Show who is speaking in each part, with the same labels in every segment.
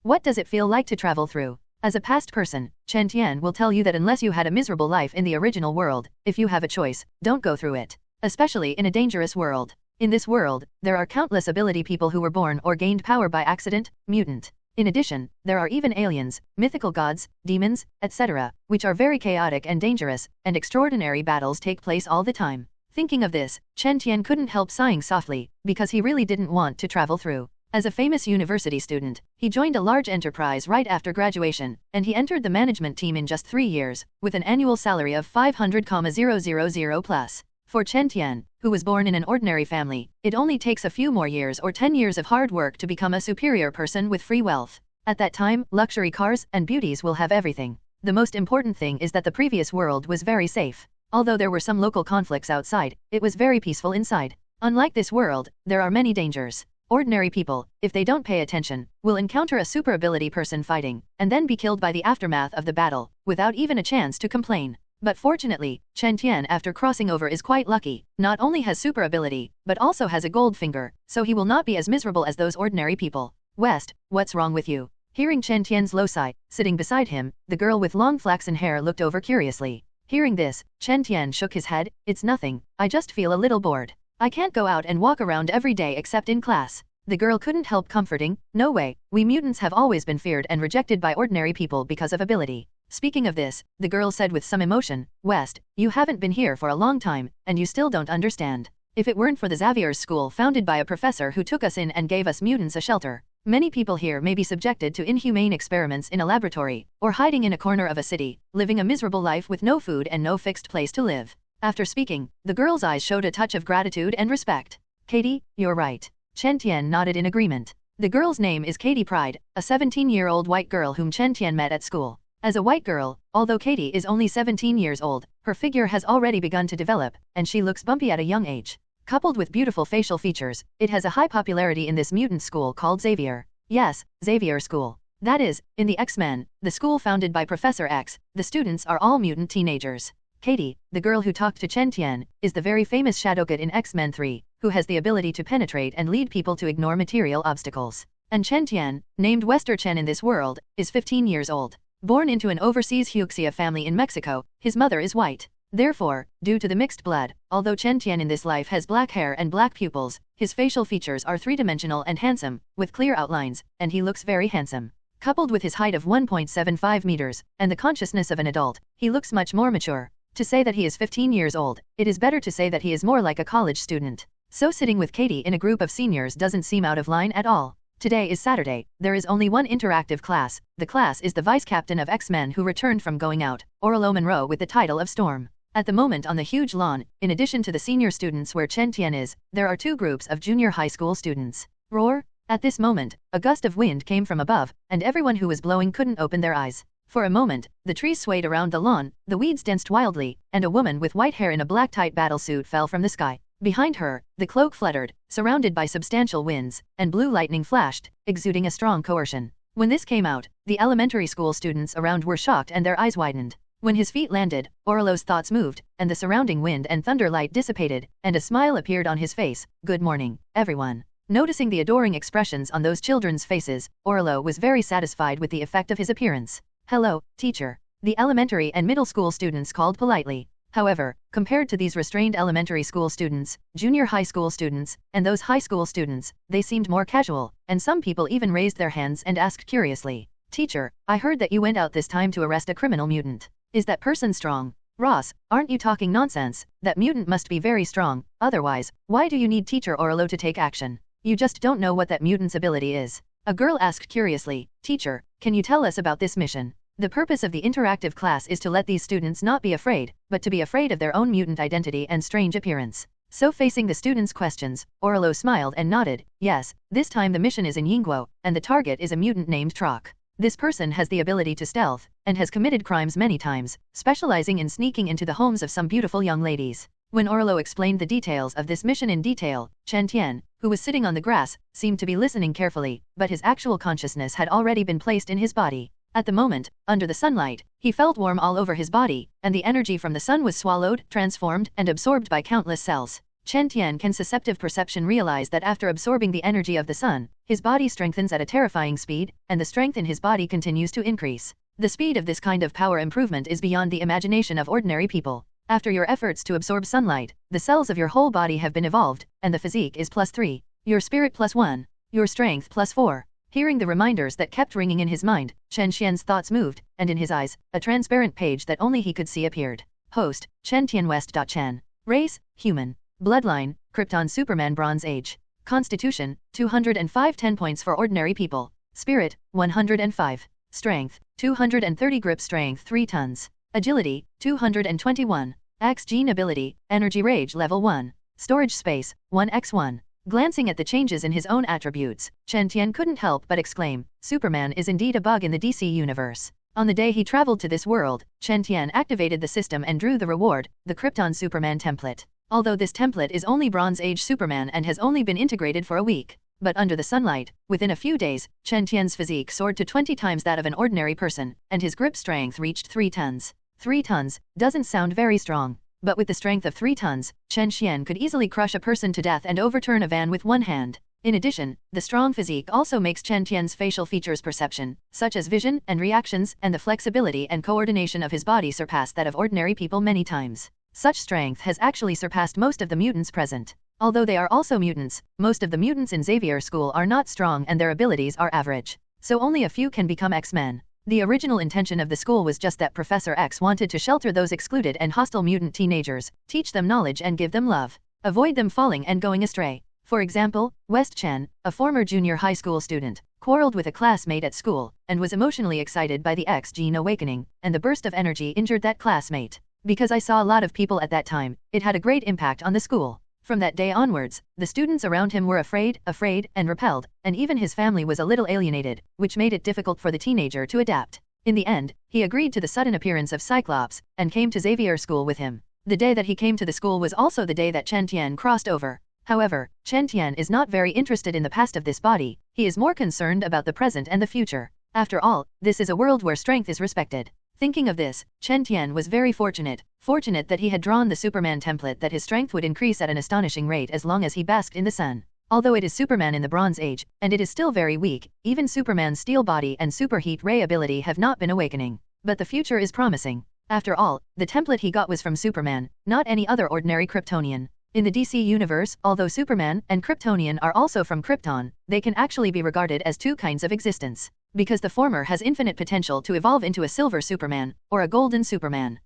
Speaker 1: What does it feel like to travel through? As a past person, Chen Tian will tell you that unless you had a miserable life in the original world, if you have a choice, don't go through it. Especially in a dangerous world. In this world, there are countless ability people who were born or gained power by accident, mutant. In addition, there are even aliens, mythical gods, demons, etc., which are very chaotic and dangerous, and extraordinary battles take place all the time. Thinking of this, Chen Tian couldn't help sighing softly, because he really didn't want to travel through. As a famous university student, he joined a large enterprise right after graduation, and he entered the management team in just 3 years, with an annual salary of 500,000 plus. For Chen Tian, who was born in an ordinary family, it only takes a few more years or 10 years of hard work to become a superior person with free wealth. At that time, luxury cars and beauties will have everything. The most important thing is that the previous world was very safe. Although there were some local conflicts outside, it was very peaceful inside. Unlike this world, there are many dangers. Ordinary people, if they don't pay attention, will encounter a super ability person fighting, and then be killed by the aftermath of the battle, without even a chance to complain. But fortunately, Chen Tian after crossing over is quite lucky, not only has super ability, but also has a gold finger, so he will not be as miserable as those ordinary people. West, what's wrong with you? Hearing Chen Tian's low sigh, sitting beside him, the girl with long flaxen hair looked over curiously. Hearing this, Chen Tian shook his head, it's nothing, I just feel a little bored. I can't go out and walk around every day except in class. The girl couldn't help comforting, no way, we mutants have always been feared and rejected by ordinary people because of ability. Speaking of this, the girl said with some emotion, West, you haven't been here for a long time, and you still don't understand. If it weren't for the Xavier's school founded by a professor who took us in and gave us mutants a shelter, many people here may be subjected to inhumane experiments in a laboratory, or hiding in a corner of a city, living a miserable life with no food and no fixed place to live. After speaking, the girl's eyes showed a touch of gratitude and respect. Katie, you're right. Chen Tian nodded in agreement. The girl's name is Katie Pride, a 17-year-old white girl whom Chen Tian met at school. As a white girl, although Katie is only 17 years old, her figure has already begun to develop, and she looks bumpy at a young age. Coupled with beautiful facial features, it has a high popularity in this mutant school called Xavier. Yes, Xavier School. That is, in the X-Men, the school founded by Professor X, the students are all mutant teenagers. Katie, the girl who talked to Chen Tian, is the very famous Shadowcat in X-Men 3, who has the ability to penetrate and lead people to ignore material obstacles. And Chen Tian, named Wester Chen in this world, is 15 years old. Born into an overseas Huxia family in Mexico, his mother is white. Therefore, due to the mixed blood, although Chen Tian in this life has black hair and black pupils, his facial features are three-dimensional and handsome, with clear outlines, and he looks very handsome. Coupled with his height of 1.75 meters, and the consciousness of an adult, he looks much more mature. To say that he is 15 years old, it is better to say that he is more like a college student. So sitting with Katie in a group of seniors doesn't seem out of line at all. Today is Saturday, there is only one interactive class, the class is the vice captain of X-Men who returned from going out, Orlo Monroe with the title of Storm. At the moment on the huge lawn, in addition to the senior students where Chen Tian is, there are two groups of junior high school students. Roar! At this moment, a gust of wind came from above, and everyone who was blowing couldn't open their eyes. For a moment, the trees swayed around the lawn, the weeds danced wildly, and a woman with white hair in a black tight battlesuit fell from the sky. Behind her, the cloak fluttered, surrounded by substantial winds, and blue lightning flashed, exuding a strong coercion. When this came out, the elementary school students around were shocked and their eyes widened. When his feet landed, Orlo's thoughts moved, and the surrounding wind and thunder light dissipated, and a smile appeared on his face. Good morning, everyone. Noticing the adoring expressions on those children's faces, Orlo was very satisfied with the effect of his appearance. Hello, teacher. The elementary and middle school students called politely. However, compared to these restrained elementary school students, junior high school students, and those high school students, they seemed more casual, and some people even raised their hands and asked curiously, Teacher, I heard that you went out this time to arrest a criminal mutant. Is that person strong? Ross, aren't you talking nonsense? That mutant must be very strong, otherwise, why do you need Teacher Orlo to take action? You just don't know what that mutant's ability is. A girl asked curiously, Teacher, can you tell us about this mission? The purpose of the interactive class is to let these students not be afraid, but to be afraid of their own mutant identity and strange appearance. So facing the students' questions, Orlo smiled and nodded, yes, this time the mission is in Yingguo, and the target is a mutant named Troc. This person has the ability to stealth, and has committed crimes many times, specializing in sneaking into the homes of some beautiful young ladies. When Orlo explained the details of this mission in detail, Chen Tian, who was sitting on the grass, seemed to be listening carefully, but his actual consciousness had already been placed in his body. At the moment, under the sunlight, he felt warm all over his body, and the energy from the sun was swallowed, transformed, and absorbed by countless cells. Chen Tian can susceptive perception realize that after absorbing the energy of the sun, his body strengthens at a terrifying speed, and the strength in his body continues to increase. The speed of this kind of power improvement is beyond the imagination of ordinary people. After your efforts to absorb sunlight, the cells of your whole body have been evolved, and the physique is +3, your spirit +1, your strength +4. Hearing the reminders that kept ringing in his mind, Chen Tian's thoughts moved, and in his eyes, a transparent page that only he could see appeared. Host, Chen Tian West. Chen. Race, human. Bloodline, Krypton Superman Bronze Age. Constitution, 205 10 points for ordinary people. Spirit, 105. Strength, 230 grip strength 3 tons. Agility, 221. Axe gene ability, energy rage level 1. Storage space, 1x1. Glancing at the changes in his own attributes, Chen Tian couldn't help but exclaim, Superman is indeed a bug in the DC universe. On the day he traveled to this world, Chen Tian activated the system and drew the reward, the Krypton Superman template. Although this template is only Bronze Age Superman and has only been integrated for a week, but under the sunlight, within a few days, Chen Tian's physique soared to 20 times that of an ordinary person, and his grip strength reached 3 tons. 3 tons doesn't sound very strong, but with the strength of 3 tons, Chen Tian could easily crush a person to death and overturn a van with one hand. In addition, the strong physique also makes Chen Tian's facial features perception, such as vision and reactions, and the flexibility and coordination of his body surpass that of ordinary people many times. Such strength has actually surpassed most of the mutants present. Although they are also mutants, most of the mutants in Xavier School are not strong and their abilities are average. So only a few can become X-Men. The original intention of the school was just that Professor X wanted to shelter those excluded and hostile mutant teenagers, teach them knowledge and give them love. Avoid them falling and going astray. For example, West Chen, a former junior high school student, quarreled with a classmate at school, and was emotionally excited by the X gene awakening, and the burst of energy injured that classmate. Because I saw a lot of people at that time, it had a great impact on the school. From that day onwards, the students around him were afraid, and repelled, and even his family was a little alienated, which made it difficult for the teenager to adapt. In the end, he agreed to the sudden appearance of Cyclops, and came to Xavier School with him. The day that he came to the school was also the day that Chen Tian crossed over. However, Chen Tian is not very interested in the past of this body, he is more concerned about the present and the future. After all, this is a world where strength is respected. Thinking of this, Chen Tian was very fortunate that he had drawn the Superman template that his strength would increase at an astonishing rate as long as he basked in the sun. Although it is Superman in the Bronze Age, and it is still very weak, even Superman's steel body and superheat ray ability have not been awakening. But the future is promising. After all, the template he got was from Superman, not any other ordinary Kryptonian. In the DC universe, although Superman and Kryptonian are also from Krypton, they can actually be regarded as two kinds of existence. Because the former has infinite potential to evolve into a silver Superman, or a golden Superman.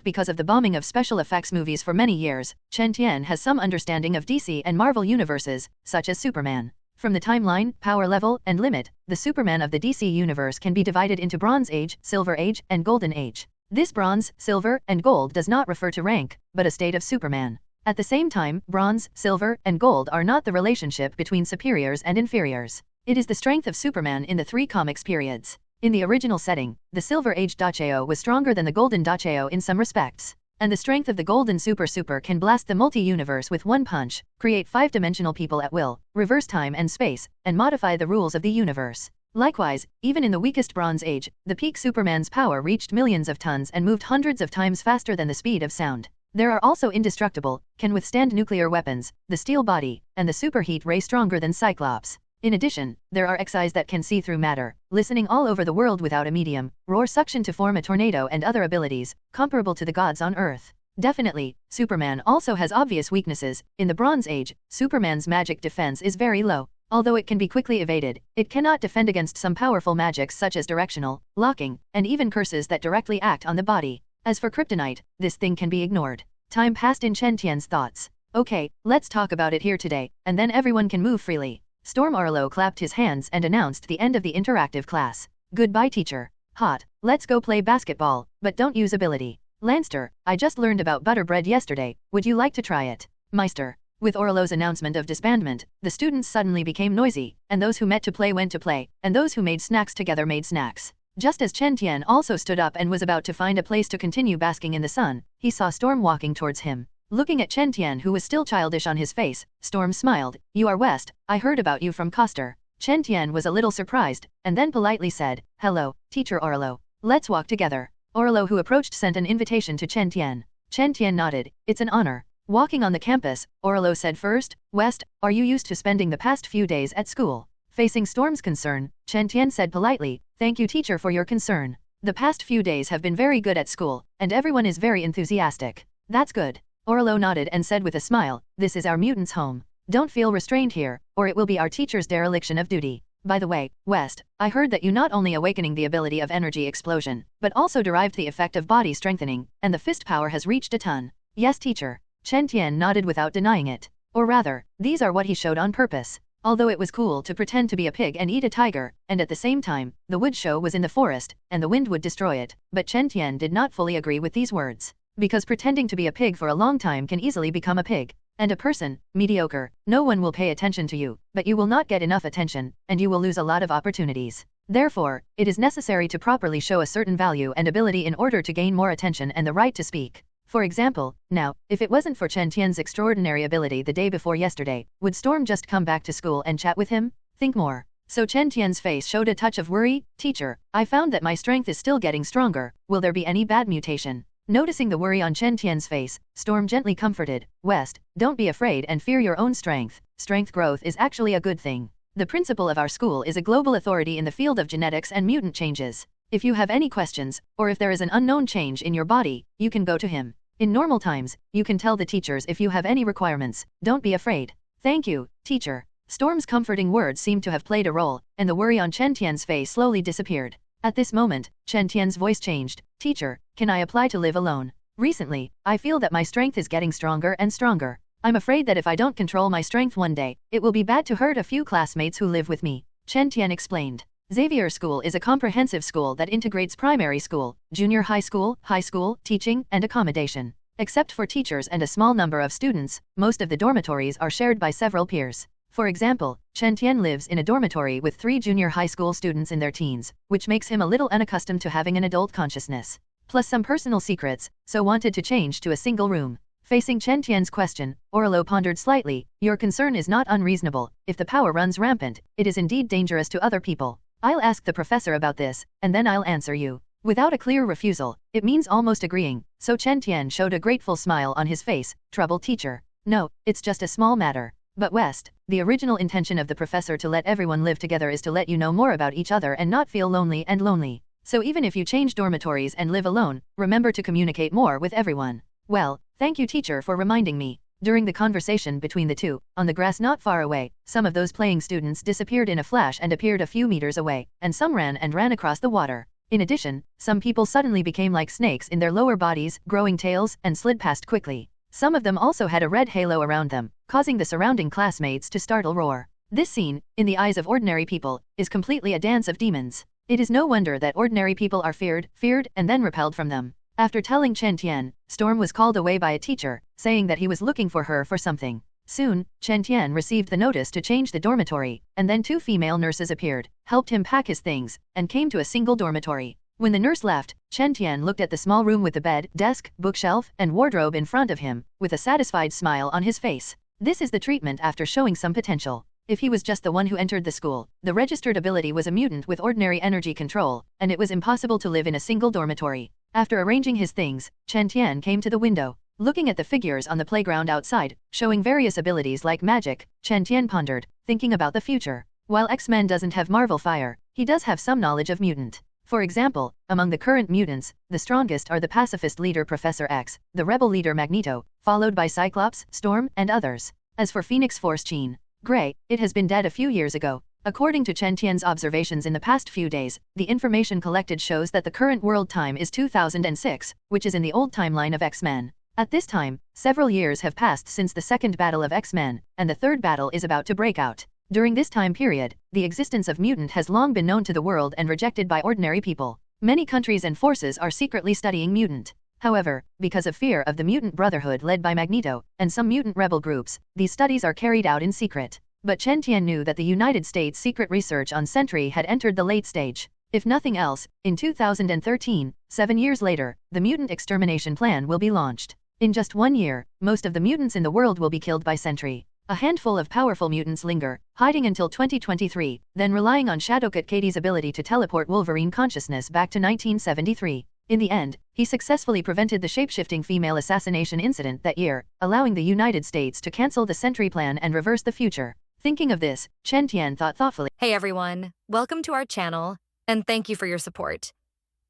Speaker 1: Because of the bombing of special effects movies for many years, Chen Tian has some understanding of DC and Marvel universes, such as Superman. From the timeline, power level, and limit, the Superman of the DC universe can be divided into Bronze Age, Silver Age, and Golden Age. This bronze, silver, and gold does not refer to rank, but a state of Superman. At the same time, bronze, silver, and gold are not the relationship between superiors and inferiors. It is the strength of Superman in the 3 comics periods. In the original setting, the Silver Age Dacheo was stronger than the Golden Dacheo in some respects. And the strength of the Golden Super can blast the multi-universe with one punch, create 5-dimensional people at will, reverse time and space, and modify the rules of the universe. Likewise, even in the weakest Bronze Age, the peak Superman's power reached millions of tons and moved hundreds of times faster than the speed of sound. There are also indestructible, can withstand nuclear weapons, the steel body, and the superheat ray stronger than Cyclops. In addition, there are Xis that can see through matter, listening all over the world without a medium, roar suction to form a tornado and other abilities, comparable to the gods on Earth. Definitely, Superman also has obvious weaknesses. In the Bronze Age, Superman's magic defense is very low. Although it can be quickly evaded, it cannot defend against some powerful magics such as directional, locking, and even curses that directly act on the body. As for kryptonite, this thing can be ignored. Time passed in Chen Tian's thoughts. Okay, let's talk about it here today, and then everyone can move freely. Storm Arlo clapped his hands and announced the end of the interactive class. Goodbye teacher. Hot, let's go play basketball, but don't use ability. Lanster, I just learned about butterbread yesterday, would you like to try it? Meister. With Orlo's announcement of disbandment, the students suddenly became noisy, and those who met to play went to play, and those who made snacks together made snacks. Just as Chen Tian also stood up and was about to find a place to continue basking in the sun, he saw Storm walking towards him. Looking at Chen Tian who was still childish on his face, Storm smiled, You are West, I heard about you from Coster. Chen Tian was a little surprised, and then politely said, Hello, Teacher Orlo. Let's walk together. Orlo who approached sent an invitation to Chen Tian. Chen Tian nodded, It's an honor. Walking on the campus, Orlo said first, "West, are you used to spending the past few days at school?" Facing Storm's concern, Chen Tian said politely, "Thank you teacher for your concern. The past few days have been very good at school, and everyone is very enthusiastic." "That's good." Orlo nodded and said with a smile, "This is our mutants' home. Don't feel restrained here, or it will be our teacher's dereliction of duty. By the way, West, I heard that you not only awakening the ability of energy explosion, but also derived the effect of body strengthening, and the fist power has reached a ton." "Yes teacher." Chen Tian nodded without denying it. Or rather, these are what he showed on purpose. Although it was cool to pretend to be a pig and eat a tiger, and at the same time, the wood show was in the forest, and the wind would destroy it, but Chen Tian did not fully agree with these words. Because pretending to be a pig for a long time can easily become a pig. And a person, mediocre, no one will pay attention to you, but you will not get enough attention, and you will lose a lot of opportunities. Therefore, it is necessary to properly show a certain value and ability in order to gain more attention and the right to speak. For example, now, if it wasn't for Chen Tian's extraordinary ability the day before yesterday, would Storm just come back to school and chat with him? Think more. So Chen Tian's face showed a touch of worry. "Teacher, I found that my strength is still getting stronger, will there be any bad mutation?" Noticing the worry on Chen Tian's face, Storm gently comforted, "West, don't be afraid and fear your own strength. Strength growth is actually a good thing. The principal of our school is a global authority in the field of genetics and mutant changes. If you have any questions, or if there is an unknown change in your body, you can go to him. In normal times, you can tell the teachers if you have any requirements. Don't be afraid." "Thank you, teacher." Storm's comforting words seemed to have played a role, and the worry on Chen Tian's face slowly disappeared. At this moment, Chen Tian's voice changed. "Teacher, can I apply to live alone? Recently, I feel that my strength is getting stronger and stronger. I'm afraid that if I don't control my strength one day, it will be bad to hurt a few classmates who live with me," Chen Tian explained. Xavier School is a comprehensive school that integrates primary school, junior high school, teaching, and accommodation. Except for teachers and a small number of students, most of the dormitories are shared by several peers. For example, Chen Tian lives in a dormitory with 3 junior high school students in their teens, which makes him a little unaccustomed to having an adult consciousness. Plus some personal secrets, so wanted to change to a single room. Facing Chen Tian's question, Orlo pondered slightly, "Your concern is not unreasonable. If the power runs rampant, it is indeed dangerous to other people. I'll ask the professor about this, and then I'll answer you." Without a clear refusal, it means almost agreeing, so Chen Tian showed a grateful smile on his face. "Trouble teacher. No, it's just a small matter. But West, the original intention of the professor to let everyone live together is to let you know more about each other and not feel lonely. So even if you change dormitories and live alone, remember to communicate more with everyone." "Well, thank you teacher for reminding me." During the conversation between the two, on the grass not far away, some of those playing students disappeared in a flash and appeared a few meters away, and some ran across the water. In addition, some people suddenly became like snakes in their lower bodies, growing tails, and slid past quickly. Some of them also had a red halo around them, causing the surrounding classmates to startle roar. This scene, in the eyes of ordinary people, is completely a dance of demons. It is no wonder that ordinary people are feared, and then repelled from them. After telling Chen Tian, Storm was called away by a teacher, saying that he was looking for her for something. Soon, Chen Tian received the notice to change the dormitory, and then 2 female nurses appeared, helped him pack his things, and came to a single dormitory. When the nurse left, Chen Tian looked at the small room with the bed, desk, bookshelf, and wardrobe in front of him, with a satisfied smile on his face. This is the treatment after showing some potential. If he was just the one who entered the school, the registered ability was a mutant with ordinary energy control, and it was impossible to live in a single dormitory. After arranging his things, Chen Tian came to the window. Looking at the figures on the playground outside, showing various abilities like magic, Chen Tian pondered, thinking about the future. While X-Men doesn't have Marvel fire, he does have some knowledge of mutant. For example, among the current mutants, the strongest are the pacifist leader Professor X, the rebel leader Magneto, followed by Cyclops, Storm, and others. As for Phoenix Force Jean Grey, it has been dead a few years ago. According to Chen Tian's observations in the past few days, the information collected shows that the current world time is 2006, which is in the old timeline of X-Men. At this time, several years have passed since the second battle of X-Men, and the third battle is about to break out. During this time period, the existence of mutant has long been known to the world and rejected by ordinary people. Many countries and forces are secretly studying mutant. However, because of fear of the mutant brotherhood led by Magneto, and some mutant rebel groups, these studies are carried out in secret. But Chen Tian knew that the United States secret research on Sentry had entered the late stage. If nothing else, in 2013, 7 years later, the mutant extermination plan will be launched. In just 1 year, most of the mutants in the world will be killed by Sentry. A handful of powerful mutants linger, hiding until 2023, then relying on Shadowcat Katie's ability to teleport Wolverine consciousness back to 1973. In the end, he successfully prevented the shape-shifting female assassination incident that year, allowing the United States to cancel the Sentry Plan and reverse the future. Thinking of this, Chen Tian thought thoughtfully.
Speaker 2: Hey everyone, welcome to our channel, and thank you for your support.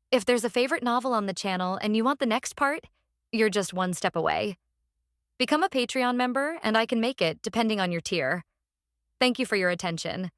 Speaker 2: If there's a favorite novel on the channel and you want the next part, you're just one step away. Become a Patreon member and I can make it depending on your tier. Thank you for your attention.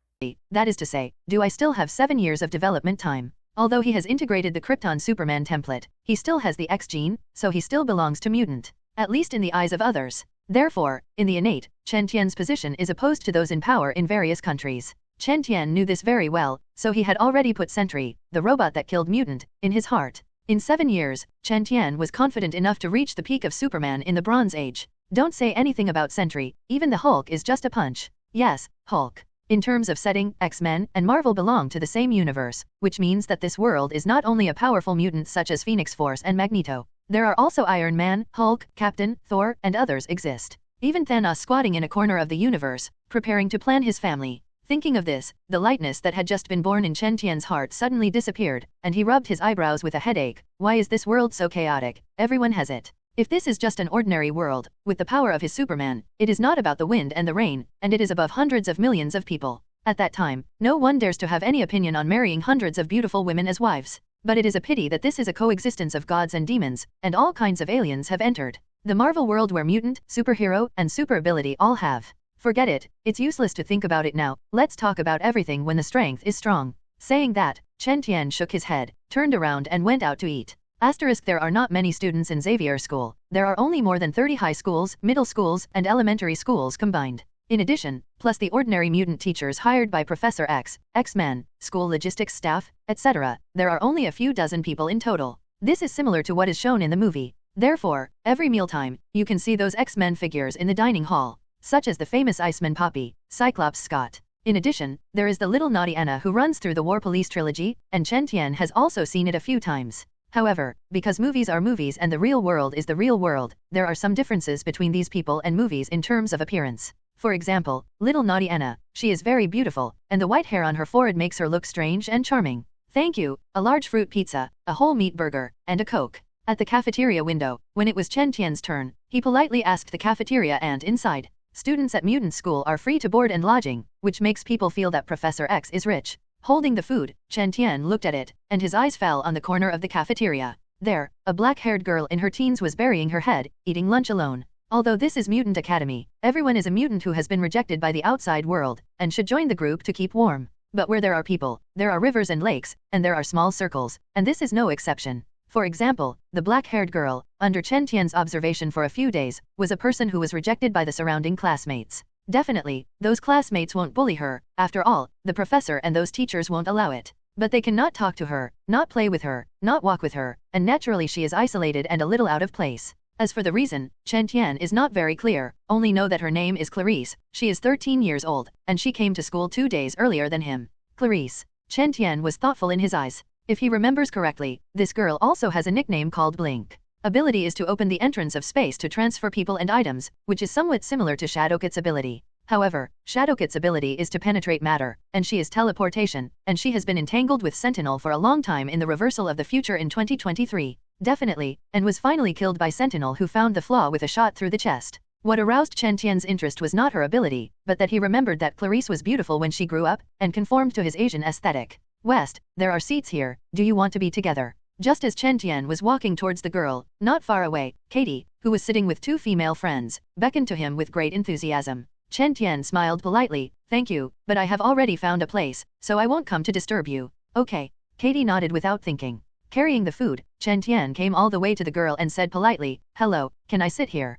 Speaker 1: That is to say, do I still have 7 years of development time? Although he has integrated the Krypton Superman template, he still has the X gene, so he still belongs to mutant. At least in the eyes of others. Therefore, in the innate, Chen Tian's position is opposed to those in power in various countries. Chen Tian knew this very well, so he had already put Sentry, the robot that killed mutant, in his heart. In 7 years, Chen Tian was confident enough to reach the peak of Superman in the Bronze Age. Don't say anything about Sentry, even the Hulk is just a punch. Yes, Hulk. In terms of setting, X-Men and Marvel belong to the same universe, which means that this world is not only a powerful mutant such as Phoenix Force and Magneto. There are also Iron Man, Hulk, Captain, Thor, and others exist. Even Thanos squatting in a corner of the universe, preparing to plan his family. Thinking of this, the lightness that had just been born in Chen Tian's heart suddenly disappeared, and he rubbed his eyebrows with a headache. Why is this world so chaotic? Everyone has it. If this is just an ordinary world, with the power of his Superman, it is not about the wind and the rain, and it is above hundreds of millions of people. At that time, no one dares to have any opinion on marrying hundreds of beautiful women as wives. But it is a pity that this is a coexistence of gods and demons, and all kinds of aliens have entered. The Marvel world where mutant, superhero, and super ability all have. Forget it, it's useless to think about it now, let's talk about everything when the strength is strong. Saying that, Chen Tian shook his head, turned around and went out to eat. Asterisk there are not many students in Xavier School, there are only more than 30 high schools, middle schools, and elementary schools combined. In addition, plus the ordinary mutant teachers hired by Professor X, X-Men, school logistics staff, etc., there are only a few dozen people in total. This is similar to what is shown in the movie. Therefore, every mealtime, you can see those X-Men figures in the dining hall, such as the famous Iceman Poppy, Cyclops Scott. In addition, there is the little naughty Anna who runs through the War Police trilogy, and Chen Tian has also seen it a few times. However, because movies are movies and the real world is the real world, there are some differences between these people and movies in terms of appearance. For example, little naughty Anna, she is very beautiful, and the white hair on her forehead makes her look strange and charming. Thank you, a large fruit pizza, a whole meat burger, and a Coke. At the cafeteria window, when it was Chen Tian's turn, he politely asked the cafeteria and inside. Students at Mutant School are free to board and lodging, which makes people feel that Professor X is rich. Holding the food, Chen Tian looked at it, and his eyes fell on the corner of the cafeteria. There, a black-haired girl in her teens was burying her head, eating lunch alone. Although this is Mutant Academy, everyone is a mutant who has been rejected by the outside world, and should join the group to keep warm. But where there are people, there are rivers and lakes, and there are small circles, and this is no exception. For example, the black-haired girl, under Chen Tian's observation for a few days, was a person who was rejected by the surrounding classmates. Definitely, those classmates won't bully her, after all, the professor and those teachers won't allow it. But they cannot talk to her, not play with her, not walk with her, and naturally she is isolated and a little out of place. As for the reason, Chen Tian is not very clear, only know that her name is Clarice, she is 13 years old, and she came to school 2 days earlier than him. Clarice. Chen Tian was thoughtful in his eyes. If he remembers correctly, this girl also has a nickname called Blink. Ability is to open the entrance of space to transfer people and items, which is somewhat similar to Shadowcat's ability. However, Shadowcat's ability is to penetrate matter, and she is teleportation, and she has been entangled with Sentinel for a long time in the reversal of the future in 2023. Definitely, and was finally killed by Sentinel who found the flaw with a shot through the chest. What aroused Chen Tian's interest was not her ability, but that he remembered that Clarice was beautiful when she grew up, and conformed to his Asian aesthetic. West, there are seats here, do you want to be together? Just as Chen Tian was walking towards the girl, not far away, Katie, who was sitting with 2 female friends, beckoned to him with great enthusiasm. Chen Tian smiled politely, thank you, but I have already found a place, so I won't come to disturb you. Okay. Katie nodded without thinking. Carrying the food, Chen Tian came all the way to the girl and said politely, hello, can I sit here?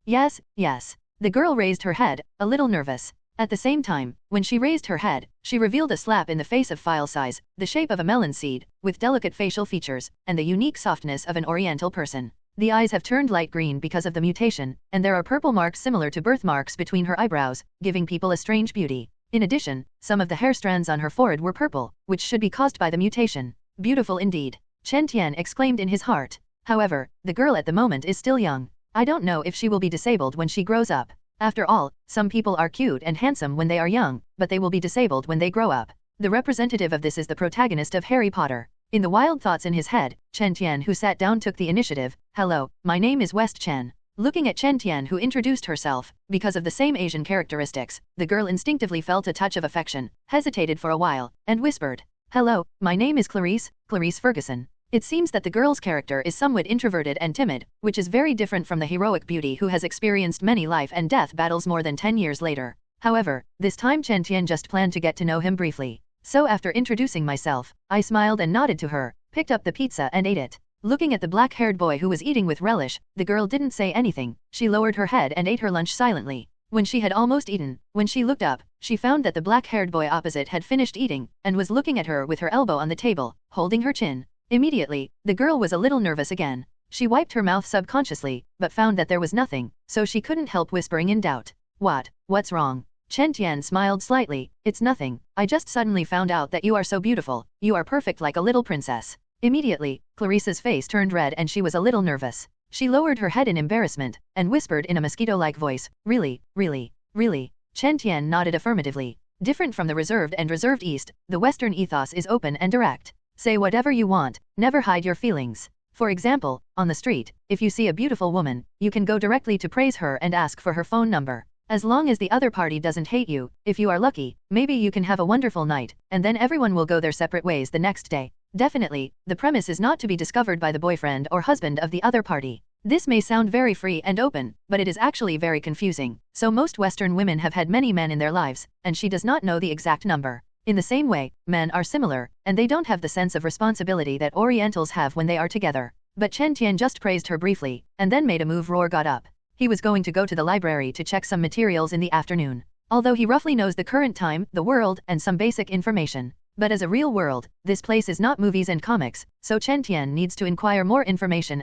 Speaker 1: Yes, yes. The girl raised her head, a little nervous. At the same time, when she raised her head, she revealed a slap in the face of file size, the shape of a melon seed, with delicate facial features, and the unique softness of an oriental person. The eyes have turned light green because of the mutation, and there are purple marks similar to birthmarks between her eyebrows, giving people a strange beauty. In addition, some of the hair strands on her forehead were purple, which should be caused by the mutation. Beautiful indeed. Chen Tian exclaimed in his heart. However, the girl at the moment is still young. I don't know if she will be disabled when she grows up. After all, some people are cute and handsome when they are young, but they will be disabled when they grow up. The representative of this is the protagonist of Harry Potter. In the wild thoughts in his head, Chen Tian, who sat down, took the initiative. Hello, my name is West Chen. Looking at Chen Tian, who introduced herself, because of the same Asian characteristics, the girl instinctively felt a touch of affection, hesitated for a while, and whispered, "Hello, my name is Clarice Ferguson." It seems that the girl's character is somewhat introverted and timid, which is very different from the heroic beauty who has experienced many life and death battles more than 10 years later. However, this time Chen Tian just planned to get to know him briefly. So after introducing myself, I smiled and nodded to her, picked up the pizza and ate it. Looking at the black-haired boy who was eating with relish, the girl didn't say anything. She lowered her head and ate her lunch silently. When she had almost eaten, when she looked up, she found that the black-haired boy opposite had finished eating, and was looking at her with her elbow on the table, holding her chin. Immediately, the girl was a little nervous again. She wiped her mouth subconsciously, but found that there was nothing, so she couldn't help whispering in doubt. What's wrong? Chen Tian smiled slightly. It's nothing. I just suddenly found out that you are so beautiful. You are perfect like a little princess. Immediately, Clarissa's face turned red and she was a little nervous. She lowered her head in embarrassment, and whispered in a mosquito-like voice, Really? Chen Tian nodded affirmatively. Different from the reserved East, the Western ethos is open and direct. Say whatever you want, never hide your feelings. For example, on the street, if you see a beautiful woman, you can go directly to praise her and ask for her phone number. As long as the other party doesn't hate you, if you are lucky, maybe you can have a wonderful night, and then everyone will go their separate ways the next day. Definitely, the premise is not to be discovered by the boyfriend or husband of the other party. This may sound very free and open, but it is actually very confusing. So most Western women have had many men in their lives, and she does not know the exact number. In the same way, men are similar, and they don't have the sense of responsibility that Orientals have when they are together. But Chen Tian just praised her briefly, and then made a move. Roar got up. He was going to go to the library to check some materials in the afternoon. Although he roughly knows the current time, the world, and some basic information. But as a real world, this place is not movies and comics, so Chen Tian needs to inquire more information.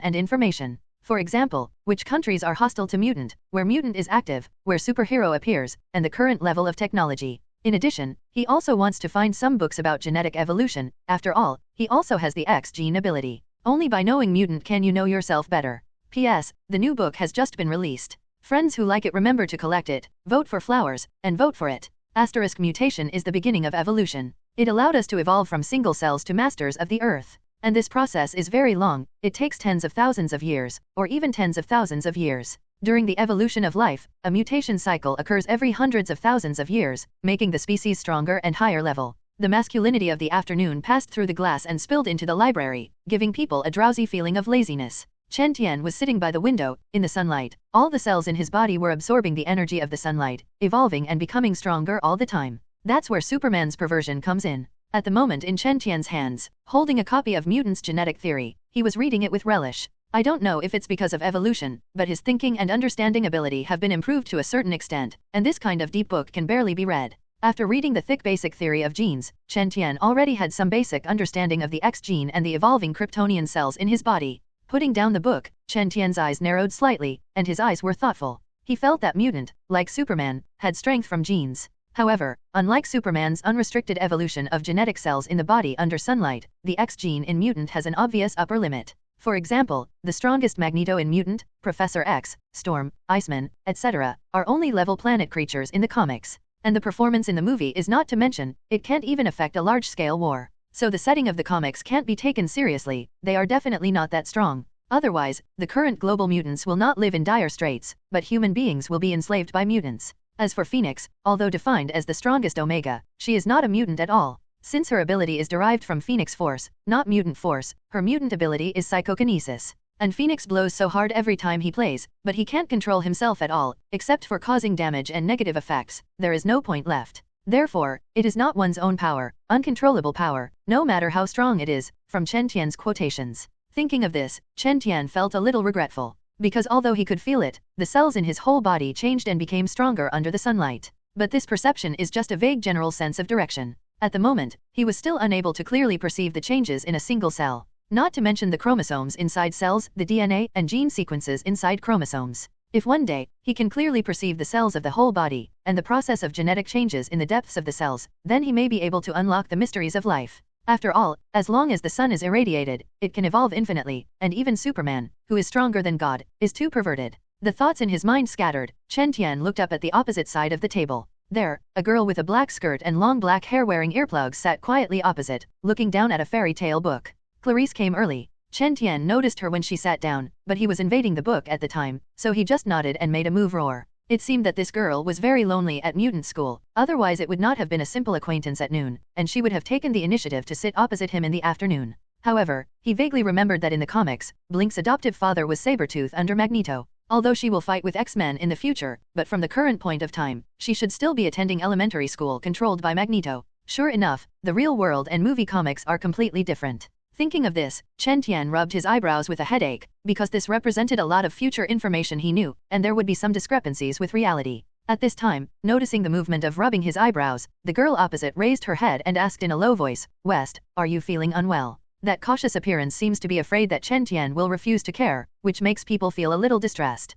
Speaker 1: For example, which countries are hostile to mutant, where mutant is active, where superhero appears, and the current level of technology. In addition, he also wants to find some books about genetic evolution. After all, he also has the X gene ability. Only by knowing mutant can you know yourself better. P.S. The new book has just been released. Friends who like it, remember to collect it, vote for flowers, and vote for it. * Mutation is the beginning of evolution. It allowed us to evolve from single cells to masters of the earth. And this process is very long. It takes tens of thousands of years, or even tens of thousands of years. During the evolution of life, a mutation cycle occurs every hundreds of thousands of years, making the species stronger and higher level. The masculinity of the afternoon passed through the glass and spilled into the library, giving people a drowsy feeling of laziness. Chen Tian was sitting by the window, in the sunlight. All the cells in his body were absorbing the energy of the sunlight, evolving and becoming stronger all the time. That's where Superman's perversion comes in. At the moment, in Chen Tian's hands, holding a copy of Mutant's Genetic Theory, he was reading it with relish. I don't know if it's because of evolution, but his thinking and understanding ability have been improved to a certain extent, and this kind of deep book can barely be read. After reading the thick basic theory of genes, Chen Tian already had some basic understanding of the X gene and the evolving Kryptonian cells in his body. Putting down the book, Chen Tian's eyes narrowed slightly, and his eyes were thoughtful. He felt that mutant, like Superman, had strength from genes. However, unlike Superman's unrestricted evolution of genetic cells in the body under sunlight, the X gene in mutant has an obvious upper limit. For example, the strongest Magneto in Mutant, Professor X, Storm, Iceman, etc., are only level planet creatures in the comics. And the performance in the movie is not to mention, it can't even affect a large-scale war. So the setting of the comics can't be taken seriously. They are definitely not that strong. Otherwise, the current global mutants will not live in dire straits, but human beings will be enslaved by mutants. As for Phoenix, although defined as the strongest Omega, she is not a mutant at all. Since her ability is derived from Phoenix Force, not mutant force, her mutant ability is psychokinesis. And Phoenix blows so hard every time he plays, but he can't control himself at all, except for causing damage and negative effects. There is no point left. Therefore, it is not one's own power, uncontrollable power, no matter how strong it is, from Chen Tian's quotations. Thinking of this, Chen Tian felt a little regretful. Because although he could feel it, the cells in his whole body changed and became stronger under the sunlight. But this perception is just a vague general sense of direction. At the moment, he was still unable to clearly perceive the changes in a single cell. Not to mention the chromosomes inside cells, the DNA and gene sequences inside chromosomes. If one day, he can clearly perceive the cells of the whole body, and the process of genetic changes in the depths of the cells, then he may be able to unlock the mysteries of life. After all, as long as the sun is irradiated, it can evolve infinitely, and even Superman, who is stronger than God, is too perverted. The thoughts in his mind scattered, Chen Tian looked up at the opposite side of the table. There, a girl with a black skirt and long black hair wearing earplugs sat quietly opposite, looking down at a fairy tale book. Clarice came early. Chen Tian noticed her when she sat down, but he was invading the book at the time, so he just nodded and made a move roar. It seemed that this girl was very lonely at mutant school, otherwise it would not have been a simple acquaintance at noon, and she would have taken the initiative to sit opposite him in the afternoon. However, he vaguely remembered that in the comics, Blink's adoptive father was Sabretooth under Magneto. Although she will fight with X-Men in the future, but from the current point of time, she should still be attending elementary school controlled by Magneto. Sure enough, the real world and movie comics are completely different. Thinking of this, Chen Tian rubbed his eyebrows with a headache, because this represented a lot of future information he knew, and there would be some discrepancies with reality. At this time, noticing the movement of rubbing his eyebrows, the girl opposite raised her head and asked in a low voice, "West, are you feeling unwell?" That cautious appearance seems to be afraid that Chen Tian will refuse to care, which makes people feel a little distressed.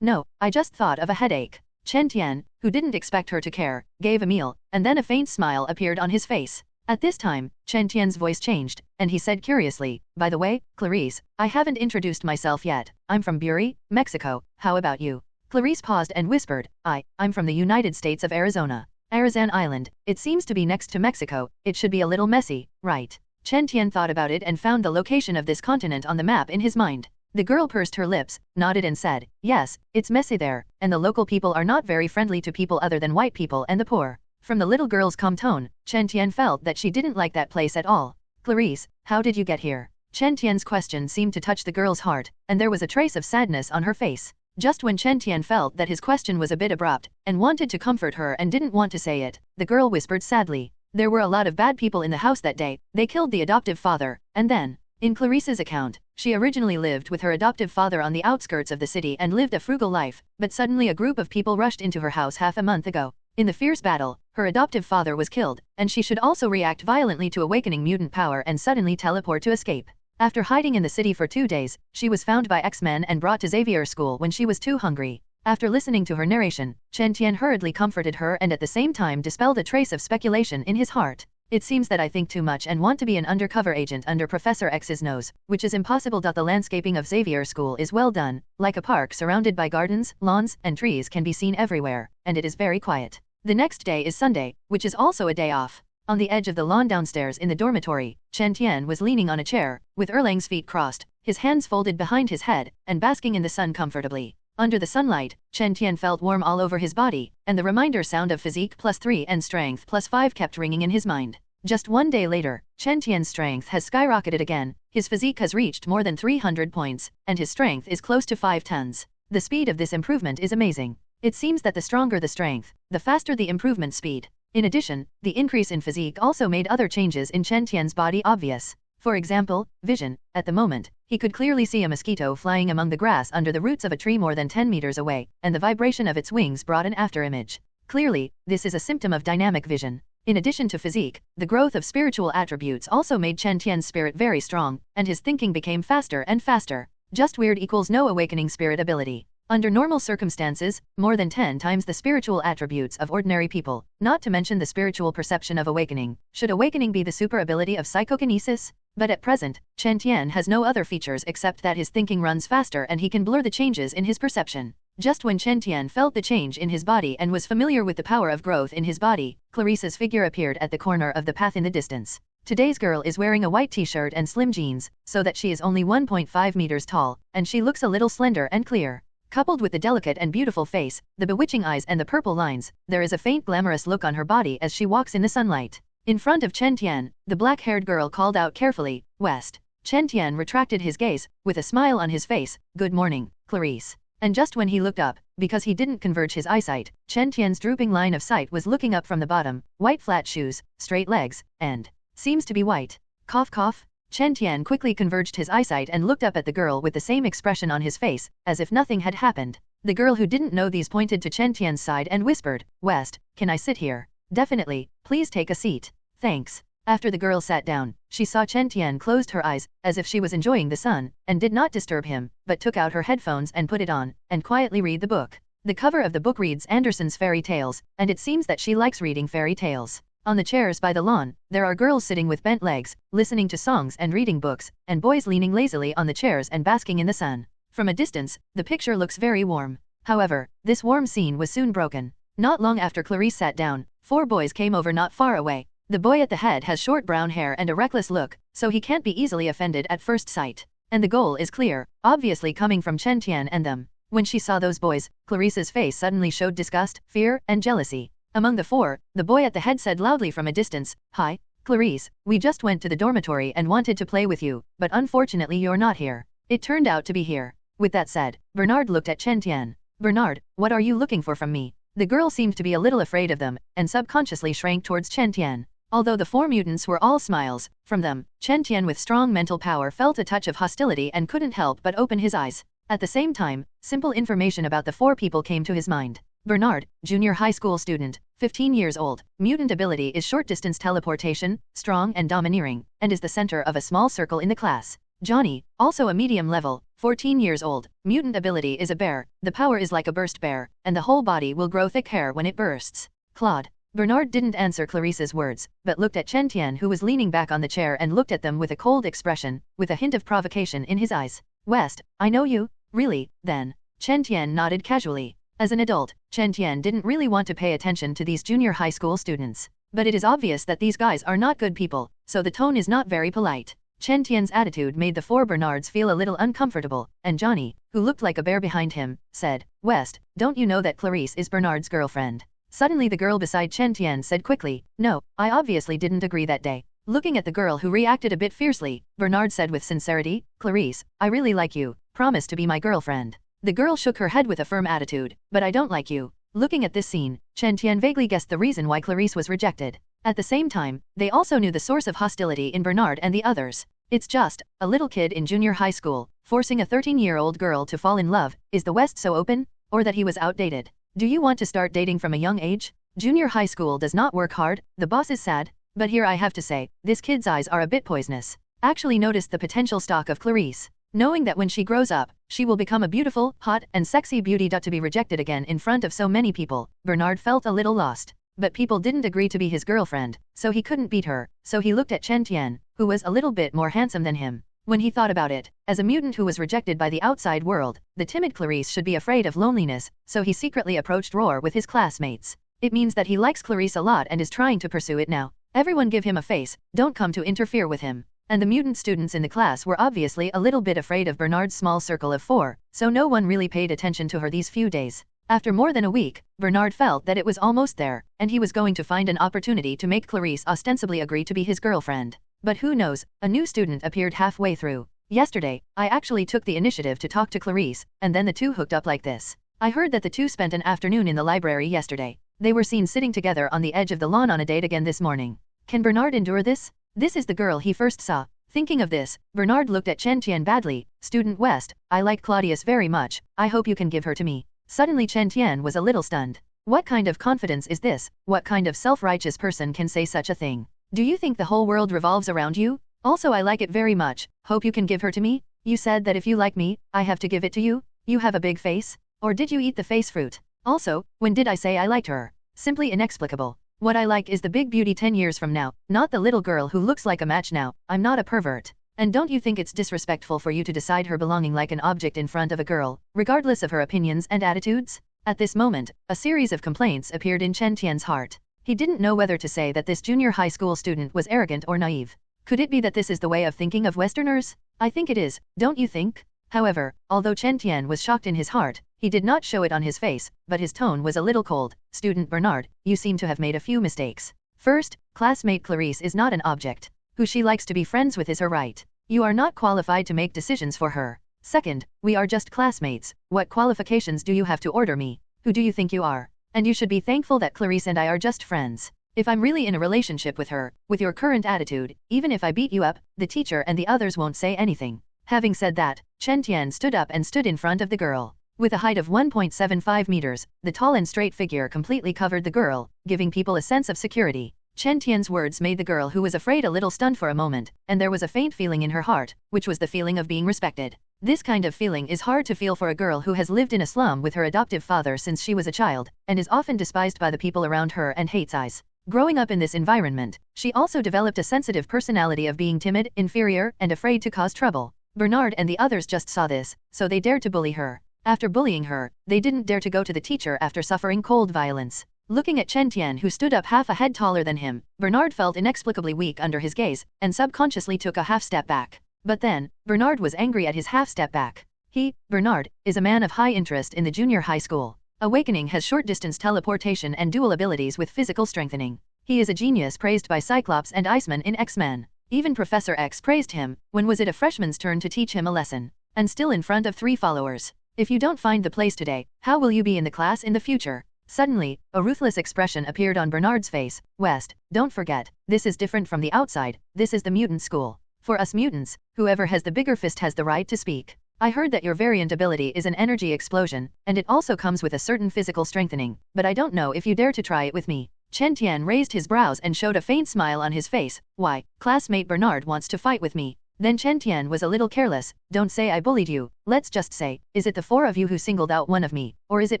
Speaker 1: No, I just thought of a headache. Chen Tian, who didn't expect her to care, gave a meal, and then a faint smile appeared on his face. At this time, Chen Tian's voice changed, and he said curiously, "By the way, Clarice, I haven't introduced myself yet. I'm from Bury, Mexico, how about you?" Clarice paused and whispered, I'm from the United States of Arizona. Arizan Island, it seems to be next to Mexico, it should be a little messy, right? Chen Tian thought about it and found the location of this continent on the map in his mind. The girl pursed her lips, nodded and said, "Yes, it's messy there, and the local people are not very friendly to people other than white people and the poor." From the little girl's calm tone, Chen Tian felt that she didn't like that place at all. "Clarice, how did you get here?" Chen Tian's question seemed to touch the girl's heart, and there was a trace of sadness on her face. Just when Chen Tian felt that his question was a bit abrupt, and wanted to comfort her and didn't want to say it, the girl whispered sadly, "There were a lot of bad people in the house that day, they killed the adoptive father, and then..." In Clarice's account, she originally lived with her adoptive father on the outskirts of the city and lived a frugal life, but suddenly a group of people rushed into her house half a month ago. In the fierce battle, her adoptive father was killed, and she should also react violently to awakening mutant power and suddenly teleport to escape. After hiding in the city for 2 days, she was found by X-Men and brought to Xavier School when she was too hungry. After listening to her narration, Chen Tian hurriedly comforted her and at the same time dispelled a trace of speculation in his heart. "It seems that I think too much and want to be an undercover agent under Professor X's nose, which is impossible. The landscaping of Xavier School is well done, like a park surrounded by gardens, lawns, and trees can be seen everywhere, and it is very quiet. The next day is Sunday, which is also a day off." On the edge of the lawn downstairs in the dormitory, Chen Tian was leaning on a chair, with Erlang's feet crossed, his hands folded behind his head, and basking in the sun comfortably. Under the sunlight, Chen Tian felt warm all over his body, and the reminder sound of physique +3 and strength +5 kept ringing in his mind. Just 1 day later, Chen Tian's strength has skyrocketed again, his physique has reached more than 300 points, and his strength is close to 5 tons. The speed of this improvement is amazing. It seems that the stronger the strength, the faster the improvement speed. In addition, the increase in physique also made other changes in Chen Tian's body obvious. For example, vision. At the moment, he could clearly see a mosquito flying among the grass under the roots of a tree more than 10 meters away, and the vibration of its wings brought an afterimage. Clearly, this is a symptom of dynamic vision. In addition to physique, the growth of spiritual attributes also made Chen Tian's spirit very strong, and his thinking became faster and faster. Just weird equals no awakening spirit ability. Under normal circumstances, more than 10 times the spiritual attributes of ordinary people, not to mention the spiritual perception of awakening. Should awakening be the super ability of psychokinesis? But at present, Chen Tian has no other features except that his thinking runs faster and he can blur the changes in his perception. Just when Chen Tian felt the change in his body and was familiar with the power of growth in his body, Clarice's figure appeared at the corner of the path in the distance. Today's girl is wearing a white t-shirt and slim jeans, so that she is only 1.5 meters tall, and she looks a little slender and clear. Coupled with the delicate and beautiful face, the bewitching eyes and the purple lines, there is a faint glamorous look on her body as she walks in the sunlight. In front of Chen Tian, the black-haired girl called out carefully, "West." Chen Tian retracted his gaze, with a smile on his face, "Good morning, Clarice." And just when he looked up, because he didn't converge his eyesight, Chen Tian's drooping line of sight was looking up from the bottom, white flat shoes, straight legs, and seems to be white. Cough cough. Chen Tian quickly converged his eyesight and looked up at the girl with the same expression on his face, as if nothing had happened. The girl who didn't know these pointed to Chen Tian's side and whispered, "West, can I sit here?" "Definitely, please take a seat." "Thanks." After the girl sat down, she saw Chen Tian closed her eyes, as if she was enjoying the sun, and did not disturb him, but took out her headphones and put it on, and quietly read the book. The cover of the book reads Andersen's Fairy Tales, and it seems that she likes reading fairy tales. On the chairs by the lawn, there are girls sitting with bent legs, listening to songs and reading books, and boys leaning lazily on the chairs and basking in the sun. From a distance, the picture looks very warm. However, this warm scene was soon broken. Not long after Clarice sat down, 4 boys came over not far away. The boy at the head has short brown hair and a reckless look, so he can't be easily offended at first sight. And the goal is clear, obviously coming from Chen Tian and them. When she saw those boys, Clarice's face suddenly showed disgust, fear, and jealousy. Among the four, the boy at the head said loudly from a distance, "Hi, Clarice, we just went to the dormitory and wanted to play with you, but unfortunately you're not here. It turned out to be here." With that said, Bernard looked at Chen Tian. "Bernard, what are you looking for from me?" The girl seemed to be a little afraid of them, and subconsciously shrank towards Chen Tian. Although the four mutants were all smiles, from them, Chen Tian with strong mental power felt a touch of hostility and couldn't help but open his eyes. At the same time, simple information about the four people came to his mind. Bernard, junior high school student, 15 years old, mutant ability is short-distance teleportation, strong and domineering, and is the center of a small circle in the class. Johnny, also a medium level, 14 years old, mutant ability is a bear, the power is like a burst bear, and the whole body will grow thick hair when it bursts. Claude. Bernard didn't answer Clarice's words, but looked at Chen Tian who was leaning back on the chair and looked at them with a cold expression, with a hint of provocation in his eyes. "West, I know you? Really, then?" Chen Tian nodded casually. As an adult, Chen Tian didn't really want to pay attention to these junior high school students. But it is obvious that these guys are not good people, so the tone is not very polite. Chen Tian's attitude made the four Bernards feel a little uncomfortable, and Johnny, who looked like a bear behind him, said, "West, don't you know that Clarice is Bernard's girlfriend?" Suddenly the girl beside Chen Tian said quickly, "No, I obviously didn't agree that day." Looking at the girl who reacted a bit fiercely, Bernard said with sincerity, "Clarice, I really like you, promise to be my girlfriend." The girl shook her head with a firm attitude, "But I don't like you." Looking at this scene, Chen Tian vaguely guessed the reason why Clarice was rejected. At the same time, they also knew the source of hostility in Bernard and the others. It's just, a little kid in junior high school, forcing a 13-year-old girl to fall in love. Is the West so open? Or that he was outdated? Do you want to start dating from a young age? Junior high school does not work hard, the boss is sad. But here I have to say, this kid's eyes are a bit poisonous. Actually noticed the potential stock of Clarice. Knowing that when she grows up, she will become a beautiful, hot, and sexy beauty. To be rejected again in front of so many people, Bernard felt a little lost. But people didn't agree to be his girlfriend, so he couldn't beat her, so he looked at Chen Tian, who was a little bit more handsome than him. When he thought about it, as a mutant who was rejected by the outside world, the timid Clarice should be afraid of loneliness, so he secretly approached Roar with his classmates. It means that he likes Clarice a lot and is trying to pursue it now. Everyone give him a face, don't come to interfere with him. And the mutant students in the class were obviously a little bit afraid of Bernard's small circle of four, so no one really paid attention to her these few days. After more than a week, Bernard felt that it was almost there, and he was going to find an opportunity to make Clarice ostensibly agree to be his girlfriend. But who knows, a new student appeared halfway through. "Yesterday, I actually took the initiative to talk to Clarice, and then the two hooked up like this. I heard that the two spent an afternoon in the library yesterday. They were seen sitting together on the edge of the lawn on a date again this morning. Can Bernard endure this? This is the girl he first saw." Thinking of this, Bernard looked at Chen Tian badly. "Student West, I like Claudius very much, I hope you can give her to me." Suddenly Chen Tian was a little stunned. What kind of confidence is this? What kind of self-righteous person can say such a thing? Do you think the whole world revolves around you? Also I like it very much, hope you can give her to me? You said that if you like me, I have to give it to you? You have a big face? Or did you eat the face fruit? Also, when did I say I liked her? Simply inexplicable. What I like is the big beauty 10 years from now, not the little girl who looks like a match now. I'm not a pervert. And don't you think it's disrespectful for you to decide her belonging like an object in front of a girl, regardless of her opinions and attitudes? At this moment, a series of complaints appeared in Chen Tian's heart. He didn't know whether to say that this junior high school student was arrogant or naive. Could it be that this is the way of thinking of Westerners? I think it is, don't you think? However, although Chen Tian was shocked in his heart, he did not show it on his face, but his tone was a little cold. "Student Bernard, you seem to have made a few mistakes. First, classmate Clarice is not an object. Who she likes to be friends with is her right. You are not qualified to make decisions for her. Second, we are just classmates. What qualifications do you have to order me? Who do you think you are? And you should be thankful that Clarice and I are just friends. If I'm really in a relationship with her, with your current attitude, even if I beat you up, the teacher and the others won't say anything." Having said that, Chen Tian stood up and stood in front of the girl. With a height of 1.75 meters, the tall and straight figure completely covered the girl, giving people a sense of security. Chen Tian's words made the girl who was afraid a little stunned for a moment, and there was a faint feeling in her heart, which was the feeling of being respected. This kind of feeling is hard to feel for a girl who has lived in a slum with her adoptive father since she was a child, and is often despised by the people around her and hates eyes. Growing up in this environment, she also developed a sensitive personality of being timid, inferior, and afraid to cause trouble. Bernard and the others just saw this, so they dared to bully her. After bullying her, they didn't dare to go to the teacher after suffering cold violence. Looking at Chen Tian, who stood up half a head taller than him, Bernard felt inexplicably weak under his gaze, and subconsciously took a half step back. But then, Bernard was angry at his half step back. He, Bernard, is a man of high interest in the junior high school. Awakening has short-distance teleportation and dual abilities with physical strengthening. He is a genius praised by Cyclops and Iceman in X-Men. Even Professor X praised him. When was it a freshman's turn to teach him a lesson? And still in front of 3 followers. If you don't find the place today, how will you be in the class in the future? Suddenly, a ruthless expression appeared on Bernard's face. West, don't forget, this is different from the outside, this is the mutant school. For us mutants, whoever has the bigger fist has the right to speak. I heard that your variant ability is an energy explosion, and it also comes with a certain physical strengthening, but I don't know if you dare to try it with me. Chen Tian raised his brows and showed a faint smile on his face. Why, classmate Bernard wants to fight with me. Then Chen Tian was a little careless. Don't say I bullied you, let's just say, is it the 4 of you who singled out one of me, or is it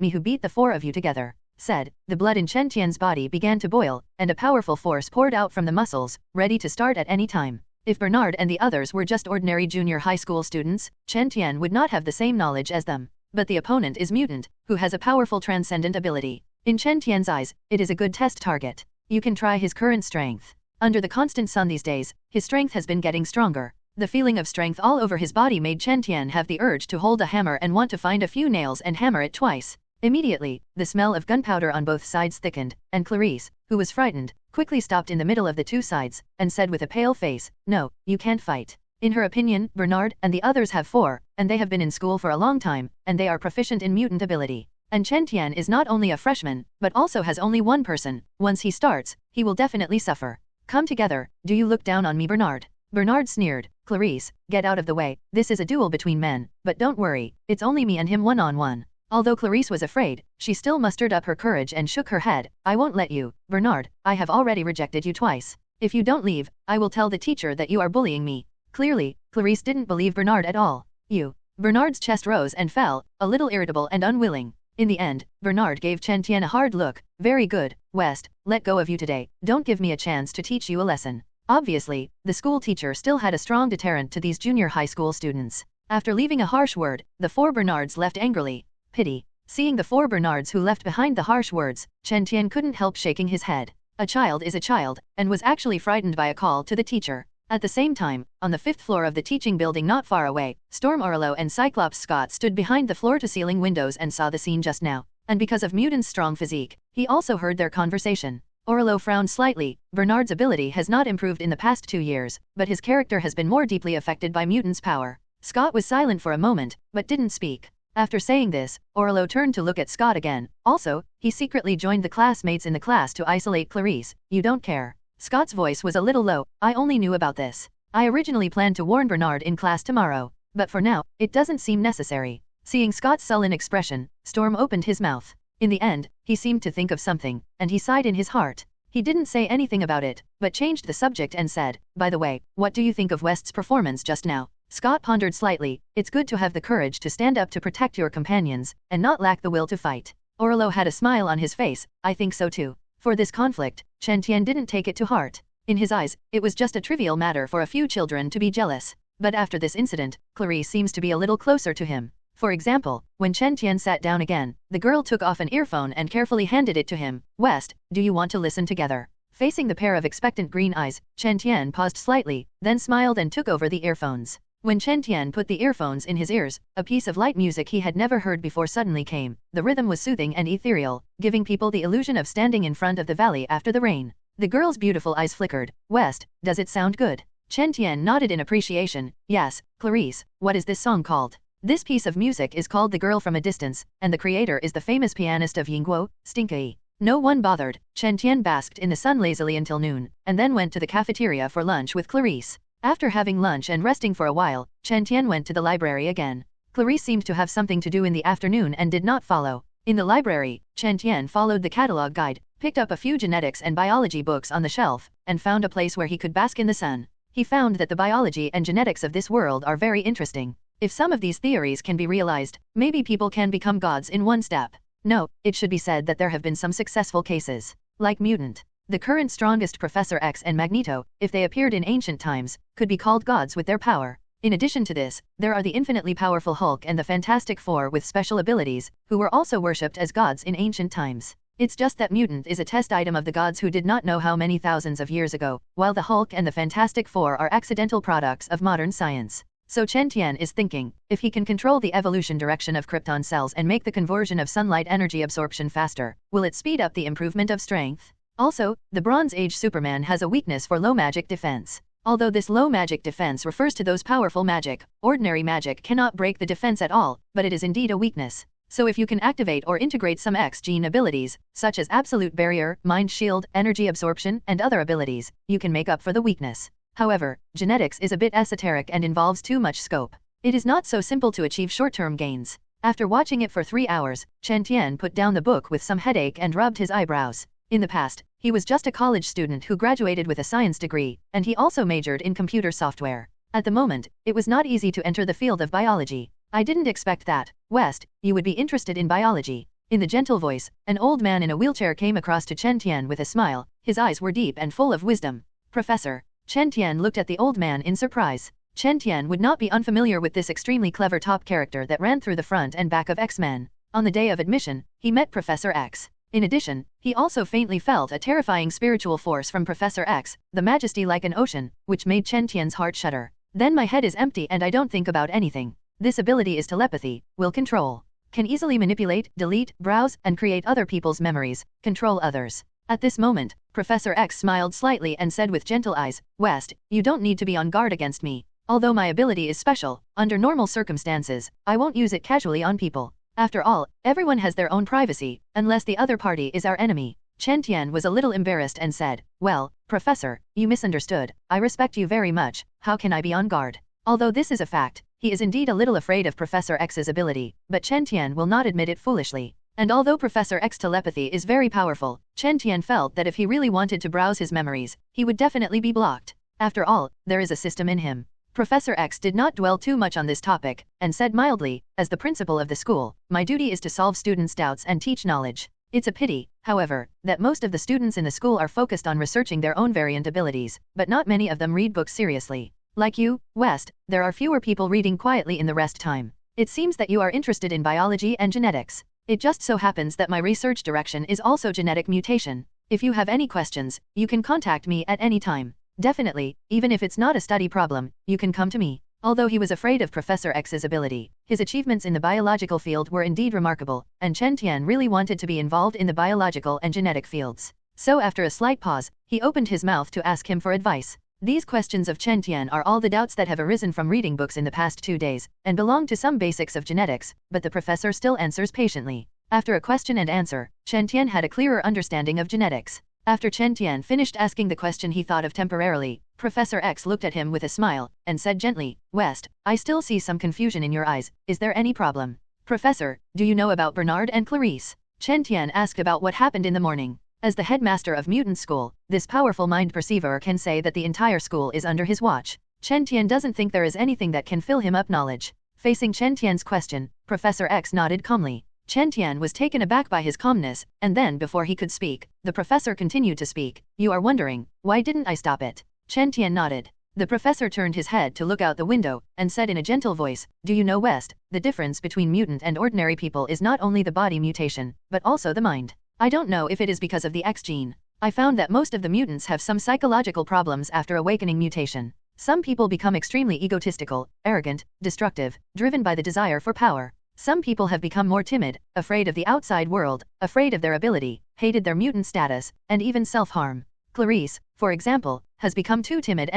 Speaker 1: me who beat the 4 of you together? Said, the blood in Chen Tian's body began to boil, and a powerful force poured out from the muscles, ready to start at any time. If Bernard and the others were just ordinary junior high school students, Chen Tian would not have the same knowledge as them. But the opponent is mutant, who has a powerful transcendent ability. In Chen Tian's eyes, it is a good test target. You can try his current strength. Under the constant sun these days, his strength has been getting stronger. The feeling of strength all over his body made Chen Tian have the urge to hold a hammer and want to find a few nails and hammer it twice. Immediately, the smell of gunpowder on both sides thickened, and Clarice, who was frightened, quickly stopped in the middle of the 2 sides, and said with a pale face, no, you can't fight. In her opinion, Bernard and the others have 4, and they have been in school for a long time, and they are proficient in mutant ability. And Chen Tian is not only a freshman, but also has only 1 person. Once he starts, he will definitely suffer. Come together, do you look down on me, Bernard? Bernard sneered. Clarice, get out of the way, this is a duel between men, but don't worry, it's only me and him one-on-one. Although Clarice was afraid, she still mustered up her courage and shook her head. I won't let you, Bernard, I have already rejected you twice. If you don't leave, I will tell the teacher that you are bullying me. Clearly, Clarice didn't believe Bernard at all. You. Bernard's chest rose and fell, a little irritable and unwilling. In the end, Bernard gave Chen Tian a hard look. Very good, West, let go of you today, don't give me a chance to teach you a lesson. Obviously, the school teacher still had a strong deterrent to these junior high school students. After leaving a harsh word, the 4 Bernards left angrily. Pity. Seeing the 4 Bernards who left behind the harsh words, Chen Tian couldn't help shaking his head. A child is a child, and was actually frightened by a call to the teacher. At the same time, on the 5th floor of the teaching building not far away, Storm Orlo and Cyclops Scott stood behind the floor-to-ceiling windows and saw the scene just now. And because of Mutant's strong physique, he also heard their conversation. Orlo frowned slightly. Bernard's ability has not improved in the past 2 years, but his character has been more deeply affected by Mutant's power. Scott was silent for a moment, but didn't speak. After saying this, Orlo turned to look at Scott again. Also, he secretly joined the classmates in the class to isolate Clarice. You don't care. Scott's voice was a little low. I only knew about this. I originally planned to warn Bernard in class tomorrow, but for now, it doesn't seem necessary. Seeing Scott's sullen expression, Storm opened his mouth. In the end, he seemed to think of something, and he sighed in his heart. He didn't say anything about it, but changed the subject and said, by the way, what do you think of West's performance just now? Scott pondered slightly. It's good to have the courage to stand up to protect your companions, and not lack the will to fight. Orlo had a smile on his face. I think so too. For this conflict, Chen Tian didn't take it to heart. In his eyes, it was just a trivial matter for a few children to be jealous. But after this incident, Clarice seems to be a little closer to him. For example, when Chen Tian sat down again, the girl took off an earphone and carefully handed it to him. West, do you want to listen together? Facing the pair of expectant green eyes, Chen Tian paused slightly, then smiled and took over the earphones. When Chen Tian put the earphones in his ears, a piece of light music he had never heard before suddenly came. The rhythm was soothing and ethereal, giving people the illusion of standing in front of the valley after the rain. The girl's beautiful eyes flickered. West, does it sound good? Chen Tian nodded in appreciation. Yes, Clarice, what is this song called? This piece of music is called The Girl from a Distance, and the creator is the famous pianist of Yingguo, Stinky. No one bothered. Chen Tian basked in the sun lazily until noon, and then went to the cafeteria for lunch with Clarice. After having lunch and resting for a while, Chen Tian went to the library again. Clarice seemed to have something to do in the afternoon and did not follow. In the library, Chen Tian followed the catalog guide, picked up a few genetics and biology books on the shelf, and found a place where he could bask in the sun. He found that the biology and genetics of this world are very interesting. If some of these theories can be realized, maybe people can become gods in one step. No, it should be said that there have been some successful cases. Like Mutant. The current strongest Professor X and Magneto, if they appeared in ancient times, could be called gods with their power. In addition to this, there are the infinitely powerful Hulk and the Fantastic Four with special abilities, who were also worshipped as gods in ancient times. It's just that mutant is a test item of the gods who did not know how many thousands of years ago, while the Hulk and the Fantastic Four are accidental products of modern science. So Chen Tian is thinking, if he can control the evolution direction of krypton cells and make the conversion of sunlight energy absorption faster, will it speed up the improvement of strength? Also, the Bronze Age Superman has a weakness for low magic defense. Although this low magic defense refers to those powerful magic, ordinary magic cannot break the defense at all, but it is indeed a weakness. So if you can activate or integrate some X-gene abilities, such as Absolute Barrier, Mind Shield, Energy Absorption, and other abilities, you can make up for the weakness. However, genetics is a bit esoteric and involves too much scope. It is not so simple to achieve short-term gains. After watching it for 3 hours, Chen Tian put down the book with some headache and rubbed his eyebrows. In the past, he was just a college student who graduated with a science degree, and he also majored in computer software. At the moment, it was not easy to enter the field of biology. I didn't expect that, West, you would be interested in biology. In the gentle voice, an old man in a wheelchair came across to Chen Tian with a smile. His eyes were deep and full of wisdom. Professor. Chen Tian looked at the old man in surprise. Chen Tian would not be unfamiliar with this extremely clever top character that ran through the front and back of X-Men. On the day of admission, he met Professor X. In addition, he also faintly felt a terrifying spiritual force from Professor X, the majesty like an ocean, which made Chen Tian's heart shudder. Then my head is empty and I don't think about anything. This ability is telepathy, will control. Can easily manipulate, delete, browse, and create other people's memories, control others. At this moment, Professor X smiled slightly and said with gentle eyes, West, you don't need to be on guard against me. Although my ability is special, under normal circumstances, I won't use it casually on people. After all, everyone has their own privacy, unless the other party is our enemy. Chen Tian was a little embarrassed and said, well, Professor, you misunderstood. I respect you very much. How can I be on guard? Although this is a fact, he is indeed a little afraid of Professor X's ability, but Chen Tian will not admit it foolishly. And although Professor X's telepathy is very powerful, Chen Tian felt that if he really wanted to browse his memories, he would definitely be blocked. After all, there is a system in him. Professor X did not dwell too much on this topic, and said mildly, as the principal of the school, my duty is to solve students' doubts and teach knowledge. It's a pity, however, that most of the students in the school are focused on researching their own variant abilities, but not many of them read books seriously. Like you, West, there are fewer people reading quietly in the rest time. It seems that you are interested in biology and genetics. It just so happens that my research direction is also genetic mutation. If you have any questions, you can contact me at any time. Definitely, even if it's not a study problem, you can come to me. Although he was afraid of Professor X's ability, his achievements in the biological field were indeed remarkable, and Chen Tian really wanted to be involved in the biological and genetic fields. So after a slight pause, he opened his mouth to ask him for advice. These questions of Chen Tian are all the doubts that have arisen from reading books in the past 2 days, and belong to some basics of genetics, but the professor still answers patiently. After a question and answer, Chen Tian had a clearer understanding of genetics. After Chen Tian finished asking the question he thought of temporarily, Professor X looked at him with a smile, and said gently, West, I still see some confusion in your eyes, is there any problem? Professor, do you know about Bernard and Clarice? Chen Tian asked about what happened in the morning. As the headmaster of Mutant School, this powerful mind perceiver can say that the entire school is under his watch. Chen Tian doesn't think there is anything that can fill him up knowledge. Facing Chen Tian's question, Professor X nodded calmly. Chen Tian was taken aback by his calmness, and then before he could speak, the professor continued to speak. You are wondering, why didn't I stop it? Chen Tian nodded. The professor turned his head to look out the window, and said in a gentle voice, do you know West, the difference between mutant and ordinary people is not only the body mutation, but also the mind. I don't know if it is because of the X gene. I found that most of the mutants have some psychological problems after awakening mutation. Some people become extremely egotistical, arrogant, destructive, driven by the desire for power. Some people have become more timid, afraid of the outside world, afraid of their ability, hated their mutant status, and even self-harm. Clarice, for example, has become too timid.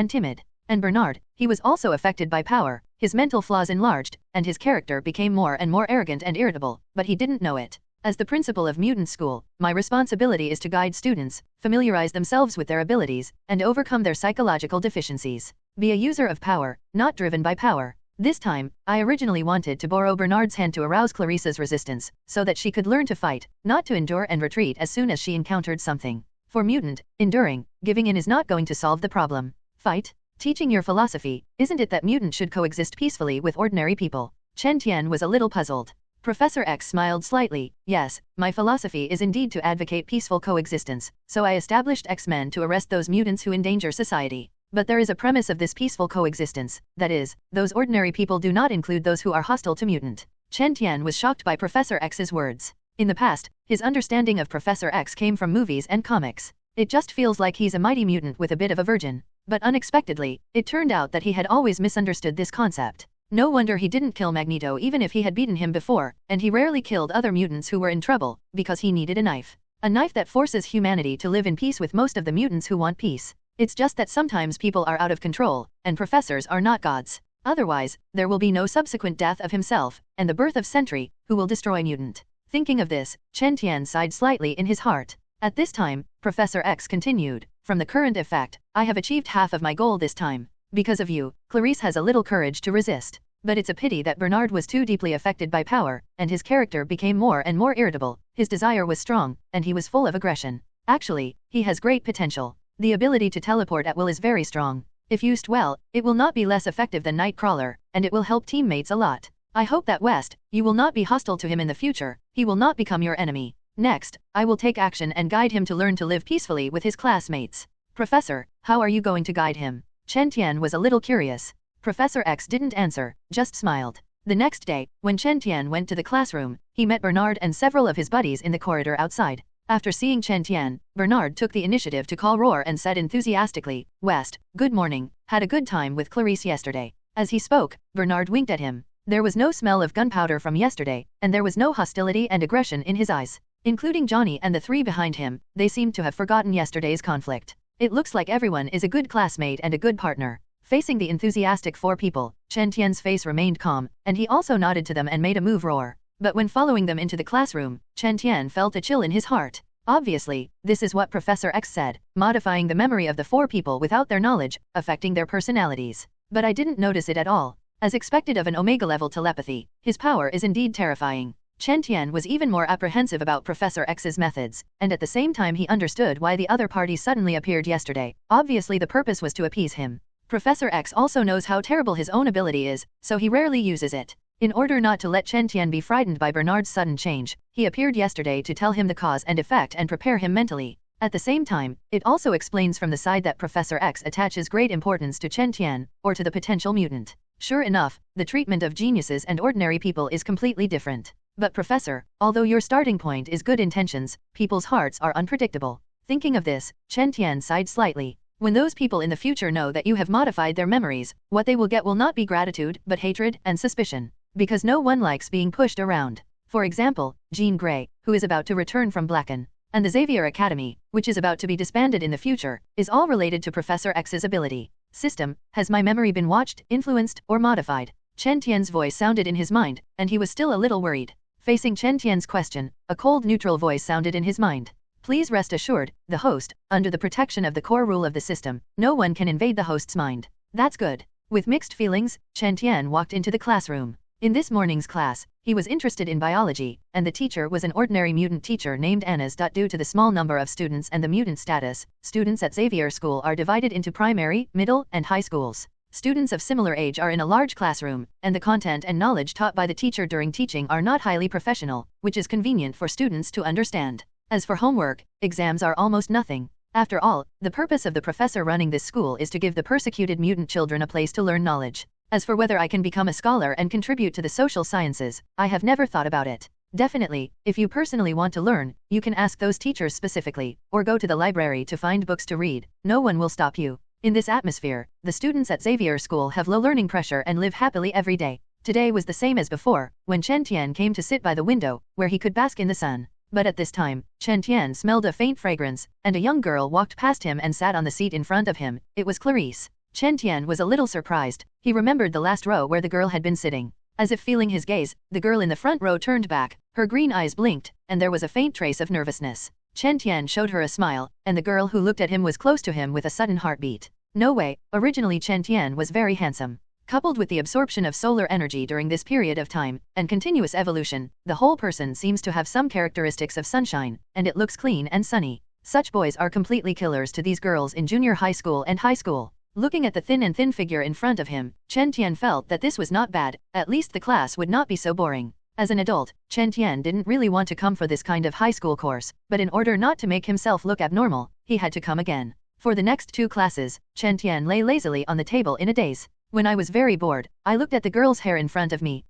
Speaker 1: And Bernard, he was also affected by power, his mental flaws enlarged, and his character became more and more arrogant and irritable, but he didn't know it. As the principal of Mutant School, my responsibility is to guide students, familiarize themselves with their abilities, and overcome their psychological deficiencies. Be a user of power, not driven by power. This time, I originally wanted to borrow Bernard's hand to arouse Clarissa's resistance, so that she could learn to fight, not to endure and retreat as soon as she encountered something. For mutant, enduring, giving in is not going to solve the problem. Fight? Teaching your philosophy, isn't it that mutant should coexist peacefully with ordinary people? Chen Tian was a little puzzled. Professor X smiled slightly. Yes, my philosophy is indeed to advocate peaceful coexistence, so I established X-Men to arrest those mutants who endanger society. But there is a premise of this peaceful coexistence, that is, those ordinary people do not include those who are hostile to mutant. Chen Tian was shocked by Professor X's words. In the past, his understanding of Professor X came from movies and comics. It just feels like he's a mighty mutant with a bit of a virgin. But unexpectedly, it turned out that he had always misunderstood this concept. No wonder he didn't kill Magneto even if he had beaten him before, and he rarely killed other mutants who were in trouble, because he needed a knife. A knife that forces humanity to live in peace with most of the mutants who want peace. It's just that sometimes people are out of control, and professors are not gods. Otherwise, there will be no subsequent death of himself, and the birth of Sentry, who will destroy mutant. Thinking of this, Chen Tian sighed slightly in his heart. At this time, Professor X continued, from the current effect, I have achieved half of my goal this time. Because of you, Clarice has a little courage to resist. But it's a pity that Bernard was too deeply affected by power, and his character became more and more irritable. His desire was strong, and he was full of aggression. Actually, he has great potential. The ability to teleport at will is very strong. If used well, it will not be less effective than Nightcrawler, and it will help teammates a lot. I hope that West, you will not be hostile to him in the future, he will not become your enemy. Next, I will take action and guide him to learn to live peacefully with his classmates. Professor, how are you going to guide him? Chen Tian was a little curious. Professor X didn't answer, just smiled. The next day, when Chen Tian went to the classroom, he met Bernard and several of his buddies in the corridor outside. After seeing Chen Tian, Bernard took the initiative to call Roar and said enthusiastically, West, good morning, had a good time with Clarice yesterday. As he spoke, Bernard winked at him. There was no smell of gunpowder from yesterday, and there was no hostility and aggression in his eyes. Including Johnny and the three behind him, they seemed to have forgotten yesterday's conflict. It looks like everyone is a good classmate and a good partner. Facing the enthusiastic four people, Chen Tian's face remained calm, and he also nodded to them and made a move Roar. But when following them into the classroom, Chen Tian felt a chill in his heart. Obviously, this is what Professor X said, modifying the memory of the four people without their knowledge, affecting their personalities. But I didn't notice it at all. As expected of an Omega-level telepathy, his power is indeed terrifying. Chen Tian was even more apprehensive about Professor X's methods, and at the same time he understood why the other party suddenly appeared yesterday. Obviously the purpose was to appease him. Professor X also knows how terrible his own ability is, so he rarely uses it. In order not to let Chen Tian be frightened by Bernard's sudden change, he appeared yesterday to tell him the cause and effect and prepare him mentally. At the same time, it also explains from the side that Professor X attaches great importance to Chen Tian, or to the potential mutant. Sure enough, the treatment of geniuses and ordinary people is completely different. But Professor, although your starting point is good intentions, people's hearts are unpredictable. Thinking of this, Chen Tian sighed slightly. When those people in the future know that you have modified their memories, what they will get will not be gratitude, but hatred and suspicion. Because no one likes being pushed around. For example, Jean Grey, who is about to return from Blacken, and the Xavier Academy, which is about to be disbanded in the future, is all related to Professor X's ability. System, has my memory been watched, influenced, or modified? Chen Tian's voice sounded in his mind, and he was still a little worried. Facing Chen Tian's question, a cold neutral voice sounded in his mind. Please rest assured, the host, under the protection of the core rule of the system, no one can invade the host's mind. That's good. With mixed feelings, Chen Tian walked into the classroom. In this morning's class, he was interested in biology, and the teacher was an ordinary mutant teacher named Anna's. Due to the small number of students and the mutant status, students at Xavier School are divided into primary, middle, and high schools. Students of similar age are in a large classroom, and the content and knowledge taught by the teacher during teaching are not highly professional, which is convenient for students to understand. As for homework, exams are almost nothing. After all, the purpose of the professor running this school is to give the persecuted mutant children a place to learn knowledge. As for whether I can become a scholar and contribute to the social sciences, I have never thought about it. Definitely, if you personally want to learn, you can ask those teachers specifically, or go to the library to find books to read. No one will stop you. In this atmosphere, the students at Xavier School have low learning pressure and live happily every day. Today was the same as before, when Chen Tian came to sit by the window, where he could bask in the sun. But at this time, Chen Tian smelled a faint fragrance, and a young girl walked past him and sat on the seat in front of him. It was Clarice. Chen Tian was a little surprised. He remembered the last row where the girl had been sitting. As if feeling his gaze, the girl in the front row turned back, her green eyes blinked, and there was a faint trace of nervousness. Chen Tian showed her a smile, and the girl who looked at him was close to him with a sudden heartbeat. No way, originally Chen Tian was very handsome. Coupled with the absorption of solar energy during this period of time, and continuous evolution, the whole person seems to have some characteristics of sunshine, and it looks clean and sunny. Such boys are completely killers to these girls in junior high school and high school. Looking at the thin figure in front of him, Chen Tian felt that this was not bad, at least the class would not be so boring. As an adult, Chen Tian didn't really want to come for this kind of high school course, but in order not to make himself look abnormal, he had to come again. For the next 2 classes, Chen Tian lay lazily on the table in a daze. When I was very bored, I looked at the girl's hair in front of me,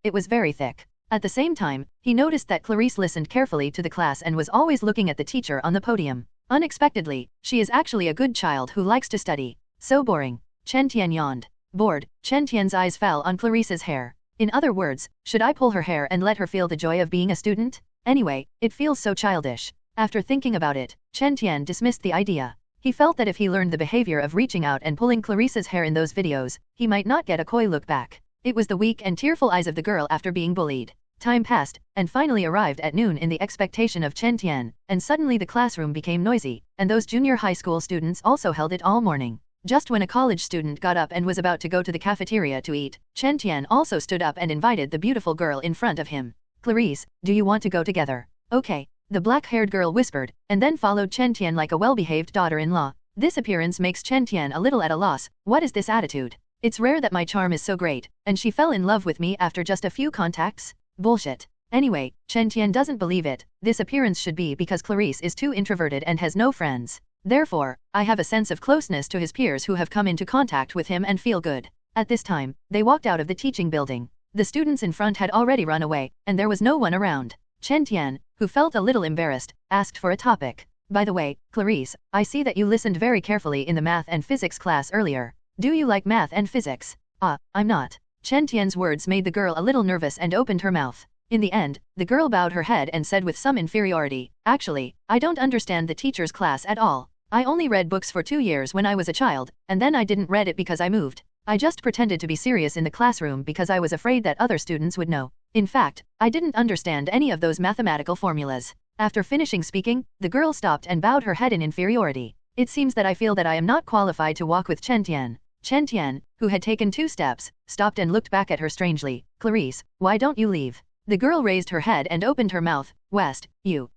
Speaker 1: it was very thick. At the same time, he noticed that Clarice listened carefully to the class and was always looking at the teacher on the podium. Unexpectedly, she is actually a good child who likes to study. So boring. Chen Tian yawned. Bored, Chen Tian's eyes fell on Clarice's hair. In other words, should I pull her hair and let her feel the joy of being a student? Anyway, it feels so childish. After thinking about it, Chen Tian dismissed the idea. He felt that if he learned the behavior of reaching out and pulling Clarice's hair in those videos, he might not get a coy look back. It was the weak and tearful eyes of the girl after being bullied. Time passed, and finally arrived at noon in the expectation of Chen Tian, and suddenly the classroom became noisy, and those junior high school students also held it all morning. Just when a college student got up and was about to go to the cafeteria to eat, Chen Tian also stood up and invited the beautiful girl in front of him. Clarice, do you want to go together? Okay. The black-haired girl whispered, and then followed Chen Tian like a well-behaved daughter-in-law. This appearance makes Chen Tian a little at a loss. What is this attitude? It's rare that my charm is so great, and she fell in love with me after just a few contacts? Bullshit. Anyway, Chen Tian doesn't believe it. This appearance should be because Clarice is too introverted and has no friends. Therefore, I have a sense of closeness to his peers who have come into contact with him and feel good. At this time, they walked out of the teaching building. The students in front had already run away, and there was no one around. Chen Tian, who felt a little embarrassed, asked for a topic. By the way, Clarice, I see that you listened very carefully in the math and physics class earlier. Do you like math and physics? I'm not. Chen Tian's words made the girl a little nervous and opened her mouth. In the end, the girl bowed her head and said with some inferiority, actually, I don't understand the teacher's class at all. I only read books for 2 years when I was a child, and then I didn't read it because I moved. I just pretended to be serious in the classroom because I was afraid that other students would know. In fact, I didn't understand any of those mathematical formulas. After finishing speaking, the girl stopped and bowed her head in inferiority. It seems that I feel that I am not qualified to walk with Chen Tian. Chen Tian, who had taken 2 steps, stopped and looked back at her strangely. Clarice, why don't you leave? The girl raised her head and opened her mouth. West,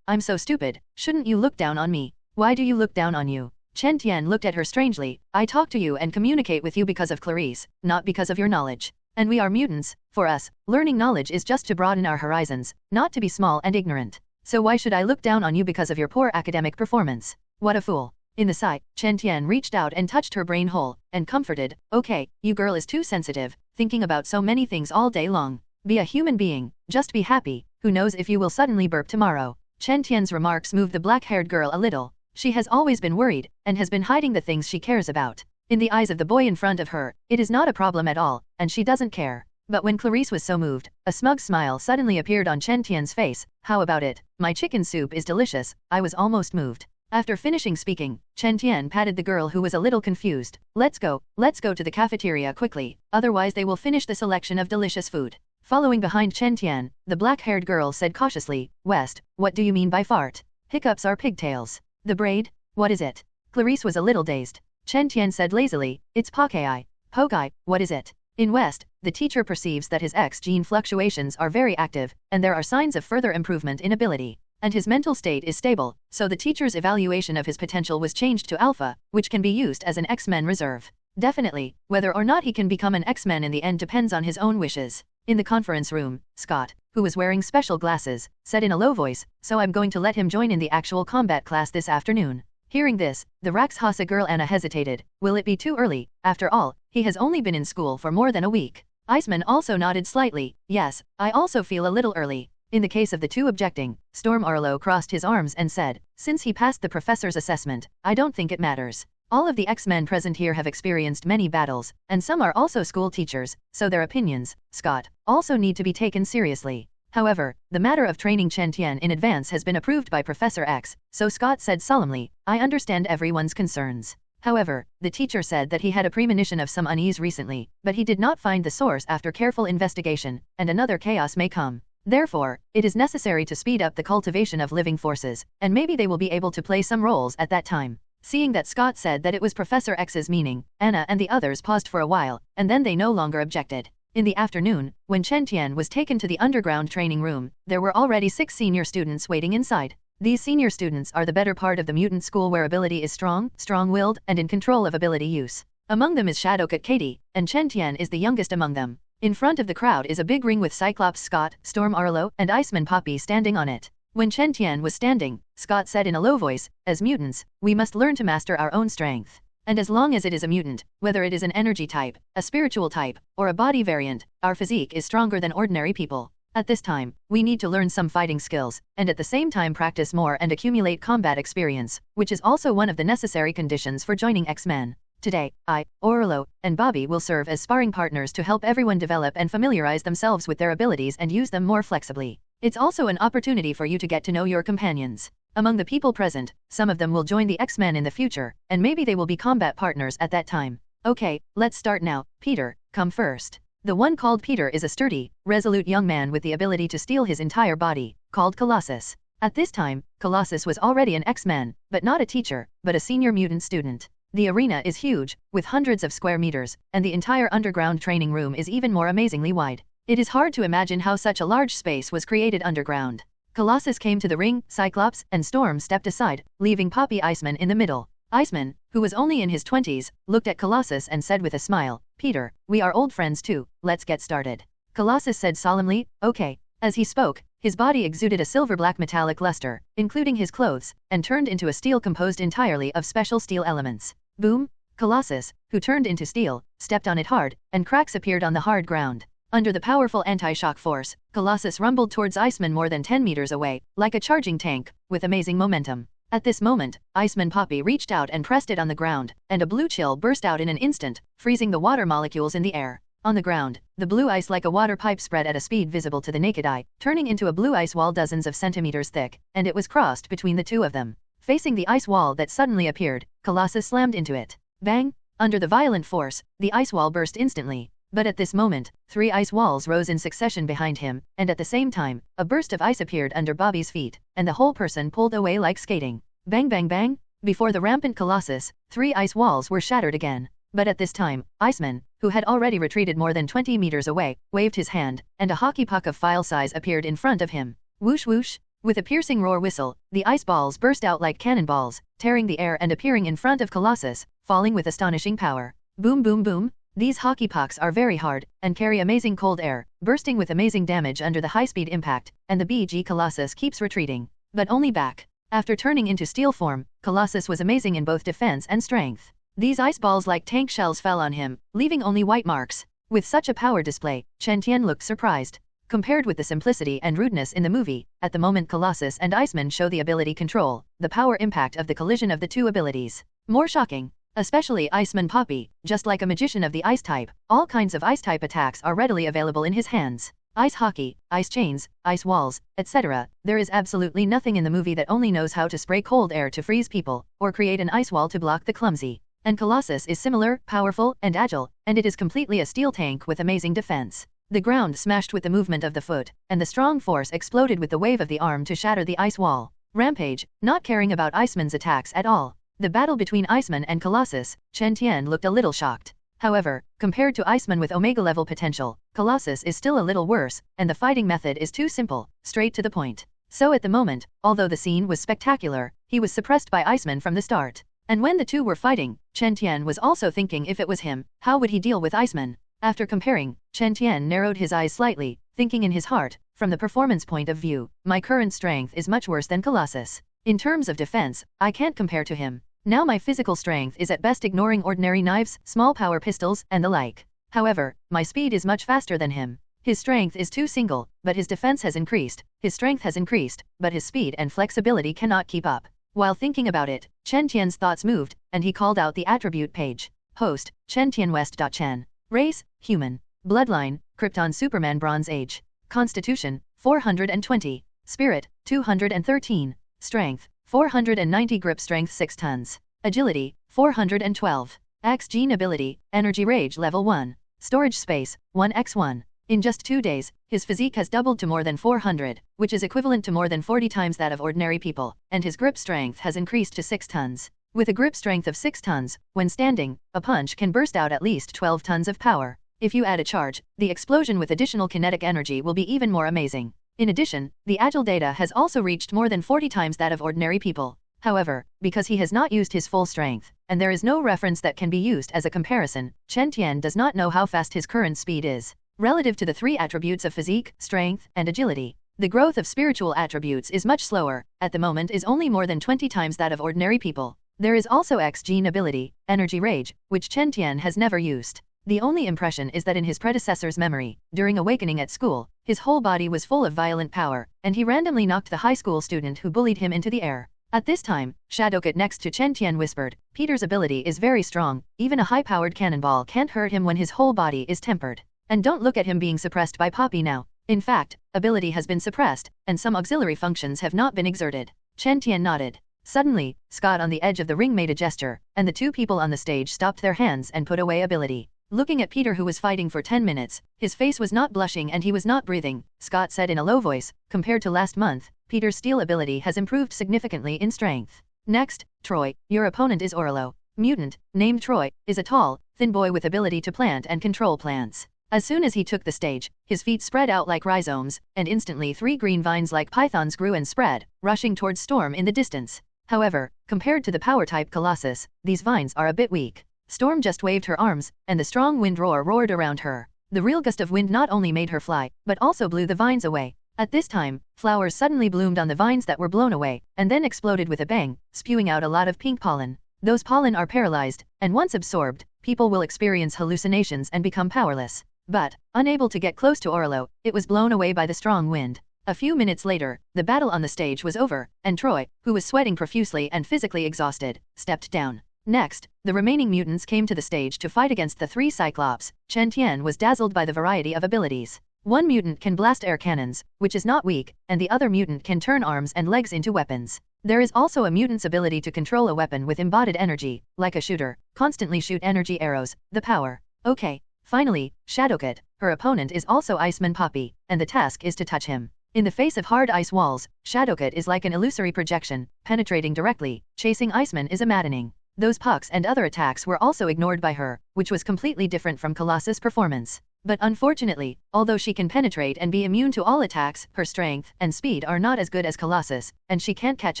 Speaker 1: I'm so stupid. Shouldn't you look down on me? Why do you look down on you? Chen Tian looked at her strangely. I talk to you and communicate with you because of Clarice, not because of your knowledge. And we are mutants. For us, learning knowledge is just to broaden our horizons, not to be small and ignorant. So why should I look down on you because of your poor academic performance? What a fool. In the sigh, Chen Tian reached out and touched her brain hole, and comforted, okay, you girl is too sensitive, thinking about so many things all day long. Be a human being, just be happy, who knows if you will suddenly burp tomorrow. Chen Tian's remarks moved the black-haired girl a little. She has always been worried, and has been hiding the things she cares about. In the eyes of the boy in front of her, it is not a problem at all, and she doesn't care. But when Clarice was so moved, a smug smile suddenly appeared on Chen Tian's face. How about it? My chicken soup is delicious. I was almost moved. After finishing speaking, Chen Tian patted the girl who was a little confused. Let's go to the cafeteria quickly, otherwise they will finish the selection of delicious food. Following behind Chen Tian, the black-haired girl said cautiously, West, what do you mean by fart? Hiccups are pigtails. The braid? What is it? Clarice was a little dazed. Chen Tian said lazily, it's Pokai. Pokai, what is it? In West, the teacher perceives that his X gene fluctuations are very active, and there are signs of further improvement in ability. And his mental state is stable, so the teacher's evaluation of his potential was changed to Alpha, which can be used as an X-Men reserve. Definitely, whether or not he can become an X-Men in the end depends on his own wishes. In the conference room, Scott, who was wearing special glasses, said in a low voice, so I'm going to let him join in the actual combat class this afternoon. Hearing this, the Raxhasa girl Anna hesitated. Will it be too early? After all, he has only been in school for more than a week. Iceman also nodded slightly. Yes, I also feel a little early. In the case of the two objecting, Storm Arlo crossed his arms and said, since he passed the professor's assessment, I don't think it matters. All of the X-Men present here have experienced many battles, and some are also school teachers, so their opinions, Scott, also need to be taken seriously. However, the matter of training Chen Tian in advance has been approved by Professor X, so Scott said solemnly, I understand everyone's concerns. However, the teacher said that he had a premonition of some unease recently, but he did not find the source after careful investigation, and another chaos may come. Therefore, it is necessary to speed up the cultivation of living forces, and maybe they will be able to play some roles at that time. Seeing that Scott said that it was Professor X's meaning, Anna and the others paused for a while, and then they no longer objected. In the afternoon, when Chen Tian was taken to the underground training room, there were already 6 senior students waiting inside. These senior students are the better part of the mutant school where ability is strong, strong-willed, and in control of ability use. Among them is Shadowcat Katie, and Chen Tian is the youngest among them. In front of the crowd is a big ring with Cyclops Scott, Storm Arlo, and Iceman Poppy standing on it. When Chen Tian was standing, Scott said in a low voice, as mutants, we must learn to master our own strength. And as long as it is a mutant, whether it is an energy type, a spiritual type, or a body variant, our physique is stronger than ordinary people. At this time, we need to learn some fighting skills, and at the same time practice more and accumulate combat experience, which is also one of the necessary conditions for joining X-Men. Today, I, Orlo, and Bobby will serve as sparring partners to help everyone develop and familiarize themselves with their abilities and use them more flexibly. It's also an opportunity for you to get to know your companions. Among the people present, some of them will join the X-Men in the future, and maybe they will be combat partners at that time. Okay, let's start now. Peter, come first. The one called Peter is a sturdy, resolute young man with the ability to steel his entire body, called Colossus. At this time, Colossus was already an X-Men, but not a teacher, but a senior mutant student. The arena is huge, with hundreds of square meters, and the entire underground training room is even more amazingly wide. It is hard to imagine how such a large space was created underground. Colossus came to the ring, Cyclops and Storm stepped aside, leaving Poppy Iceman in the middle. Iceman, who was only in his 20s, looked at Colossus and said with a smile, "Peter, we are old friends too, let's get started." Colossus said solemnly, "Okay." As he spoke, his body exuded a silver-black metallic luster, including his clothes, and turned into a steel composed entirely of special steel elements. Boom! Colossus, who turned into steel, stepped on it hard, and cracks appeared on the hard ground. Under the powerful anti-shock force, Colossus rumbled towards Iceman more than 10 meters away, like a charging tank, with amazing momentum. At this moment, Iceman Poppy reached out and pressed it on the ground, and a blue chill burst out in an instant, freezing the water molecules in the air. On the ground, the blue ice like a water pipe spread at a speed visible to the naked eye, turning into a blue ice wall dozens of centimeters thick, and it was crossed between the two of them. Facing the ice wall that suddenly appeared, Colossus slammed into it. Bang! Under the violent force, the ice wall burst instantly. But at this moment, 3 ice walls rose in succession behind him, and at the same time, a burst of ice appeared under Bobby's feet, and the whole person pulled away like skating. Bang bang bang! Before the rampant Colossus, 3 ice walls were shattered again. But at this time, Iceman, who had already retreated more than 20 meters away, waved his hand, and a hockey puck of file size appeared in front of him. Whoosh whoosh! With a piercing roar whistle, the ice balls burst out like cannonballs, tearing the air and appearing in front of Colossus, falling with astonishing power. Boom boom boom! These hockey pucks are very hard, and carry amazing cold air, bursting with amazing damage under the high-speed impact, and the BG Colossus keeps retreating. But only back. After turning into steel form, Colossus was amazing in both defense and strength. These ice balls like tank shells fell on him, leaving only white marks. With such a power display, Chen Tian looked surprised. Compared with the simplicity and rudeness in the movie, at the moment Colossus and Iceman show the ability control, the power impact of the collision of the two abilities. More shocking. Especially Iceman Poppy, just like a magician of the ice type, all kinds of ice type attacks are readily available in his hands. Ice hockey, ice chains, ice walls, etc. There is absolutely nothing in the movie that only knows how to spray cold air to freeze people, or create an ice wall to block the clumsy. And Colossus is similar, powerful, and agile, and it is completely a steel tank with amazing defense. The ground smashed with the movement of the foot, and the strong force exploded with the wave of the arm to shatter the ice wall. Rampage, not caring about Iceman's attacks at all. The battle between Iceman and Colossus, Chen Tian looked a little shocked. However, compared to Iceman with Omega-level potential, Colossus is still a little worse, and the fighting method is too simple, straight to the point. So at the moment, although the scene was spectacular, he was suppressed by Iceman from the start. And when the two were fighting, Chen Tian was also thinking if it was him, how would he deal with Iceman? After comparing, Chen Tian narrowed his eyes slightly, thinking in his heart, from the performance point of view, my current strength is much worse than Colossus. In terms of defense, I can't compare to him. Now my physical strength is at best ignoring ordinary knives, small power pistols, and the like. However, my speed is much faster than him. His strength is too single, but his defense has increased, his strength has increased, but his speed and flexibility cannot keep up. While thinking about it, Chen Tian's thoughts moved, and he called out the attribute page. Host, Chen Tian West.Chen. Race, human. Bloodline, Krypton Superman Bronze Age. Constitution, 420. Spirit, 213. Strength, 490. Grip strength 6 tons. Agility, 412. X gene ability, energy rage level 1. Storage space, 1x1. In just 2 days, his physique has doubled to more than 400, which is equivalent to more than 40 times that of ordinary people, and his grip strength has increased to 6 tons. With a grip strength of 6 tons, when standing, a punch can burst out at least 12 tons of power. If you add a charge, the explosion with additional kinetic energy will be even more amazing. In addition, the agile data has also reached more than 40 times that of ordinary people. However, because he has not used his full strength, and there is no reference that can be used as a comparison, Chen Tian does not know how fast his current speed is. Relative to the 3 attributes of physique, strength, and agility, the growth of spiritual attributes is much slower, at the moment is only more than 20 times that of ordinary people. There is also X gene ability, energy rage, which Chen Tian has never used. The only impression is that in his predecessor's memory, during awakening at school, his whole body was full of violent power, and he randomly knocked the high school student who bullied him into the air. At this time, Shadowcat next to Chen Tian whispered, Peter's ability is very strong, even a high-powered cannonball can't hurt him when his whole body is tempered. And don't look at him being suppressed by Poppy now. In fact, ability has been suppressed, and some auxiliary functions have not been exerted. Chen Tian nodded. Suddenly, Scott on the edge of the ring made a gesture, and the two people on the stage stopped their hands and put away ability. Looking at Peter who was fighting for 10 minutes, his face was not blushing and he was not breathing, Scott said in a low voice, compared to last month, Peter's steel ability has improved significantly in strength. Next, Troy, your opponent is Orlo. Mutant, named Troy, is a tall, thin boy with ability to plant and control plants. As soon as he took the stage, his feet spread out like rhizomes, and instantly 3 green vines like pythons grew and spread, rushing towards Storm in the distance. However, compared to the power-type Colossus, these vines are a bit weak. Storm just waved her arms, and the strong wind roared around her. The real gust of wind not only made her fly, but also blew the vines away. At this time, flowers suddenly bloomed on the vines that were blown away, and then exploded with a bang, spewing out a lot of pink pollen. Those pollen are paralyzed, and once absorbed, people will experience hallucinations and become powerless. But, unable to get close to Orlo, it was blown away by the strong wind. A few minutes later, the battle on the stage was over, and Troy, who was sweating profusely and physically exhausted, stepped down. Next, the remaining mutants came to the stage to fight against the 3 Cyclops. Chen Tian was dazzled by the variety of abilities. One mutant can blast air cannons, which is not weak, and the other mutant can turn arms and legs into weapons. There is also a mutant's ability to control a weapon with embodied energy, like a shooter, constantly shoot energy arrows, the power. Okay. Finally, Shadowcat, her opponent is also Iceman Poppy, and the task is to touch him. In the face of hard ice walls, Shadowcat is like an illusory projection, penetrating directly. Chasing Iceman is a maddening. Those pucks and other attacks were also ignored by her, which was completely different from Colossus' performance. But unfortunately, although she can penetrate and be immune to all attacks, her strength and speed are not as good as Colossus, and she can't catch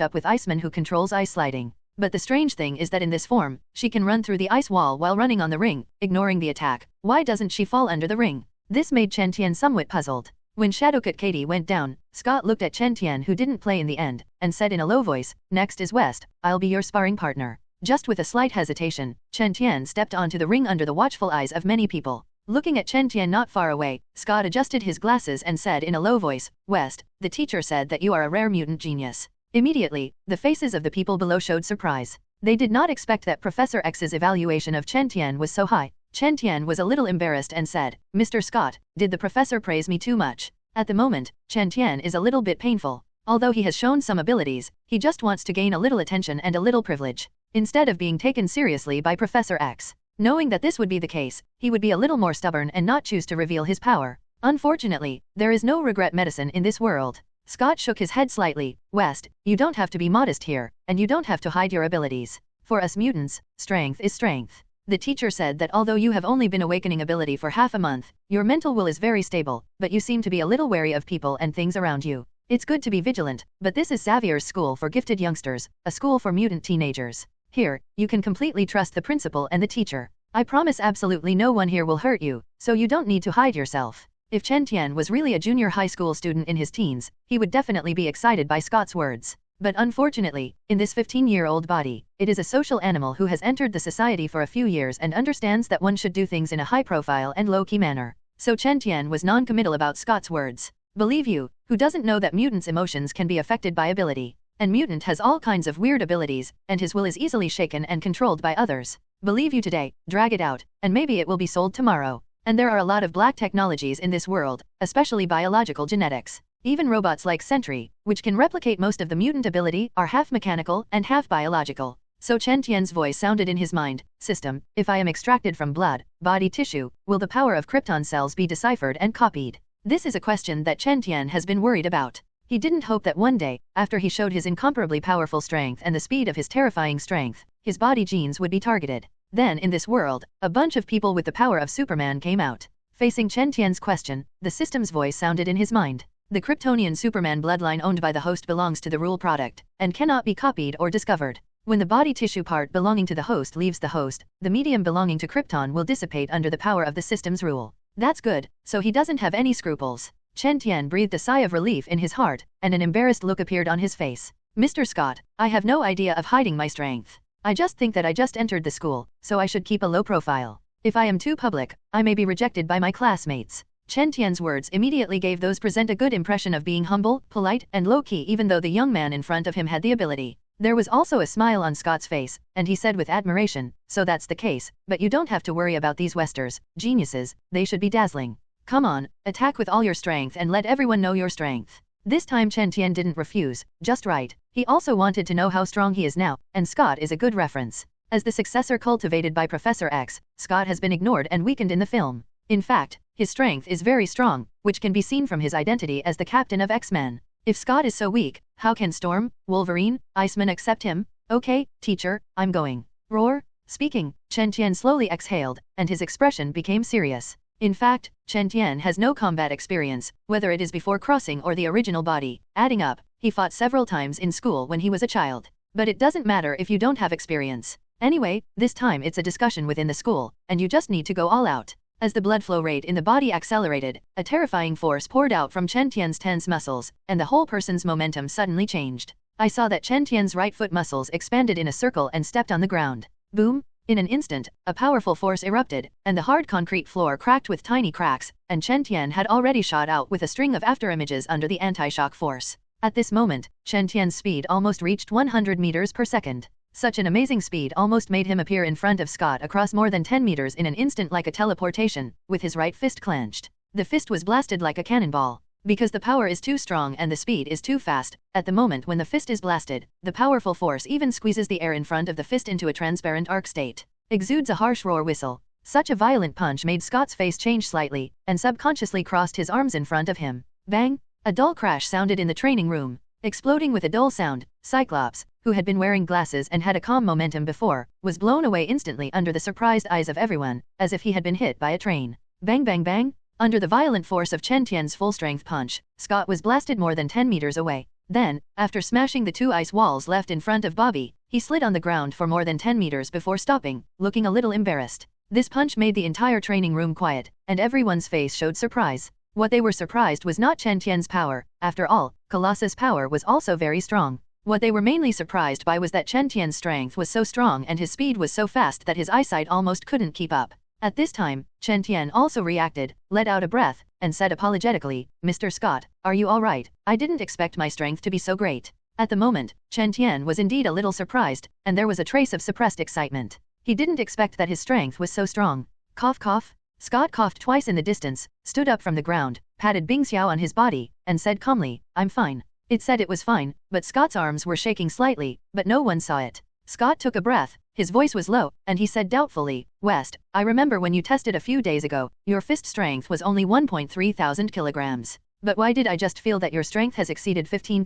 Speaker 1: up with Iceman who controls ice sliding. But the strange thing is that in this form, she can run through the ice wall while running on the ring, ignoring the attack. Why doesn't she fall under the ring? This made Chen Tian somewhat puzzled. When Shadowcat Katie went down, Scott looked at Chen Tian who didn't play in the end, and said in a low voice, next is West, I'll be your sparring partner. Just with a slight hesitation, Chen Tian stepped onto the ring under the watchful eyes of many people. Looking at Chen Tian not far away, Scott adjusted his glasses and said in a low voice, West, the teacher said that you are a rare mutant genius. Immediately, the faces of the people below showed surprise. They did not expect that Professor X's evaluation of Chen Tian was so high. Chen Tian was a little embarrassed and said, Mr. Scott, did the professor praise me too much? At the moment, Chen Tian is a little bit painful. Although he has shown some abilities, he just wants to gain a little attention and a little privilege. Instead of being taken seriously by Professor X. Knowing that this would be the case, he would be a little more stubborn and not choose to reveal his power. Unfortunately, there is no regret medicine in this world. Scott shook his head slightly. West, you don't have to be modest here, and you don't have to hide your abilities. For us mutants, strength is strength. The teacher said that although you have only been awakening ability for half a month, your mental will is very stable, but you seem to be a little wary of people and things around you. It's good to be vigilant, but this is Xavier's school for gifted youngsters, a school for mutant teenagers. Here, you can completely trust the principal and the teacher. I promise absolutely no one here will hurt you, so you don't need to hide yourself. If Chen Tian was really a junior high school student in his teens, he would definitely be excited by Scott's words. But unfortunately, in this 15-year-old body, it is a social animal who has entered the society for a few years and understands that one should do things in a high-profile and low-key manner. So Chen Tian was non-committal about Scott's words. Believe you, who doesn't know that mutants' emotions can be affected by ability? And mutant has all kinds of weird abilities, and his will is easily shaken and controlled by others. Believe you today, drag it out, and maybe it will be sold tomorrow. And there are a lot of black technologies in this world, especially biological genetics. Even robots like Sentry, which can replicate most of the mutant ability, are half mechanical and half biological. So Chen Tian's voice sounded in his mind, system, if I am extracted from blood, body tissue, will the power of krypton cells be deciphered and copied? This is a question that Chen Tian has been worried about. He didn't hope that one day, after he showed his incomparably powerful strength and the speed of his terrifying strength, his body genes would be targeted. Then in this world, a bunch of people with the power of Superman came out. Facing Chen Tian's question, the system's voice sounded in his mind. The Kryptonian Superman bloodline owned by the host belongs to the rule product, and cannot be copied or discovered. When the body tissue part belonging to the host leaves the host, the medium belonging to Krypton will dissipate under the power of the system's rule. That's good, so he doesn't have any scruples. Chen Tian breathed a sigh of relief in his heart, and an embarrassed look appeared on his face. Mr. Scott, I have no idea of hiding my strength. I just think that I just entered the school, so I should keep a low profile. If I am too public, I may be rejected by my classmates. Chen Tian's words immediately gave those present a good impression of being humble, polite, and low-key even though the young man in front of him had the ability. There was also a smile on Scott's face, and he said with admiration, so that's the case, but you don't have to worry about these Westers, geniuses, they should be dazzling. Come on, attack with all your strength and let everyone know your strength. This time Chen Tian didn't refuse, just right. He also wanted to know how strong he is now, and Scott is a good reference. As the successor cultivated by Professor X, Scott has been ignored and weakened in the film. In fact, his strength is very strong, which can be seen from his identity as the captain of X-Men. If Scott is so weak, how can Storm, Wolverine, Iceman accept him? Okay, teacher, I'm going. Roar. Speaking, Chen Tian slowly exhaled, and his expression became serious. In fact, Chen Tian has no combat experience, whether it is before crossing or the original body. Adding up, he fought several times in school when he was a child. But it doesn't matter if you don't have experience. Anyway, this time it's a discussion within the school, and you just need to go all out. As the blood flow rate in the body accelerated, a terrifying force poured out from Chen Tian's tense muscles, and the whole person's momentum suddenly changed. I saw that Chen Tian's right foot muscles expanded in a circle and stepped on the ground. Boom! In an instant, a powerful force erupted, and the hard concrete floor cracked with tiny cracks, and Chen Tian had already shot out with a string of afterimages under the anti-shock force. At this moment, Chen Tian's speed almost reached 100 meters per second. Such an amazing speed almost made him appear in front of Scott across more than 10 meters in an instant like a teleportation, with his right fist clenched. The fist was blasted like a cannonball. Because the power is too strong and the speed is too fast, at the moment when the fist is blasted, the powerful force even squeezes the air in front of the fist into a transparent arc state. Exudes a harsh roar whistle. Such a violent punch made Scott's face change slightly, and subconsciously crossed his arms in front of him. Bang! A dull crash sounded in the training room. Exploding with a dull sound, Cyclops, who had been wearing glasses and had a calm momentum before, was blown away instantly under the surprised eyes of everyone, as if he had been hit by a train. Bang bang bang! Under the violent force of Chen Tian's full-strength punch, Scott was blasted more than 10 meters away. Then, after smashing the 2 ice walls left in front of Bobby, he slid on the ground for more than 10 meters before stopping, looking a little embarrassed. This punch made the entire training room quiet, and everyone's face showed surprise. What they were surprised was not Chen Tian's power. After all, Colossus' power was also very strong. What they were mainly surprised by was that Chen Tian's strength was so strong and his speed was so fast that his eyesight almost couldn't keep up. At this time, Chen Tian also reacted, let out a breath, and said apologetically, "Mr. Scott, are you all right? I didn't expect my strength to be so great." At the moment, Chen Tian was indeed a little surprised, and there was a trace of suppressed excitement. He didn't expect that his strength was so strong. Cough cough. Scott coughed twice in the distance, stood up from the ground, patted Bing Xiao on his body, and said calmly, "I'm fine." It said it was fine, but Scott's arms were shaking slightly, but no one saw it. Scott took a breath, his voice was low, and he said doubtfully, "West, I remember when you tested a few days ago, your fist strength was only 1.3 thousand kilograms. But why did I just feel that your strength has exceeded 15,000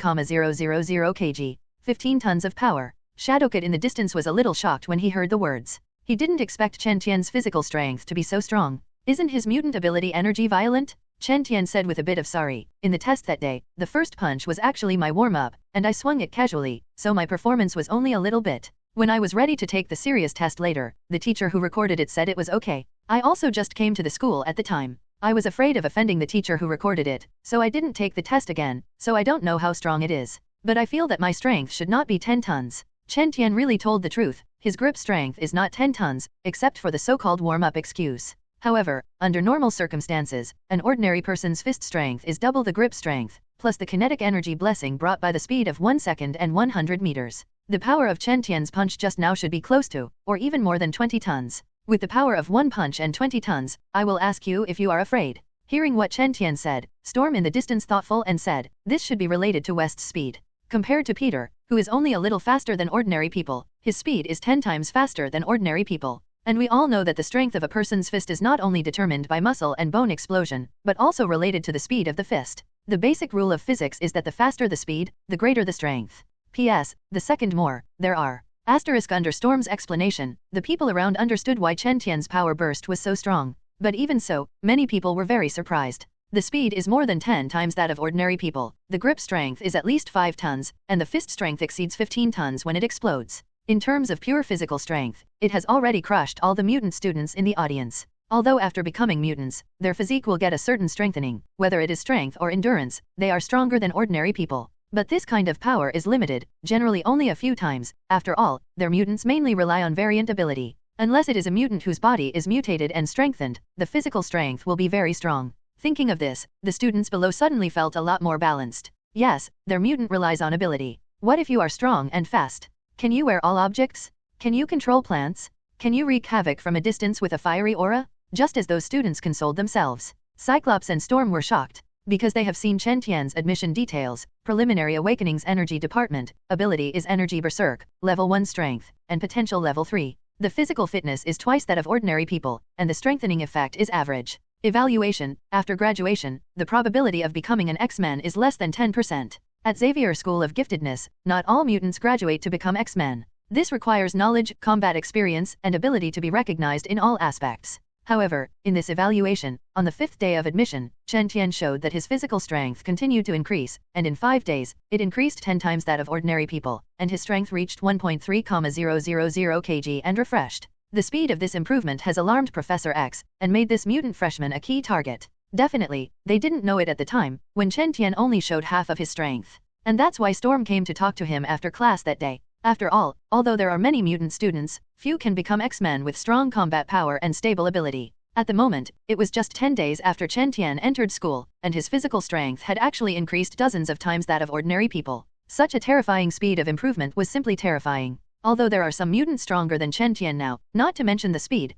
Speaker 1: kg? 15 tons of power." Shadowcat in the distance was a little shocked when he heard the words. He didn't expect Chen Tian's physical strength to be so strong. Isn't his mutant ability energy violent? Chen Tian said with a bit of sorry. In the test that day, the first punch was actually my warm-up, and I swung it casually, so my performance was only a little bit. When I was ready to take the serious test later, the teacher who recorded it said it was okay. I also just came to the school at the time. I was afraid of offending the teacher who recorded it, so I didn't take the test again, so I don't know how strong it is. But I feel that my strength should not be 10 tons. Chen Tian really told the truth. His grip strength is not 10 tons, except for the so-called warm-up excuse. However, under normal circumstances, an ordinary person's fist strength is double the grip strength, plus the kinetic energy blessing brought by the speed of 1 second and 100 meters. The power of Chen Tian's punch just now should be close to, or even more than 20 tons. With the power of 1 punch and 20 tons, I will ask you if you are afraid. Hearing what Chen Tian said, Storm in the distance thoughtful and said, this should be related to West's speed. Compared to Peter, who is only a little faster than ordinary people, his speed is 10 times faster than ordinary people. And we all know that the strength of a person's fist is not only determined by muscle and bone explosion, but also related to the speed of the fist. The basic rule of physics is that the faster the speed, the greater the strength. P.S. The second more, there are. Asterisk under Storm's explanation, the people around understood why Chen Tian's power burst was so strong. But even so, many people were very surprised. The speed is more than 10 times that of ordinary people, the grip strength is at least 5 tons, and the fist strength exceeds 15 tons when it explodes. In terms of pure physical strength, it has already crushed all the mutant students in the audience. Although after becoming mutants, their physique will get a certain strengthening, whether it is strength or endurance, they are stronger than ordinary people. But this kind of power is limited, generally only a few times. After all, their mutants mainly rely on variant ability. Unless it is a mutant whose body is mutated and strengthened, the physical strength will be very strong. Thinking of this, the students below suddenly felt a lot more balanced. Yes, their mutant relies on ability. What if you are strong and fast? Can you wear all objects? Can you control plants? Can you wreak havoc from a distance with a fiery aura? Just as those students consoled themselves, Cyclops and Storm were shocked, because they have seen Chen Tian's admission details, preliminary awakenings energy department, ability is energy berserk, level 1 strength, and potential level 3. The physical fitness is twice that of ordinary people, and the strengthening effect is average. Evaluation, after graduation, the probability of becoming an X-Men is less than 10%. At Xavier School of Giftedness, not all mutants graduate to become X-Men. This requires knowledge, combat experience, and ability to be recognized in all aspects. However, in this evaluation, on the 5th day of admission, Chen Tian showed that his physical strength continued to increase, and in 5 days, it increased 10 times that of ordinary people, and his strength reached 1.3,000 kg and refreshed. The speed of this improvement has alarmed Professor X, and made this mutant freshman a key target. Definitely, they didn't know it at the time, when Chen Tian only showed half of his strength. And that's why Storm came to talk to him after class that day. After all, although there are many mutant students, few can become X-Men with strong combat power and stable ability. At the moment, it was just 10 days after Chen Tian entered school, and his physical strength had actually increased dozens of times that of ordinary people. Such a terrifying speed of improvement was simply terrifying. Although there are some mutants stronger than Chen Tian now, not to mention the speed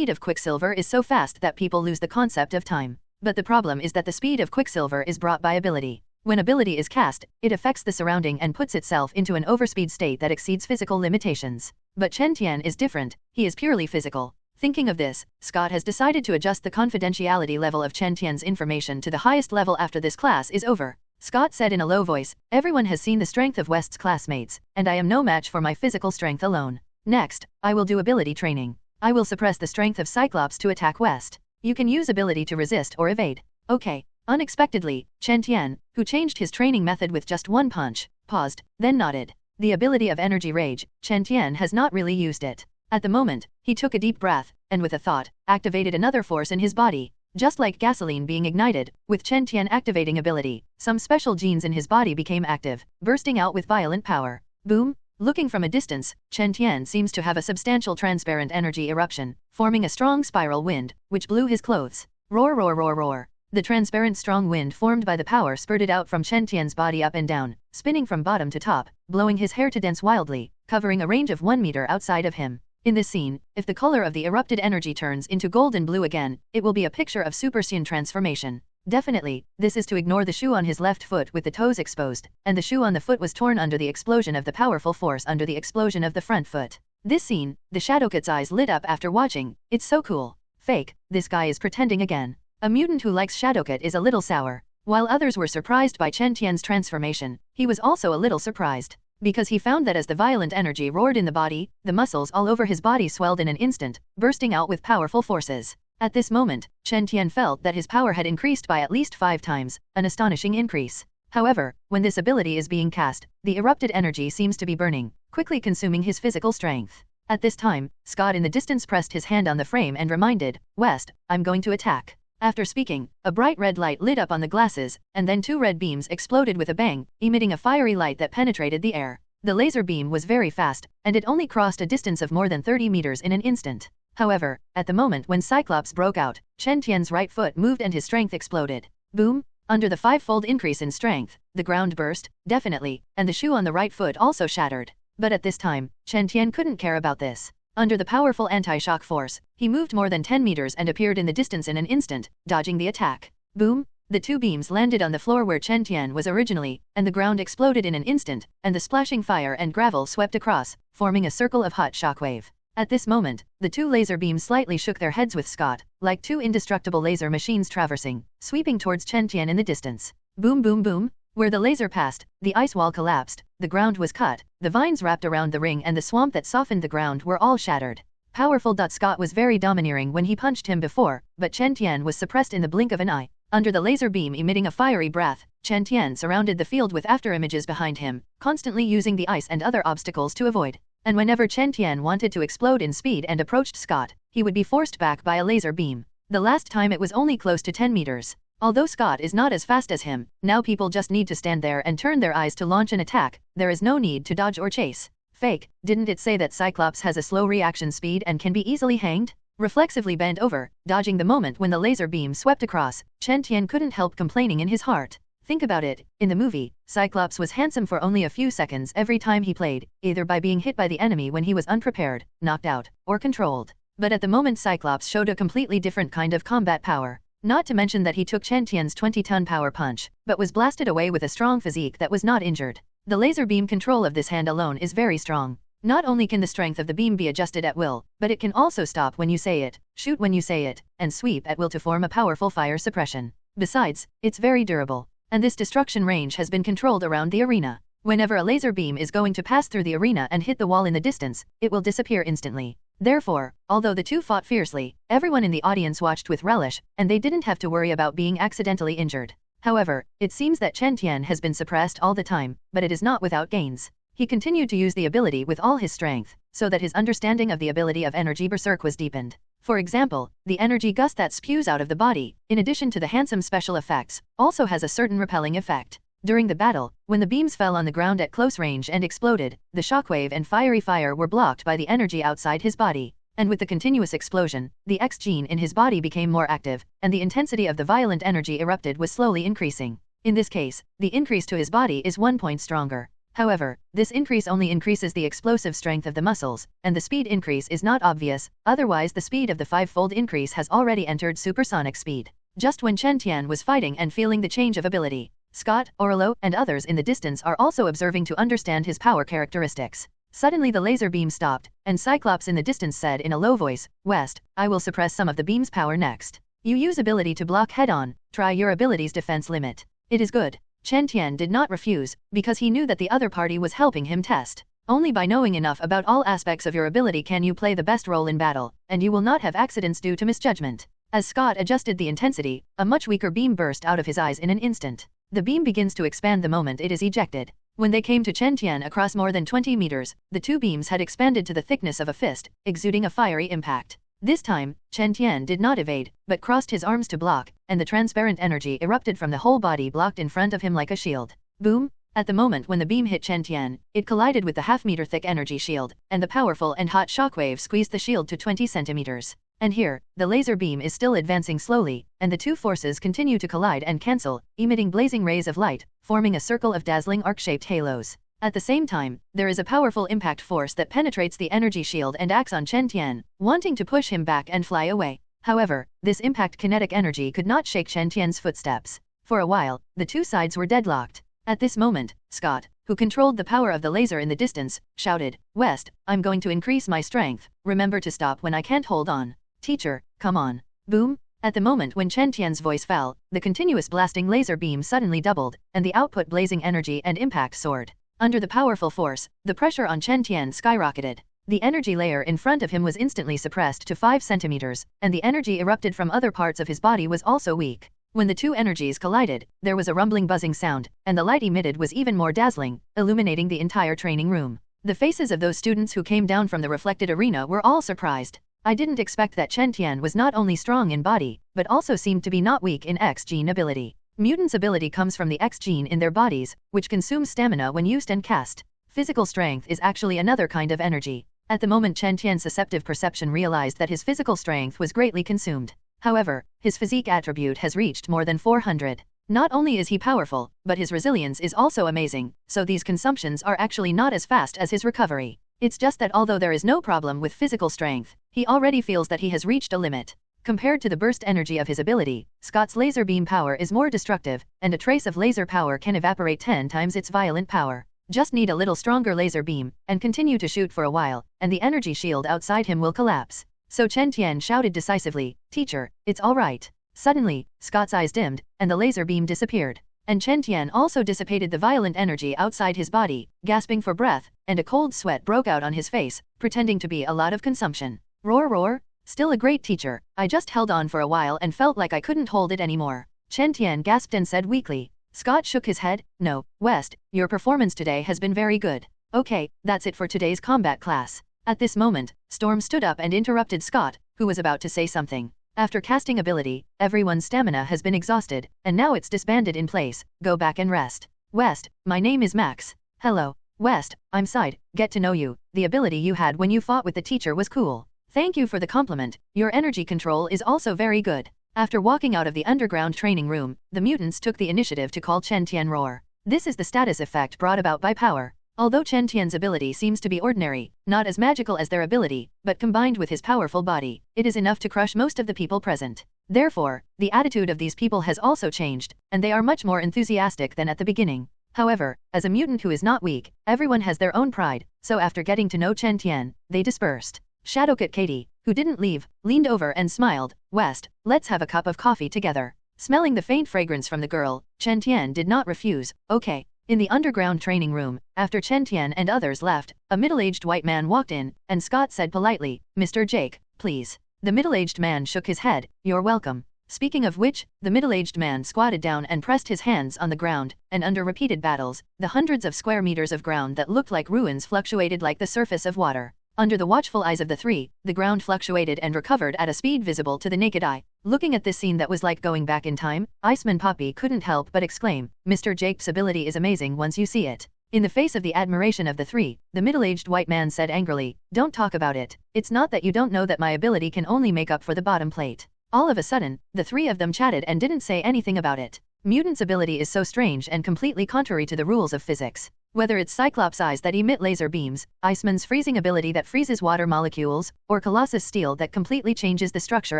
Speaker 1: of Quicksilver is so fast that people lose the concept of time. But the problem is that the speed of Quicksilver is brought by ability. When ability is cast, it affects the surrounding and puts itself into an overspeed state that exceeds physical limitations. But Chen Tian is different, he is purely physical. Thinking of this, Scott has decided to adjust the confidentiality level of Chen Tian's information to the highest level after this class is over. Scott said in a low voice, "Everyone has seen the strength of West's classmates, and I am no match for my physical strength alone. Next, I will do ability training. I will suppress the strength of Cyclops to attack West. You can use ability to resist or evade." Okay. Unexpectedly, Chen Tian, who changed his training method with just one punch, paused, then nodded. The ability of energy rage, Chen Tian has not really used it. At the moment, he took a deep breath, and with a thought, activated another force in his body. Just like gasoline being ignited, with Chen Tian activating ability, some special genes in his body became active, bursting out with violent power. Boom! Looking from a distance, Chen Tian seems to have a substantial transparent energy eruption, forming a strong spiral wind, which blew his clothes. Roar roar roar roar. The transparent strong wind formed by the power spurted out from Chen Tian's body up and down, spinning from bottom to top, blowing his hair to dance wildly, covering a range of 1 meter outside of him. In this scene, if the color of the erupted energy turns into gold and blue again, it will be a picture of Super Saiyan transformation. Definitely, this is to ignore the shoe on his left foot with the toes exposed, and the shoe on the foot was torn under the explosion of the powerful force under the explosion of the front foot. This scene, the Shadowcat's eyes lit up after watching. It's so cool. Fake, this guy is pretending again. A mutant who likes Shadowcat is a little sour. While others were surprised by Chen Tian's transformation, he was also a little surprised, because he found that as the violent energy roared in the body, the muscles all over his body swelled in an instant, bursting out with powerful forces. At this moment, Chen Tian felt that his power had increased by at least 5 times, an astonishing increase. However, when this ability is being cast, the erupted energy seems to be burning, quickly consuming his physical strength. At this time, Scott in the distance pressed his hand on the frame and reminded, "West, I'm going to attack." After speaking, a bright red light lit up on the glasses, and then 2 red beams exploded with a bang, emitting a fiery light that penetrated the air. The laser beam was very fast, and it only crossed a distance of more than 30 meters in an instant. However, at the moment when Cyclops broke out, Chen Tian's right foot moved and his strength exploded. Boom! Under the 5-fold increase in strength, the ground burst, definitely, and the shoe on the right foot also shattered. But at this time, Chen Tian couldn't care about this. Under the powerful anti-shock force, he moved more than 10 meters and appeared in the distance in an instant, dodging the attack. Boom! The 2 beams landed on the floor where Chen Tian was originally, and the ground exploded in an instant, and the splashing fire and gravel swept across, forming a circle of hot shockwave. At this moment, the 2 laser beams slightly shook their heads with Scott, like 2 indestructible laser machines traversing, sweeping towards Chen Tian in the distance. Boom boom boom! Where the laser passed, the ice wall collapsed, the ground was cut, the vines wrapped around the ring and the swamp that softened the ground were all shattered. Powerful. Scott was very domineering when he punched him before, but Chen Tian was suppressed in the blink of an eye. Under the laser beam emitting a fiery breath, Chen Tian surrounded the field with afterimages behind him, constantly using the ice and other obstacles to avoid. And whenever Chen Tian wanted to explode in speed and approached Scott, he would be forced back by a laser beam. The last time it was only close to 10 meters. Although Scott is not as fast as him, now people just need to stand there and turn their eyes to launch an attack, there is no need to dodge or chase. Fake, didn't it say that Cyclops has a slow reaction speed and can be easily hanged? Reflexively bent over, dodging the moment when the laser beam swept across, Chen Tian couldn't help complaining in his heart. Think about it, in the movie, Cyclops was handsome for only a few seconds every time he played, either by being hit by the enemy when he was unprepared, knocked out, or controlled. But at the moment Cyclops showed a completely different kind of combat power. Not to mention that he took Chen Tian's 20-ton power punch, but was blasted away with a strong physique that was not injured. The laser beam control of this hand alone is very strong. Not only can the strength of the beam be adjusted at will, but it can also stop when you say it, shoot when you say it, and sweep at will to form a powerful fire suppression. Besides, it's very durable. And this destruction range has been controlled around the arena. Whenever a laser beam is going to pass through the arena and hit the wall in the distance, it will disappear instantly. Therefore, although the two fought fiercely, everyone in the audience watched with relish, and they didn't have to worry about being accidentally injured. However, it seems that Chen Tian has been suppressed all the time, but it is not without gains. He continued to use the ability with all his strength, so that his understanding of the ability of energy berserk was deepened. For example, the energy gust that spews out of the body, in addition to the handsome special effects, also has a certain repelling effect. During the battle, when the beams fell on the ground at close range and exploded, the shockwave and fiery fire were blocked by the energy outside his body. And with the continuous explosion, the X gene in his body became more active, and the intensity of the violent energy erupted was slowly increasing. In this case, the increase to his body is 1 point stronger. However, this increase only increases the explosive strength of the muscles, and the speed increase is not obvious, otherwise the speed of the 5-fold increase has already entered supersonic speed. Just when Chen Tian was fighting and feeling the change of ability, Scott, Orlo, and others in the distance are also observing to understand his power characteristics. Suddenly the laser beam stopped, and Cyclops in the distance said in a low voice, "West, I will suppress some of the beam's power next. You use ability to block head-on, try your ability's defense limit. It is good." Chen Tian did not refuse, because he knew that the other party was helping him test. Only by knowing enough about all aspects of your ability can you play the best role in battle, and you will not have accidents due to misjudgment. As Scott adjusted the intensity, a much weaker beam burst out of his eyes in an instant. The beam begins to expand the moment it is ejected. When they came to Chen Tian across more than 20 meters, the two beams had expanded to the thickness of a fist, exuding a fiery impact. This time, Chen Tian did not evade, but crossed his arms to block, and the transparent energy erupted from the whole body blocked in front of him like a shield. Boom! At the moment when the beam hit Chen Tian, it collided with the half-meter thick energy shield, and the powerful and hot shockwave squeezed the shield to 20 centimeters. And here, the laser beam is still advancing slowly, and the two forces continue to collide and cancel, emitting blazing rays of light, forming a circle of dazzling arc-shaped halos. At the same time, there is a powerful impact force that penetrates the energy shield and acts on Chen Tian, wanting to push him back and fly away. However, this impact kinetic energy could not shake Chen Tian's footsteps. For a while, the two sides were deadlocked. At this moment, Scott, who controlled the power of the laser in the distance, shouted, "West, I'm going to increase my strength. Remember to stop when I can't hold on. Teacher, come on." Boom! At the moment when Chen Tian's voice fell, the continuous blasting laser beam suddenly doubled, and the output blazing energy and impact soared. Under the powerful force, the pressure on Chen Tian skyrocketed. The energy layer in front of him was instantly suppressed to 5 centimeters, and the energy erupted from other parts of his body was also weak. When the two energies collided, there was a rumbling buzzing sound, and the light emitted was even more dazzling, illuminating the entire training room. The faces of those students who came down from the reflected arena were all surprised. I didn't expect that Chen Tian was not only strong in body, but also seemed to be not weak in X gene ability. Mutants' ability comes from the X gene in their bodies, which consumes stamina when used and cast. Physical strength is actually another kind of energy. At the moment Chen Tian's susceptive perception realized that his physical strength was greatly consumed. However, his physique attribute has reached more than 400. Not only is he powerful, but his resilience is also amazing, so these consumptions are actually not as fast as his recovery. It's just that although there is no problem with physical strength, he already feels that he has reached a limit. Compared to the burst energy of his ability, Scott's laser beam power is more destructive, and a trace of laser power can evaporate 10 times its violent power. Just need a little stronger laser beam, and continue to shoot for a while, and the energy shield outside him will collapse. So Chen Tian shouted decisively, "Teacher, it's all right." Suddenly, Scott's eyes dimmed, and the laser beam disappeared. And Chen Tian also dissipated the violent energy outside his body, gasping for breath, and a cold sweat broke out on his face, pretending to be a lot of consumption. Roar roar! Still a great teacher. I just held on for a while and felt like I couldn't hold it anymore. Chen Tian gasped and said weakly. Scott shook his head. "No, West, your performance today has been very good. Okay, that's it for today's combat class." At this moment, Storm stood up and interrupted Scott, who was about to say something. After casting ability, everyone's stamina has been exhausted, and now it's disbanded in place. Go back and rest. West, my name is Max. Hello. West, I'm Side, get to know you, the ability you had when you fought with the teacher was cool. Thank you for the compliment, your energy control is also very good. After walking out of the underground training room, the mutants took the initiative to call Chen Tian roar. This is the status effect brought about by power. Although Chen Tian's ability seems to be ordinary, not as magical as their ability, but combined with his powerful body, it is enough to crush most of the people present. Therefore, the attitude of these people has also changed, and they are much more enthusiastic than at the beginning. However, as a mutant who is not weak, everyone has their own pride, so after getting to know Chen Tian, they dispersed. Shadowcat Katie, who didn't leave, leaned over and smiled, West, let's have a cup of coffee together. Smelling the faint fragrance from the girl, Chen Tian did not refuse, okay. In the underground training room, after Chen Tian and others left, a middle-aged white man walked in, and Scott said politely, Mr. Jake, please. The middle-aged man shook his head, you're welcome. Speaking of which, the middle-aged man squatted down and pressed his hands on the ground, and under repeated battles, the hundreds of square meters of ground that looked like ruins fluctuated like the surface of water. Under the watchful eyes of the three, the ground fluctuated and recovered at a speed visible to the naked eye. Looking at this scene that was like going back in time, Iceman Poppy couldn't help but exclaim, Mr. Jake's ability is amazing once you see it. In the face of the admiration of the three, the middle-aged white man said angrily, don't talk about it. It's not that you don't know that my ability can only make up for the bottom plate. All of a sudden, the three of them chatted and didn't say anything about it. Mutant's ability is so strange and completely contrary to the rules of physics. Whether it's Cyclops' eyes that emit laser beams, Iceman's freezing ability that freezes water molecules, or Colossus' steel that completely changes the structure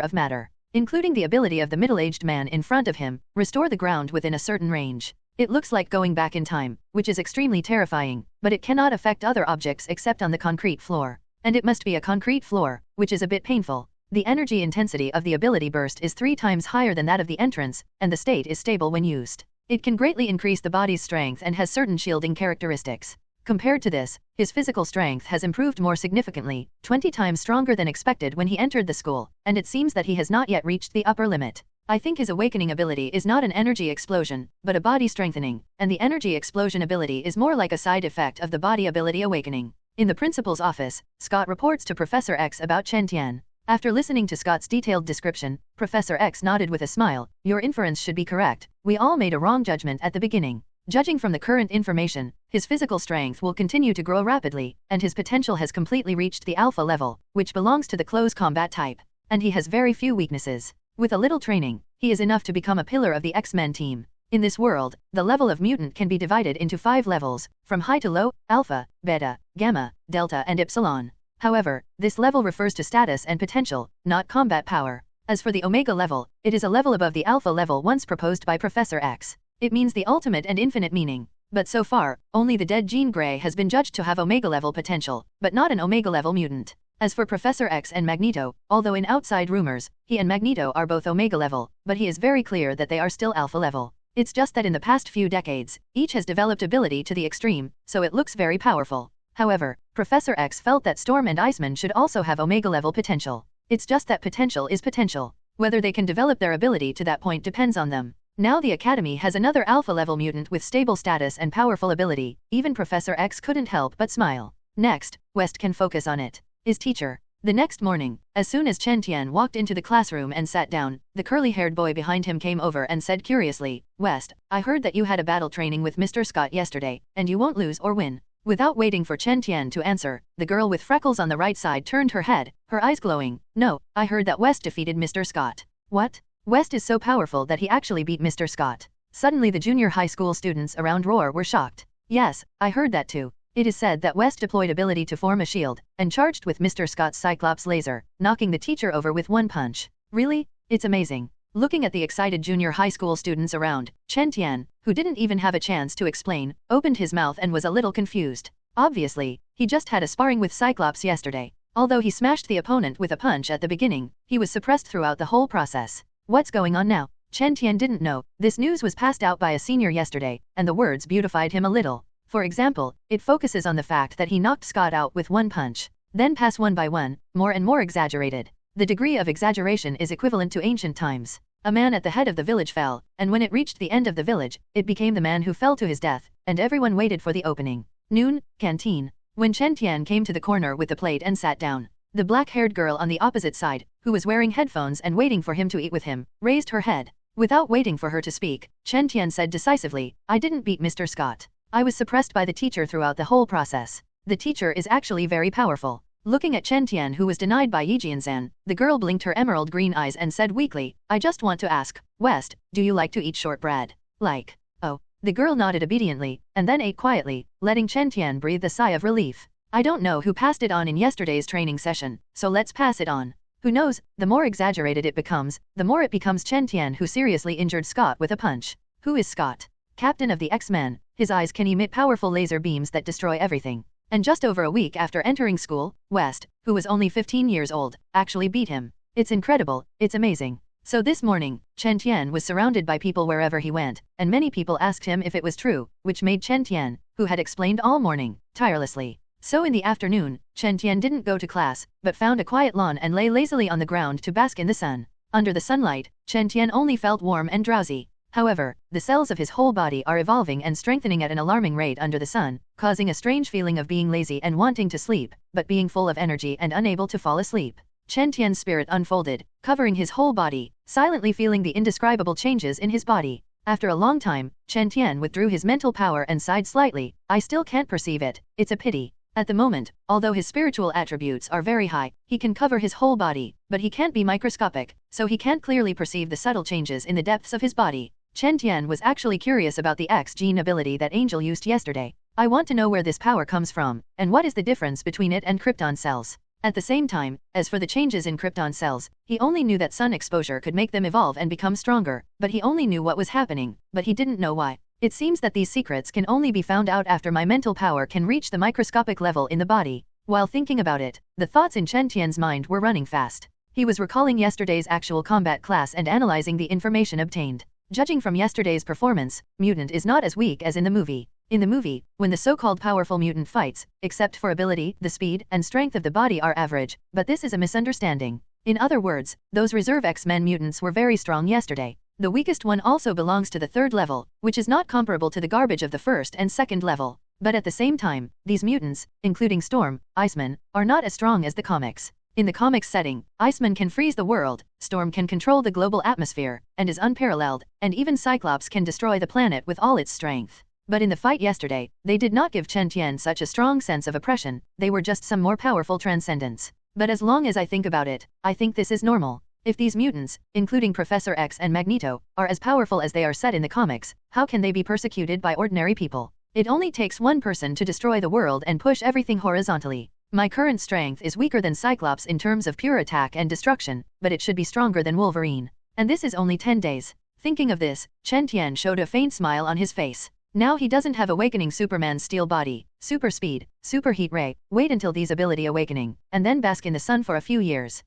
Speaker 1: of matter, including the ability of the middle-aged man in front of him, restore the ground within a certain range. It looks like going back in time, which is extremely terrifying, but it cannot affect other objects except on the concrete floor. And it must be a concrete floor, which is a bit painful. The energy intensity of the ability burst is 3 times higher than that of the entrance, and the state is stable when used. It can greatly increase the body's strength and has certain shielding characteristics. Compared to this, his physical strength has improved more significantly, 20 times stronger than expected when he entered the school, and it seems that he has not yet reached the upper limit. I think his awakening ability is not an energy explosion, but a body strengthening, and the energy explosion ability is more like a side effect of the body ability awakening. In the principal's office, Scott reports to Professor X about Chen Tian. After listening to Scott's detailed description, Professor X nodded with a smile, your inference should be correct, we all made a wrong judgment at the beginning. Judging from the current information, his physical strength will continue to grow rapidly, and his potential has completely reached the alpha level, which belongs to the close combat type. And he has very few weaknesses. With a little training, he is enough to become a pillar of the X-Men team. In this world, the level of mutant can be divided into 5 levels, from high to low, alpha, beta, gamma, delta and epsilon. However, this level refers to status and potential, not combat power. As for the Omega level, it is a level above the Alpha level once proposed by Professor X. It means the ultimate and infinite meaning. But so far, only the dead Jean Grey has been judged to have Omega level potential, but not an Omega level mutant. As for Professor X and Magneto, although in outside rumors, he and Magneto are both Omega level, but he is very clear that they are still Alpha level. It's just that in the past few decades, each has developed ability to the extreme, so it looks very powerful. However, Professor X felt that Storm and Iceman should also have Omega level potential. It's just that potential is potential. Whether they can develop their ability to that point depends on them. Now the Academy has another Alpha level mutant with stable status and powerful ability, even Professor X couldn't help but smile. Next, West can focus on it. His teacher. The next morning, as soon as Chen Tian walked into the classroom and sat down, the curly-haired boy behind him came over and said curiously, West, I heard that you had a battle training with Mr. Scott yesterday, and you won't lose or win. Without waiting for Chen Tian to answer, the girl with freckles on the right side turned her head, her eyes glowing. No, I heard that West defeated Mr. Scott. What? West is so powerful that he actually beat Mr. Scott. Suddenly the junior high school students around Roar were shocked. Yes, I heard that too. It is said that West deployed ability to form a shield, and charged with Mr. Scott's Cyclops laser, knocking the teacher over with one punch. Really? It's amazing. Looking at the excited junior high school students around, Chen Tian, who didn't even have a chance to explain, opened his mouth and was a little confused. Obviously, he just had a sparring with Cyclops yesterday. Although he smashed the opponent with a punch at the beginning, he was suppressed throughout the whole process. What's going on now? Chen Tian didn't know. This news was passed out by a senior yesterday, and the words beautified him a little. For example, it focuses on the fact that he knocked Scott out with one punch. Then pass one by one, more and more exaggerated. The degree of exaggeration is equivalent to ancient times. A man at the head of the village fell, and when it reached the end of the village, it became the man who fell to his death, and everyone waited for the opening. Noon, canteen. When Chen Tian came to the corner with the plate and sat down, the black-haired girl on the opposite side, who was wearing headphones and waiting for him to eat with him, raised her head. Without waiting for her to speak, Chen Tian said decisively, I didn't beat Mr. Scott. I was suppressed by the teacher throughout the whole process. The teacher is actually very powerful. Looking at Chen Tian, who was denied by Yijianzan, the girl blinked her emerald green eyes and said weakly, I just want to ask, West, do you like to eat shortbread? Like. Oh. The girl nodded obediently, and then ate quietly, letting Chen Tian breathe a sigh of relief. I don't know who passed it on in yesterday's training session, so let's pass it on. Who knows, the more exaggerated it becomes, the more it becomes Chen Tian who seriously injured Scott with a punch. Who is Scott? Captain of the X-Men. His eyes can emit powerful laser beams that destroy everything. And just over a week after entering school, West, who was only 15 years old, actually beat him. It's incredible, it's amazing. So this morning, Chen Tian was surrounded by people wherever he went, and many people asked him if it was true, which made Chen Tian, who had explained all morning, tirelessly. So in the afternoon, Chen Tian didn't go to class, but found a quiet lawn and lay lazily on the ground to bask in the sun. Under the sunlight, Chen Tian only felt warm and drowsy. However, the cells of his whole body are evolving and strengthening at an alarming rate under the sun, causing a strange feeling of being lazy and wanting to sleep, but being full of energy and unable to fall asleep. Chen Tian's spirit unfolded, covering his whole body, silently feeling the indescribable changes in his body. After a long time, Chen Tian withdrew his mental power and sighed slightly, I still can't perceive it, it's a pity. At the moment, although his spiritual attributes are very high, he can cover his whole body, but he can't be microscopic, so he can't clearly perceive the subtle changes in the depths of his body. Chen Tian was actually curious about the X-gene ability that Angel used yesterday. I want to know where this power comes from, and what is the difference between it and Krypton cells. At the same time, as for the changes in Krypton cells, he only knew that sun exposure could make them evolve and become stronger, but he only knew what was happening, but he didn't know why. It seems that these secrets can only be found out after my mental power can reach the microscopic level in the body. While thinking about it, the thoughts in Chen Tian's mind were running fast. He was recalling yesterday's actual combat class and analyzing the information obtained. Judging from yesterday's performance, Mutant is not as weak as in the movie. In the movie, when the so-called powerful mutant fights, except for ability, the speed and strength of the body are average, but this is a misunderstanding. In other words, those reserve X-Men mutants were very strong yesterday. The weakest one also belongs to the third level, which is not comparable to the garbage of the first and second level. But at the same time, these mutants, including Storm, Iceman, are not as strong as the comics. In the comics setting, Iceman can freeze the world, Storm can control the global atmosphere, and is unparalleled, and even Cyclops can destroy the planet with all its strength. But in the fight yesterday, they did not give Chen Tian such a strong sense of oppression, they were just some more powerful transcendents. But as long as I think about it, I think this is normal. If these mutants, including Professor X and Magneto, are as powerful as they are said in the comics, how can they be persecuted by ordinary people? It only takes one person to destroy the world and push everything horizontally. My current strength is weaker than Cyclops in terms of pure attack and destruction, but it should be stronger than Wolverine. And this is only 10 days. Thinking of this, Chen Tian showed a faint smile on his face. Now he doesn't have awakening Superman's steel body, super speed, super heat ray, wait until these ability awakening, and then bask in the sun for a few years.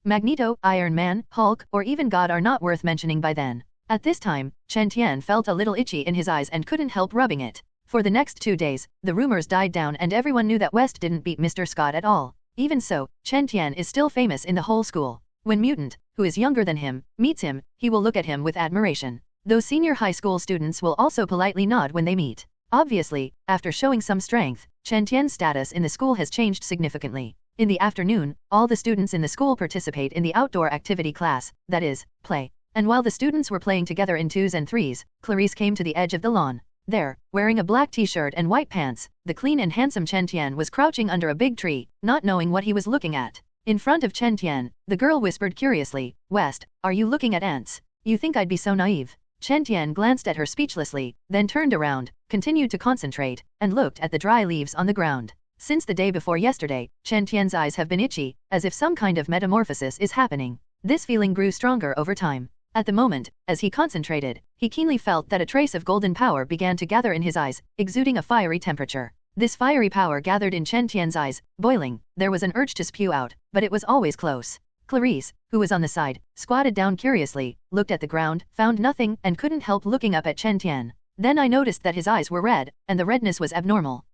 Speaker 1: Magneto, Iron Man, Hulk, or even God are not worth mentioning by then. At this time, Chen Tian felt a little itchy in his eyes and couldn't help rubbing it. For the next 2 days, the rumors died down and everyone knew that West didn't beat Mr. Scott at all. Even so, Chen Tian is still famous in the whole school. When Mutant, who is younger than him, meets him, he will look at him with admiration. Those senior high school students will also politely nod when they meet. Obviously, after showing some strength, Chen Tian's status in the school has changed significantly. In the afternoon, all the students in the school participate in the outdoor activity class, that is, play. And while the students were playing together in 2s and 3s, Clarice came to the edge of the lawn. There, wearing a black t-shirt and white pants, the clean and handsome Chen Tian was crouching under a big tree, not knowing what he was looking at. In front of Chen Tian, the girl whispered curiously, West, are you looking at ants? You think I'd be so naive? Chen Tian glanced at her speechlessly, then turned around, continued to concentrate, and looked at the dry leaves on the ground. Since the day before yesterday, Chen Tian's eyes have been itchy, as if some kind of metamorphosis is happening. This feeling grew stronger over time. At the moment, as he concentrated, he keenly felt that a trace of golden power began to gather in his eyes, exuding a fiery temperature. This fiery power gathered in Chen Tian's eyes, boiling, there was an urge to spew out, but it was always close. Clarice, who was on the side, squatted down curiously, looked at the ground, found nothing, and couldn't help looking up at Chen Tian. Then I noticed that his eyes were red, and the redness was abnormal.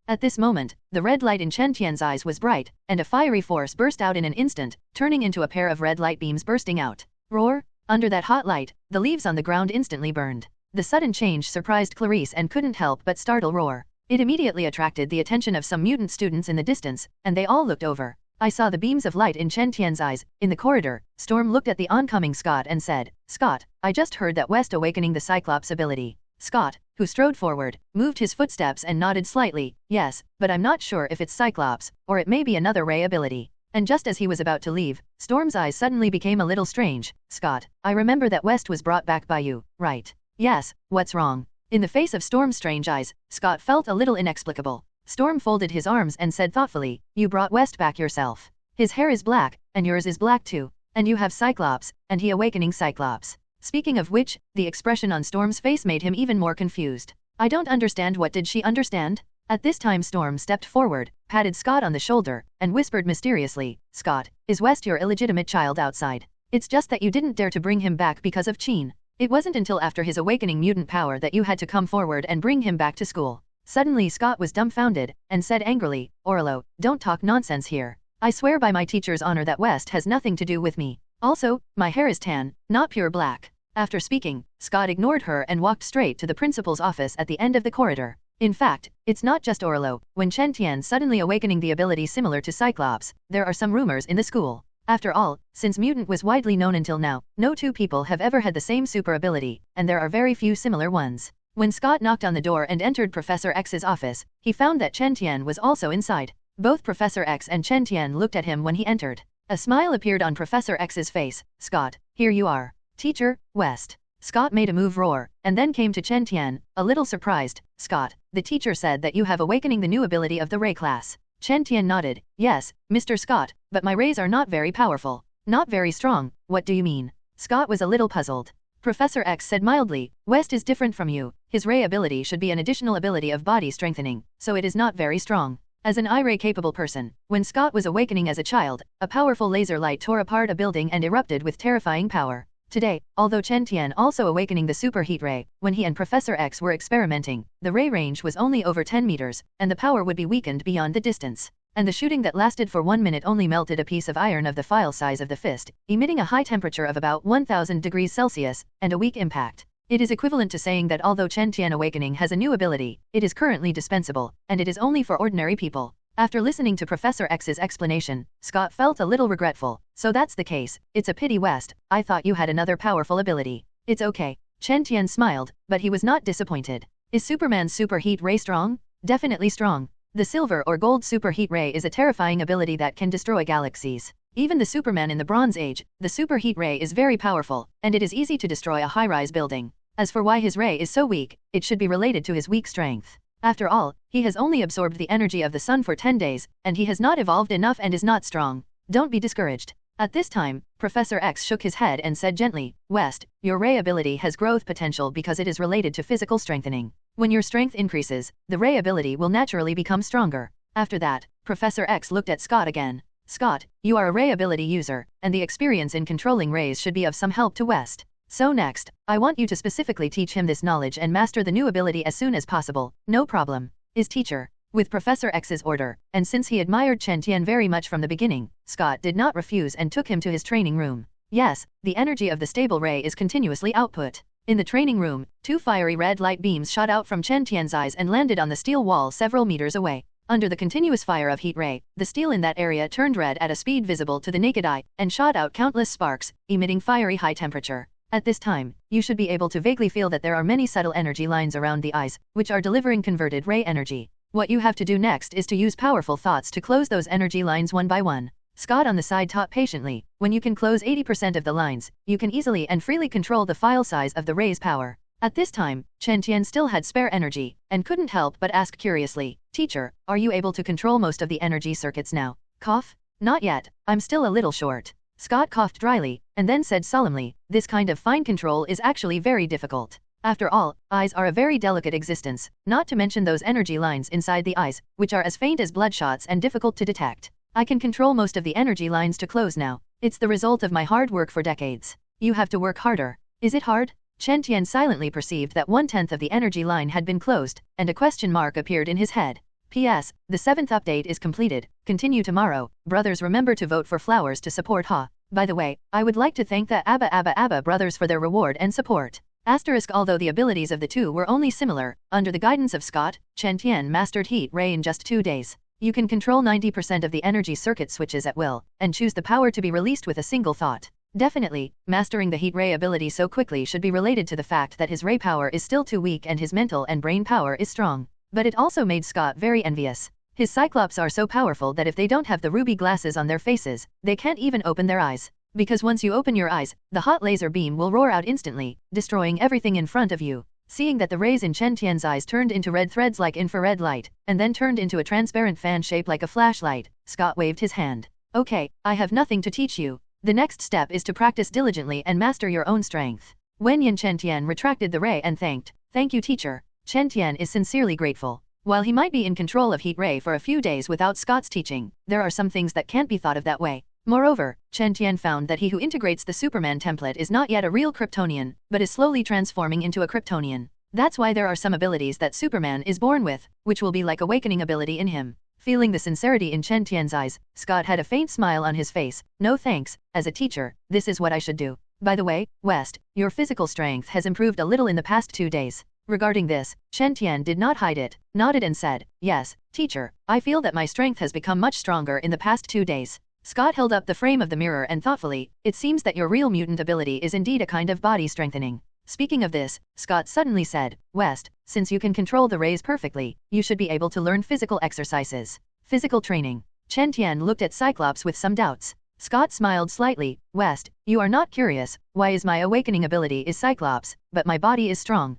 Speaker 1: At this moment, the red light in Chen Tian's eyes was bright, and a fiery force burst out in an instant, turning into a pair of red light beams bursting out. Roar! Under that hot light, the leaves on the ground instantly burned. The sudden change surprised Clarice and couldn't help but startle Roar. It immediately attracted the attention of some mutant students in the distance, and they all looked over. I saw the beams of light in Chen Tian's eyes. In the corridor, Storm looked at the oncoming Scott and said, Scott, I just heard that West awakening the Cyclops ability. Scott, who strode forward, moved his footsteps and nodded slightly. Yes, but I'm not sure if it's Cyclops, or it may be another ray ability. And just as he was about to leave, Storm's eyes suddenly became a little strange. Scott, I remember that West was brought back by you, right? Yes, what's wrong? In the face of Storm's strange eyes, Scott felt a little inexplicable. Storm folded his arms and said thoughtfully, you brought West back yourself. His hair is black, and yours is black too. And you have Cyclops, and he awakening Cyclops. Speaking of which, the expression on Storm's face made him even more confused. I don't understand. What did she understand? At this time Storm stepped forward, patted Scott on the shoulder, and whispered mysteriously, Scott, is West your illegitimate child outside? It's just that you didn't dare to bring him back because of Chen. It wasn't until after his awakening mutant power that you had to come forward and bring him back to school. Suddenly Scott was dumbfounded, and said angrily, Orlo, don't talk nonsense here. I swear by my teacher's honor that West has nothing to do with me. Also, my hair is tan, not pure black. After speaking, Scott ignored her and walked straight to the principal's office at the end of the corridor. In fact, it's not just Orlo. When Chen Tian suddenly awakening the ability similar to Cyclops, there are some rumors in the school. After all, since mutant was widely known until now, no two people have ever had the same super ability, and there are very few similar ones. When Scott knocked on the door and entered Professor X's office, he found that Chen Tian was also inside. Both Professor X and Chen Tian looked at him when he entered. A smile appeared on Professor X's face. Scott, here you are. Teacher, West. Scott made a move roar, and then came to Chen Tian, a little surprised. Scott, the teacher said that you have awakening the new ability of the Ray class. Chen Tian nodded. Yes, Mr. Scott, but my rays are not very powerful. Not very strong, what do you mean? Scott was a little puzzled. Professor X said mildly, West is different from you. His ray ability should be an additional ability of body strengthening, so it is not very strong. As an I-ray capable person, when Scott was awakening as a child, a powerful laser light tore apart a building and erupted with terrifying power. Today, although Chen Tian also awakening the super heat ray, when he and Professor X were experimenting, the ray range was only over 10 meters, and the power would be weakened beyond the distance. And the shooting that lasted for 1 minute only melted a piece of iron of the file size of the fist, emitting a high temperature of about 1000 degrees Celsius, and a weak impact. It is equivalent to saying that although Chen Tian awakening has a new ability, it is currently dispensable, and it is only for ordinary people. After listening to Professor X's explanation, Scott felt a little regretful. So that's the case, it's a pity West, I thought you had another powerful ability. It's okay. Chen Tian smiled, but he was not disappointed. Is Superman's super heat ray strong? Definitely strong. The silver or gold super heat ray is a terrifying ability that can destroy galaxies. Even the Superman in the Bronze Age, the super heat ray is very powerful, and it is easy to destroy a high-rise building. As for why his ray is so weak, it should be related to his weak strength. After all, he has only absorbed the energy of the sun for 10 days, and he has not evolved enough and is not strong. Don't be discouraged. At this time, Professor X shook his head and said gently, West, your ray ability has growth potential because it is related to physical strengthening. When your strength increases, the ray ability will naturally become stronger. After that, Professor X looked at Scott again. Scott, you are a ray ability user, and the experience in controlling rays should be of some help to West. So next, I want you to specifically teach him this knowledge and master the new ability as soon as possible. No problem. Is teacher. With Professor X's order, and since he admired Chen Tian very much from the beginning, Scott did not refuse and took him to his training room. Yes, the energy of the stable ray is continuously output. In the training room, 2 fiery red light beams shot out from Chen Tian's eyes and landed on the steel wall several meters away. Under the continuous fire of heat ray, the steel in that area turned red at a speed visible to the naked eye, and shot out countless sparks, emitting fiery high temperature. At this time, you should be able to vaguely feel that there are many subtle energy lines around the eyes, which are delivering converted ray energy. What you have to do next is to use powerful thoughts to close those energy lines one by one. Scott on the side taught patiently, when you can close 80% of the lines, you can easily and freely control the file size of the ray's power. At this time, Chen Tian still had spare energy, and couldn't help but ask curiously, Teacher, are you able to control most of the energy circuits now? Cough? Not yet, I'm still a little short. Scott coughed dryly, and then said solemnly, this kind of fine control is actually very difficult. After all, eyes are a very delicate existence, not to mention those energy lines inside the eyes, which are as faint as bloodshots and difficult to detect. I can control most of the energy lines to close now. It's the result of my hard work for decades. You have to work harder. Is it hard? Chen Tian silently perceived that 1/10 of the energy line had been closed, and a question mark appeared in his head. P.S. The 7th update is completed. Continue tomorrow. Brothers, remember to vote for flowers to support Ha. By the way, I would like to thank the Abba brothers for their reward and support. Asterisk. Although the abilities of the two were only similar, under the guidance of Scott, Chen Tian mastered heat ray in just 2 days. You can control 90% of the energy circuit switches at will, and choose the power to be released with a single thought. Definitely, mastering the heat ray ability so quickly should be related to the fact that his ray power is still too weak and his mental and brain power is strong. But it also made Scott very envious. His Cyclops are so powerful that if they don't have the ruby glasses on their faces, they can't even open their eyes. Because once you open your eyes, the hot laser beam will roar out instantly, destroying everything in front of you. Seeing that the rays in Chen Tian's eyes turned into red threads like infrared light, and then turned into a transparent fan shape like a flashlight, Scott waved his hand. Okay, I have nothing to teach you. The next step is to practice diligently and master your own strength. Wen Chen Tian retracted the ray and thanked. Thank you teacher. Chen Tian is sincerely grateful. While he might be in control of heat ray for a few days without Scott's teaching, there are some things that can't be thought of that way. Moreover, Chen Tian found that he who integrates the Superman template is not yet a real Kryptonian, but is slowly transforming into a Kryptonian. That's why there are some abilities that Superman is born with, which will be like awakening ability in him. Feeling the sincerity in Chen Tian's eyes, Scott had a faint smile on his face. No thanks, as a teacher, this is what I should do. By the way, West, your physical strength has improved a little in the past 2 days. Regarding this, Chen Tian did not hide it, nodded and said, yes, teacher, I feel that my strength has become much stronger in the past 2 days. Scott held up the frame of the mirror and thoughtfully, it seems that your real mutant ability is indeed a kind of body strengthening. Speaking of this, Scott suddenly said, West, since you can control the rays perfectly, you should be able to learn physical exercises. Physical training. Chen Tian looked at Cyclops with some doubts. Scott smiled slightly. West, you are not curious, why is my awakening ability is Cyclops, but my body is strong.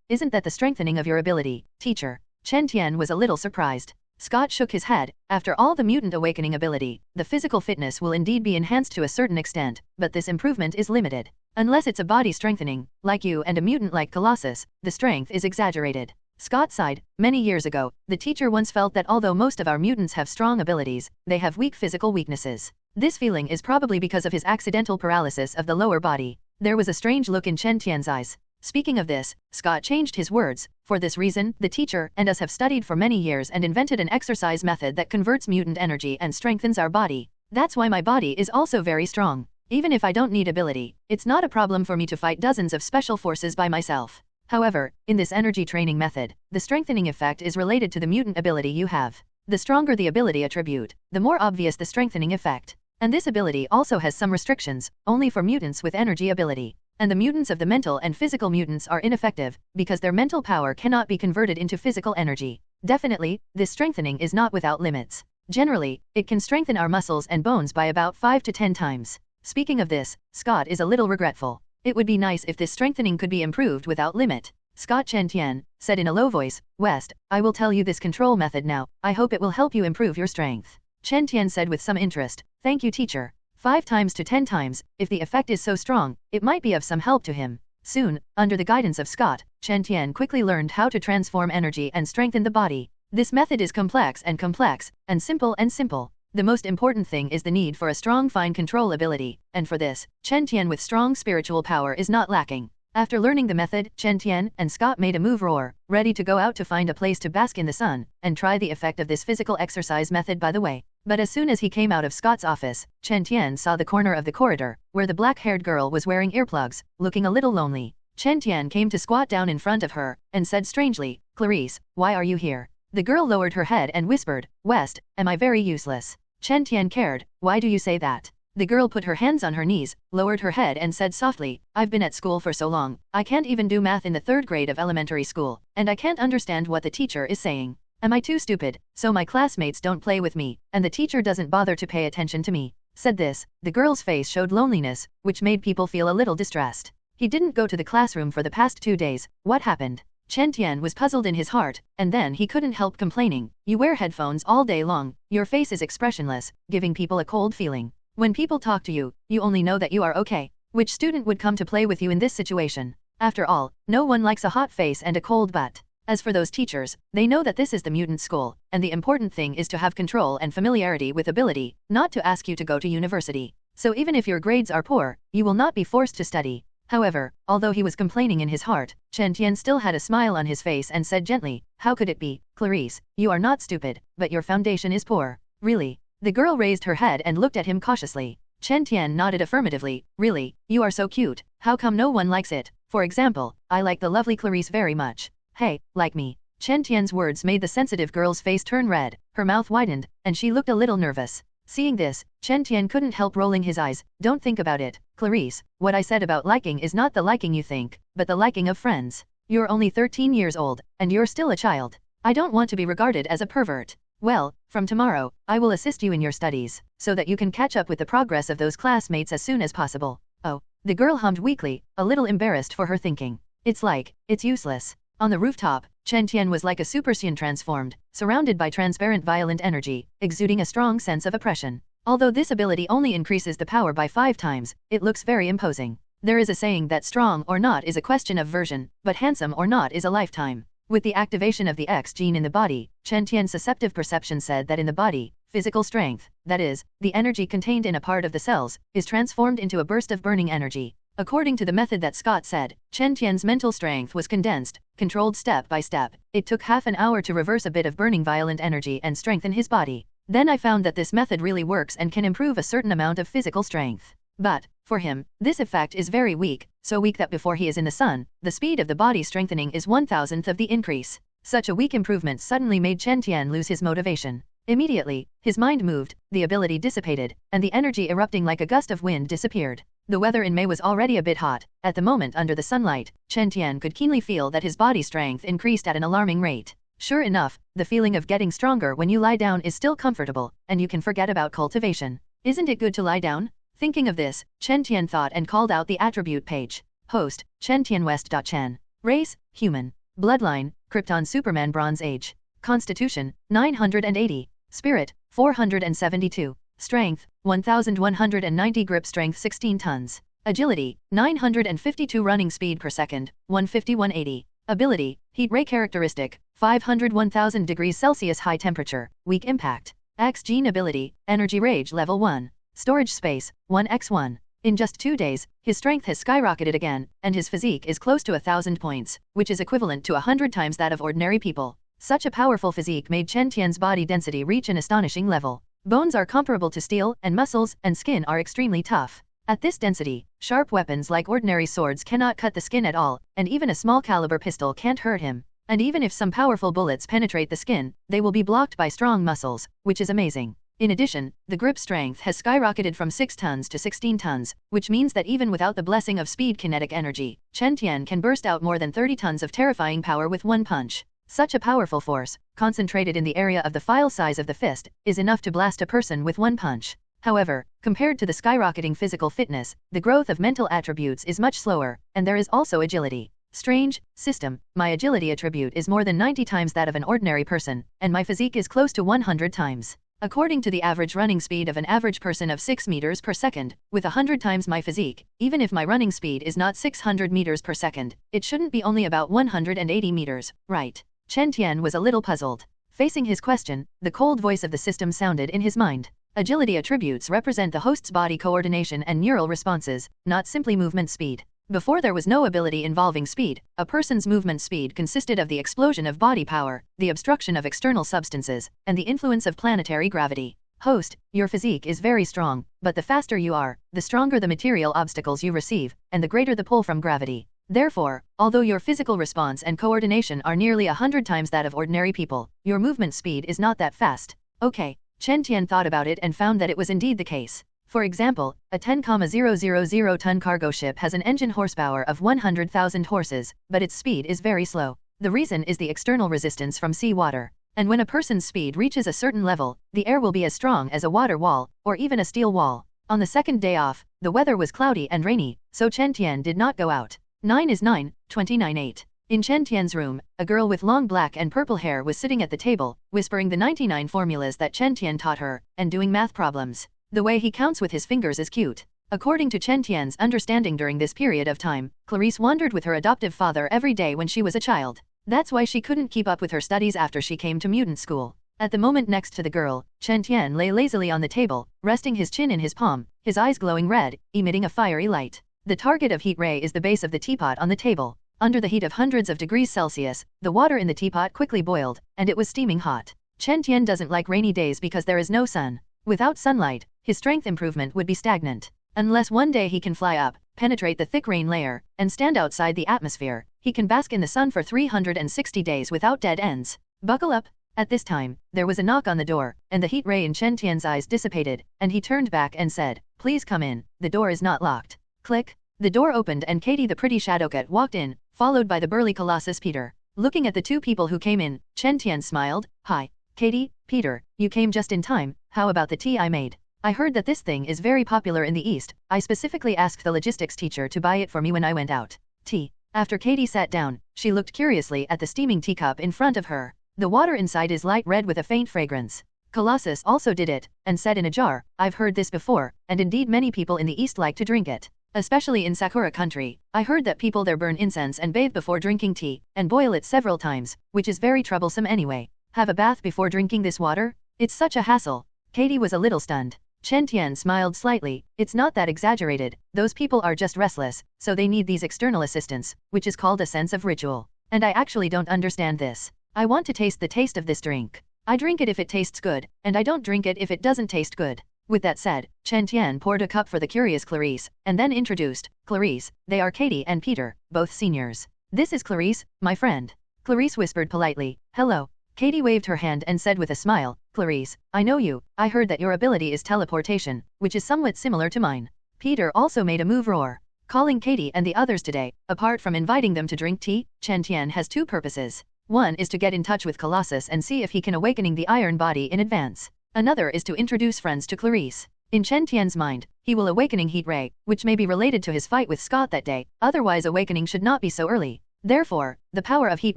Speaker 1: Isn't that the strengthening of your ability, teacher? Chen Tian was a little surprised. Scott shook his head. After all the mutant awakening ability, the physical fitness will indeed be enhanced to a certain extent, but this improvement is limited. Unless it's a body strengthening, like you and a mutant like Colossus, the strength is exaggerated. Scott sighed. Many years ago, the teacher once felt that although most of our mutants have strong abilities, they have weak physical weaknesses. This feeling is probably because of his accidental paralysis of the lower body. There was a strange look in Chen Tian's eyes. Speaking of this, Scott changed his words. For this reason, the teacher and us have studied for many years and invented an exercise method that converts mutant energy and strengthens our body. That's why my body is also very strong. Even if I don't need ability, it's not a problem for me to fight dozens of special forces by myself. However, in this energy training method, the strengthening effect is related to the mutant ability you have. The stronger the ability attribute, the more obvious the strengthening effect. And this ability also has some restrictions, only for mutants with energy ability. And the mutants of the mental and physical mutants are ineffective, because their mental power cannot be converted into physical energy. Definitely, this strengthening is not without limits. Generally, it can strengthen our muscles and bones by about 5 to 10 times. Speaking of this, Scott is a little regretful. It would be nice if this strengthening could be improved without limit. Scott Chen Tian said in a low voice, West, I will tell you this control method now, I hope it will help you improve your strength. Chen Tian said with some interest, thank you teacher. 5 times to 10 times, if the effect is so strong, it might be of some help to him. Soon, under the guidance of Scott, Chen Tian quickly learned how to transform energy and strengthen the body. This method is complex, and simple. The most important thing is the need for a strong fine control ability, and for this, Chen Tian with strong spiritual power is not lacking. After learning the method, Chen Tian and Scott made a move roar, ready to go out to find a place to bask in the sun, and try the effect of this physical exercise method by the way. But as soon as he came out of Scott's office, Chen Tian saw the corner of the corridor, where the black-haired girl was wearing earplugs, looking a little lonely. Chen Tian came to squat down in front of her, and said strangely, Clarice, why are you here? The girl lowered her head and whispered, West, am I very useless? Chen Tian cared, why do you say that? The girl put her hands on her knees, lowered her head and said softly, I've been at school for so long, I can't even do math in the 3rd grade of elementary school, and I can't understand what the teacher is saying. Am I too stupid, so my classmates don't play with me, and the teacher doesn't bother to pay attention to me? Said this, the girl's face showed loneliness, which made people feel a little distressed. He didn't go to the classroom for the past 2 days, what happened? Chen Tian was puzzled in his heart, and then he couldn't help complaining, you wear headphones all day long, your face is expressionless, giving people a cold feeling. When people talk to you, you only know that you are okay. Which student would come to play with you in this situation? After all, no one likes a hot face and a cold butt. As for those teachers, they know that this is the mutant school, and the important thing is to have control and familiarity with ability, not to ask you to go to university. So even if your grades are poor, you will not be forced to study. However, although he was complaining in his heart, Chen Tian still had a smile on his face and said gently, how could it be, Clarice, you are not stupid, but your foundation is poor. Really? The girl raised her head and looked at him cautiously. Chen Tian nodded affirmatively, really, you are so cute, how come no one likes it? For example, I like the lovely Clarice very much. Hey, like me. Chen Tian's words made the sensitive girl's face turn red, her mouth widened, and she looked a little nervous. Seeing this, Chen Tian couldn't help rolling his eyes. Don't think about it, Clarice. What I said about liking is not the liking you think, but the liking of friends. You're only 13 years old, and you're still a child. I don't want to be regarded as a pervert. Well, from tomorrow, I will assist you in your studies, so that you can catch up with the progress of those classmates as soon as possible. Oh, the girl hummed weakly, a little embarrassed for her thinking. It's useless. On the rooftop, Chen Tian was like a super Xian transformed, surrounded by transparent violent energy, exuding a strong sense of oppression. Although this ability only increases the power by 5 times, it looks very imposing. There is a saying that strong or not is a question of version, but handsome or not is a lifetime. With the activation of the X gene in the body, Chen Tian's susceptive perception said that in the body, physical strength, that is, the energy contained in a part of the cells, is transformed into a burst of burning energy. According to the method that Scott said, Chen Tian's mental strength was condensed, controlled step by step. It took half an hour to reverse a bit of burning violent energy and strengthen his body. Then I found that this method really works and can improve a certain amount of physical strength. But, for him, this effect is very weak, so weak that before he is in the sun, the speed of the body strengthening is 1/1000th of the increase. Such a weak improvement suddenly made Chen Tian lose his motivation. Immediately, his mind moved, the ability dissipated, and the energy erupting like a gust of wind disappeared. The weather in May was already a bit hot. At the moment under the sunlight, Chen Tian could keenly feel that his body strength increased at an alarming rate. Sure enough, the feeling of getting stronger when you lie down is still comfortable, and you can forget about cultivation. Isn't it good to lie down? Thinking of this, Chen Tian thought and called out the attribute page. Host, Chen Tian West.Chen. Race, human. Bloodline, Krypton Superman Bronze Age. Constitution, 980. Spirit, 472. Strength, 1190. Grip strength 16 tons. Agility, 952. Running speed per second, 150-180. Ability, heat ray characteristic, 501,000 degrees Celsius. High temperature, weak impact. X gene ability, energy rage level 1. Storage space, 1x1. In just 2 days, his strength has skyrocketed again, and his physique is close to 1,000 points, which is equivalent to 100 times that of ordinary people. Such a powerful physique made Chen Tian's body density reach an astonishing level. Bones are comparable to steel, and muscles and skin are extremely tough. At this density, sharp weapons like ordinary swords cannot cut the skin at all, and even a small caliber pistol can't hurt him. And even if some powerful bullets penetrate the skin, they will be blocked by strong muscles, which is amazing. In addition, the grip strength has skyrocketed from 6 tons to 16 tons, which means that even without the blessing of speed kinetic energy, Chen Tian can burst out more than 30 tons of terrifying power with one punch. Such a powerful force, concentrated in the area of the file size of the fist, is enough to blast a person with one punch. However, compared to the skyrocketing physical fitness, the growth of mental attributes is much slower, and there is also agility. Strange system, my agility attribute is more than 90 times that of an ordinary person, and my physique is close to 100 times. According to the average running speed of an average person of 6 meters per second, with 100 times my physique, even if my running speed is not 600 meters per second, it shouldn't be only about 180 meters, right? Chen Tian was a little puzzled. Facing his question, the cold voice of the system sounded in his mind. Agility attributes represent the host's body coordination and neural responses, not simply movement speed. Before there was no ability involving speed, a person's movement speed consisted of the explosion of body power, the obstruction of external substances, and the influence of planetary gravity. Host, your physique is very strong, but the faster you are, the stronger the material obstacles you receive, and the greater the pull from gravity. Therefore, although your physical response and coordination are nearly 100 times that of ordinary people, your movement speed is not that fast. Okay, Chen Tian thought about it and found that it was indeed the case. For example, a 10,000 ton cargo ship has an engine horsepower of 100,000 horses, but its speed is very slow. The reason is the external resistance from sea water. And when a person's speed reaches a certain level, the air will be as strong as a water wall, or even a steel wall. On the second day off, the weather was cloudy and rainy, so Chen Tian did not go out. 9 is 9, 29-8. In Chen Tian's room, a girl with long black and purple hair was sitting at the table, whispering the 99 formulas that Chen Tian taught her, and doing math problems. The way he counts with his fingers is cute. According to Chen Tian's understanding during this period of time, Clarice wandered with her adoptive father every day when she was a child. That's why she couldn't keep up with her studies after she came to mutant school. At the moment next to the girl, Chen Tian lay lazily on the table, resting his chin in his palm, his eyes glowing red, emitting a fiery light. The target of heat ray is the base of the teapot on the table. Under the heat of hundreds of degrees Celsius, the water in the teapot quickly boiled, and it was steaming hot. Chen Tian doesn't like rainy days because there is no sun. Without sunlight, his strength improvement would be stagnant. Unless one day he can fly up, penetrate the thick rain layer, and stand outside the atmosphere, he can bask in the sun for 360 days without dead ends. Buckle up, At this time, there was a knock on the door, and the heat ray in Chen Tian's eyes dissipated, and he turned back and said, "Please come in, the door is not locked." Click. The door opened and Katie the pretty Shadowcat walked in, followed by the burly Colossus Peter. Looking at the two people who came in, Chen Tian smiled. "Hi, Katie, Peter, you came just in time. How about the tea I made? I heard that this thing is very popular in the East. I specifically asked the logistics teacher to buy it for me when I went out." Tea. After Katie sat down, she looked curiously at the steaming teacup in front of her. The water inside is light red with a faint fragrance. Colossus also did it, and said in a jar, "I've heard this before, and indeed many people in the East like to drink it. Especially in Sakura country, I heard that people there burn incense and bathe before drinking tea, and boil it several times, which is very troublesome anyway. Have a bath before drinking this water? It's such a hassle." Katie was a little stunned. Chen Tian smiled slightly. "It's not that exaggerated, those people are just restless, so they need these external assistants, which is called a sense of ritual. And I actually don't understand this. I want to taste the taste of this drink. I drink it if it tastes good, and I don't drink it if it doesn't taste good." With that said, Chen Tian poured a cup for the curious Clarice, and then introduced, "Clarice, they are Katie and Peter, both seniors. This is Clarice, my friend." Clarice whispered politely, "Hello." Katie waved her hand and said with a smile, "Clarice, I know you. I heard that your ability is teleportation, which is somewhat similar to mine." Peter also made a move roar. Calling Katie and the others today, apart from inviting them to drink tea, Chen Tian has two purposes. One is to get in touch with Colossus and see if he can awakening the iron body in advance. Another is to introduce friends to Clarice. In Chen Tian's mind, he will awakening Heat Ray, which may be related to his fight with Scott that day, otherwise awakening should not be so early. Therefore, the power of Heat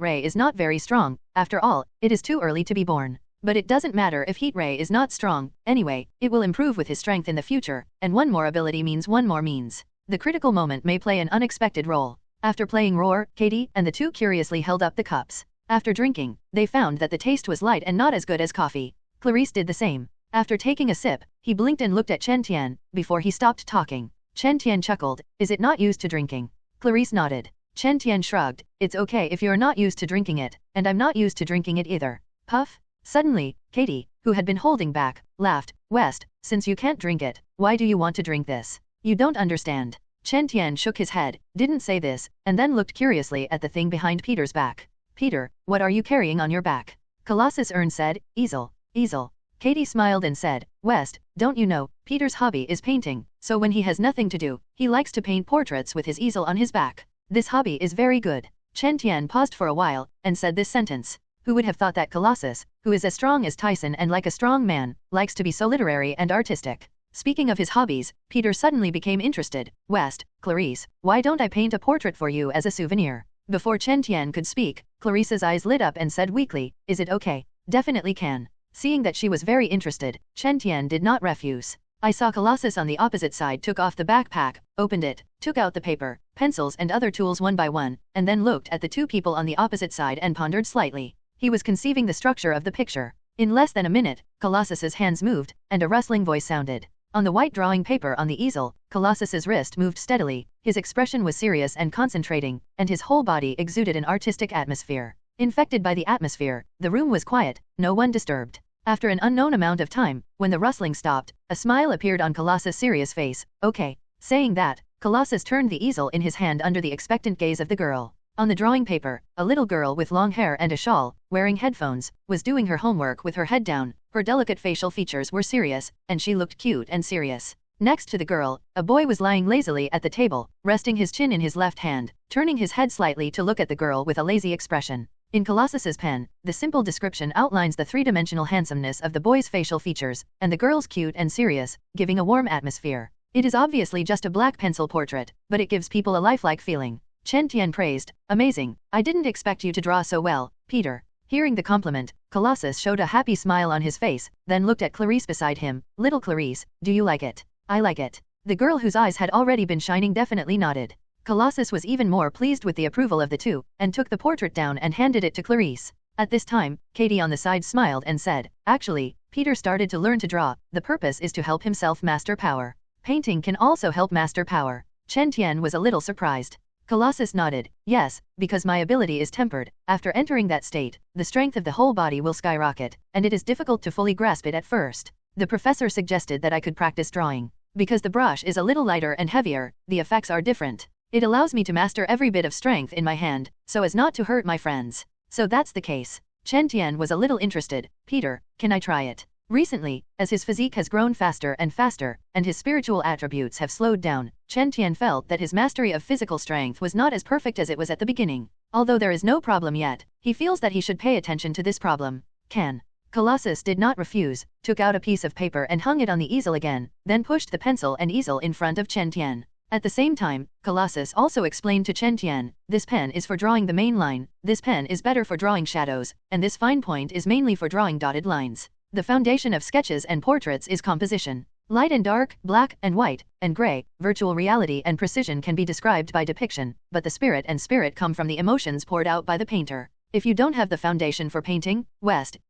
Speaker 1: Ray is not very strong. After all, it is too early to be born. But it doesn't matter if Heat Ray is not strong, anyway, it will improve with his strength in the future, and one more ability means one more means. The critical moment may play an unexpected role. After playing Roar, Katie and the two curiously held up the cups. After drinking, they found that the taste was light and not as good as coffee. Clarice did the same. After taking a sip, he blinked and looked at Chen Tian, before he stopped talking. Chen Tian chuckled, "Is it not used to drinking?" Clarice nodded. Chen Tian shrugged, "It's okay if you're not used to drinking it, and I'm not used to drinking it either." Puff. Suddenly, Katie, who had been holding back, laughed. "West, since you can't drink it, why do you want to drink this? You don't understand." Chen Tian shook his head, didn't say this, and then looked curiously at the thing behind Peter's back. "Peter, what are you carrying on your back?" Colossus Ern said, "Easel." "Easel." Katie smiled and said, "West, don't you know, Peter's hobby is painting, so when he has nothing to do, he likes to paint portraits with his easel on his back. This hobby is very good." Chen Tian paused for a while, and said this sentence. Who would have thought that Colossus, who is as strong as Tyson and like a strong man, likes to be so literary and artistic? Speaking of his hobbies, Peter suddenly became interested. "West, Clarice, why don't I paint a portrait for you as a souvenir?" Before Chen Tian could speak, Clarice's eyes lit up and said weakly, "Is it okay?" "Definitely can." Seeing that she was very interested, Chen Tian did not refuse. I saw Colossus on the opposite side took off the backpack, opened it, took out the paper, pencils and other tools one by one, and then looked at the two people on the opposite side and pondered slightly. He was conceiving the structure of the picture. In less than a minute, Colossus's hands moved, and a rustling voice sounded. On the white drawing paper on the easel, Colossus's wrist moved steadily, his expression was serious and concentrating, and his whole body exuded an artistic atmosphere. Infected by the atmosphere, the room was quiet, no one disturbed. After an unknown amount of time, when the rustling stopped, a smile appeared on Colossus' serious face. "Okay." Saying that, Colossus turned the easel in his hand under the expectant gaze of the girl. On the drawing paper, a little girl with long hair and a shawl, wearing headphones, was doing her homework with her head down. Her delicate facial features were serious, and she looked cute and serious. Next to the girl, a boy was lying lazily at the table, resting his chin in his left hand, turning his head slightly to look at the girl with a lazy expression. In Colossus's pen, the simple description outlines the three-dimensional handsomeness of the boy's facial features, and the girl's cute and serious, giving a warm atmosphere. It is obviously just a black pencil portrait, but it gives people a lifelike feeling. Chen Tian praised, "Amazing, I didn't expect you to draw so well, Peter." Hearing the compliment, Colossus showed a happy smile on his face, then looked at Clarice beside him. "Little Clarice, do you like it?" "I like it." The girl whose eyes had already been shining definitely nodded. Colossus was even more pleased with the approval of the two, and took the portrait down and handed it to Clarice. At this time, Katie on the side smiled and said, "Actually, Peter started to learn to draw. The purpose is to help himself master power. Painting can also help master power." Chen Tian was a little surprised. Colossus nodded, "Yes, because my ability is tempered. After entering that state, the strength of the whole body will skyrocket, and it is difficult to fully grasp it at first. The professor suggested that I could practice drawing. Because the brush is a little lighter and heavier, the effects are different. It allows me to master every bit of strength in my hand, so as not to hurt my friends. So that's the case." Chen Tian was a little interested. Peter, can I try it? Recently, as his physique has grown faster, and his spiritual attributes have slowed down, Chen Tian felt that his mastery of physical strength was not as perfect as it was at the beginning. Although there is no problem yet, he feels that he should pay attention to this problem. Can. Colossus did not refuse, took out a piece of paper and hung it on the easel again, then pushed the pencil and easel in front of Chen Tian. At the same time, Colossus also explained to Chen Tian, this pen is for drawing the main line, this pen is better for drawing shadows, and this fine point is mainly for drawing dotted lines. The foundation of sketches and portraits is composition. Light and dark, black and white, and gray, virtual reality and precision can be described by depiction, but the spirit and spirit come from the emotions poured out by the painter. If you don't have the foundation for painting,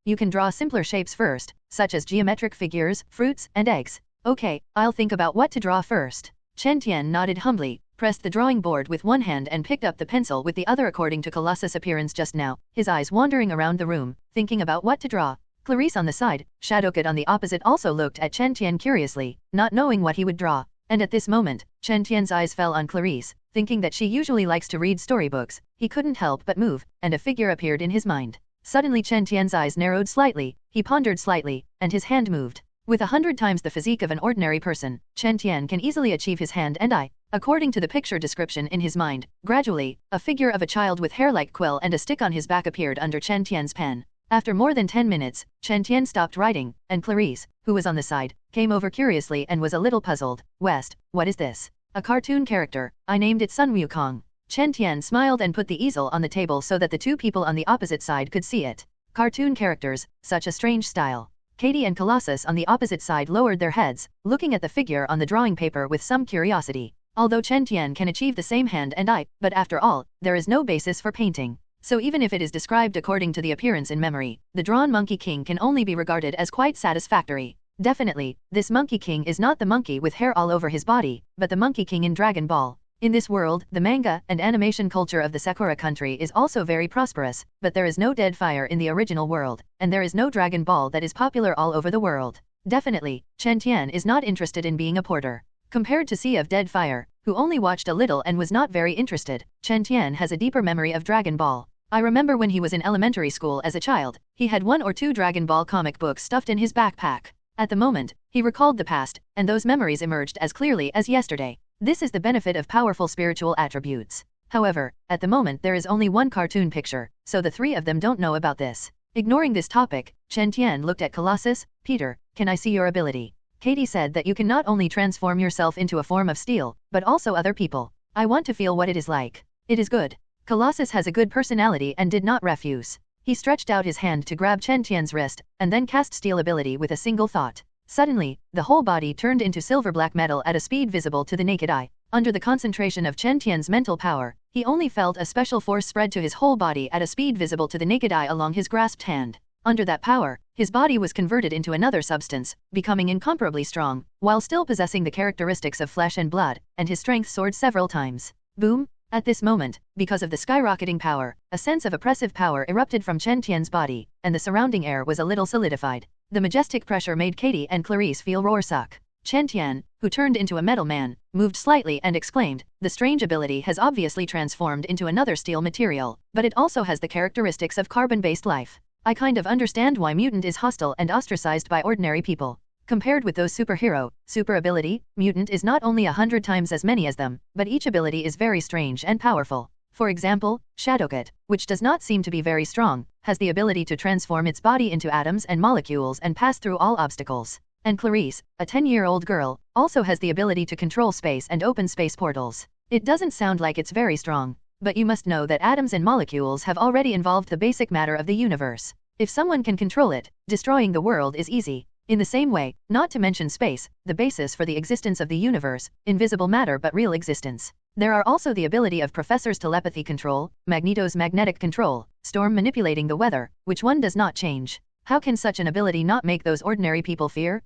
Speaker 1: you can draw simpler shapes first, such as geometric figures, fruits, and eggs. Okay, I'll think about what to draw first. Chen Tian nodded humbly, pressed the drawing board with one hand and picked up the pencil with the other according to Colossus' appearance just now, his eyes wandering around the room, thinking about what to draw. Clarice on the side, Shadowcat on the opposite also looked at Chen Tian curiously, not knowing what he would draw. And at this moment, Chen Tian's eyes fell on Clarice, thinking that she usually likes to read storybooks. He couldn't help but move, and a figure appeared in his mind. Suddenly Chen Tian's eyes narrowed slightly, he pondered slightly, and his hand moved. With 100 times the physique of an ordinary person, Chen Tian can easily achieve his hand and eye. According to the picture description in his mind, gradually, a figure of a child with hair like quill and a stick on his back appeared under Chen Tian's pen. After more than 10 minutes, Chen Tian stopped writing, and Clarice, who was on the side, came over curiously and was a little puzzled. What is this? A cartoon character. I named it Sun Wukong. Chen Tian smiled and put the easel on the table so that the two people on the opposite side could see it. Cartoon characters, such a strange style. Katie and Colossus on the opposite side lowered their heads, looking at the figure on the drawing paper with some curiosity. Although Chen Tian can achieve the same hand and eye, but after all, there is no basis for painting. So even if it is described according to the appearance in memory, the drawn Monkey King can only be regarded as quite satisfactory. Definitely, this Monkey King is not the monkey with hair all over his body, but the Monkey King in Dragon Ball. In this world, the manga and animation culture of the Sakura country is also very prosperous, but there is no dead fire in the original world, and there is no Dragon Ball that is popular all over the world. Definitely, Chen Tian is not interested in being a porter. Compared to Sea of Dead Fire, who only watched a little and was not very interested, Chen Tian has a deeper memory of Dragon Ball. I remember when he was in elementary school as a child, he had 1 or 2 Dragon Ball comic books stuffed in his backpack. At the moment, he recalled the past, and those memories emerged as clearly as yesterday. This is the benefit of powerful spiritual attributes. However, at the moment there is only one cartoon picture, so the 3 of them don't know about this. Ignoring this topic, Chen Tian looked at Colossus. Peter, can I see your ability? Katie said that you can not only transform yourself into a form of steel, but also other people. I want to feel what it is like. It is good. Colossus has a good personality and did not refuse. He stretched out his hand to grab Chen Tian's wrist, and then cast steel ability with a single thought. Suddenly, the whole body turned into silver-black metal at a speed visible to the naked eye. Under the concentration of Chen Tian's mental power, he only felt a special force spread to his whole body at a speed visible to the naked eye along his grasped hand. Under that power, his body was converted into another substance, becoming incomparably strong, while still possessing the characteristics of flesh and blood, and his strength soared several times. Boom! At this moment, because of the skyrocketing power, a sense of oppressive power erupted from Chen Tian's body, and the surrounding air was a little solidified. The majestic pressure made Katie and Clarice feel roarsuck. Chen Tian, who turned into a metal man, moved slightly and exclaimed, the strange ability has obviously transformed into another steel material, but it also has the characteristics of carbon-based life. I kind of understand why mutant is hostile and ostracized by ordinary people. Compared with those super ability, mutant is not only 100 times as many as them, but each ability is very strange and powerful. For example, Shadowcat, which does not seem to be very strong, has the ability to transform its body into atoms and molecules and pass through all obstacles. And Clarice, a 10-year-old girl, also has the ability to control space and open space portals. It doesn't sound like it's very strong, but you must know that atoms and molecules have already involved the basic matter of the universe. If someone can control it, destroying the world is easy. In the same way, not to mention space, the basis for the existence of the universe, invisible matter but real existence. There are also the ability of Professor's telepathy control, Magneto's magnetic control, Storm manipulating the weather, which one does not change. How can such an ability not make those ordinary people fear,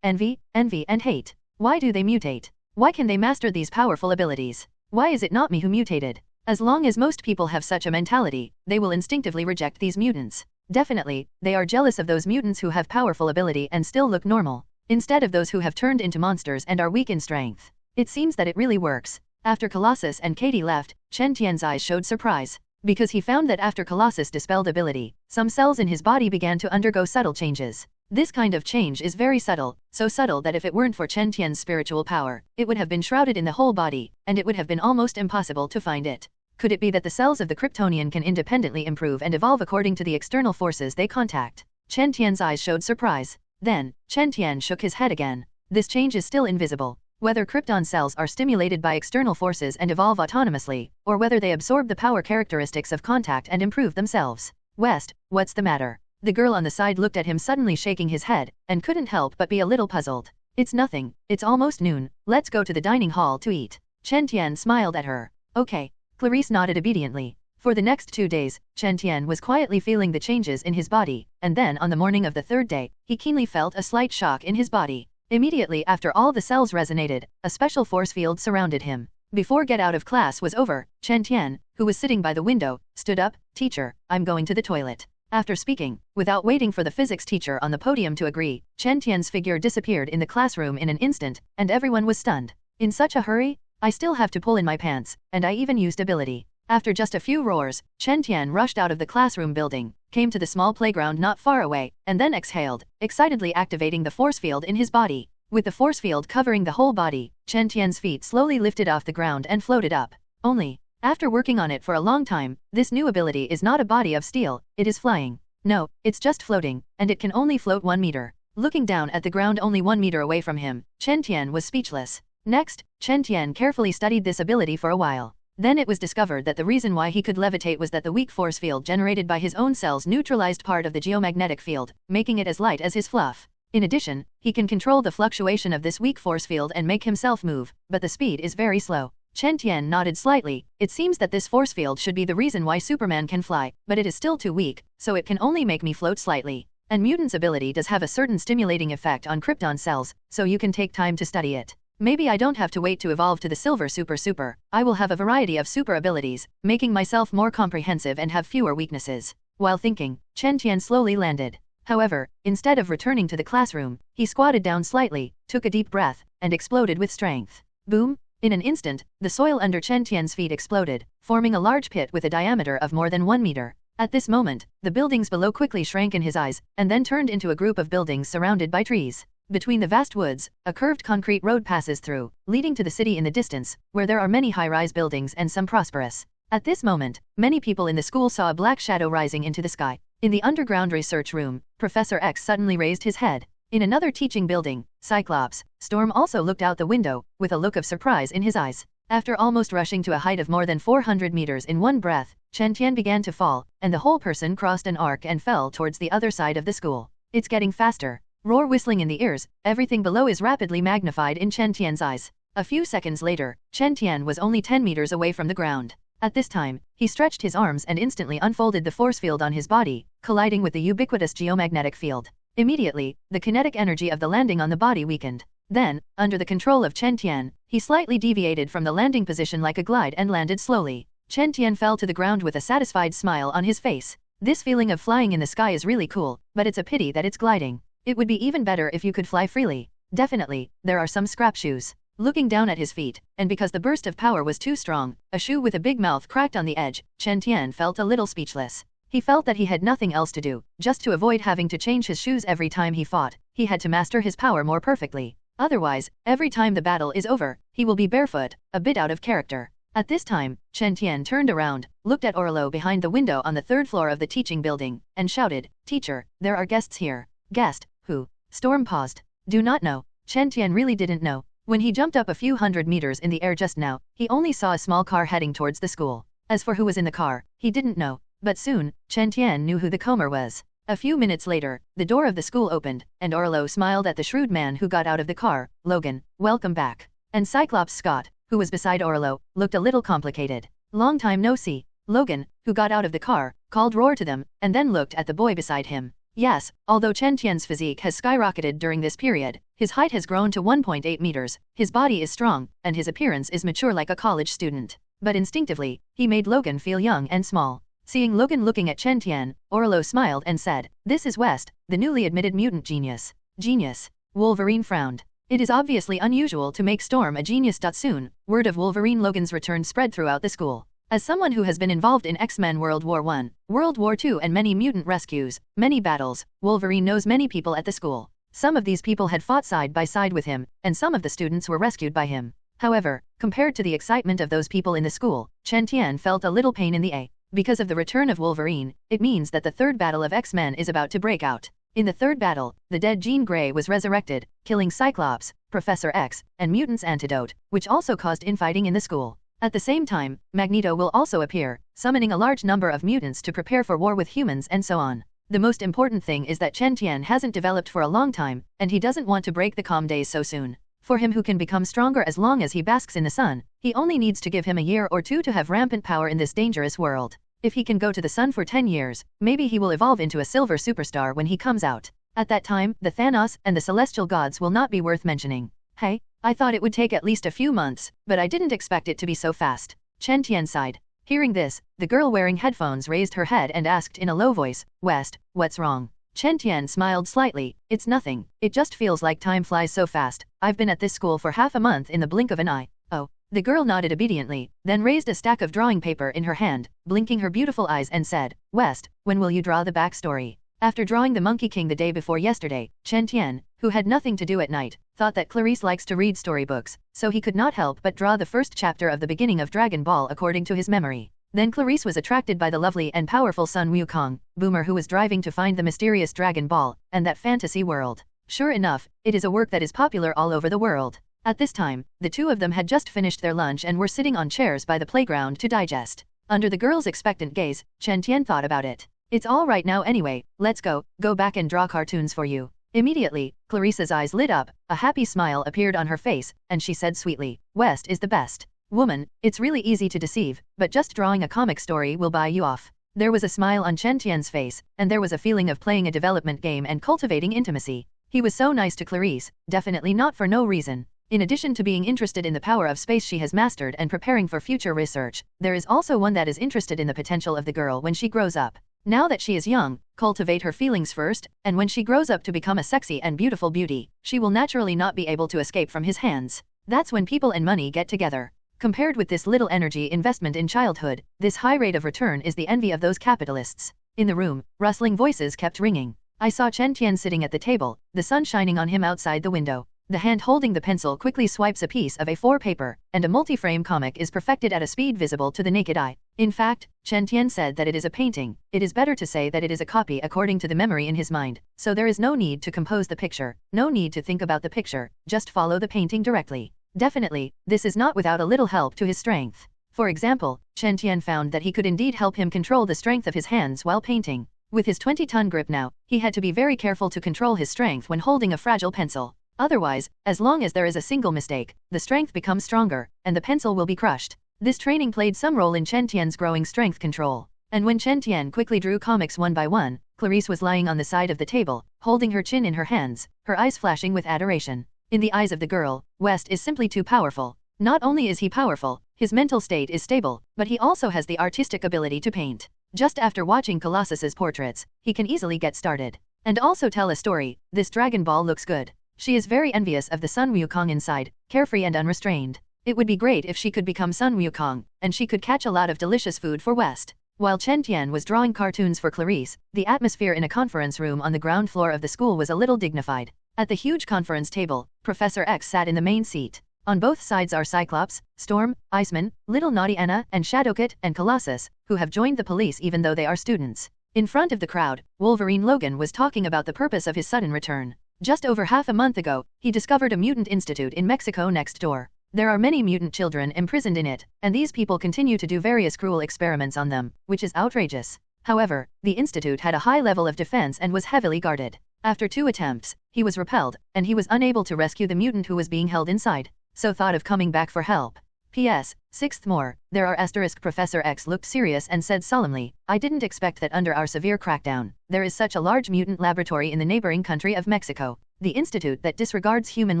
Speaker 1: envy, and hate? Why do they mutate? Why can they master these powerful abilities? Why is it not me who mutated? As long as most people have such a mentality, they will instinctively reject these mutants. Definitely, they are jealous of those mutants who have powerful ability and still look normal, instead of those who have turned into monsters and are weak in strength. It seems that it really works. After Colossus and Katie left, Chen Tian's eyes showed surprise. because he found that after Colossus dispelled ability, some cells in his body began to undergo subtle changes. This kind of change is very subtle, so subtle that if it weren't for Chen Tian's spiritual power, it would have been shrouded in the whole body, and it would have been almost impossible to find it. Could it be that the cells of the Kryptonian can independently improve and evolve according to the external forces they contact? Chen Tian's eyes showed surprise. Then, Chen Tian shook his head again. This change is still invisible. Whether Krypton cells are stimulated by external forces and evolve autonomously, or whether they absorb the power characteristics of contact and improve themselves. West, what's the matter? The girl on the side looked at him suddenly shaking his head, and couldn't help but be a little puzzled. It's nothing, it's almost noon, let's go to the dining hall to eat. Chen Tian smiled at her. Okay. Clarice nodded obediently. For the next 2 days, Chen Tian was quietly feeling the changes in his body, and then on the morning of the 3rd day, he keenly felt a slight shock in his body. Immediately after all the cells resonated, a special force field surrounded him. Before get out of class was over, Chen Tian, who was sitting by the window, stood up. Teacher, I'm going to the toilet. After speaking, without waiting for the physics teacher on the podium to agree, Chen Tian's figure disappeared in the classroom in an instant, and everyone was stunned. In such a hurry? I still have to pull in my pants, and I even used ability. After just a few roars, Chen Tian rushed out of the classroom building, came to the small playground not far away, and then exhaled, excitedly activating the force field in his body. With the force field covering the whole body, Chen Tian's feet slowly lifted off the ground and floated up. Only, after working on it for a long time, this new ability is not a body of steel, it is flying. No, it's just floating, and it can only float 1 meter. Looking down at the ground only 1 meter away from him, Chen Tian was speechless. Next, Chen Tian carefully studied this ability for a while. Then it was discovered that the reason why he could levitate was that the weak force field generated by his own cells neutralized part of the geomagnetic field, making it as light as his fluff. In addition, he can control the fluctuation of this weak force field and make himself move, but the speed is very slow. Chen Tian nodded slightly. It seems that this force field should be the reason why Superman can fly, but it is still too weak, so it can only make me float slightly. And Mutant's ability does have a certain stimulating effect on Krypton cells, so you can take time to study it. Maybe I don't have to wait to evolve to the Silver Super. I will have a variety of super abilities, making myself more comprehensive and have fewer weaknesses. While thinking, Chen Tian slowly landed. However, instead of returning to the classroom, he squatted down slightly, took a deep breath, and exploded with strength. Boom! In an instant, the soil under Chen Tian's feet exploded, forming a large pit with a diameter of more than 1 meter. At this moment, the buildings below quickly shrank in his eyes, and then turned into a group of buildings surrounded by trees. Between the vast woods, a curved concrete road passes through, leading to the city in the distance, where there are many high-rise buildings and some prosperous. At this moment, many people in the school saw a black shadow rising into the sky. In the underground research room, Professor X suddenly raised his head. In another teaching building, Cyclops, Storm also looked out the window, with a look of surprise in his eyes. After almost rushing to a height of more than 400 meters in one breath, Chen Tian began to fall, and the whole person crossed an arc and fell towards the other side of the school. It's getting faster. Roar whistling in the ears, everything below is rapidly magnified in Chen Tian's eyes. A few seconds later, Chen Tian was only 10 meters away from the ground. At this time, he stretched his arms and instantly unfolded the force field on his body, colliding with the ubiquitous geomagnetic field. Immediately, the kinetic energy of the landing on the body weakened. Then, under the control of Chen Tian, he slightly deviated from the landing position like a glide and landed slowly. Chen Tian fell to the ground with a satisfied smile on his face. This feeling of flying in the sky is really cool, but it's a pity that it's gliding. It would be even better if you could fly freely. Definitely, there are some scrap shoes. Looking down at his feet, and because the burst of power was too strong, a shoe with a big mouth cracked on the edge, Chen Tian felt a little speechless. He felt that he had nothing else to do, just to avoid having to change his shoes every time he fought. He had to master his power more perfectly. Otherwise, every time the battle is over, he will be barefoot, a bit out of character. At this time, Chen Tian turned around, looked at Orlo behind the window on the 3rd floor of the teaching building, and shouted, "Teacher, there are guests here." Guest? Who? Storm paused. Do not know. Chen Tian really didn't know. When he jumped up a few hundred meters in the air just now, he only saw a small car heading towards the school. As for who was in the car, he didn't know. But soon, Chen Tian knew who the comer was. A few minutes later, the door of the school opened, and Orlo smiled at the shrewd man who got out of the car. "Logan, welcome back." And Cyclops Scott, who was beside Orlo, looked a little complicated. "Long time no see." Logan, who got out of the car, called roar to them, and then looked at the boy beside him. Yes, although Chen Tian's physique has skyrocketed during this period, his height has grown to 1.8 meters, his body is strong, and his appearance is mature like a college student. But instinctively, he made Logan feel young and small. Seeing Logan looking at Chen Tian, Orlo smiled and said, "This is West, the newly admitted mutant genius." Genius? Wolverine frowned. It is obviously unusual to make Storm a genius. Soon, word of Wolverine Logan's return spread throughout the school. As someone who has been involved in X-Men World War I, World War II and many mutant rescues, many battles, Wolverine knows many people at the school. Some of these people had fought side by side with him, and some of the students were rescued by him. However, compared to the excitement of those people in the school, Chen Tian felt a little pain in the A. Because of the return of Wolverine, it means that the third battle of X-Men is about to break out. In the third battle, the dead Jean Grey was resurrected, killing Cyclops, Professor X, and Mutant's Antidote, which also caused infighting in the school. At the same time, Magneto will also appear, summoning a large number of mutants to prepare for war with humans and so on. The most important thing is that Chen Tian hasn't developed for a long time, and he doesn't want to break the calm days so soon. For him who can become stronger as long as he basks in the sun, he only needs to give him a year or two to have rampant power in this dangerous world. If he can go to the sun for 10 years, maybe he will evolve into a silver superstar when he comes out. At that time, the Thanos and the celestial gods will not be worth mentioning. Hey, I thought it would take at least a few months, but I didn't expect it to be so fast. Chen Tian sighed. Hearing this, the girl wearing headphones raised her head and asked in a low voice, West, what's wrong? Chen Tian smiled slightly. It's nothing, it just feels like time flies so fast. I've been at this school for half a month in the blink of an eye. Oh. The girl nodded obediently, then raised a stack of drawing paper in her hand, blinking her beautiful eyes and said, West, when will you draw the backstory? After drawing the Monkey King the day before yesterday, Chen Tian, who had nothing to do at night, thought that Clarice likes to read storybooks, so he could not help but draw the first chapter of the beginning of Dragon Ball according to his memory. Then Clarice was attracted by the lovely and powerful Sun Wukong, Boomer who was driving to find the mysterious Dragon Ball, and that fantasy world. Sure enough, it is a work that is popular all over the world. At this time, the two of them had just finished their lunch and were sitting on chairs by the playground to digest. Under the girl's expectant gaze, Chen Tian thought about it. It's all right now anyway, let's go back and draw cartoons for you. Immediately, Clarice's eyes lit up, a happy smile appeared on her face, and she said sweetly, West is the best. Woman, it's really easy to deceive, but just drawing a comic story will buy you off. There was a smile on Chen Tian's face, and there was a feeling of playing a development game and cultivating intimacy. He was so nice to Clarice, definitely not for no reason. In addition to being interested in the power of space she has mastered and preparing for future research, there is also one that is interested in the potential of the girl when she grows up. Now that she is young, cultivate her feelings first, and when she grows up to become a sexy and beautiful beauty, she will naturally not be able to escape from his hands. That's when people and money get together. Compared with this little energy investment in childhood, this high rate of return is the envy of those capitalists. In the room, rustling voices kept ringing. I saw Chen Tian sitting at the table, the sun shining on him outside the window. The hand holding the pencil quickly swipes a piece of A4 paper, and a multi-frame comic is perfected at a speed visible to the naked eye. In fact, Chen Tian said that it is a painting. It is better to say that it is a copy according to the memory in his mind, so there is no need to compose the picture, no need to think about the picture, just follow the painting directly. Definitely, this is not without a little help to his strength. For example, Chen Tian found that he could indeed help him control the strength of his hands while painting. With his 20-ton grip now, he had to be very careful to control his strength when holding a fragile pencil. Otherwise, as long as there is a single mistake, the strength becomes stronger, and the pencil will be crushed. This training played some role in Chen Tian's growing strength control. And when Chen Tian quickly drew comics one by one, Clarice was lying on the side of the table, holding her chin in her hands, her eyes flashing with adoration. In the eyes of the girl, West is simply too powerful. Not only is he powerful, his mental state is stable, but he also has the artistic ability to paint. Just after watching Colossus's portraits, he can easily get started. And also tell a story. This Dragon Ball looks good. She is very envious of the Sun Wukong inside, carefree and unrestrained. It would be great if she could become Sun Wukong, and she could catch a lot of delicious food for West. While Chen Tian was drawing cartoons for Clarice, the atmosphere in a conference room on the ground floor of the school was a little dignified. At the huge conference table, Professor X sat in the main seat. On both sides are Cyclops, Storm, Iceman, Little Naughty Anna, and Shadowcat and Colossus, who have joined the police even though they are students. In front of the crowd, Wolverine Logan was talking about the purpose of his sudden return. Just over half a month ago, he discovered a mutant institute in Mexico next door. There are many mutant children imprisoned in it, and these people continue to do various cruel experiments on them, which is outrageous. However, the institute had a high level of defense and was heavily guarded. After 2 attempts, he was repelled, and he was unable to rescue the mutant who was being held inside, so thought of coming back for help. P.S. 6th more, there are *. Professor X looked serious and said solemnly, I didn't expect that under our severe crackdown, there is such a large mutant laboratory in the neighboring country of Mexico. The institute that disregards human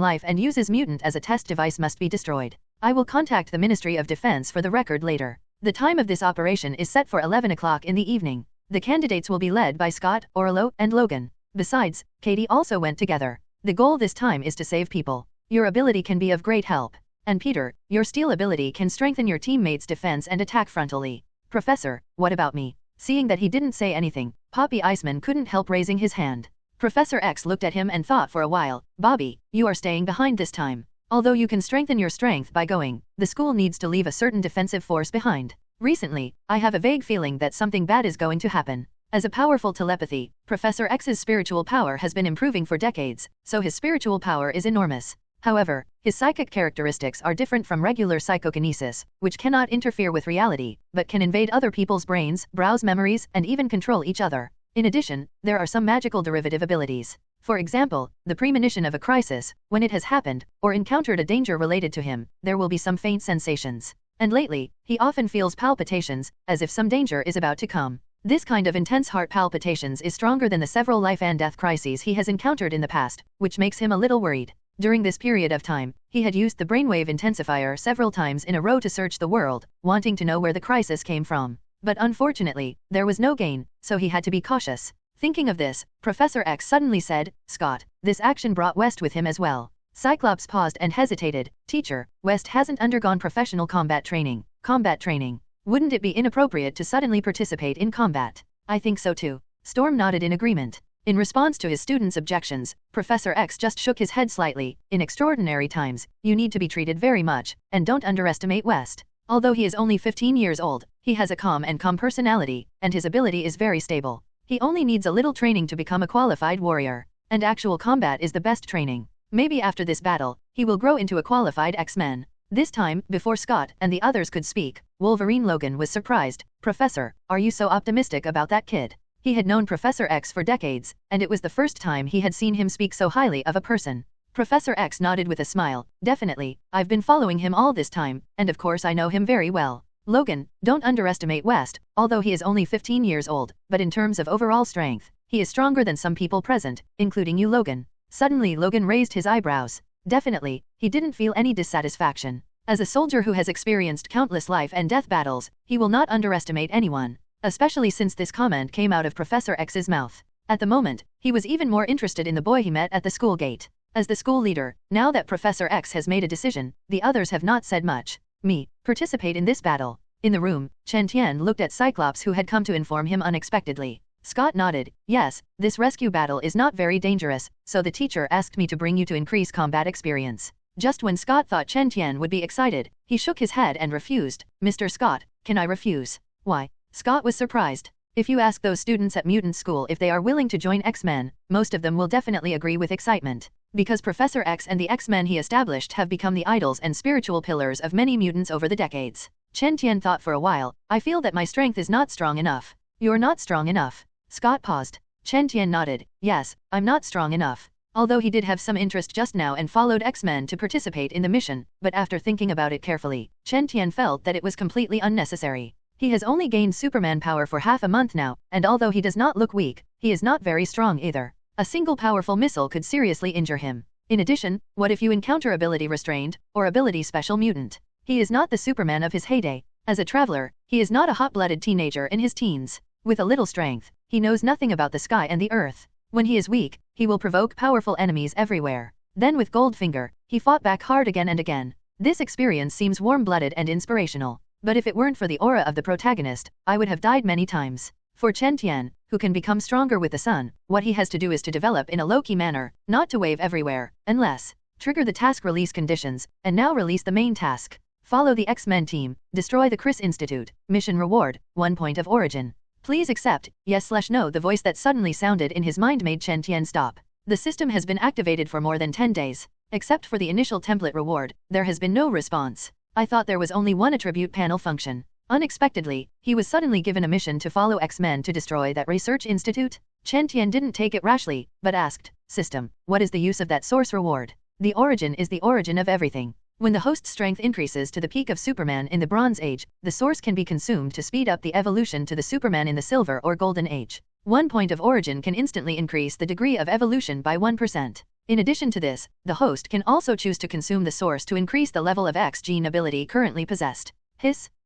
Speaker 1: life and uses mutant as a test device must be destroyed. I will contact the Ministry of Defense for the record later. The time of this operation is set for 11 o'clock in the evening. The candidates will be led by Scott, Orlo, and Logan. Besides, Katie also went together. The goal this time is to save people. Your ability can be of great help. And Peter, your steal ability can strengthen your teammates' defense and attack frontally. Professor, what about me? Seeing that he didn't say anything, Poppy Iceman couldn't help raising his hand. Professor X looked at him and thought for a while, Bobby, you are staying behind this time. Although you can strengthen your strength by going, the school needs to leave a certain defensive force behind. Recently, I have a vague feeling that something bad is going to happen. As a powerful telepathy, Professor X's spiritual power has been improving for decades, so his spiritual power is enormous. However, his psychic characteristics are different from regular psychokinesis, which cannot interfere with reality, but can invade other people's brains, browse memories, and even control each other. In addition, there are some magical derivative abilities. For example, the premonition of a crisis, when it has happened, or encountered a danger related to him, there will be some faint sensations. And lately, he often feels palpitations, as if some danger is about to come. This kind of intense heart palpitations is stronger than the several life and death crises he has encountered in the past, which makes him a little worried. During this period of time, he had used the brainwave intensifier several times in a row to search the world, wanting to know where the crisis came from. But unfortunately, there was no gain, so he had to be cautious. Thinking of this, Professor X suddenly said, Scott, this action brought West with him as well. Cyclops paused and hesitated. Teacher, West hasn't undergone professional combat training. Combat training. Wouldn't it be inappropriate to suddenly participate in combat? I think so too. Storm nodded in agreement. In response to his students' objections, Professor X just shook his head slightly. In extraordinary times, you need to be treated very much, and don't underestimate West. Although he is only 15 years old, he has a calm personality, and his ability is very stable. He only needs a little training to become a qualified warrior. And actual combat is the best training. Maybe after this battle, he will grow into a qualified X-Men. This time, before Scott and the others could speak, Wolverine Logan was surprised. Professor, are you so optimistic about that kid? He had known Professor X for decades, and it was the first time he had seen him speak so highly of a person. Professor X nodded with a smile. Definitely, I've been following him all this time, and of course I know him very well. Logan, don't underestimate West, although he is only 15 years old, but in terms of overall strength, he is stronger than some people present, including you, Logan. Suddenly Logan raised his eyebrows. Definitely, he didn't feel any dissatisfaction. As a soldier who has experienced countless life and death battles, he will not underestimate anyone, especially since this comment came out of Professor X's mouth. At the moment, he was even more interested in the boy he met at the school gate. As the school leader, now that Professor X has made a decision, the others have not said much. Me, participate in this battle. In the room, Chen Tian looked at Cyclops who had come to inform him unexpectedly. Scott nodded. Yes, this rescue battle is not very dangerous, so the teacher asked me to bring you to increase combat experience. Just when Scott thought Chen Tian would be excited, he shook his head and refused. Mr. Scott, can I refuse? Why? Scott was surprised. If you ask those students at mutant school if they are willing to join X-Men, most of them will definitely agree with excitement. Because Professor X and the X-Men he established have become the idols and spiritual pillars of many mutants over the decades. Chen Tian thought for a while. I feel that my strength is not strong enough. You're not strong enough. Scott paused. Chen Tian nodded. Yes, I'm not strong enough. Although he did have some interest just now and followed X-Men to participate in the mission, but after thinking about it carefully, Chen Tian felt that it was completely unnecessary. He has only gained Superman power for half a month now, and although he does not look weak, he is not very strong either. A single powerful missile could seriously injure him. In addition, what if you encounter ability restrained, or ability special mutant? He is not the Superman of his heyday. As a traveler, he is not a hot-blooded teenager in his teens. With a little strength, he knows nothing about the sky and the earth. When he is weak, he will provoke powerful enemies everywhere. Then with Goldfinger, he fought back hard again and again. This experience seems warm-blooded and inspirational. But if it weren't for the aura of the protagonist, I would have died many times. For Chen Tian, who can become stronger with the sun, what he has to do is to develop in a low-key manner, not to wave everywhere, unless trigger the task release conditions, and now release the main task. Follow the X-Men team, destroy the Chris Institute, mission reward, 1 point of origin. Please accept, yes/no. The voice that suddenly sounded in his mind made Chen Tian stop. The system has been activated for more than 10 days. Except for the initial template reward, there has been no response. I thought there was only one attribute panel function. Unexpectedly, he was suddenly given a mission to follow X-Men to destroy that research institute. Chen Tian didn't take it rashly, but asked, System, what is the use of that source reward? The origin is the origin of everything. When the host's strength increases to the peak of Superman in the Bronze Age, the source can be consumed to speed up the evolution to the Superman in the Silver or Golden Age. 1 point of origin can instantly increase the degree of evolution by 1%. In addition to this, the host can also choose to consume the source to increase the level of X gene ability currently possessed.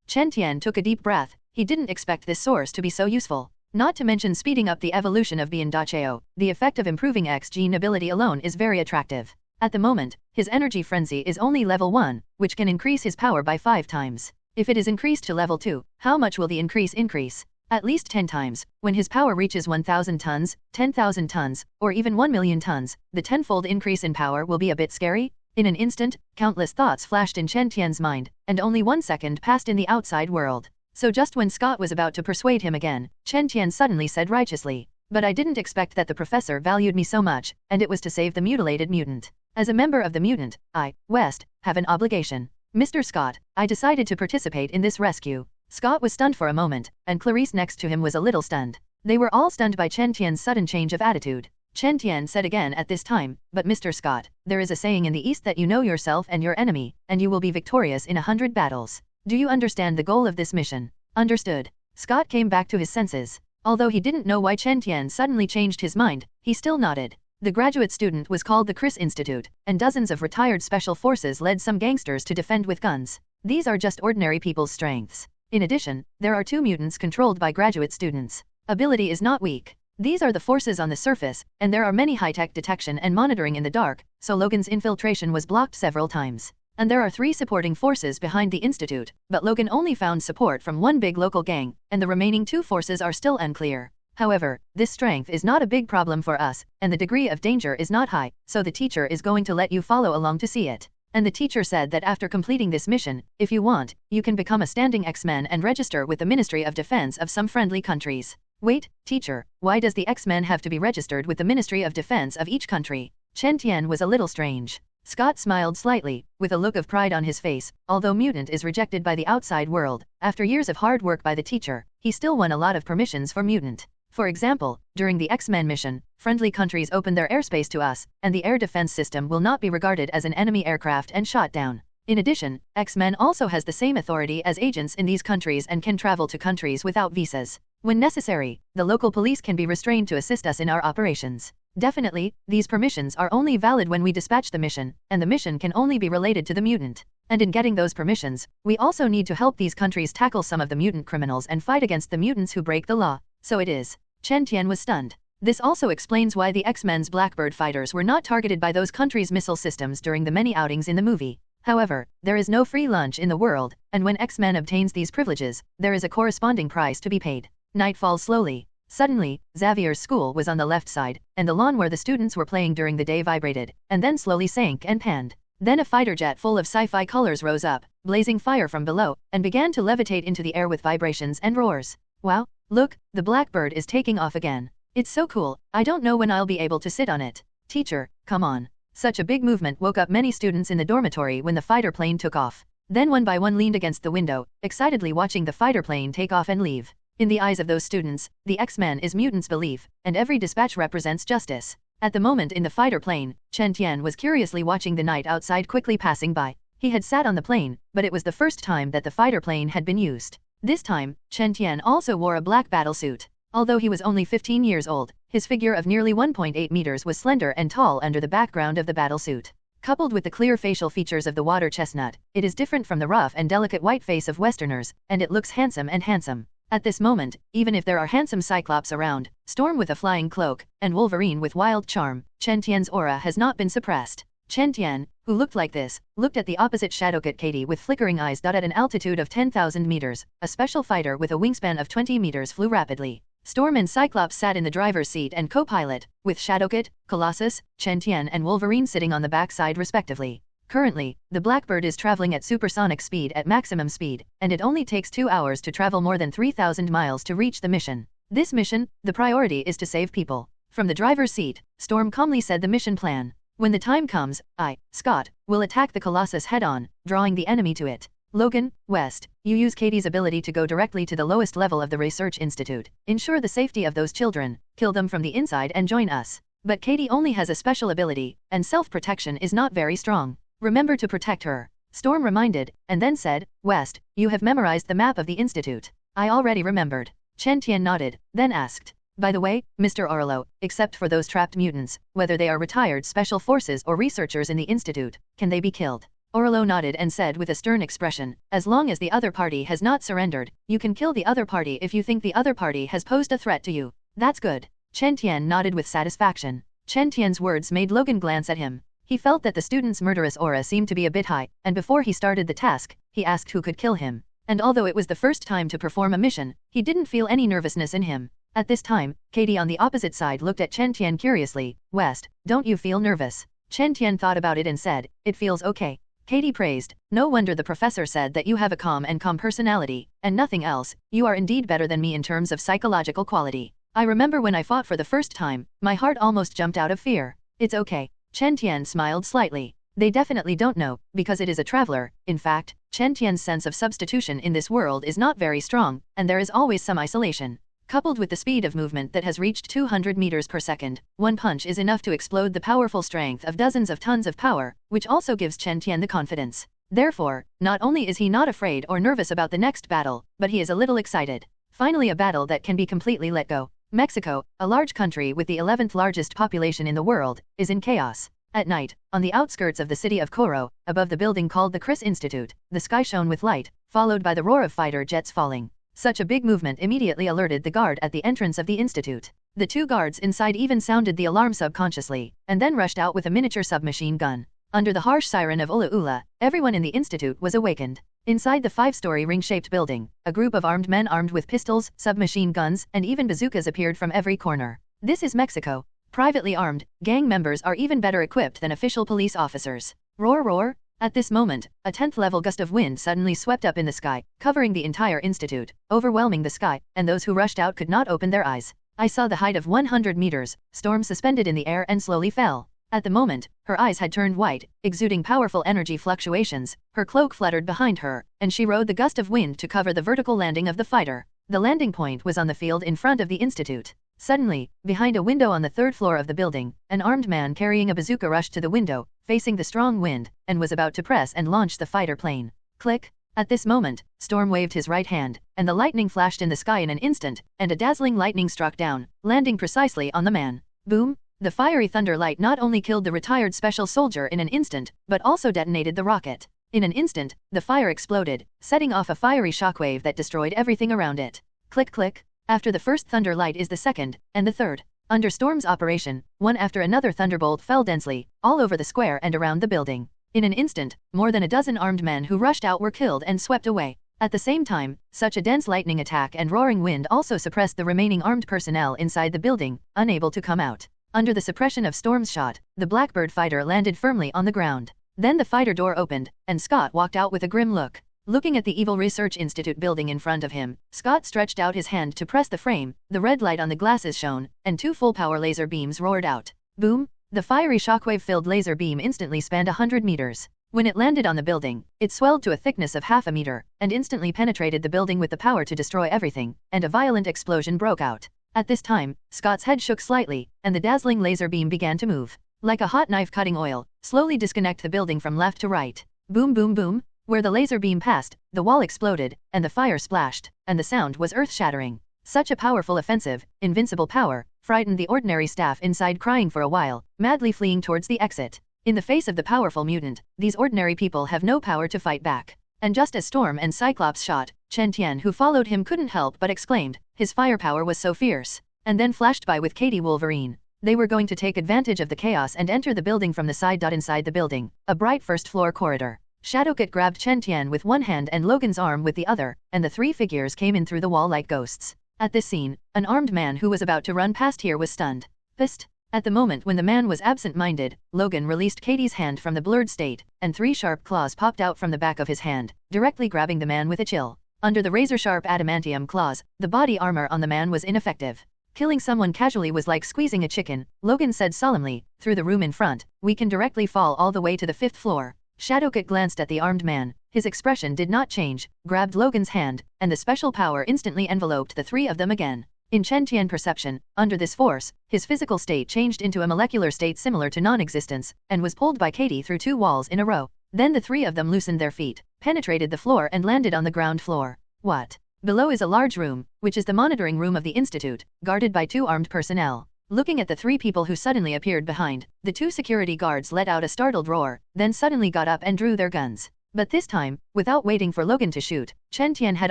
Speaker 1: Chen Tian took a deep breath. He didn't expect this source to be so useful. Not to mention speeding up the evolution of Bian Dacheo, the effect of improving X gene ability alone is very attractive. At the moment, his energy frenzy is only level 1, which can increase his power by 5 times. If it is increased to level 2, how much will the increase? At least 10 times. When his power reaches 1,000 tons, 10,000 tons, or even 1 million tons, the tenfold increase in power will be a bit scary. In an instant, countless thoughts flashed in Chen Tian's mind, and only 1 second passed in the outside world. So just when Scott was about to persuade him again, Chen Tian suddenly said righteously, "But I didn't expect that the professor valued me so much, and it was to save the mutilated mutant. As a member of the mutant, I, West, have an obligation. Mr. Scott, I decided to participate in this rescue." Scott was stunned for a moment, and Clarice next to him was a little stunned. They were all stunned by Chen Tian's sudden change of attitude. Chen Tian said again at this time, "But Mr. Scott, there is a saying in the East that you know yourself and your enemy, and you will be victorious in 100 battles. Do you understand the goal of this mission?" "Understood." Scott came back to his senses. Although he didn't know why Chen Tian suddenly changed his mind, he still nodded. The graduate student was called the Chris Institute, and dozens of retired special forces led some gangsters to defend with guns. These are just ordinary people's strengths. In addition, there are 2 mutants controlled by graduate students. Ability is not weak. These are the forces on the surface, and there are many high-tech detection and monitoring in the dark, so Logan's infiltration was blocked several times. And there are 3 supporting forces behind the Institute, but Logan only found support from 1 big local gang, and the remaining 2 forces are still unclear. However, this strength is not a big problem for us, and the degree of danger is not high, so the teacher is going to let you follow along to see it. And the teacher said that after completing this mission, if you want, you can become a standing X-Men and register with the Ministry of Defense of some friendly countries. Wait, teacher, why does the X-Men have to be registered with the Ministry of Defense of each country? Chen Tian was a little strange. Scott smiled slightly, with a look of pride on his face. Although mutant is rejected by the outside world, after years of hard work by the teacher, he still won a lot of permissions for mutant. For example, during the X-Men mission, friendly countries open their airspace to us, and the air defense system will not be regarded as an enemy aircraft and shot down. In addition, X-Men also has the same authority as agents in these countries and can travel to countries without visas. When necessary, the local police can be restrained to assist us in our operations. Definitely, these permissions are only valid when we dispatch the mission, and the mission can only be related to the mutant. And in getting those permissions, we also need to help these countries tackle some of the mutant criminals and fight against the mutants who break the law. So it is. Chen Tian was stunned. This also explains why the X-Men's Blackbird fighters were not targeted by those countries' missile systems during the many outings in the movie. However, there is no free lunch in the world, and when X-Men obtains these privileges, there is a corresponding price to be paid. Night falls slowly. Suddenly, Xavier's school was on the left side, and the lawn where the students were playing during the day vibrated, and then slowly sank and panned. Then a fighter jet full of sci-fi colors rose up, blazing fire from below, and began to levitate into the air with vibrations and roars. Wow, look, the Blackbird is taking off again. It's so cool, I don't know when I'll be able to sit on it. Teacher, come on. Such a big movement woke up many students in the dormitory when the fighter plane took off. Then one by one leaned against the window, excitedly watching the fighter plane take off and leave. In the eyes of those students, the X-Men is mutants' belief, and every dispatch represents justice. At the moment in the fighter plane, Chen Tian was curiously watching the night outside quickly passing by. He had sat on the plane, but it was the first time that the fighter plane had been used. This time, Chen Tian also wore a black battle suit. Although he was only 15 years old, his figure of nearly 1.8 meters was slender and tall under the background of the battle suit. Coupled with the clear facial features of the water chestnut, it is different from the rough and delicate white face of Westerners, and it looks handsome and handsome. At this moment, even if there are handsome Cyclops around, Storm with a flying cloak, and Wolverine with wild charm, Chen Tian's aura has not been suppressed. Chen Tian, who looked like this, looked at the opposite Shadowcat Katie with flickering eyes. At an altitude of 10,000 meters, a special fighter with a wingspan of 20 meters flew rapidly. Storm and Cyclops sat in the driver's seat and co-pilot, with Shadowcat, Colossus, Chen Tian and Wolverine sitting on the back side respectively. Currently, the Blackbird is traveling at supersonic speed at maximum speed, and it only takes 2 hours to travel more than 3,000 miles to reach the mission. This mission, the priority is to save people. From the driver's seat, Storm calmly said the mission plan. When the time comes, I, Scott, will attack the Colossus head-on, drawing the enemy to it. Logan, West, you use Katie's ability to go directly to the lowest level of the research institute. Ensure the safety of those children, kill them from the inside and join us. But Katie only has a special ability, and self-protection is not very strong. Remember to protect her. Storm reminded, and then said, West, you have memorized the map of the institute. I already remembered. Chen Tian nodded, then asked. By the way, Mr. Orlo, except for those trapped mutants, whether they are retired special forces or researchers in the institute, can they be killed? Orlo nodded and said with a stern expression, as long as the other party has not surrendered, you can kill the other party if you think the other party has posed a threat to you. That's good. Chen Tian nodded with satisfaction. Chen Tian's words made Logan glance at him. He felt that the student's murderous aura seemed to be a bit high, and before he started the task, he asked who could kill him. And although it was the first time to perform a mission, he didn't feel any nervousness in him. At this time, Katie on the opposite side looked at Chen Tian curiously. West, don't you feel nervous? Chen Tian thought about it and said, it feels okay. Katie praised, no wonder the professor said that you have a calm personality, and nothing else, you are indeed better than me in terms of psychological quality. I remember when I fought for the first time, my heart almost jumped out of fear. It's okay. Chen Tian smiled slightly. They definitely don't know, because it is a traveler. In fact, Chen Tian's sense of substitution in this world is not very strong, and there is always some isolation. Coupled with the speed of movement that has reached 200 meters per second, one punch is enough to explode the powerful strength of dozens of tons of power, which also gives Chen Tian the confidence. Therefore, not only is he not afraid or nervous about the next battle, but he is a little excited. Finally, a battle that can be completely let go. Mexico, a large country with the 11th largest population in the world, is in chaos. At night, on the outskirts of the city of Coro, above the building called the Chris Institute, the sky shone with light, followed by the roar of fighter jets falling. Such a big movement immediately alerted the guard at the entrance of the institute. The two guards inside even sounded the alarm subconsciously, and then rushed out with a miniature submachine gun. Under the harsh siren of Ula Ula, everyone in the institute was awakened. Inside the 5-story ring-shaped building, a group of armed men armed with pistols, submachine guns, and even bazookas appeared from every corner. This is Mexico. Privately armed, gang members are even better equipped than official police officers. Roar roar! At this moment, a 10th-level gust of wind suddenly swept up in the sky, covering the entire institute, overwhelming the sky, and those who rushed out could not open their eyes. I saw the height of 100 meters, storm suspended in the air and slowly fell. At the moment, her eyes had turned white, exuding powerful energy fluctuations, her cloak fluttered behind her, and she rode the gust of wind to cover the vertical landing of the fighter. The landing point was on the field in front of the institute. Suddenly, behind a window on the 3rd floor of the building, an armed man carrying a bazooka rushed to the window, facing the strong wind, and was about to press and launch the fighter plane. Click! At this moment, Storm waved his right hand, and the lightning flashed in the sky in an instant, and a dazzling lightning struck down, landing precisely on the man. Boom! The fiery thunder light not only killed the retired special soldier in an instant, but also detonated the rocket. In an instant, the fire exploded, setting off a fiery shockwave that destroyed everything around it. Click click! After the first thunder light is the second, and the third. Under Storm's operation, one after another thunderbolt fell densely, all over the square and around the building. In an instant, more than a dozen armed men who rushed out were killed and swept away. At the same time, such a dense lightning attack and roaring wind also suppressed the remaining armed personnel inside the building, unable to come out. Under the suppression of Storm's shot, the Blackbird fighter landed firmly on the ground. Then the fighter door opened, and Scott walked out with a grim look. Looking at the Evil Research Institute building in front of him, Scott stretched out his hand to press the frame, the red light on the glasses shone, and 2 full-power laser beams roared out. Boom! The fiery shockwave-filled laser beam instantly spanned 100 meters. When it landed on the building, it swelled to a thickness of half a meter, and instantly penetrated the building with the power to destroy everything, and a violent explosion broke out. At this time, Scott's head shook slightly, and the dazzling laser beam began to move. Like a hot knife cutting oil, slowly disconnect the building from left to right. Boom boom boom! Where the laser beam passed, the wall exploded, and the fire splashed, and the sound was earth-shattering. Such a powerful offensive, invincible power, frightened the ordinary staff inside, crying for a while, madly fleeing towards the exit. In the face of the powerful mutant, these ordinary people have no power to fight back. And just as Storm and Cyclops shot, Chen Tian who followed him couldn't help but exclaimed, his firepower was so fierce. And then flashed by with Katie Wolverine. They were going to take advantage of the chaos and enter the building from the side. Inside the building, a bright first-floor corridor. Shadowcat grabbed Chen Tian with one hand and Logan's arm with the other, and the 3 figures came in through the wall like ghosts. At this scene, an armed man who was about to run past here was stunned. Pissed. At the moment when the man was absent-minded, Logan released Katie's hand from the blurred state, and 3 sharp claws popped out from the back of his hand, directly grabbing the man with a chill. Under the razor-sharp adamantium claws, the body armor on the man was ineffective. Killing someone casually was like squeezing a chicken, Logan said solemnly. Through the room in front, we can directly fall all the way to the 5th floor. Shadowcat glanced at the armed man, his expression did not change, grabbed Logan's hand, and the special power instantly enveloped the 3 of them again. In Chen Tian perception, under this force, his physical state changed into a molecular state similar to non-existence, and was pulled by Katie through 2 walls in a row. Then the 3 of them loosened their feet, penetrated the floor and landed on the ground floor. What? Below is a large room, which is the monitoring room of the institute, guarded by 2 armed personnel. Looking at the 3 people who suddenly appeared behind, the 2 security guards let out a startled roar, then suddenly got up and drew their guns. But this time, without waiting for Logan to shoot, Chen Tian had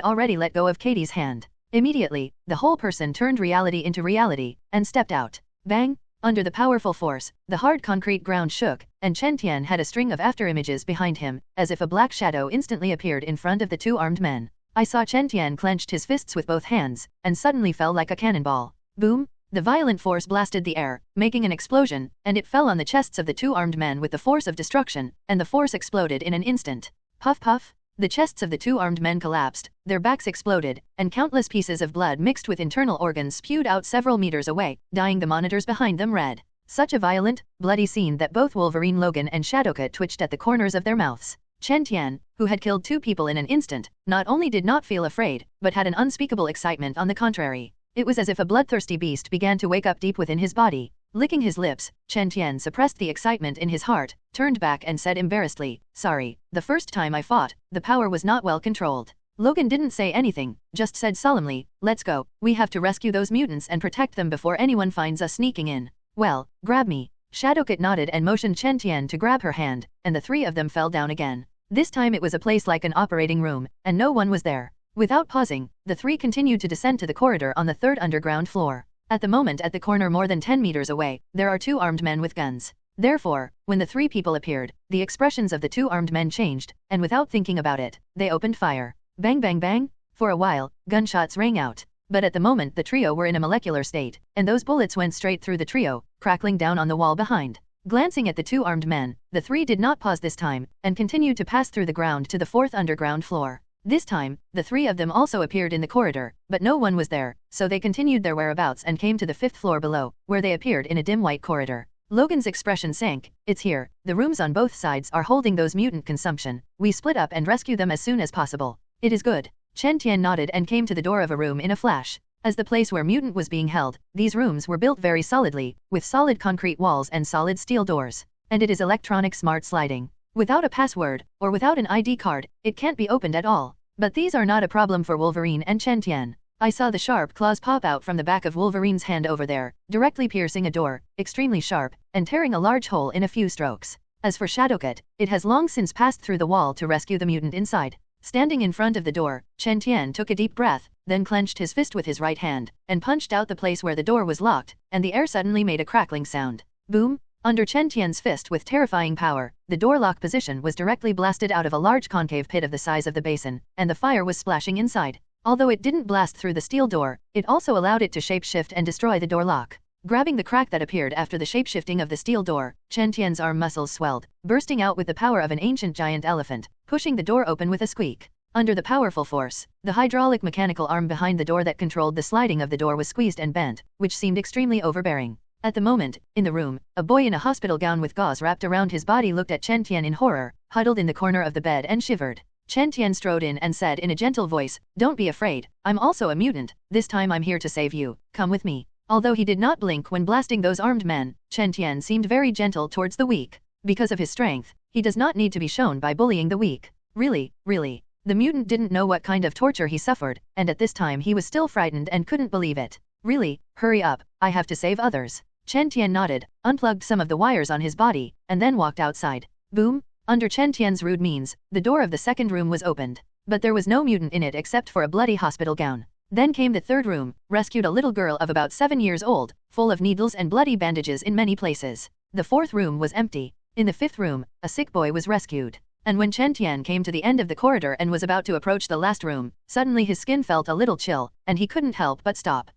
Speaker 1: already let go of Katie's hand. Immediately, the whole person turned reality into reality, and stepped out. Bang! Under the powerful force, the hard concrete ground shook, and Chen Tian had a string of afterimages behind him, as if a black shadow instantly appeared in front of the two armed men. I saw Chen Tian clenched his fists with both hands, and suddenly fell like a cannonball. Boom! The violent force blasted the air, making an explosion, and it fell on the chests of the two armed men with the force of destruction, and the force exploded in an instant. Puff puff! The chests of the two armed men collapsed, their backs exploded, and countless pieces of blood mixed with internal organs spewed out several meters away, dyeing the monitors behind them red. Such a violent, bloody scene that both Wolverine Logan and Shadowcat twitched at the corners of their mouths. Chen Tian, who had killed two people in an instant, not only did not feel afraid, but had an unspeakable excitement on the contrary. It was as if a bloodthirsty beast began to wake up deep within his body. Licking his lips, Chen Tian suppressed the excitement in his heart, turned back and said embarrassedly, "Sorry, the first time I fought, the power was not well controlled." Logan didn't say anything, just said solemnly, "Let's go, we have to rescue those mutants and protect them before anyone finds us sneaking in." "Well, grab me." Shadowcat nodded and motioned Chen Tian to grab her hand, and the three of them fell down again. This time it was a place like an operating room, and no one was there. Without pausing, the three continued to descend to the corridor on the third underground floor. At the moment at the corner more than 10 meters away, there are two armed men with guns. Therefore, when the three people appeared, the expressions of the two armed men changed, and without thinking about it, they opened fire. Bang bang bang! For a while, gunshots rang out. But at the moment the trio were in a molecular state, and those bullets went straight through the trio, crackling down on the wall behind. Glancing at the two armed men, the three did not pause this time, and continued to pass through the ground to the fourth underground floor. This time, the three of them also appeared in the corridor, but no one was there, so they continued their whereabouts and came to the fifth floor below, where they appeared in a dim white corridor. Logan's expression sank. "It's here, the rooms on both sides are holding those mutant consumption. We split up and rescue them as soon as possible." "It is good." Chen Tian nodded and came to the door of a room in a flash. As the place where mutant was being held, these rooms were built very solidly, with solid concrete walls and solid steel doors. And it is electronic smart sliding. Without a password, or without an ID card, it can't be opened at all. But these are not a problem for Wolverine and Chen Tian. I saw the sharp claws pop out from the back of Wolverine's hand over there, directly piercing a door, extremely sharp, and tearing a large hole in a few strokes. As for Shadowcat, it has long since passed through the wall to rescue the mutant inside. Standing in front of the door, Chen Tian took a deep breath, then clenched his fist with his right hand, and punched out the place where the door was locked, and the air suddenly made a crackling sound. Boom! Under Chen Tian's fist with terrifying power, the door lock position was directly blasted out of a large concave pit of the size of the basin, and the fire was splashing inside. Although it didn't blast through the steel door, it also allowed it to shapeshift and destroy the door lock. Grabbing the crack that appeared after the shapeshifting of the steel door, Chen Tian's arm muscles swelled, bursting out with the power of an ancient giant elephant, pushing the door open with a squeak. Under the powerful force, the hydraulic mechanical arm behind the door that controlled the sliding of the door was squeezed and bent, which seemed extremely overbearing. At the moment, in the room, a boy in a hospital gown with gauze wrapped around his body looked at Chen Tian in horror, huddled in the corner of the bed and shivered. Chen Tian strode in and said in a gentle voice, "Don't be afraid, I'm also a mutant, this time I'm here to save you, come with me." Although he did not blink when blasting those armed men, Chen Tian seemed very gentle towards the weak. Because of his strength, he does not need to be shown by bullying the weak. Really. The mutant didn't know what kind of torture he suffered, and at this time he was still frightened and couldn't believe it. "Really, hurry up, I have to save others." Chen Tian nodded, unplugged some of the wires on his body, and then walked outside. Boom! Under Chen Tian's rude means, the door of the second room was opened. But there was no mutant in it except for a bloody hospital gown. Then came the third room, rescued a little girl of about 7 years old, full of needles and bloody bandages in many places. The fourth room was empty. In the fifth room, a sick boy was rescued. And when Chen Tian came to the end of the corridor and was about to approach the last room, suddenly his skin felt a little chill, and he couldn't help but stop.